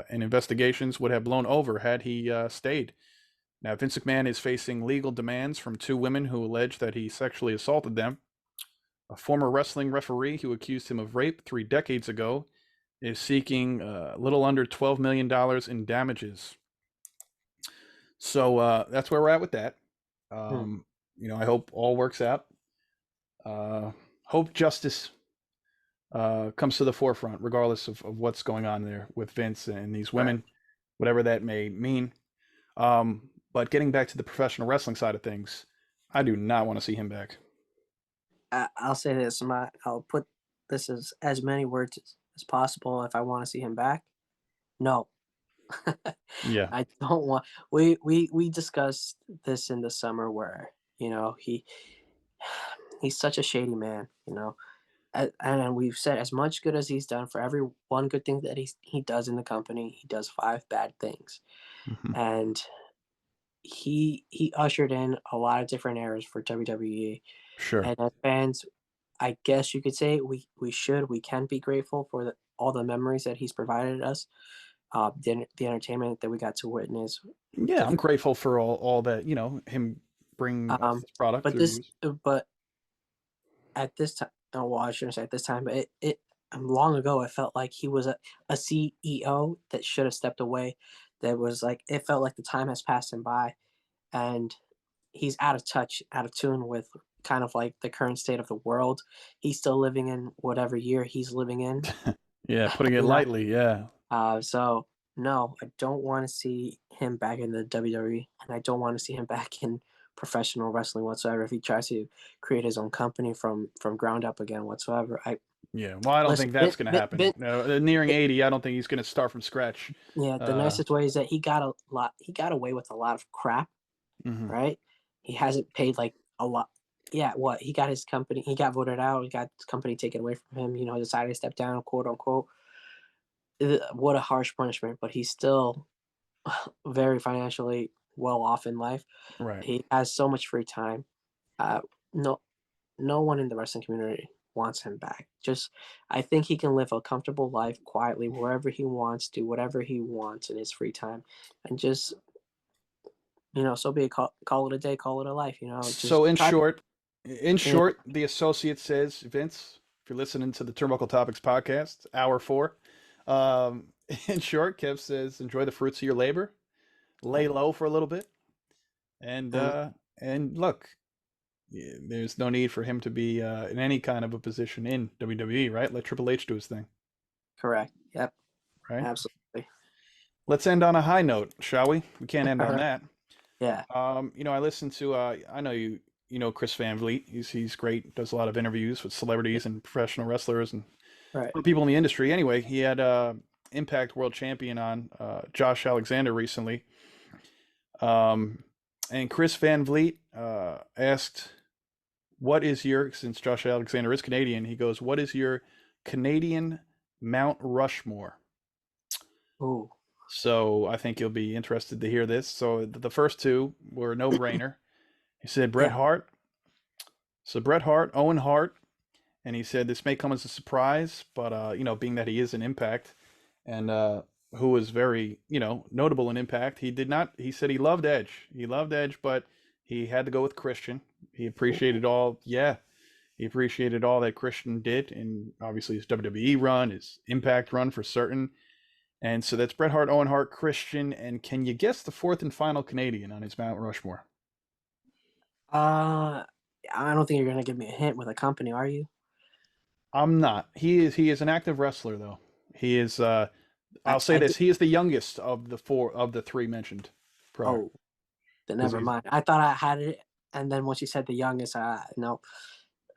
investigations would have blown over had he stayed. Now, Vince McMahon is facing legal demands from two women who allege that he sexually assaulted them. A former wrestling referee who accused him of rape 3 decades ago is seeking a little under $12 million in damages. So that's where we're at with that. Hmm. Um, I hope all works out. Uh, hope justice comes to the forefront, regardless of what's going on there with Vince and these Right. women, whatever that may mean. But getting back to the professional wrestling side of things, I do not want to see him back. I'll say this. I'll put this as many words as possible. If I want to see him back, no, Yeah. I don't want. We discussed this in the summer where he's such a shady man. And we've said as much good as he's done for every one good thing that he does in the company, he does five bad things, Hmm. and he ushered in a lot of different eras for WWE. Sure. And as fans, I guess you could say we can be grateful for all the memories that he's provided us, the entertainment that we got to witness. Yeah, I'm Different, grateful for all that, him bringing us this product but to reviews. but at this time, oh, well, I shouldn't say at this time, but long ago, it felt like he was a CEO that should have stepped away. That was like it felt like the time has passed him by, and he's out of touch, out of tune with kind of like the current state of the world. He's still living in whatever year he's living in, Yeah, putting it you know. lightly. Yeah. So no, I don't want to see him back in the WWE, and I don't want to see him back in professional wrestling whatsoever. If he tries to create his own company from ground up again whatsoever, I Yeah. Well, I don't listen. think that's going to happen. Nearing 80, I don't think he's going to start from scratch. Yeah, the Uh, nicest way is that he got a lot. He got away with a lot of crap, mhm. right? He hasn't paid like a lot. Yeah, what he got his company. He got voted out. He got his company taken away from him. Decided to step down, quote unquote. What a harsh punishment, but he's still very financially well off in life. Right. He has so much free time. Uh, no, no one in the wrestling community wants him back. Just, I think he can live a comfortable life quietly wherever he wants, do whatever he wants in his free time, and just, so be it. Call it a day, call it a life. Just So in try. short, Yeah, the associate says, Vince, if you're listening to the Turnbuckle Topics podcast, hour 4, um, in short, Kev says, enjoy the fruits of your labor, lay yeah, low for a little bit, and mm, uh, and look, there's no need for him to be in any kind of a position in WWE, right? Let Triple H do his thing, correct. Yep, right? absolutely. Let's end on a high note, shall we? We can't end All on right. that. Yeah. I listened to I know you know Chris Van Vliet. He's great. Does a lot of interviews with celebrities and professional wrestlers and Right. people in the industry. Anyway, he had Impact World Champion on Josh Alexander recently. Um, and Chris Van Vliet asked, "What is your since Josh Alexander is Canadian? He goes, what is your Canadian Mount Rushmore?" Ooh. So I think you'll be interested to hear this. So the first two were a no-brainer. He said Bret Yeah. Hart. So Bret Hart, Owen Hart, and he said this may come as a surprise, but being that he is an Impact and who was very notable in Impact, he did not. He said he loved Edge. He loved Edge, but he had to go with Christian. He Ooh. appreciated all. Yeah, he appreciated all that Christian did, and obviously his WWE run, his Impact run for certain. And so that's Bret Hart, Owen Hart, Christian, and can you guess the fourth and final Canadian on his Mount Rushmore? Uh, I don't think you're gonna give me a hint with a company, are you? I'm not. He is an active wrestler though. He is I'll say I this, think. he is the youngest of the three mentioned prior. Oh, then Because never he's mind. I thought I had it, and then when she said the youngest, no.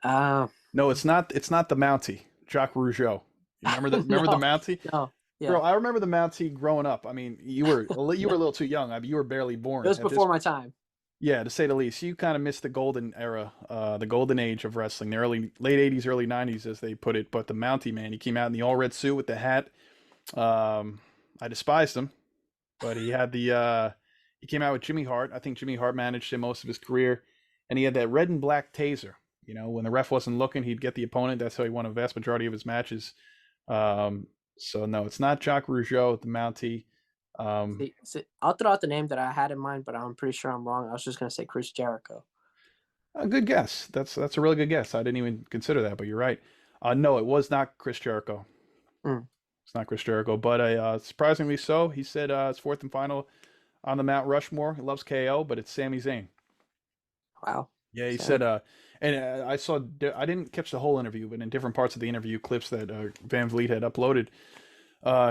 Uh, no, it's not the Mountie, Jacques Rougeau. You remember the no, Mountie? no. Yeah, Bro, I remember the Mountie growing up. I mean, you were a little too young. I mean, you were barely it born was at this. before my time. Yeah, to say the least. You kind of missed the golden era, the golden age of wrestling, the late '80s, early '90s, as they put it. But the Mountie man, he came out in the all red suit with the hat. I despised him, but he came out with Jimmy Hart. I think Jimmy Hart managed him most of his career, and he had that red and black taser. When the ref wasn't looking, he'd get the opponent. That's how he won a vast majority of his matches. So no, it's not Jacques Rougeau, the Mountie. See, I'll throw out the name that I had in mind, but I'm pretty sure I'm wrong. I was just gonna say Chris Jericho. A good guess. That's a really good guess. I didn't even consider that, but you're right. No, it was not Chris Jericho. Mm, It's not Chris Jericho, but surprisingly so. He said it's fourth and final on the Mount Rushmore. He loves KO, but it's Sami Zayn. wow. Yeah, he Sammy. said, and I didn't catch the whole interview, but in different parts of the interview clips that Van Vliet had uploaded,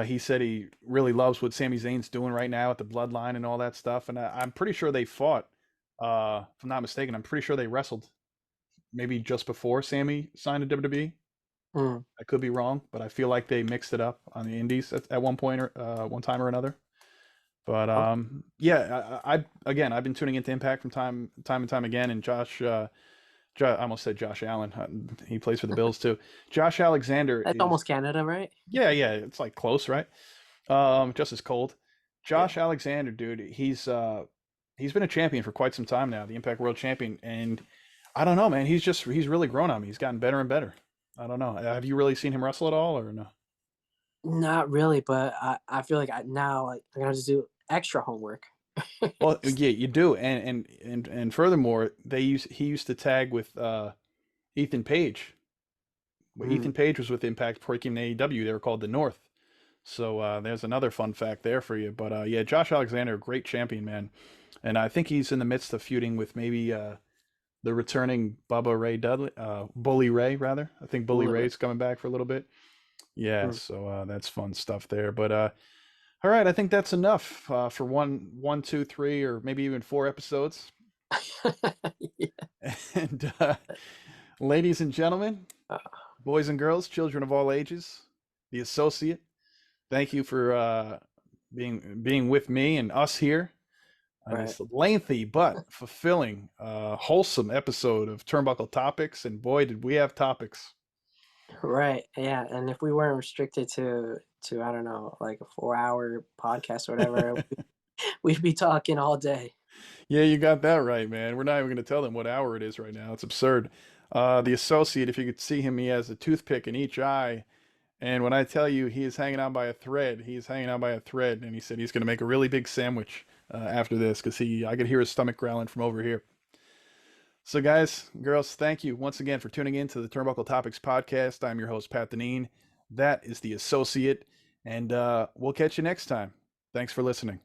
he said he really loves what Sami Zayn's doing right now at the Bloodline and all that stuff. And I'm pretty sure they fought. If I'm not mistaken, I'm pretty sure they wrestled maybe just before Sami signed to WWE. Mm, I could be wrong, but I feel like they mixed it up on the Indies at one point or one time or another. But okay. yeah, again, I've been tuning into Impact from time and time again, and I almost said Josh Allen. He plays for the Bills too. Josh Alexander That's is almost Canada, right? yeah, it's like close, right? Just as cold. Yeah. Josh Alexander, dude, he's been a champion for quite some time now, the Impact World Champion, and I don't know, man. He's really grown on me. He's gotten better and better. I don't know. Have you really seen him wrestle at all, or no? Not really, but I feel like now, like, I'm gonna have to do extra homework. Well, yeah, you do, and furthermore, he used to tag with Ethan Page. Well, Mm, Ethan Page was with Impact before he came to AEW. They were called the North. So there's another fun fact there for you. But yeah, Josh Alexander, great champion, man, and I think he's in the midst of feuding with maybe the returning Bubba Ray Dudley, Bully Ray rather. I think Bully Blu-ray. Ray's coming back for a little bit. Yeah, Mm. so that's fun stuff there. But all right, I think that's enough for one, two, three, or maybe even 4 episodes. Yeah. And ladies and gentlemen, Uh, boys and girls, children of all ages, the associate. Thank you for being with me and us here on right. this lengthy but fulfilling, wholesome episode of Turnbuckle Topics. And boy, did we have topics. Right. Yeah. And if we weren't restricted to I don't know, like a 4-hour podcast or whatever, we'd be talking all day. Yeah, you got that right, man. We're not even going to tell them what hour it is right now. It's absurd. The associate, if you could see him, he has a toothpick in each eye. And when I tell you he is hanging on by a thread, he is hanging on by a thread. And he said he's going to make a really big sandwich after this because I could hear his stomach growling from over here. So, guys, girls, thank you once again for tuning in to the Turnbuckle Topics podcast. I'm your host, Pat Dineen. That is the associate. And we'll catch you next time. Thanks for listening.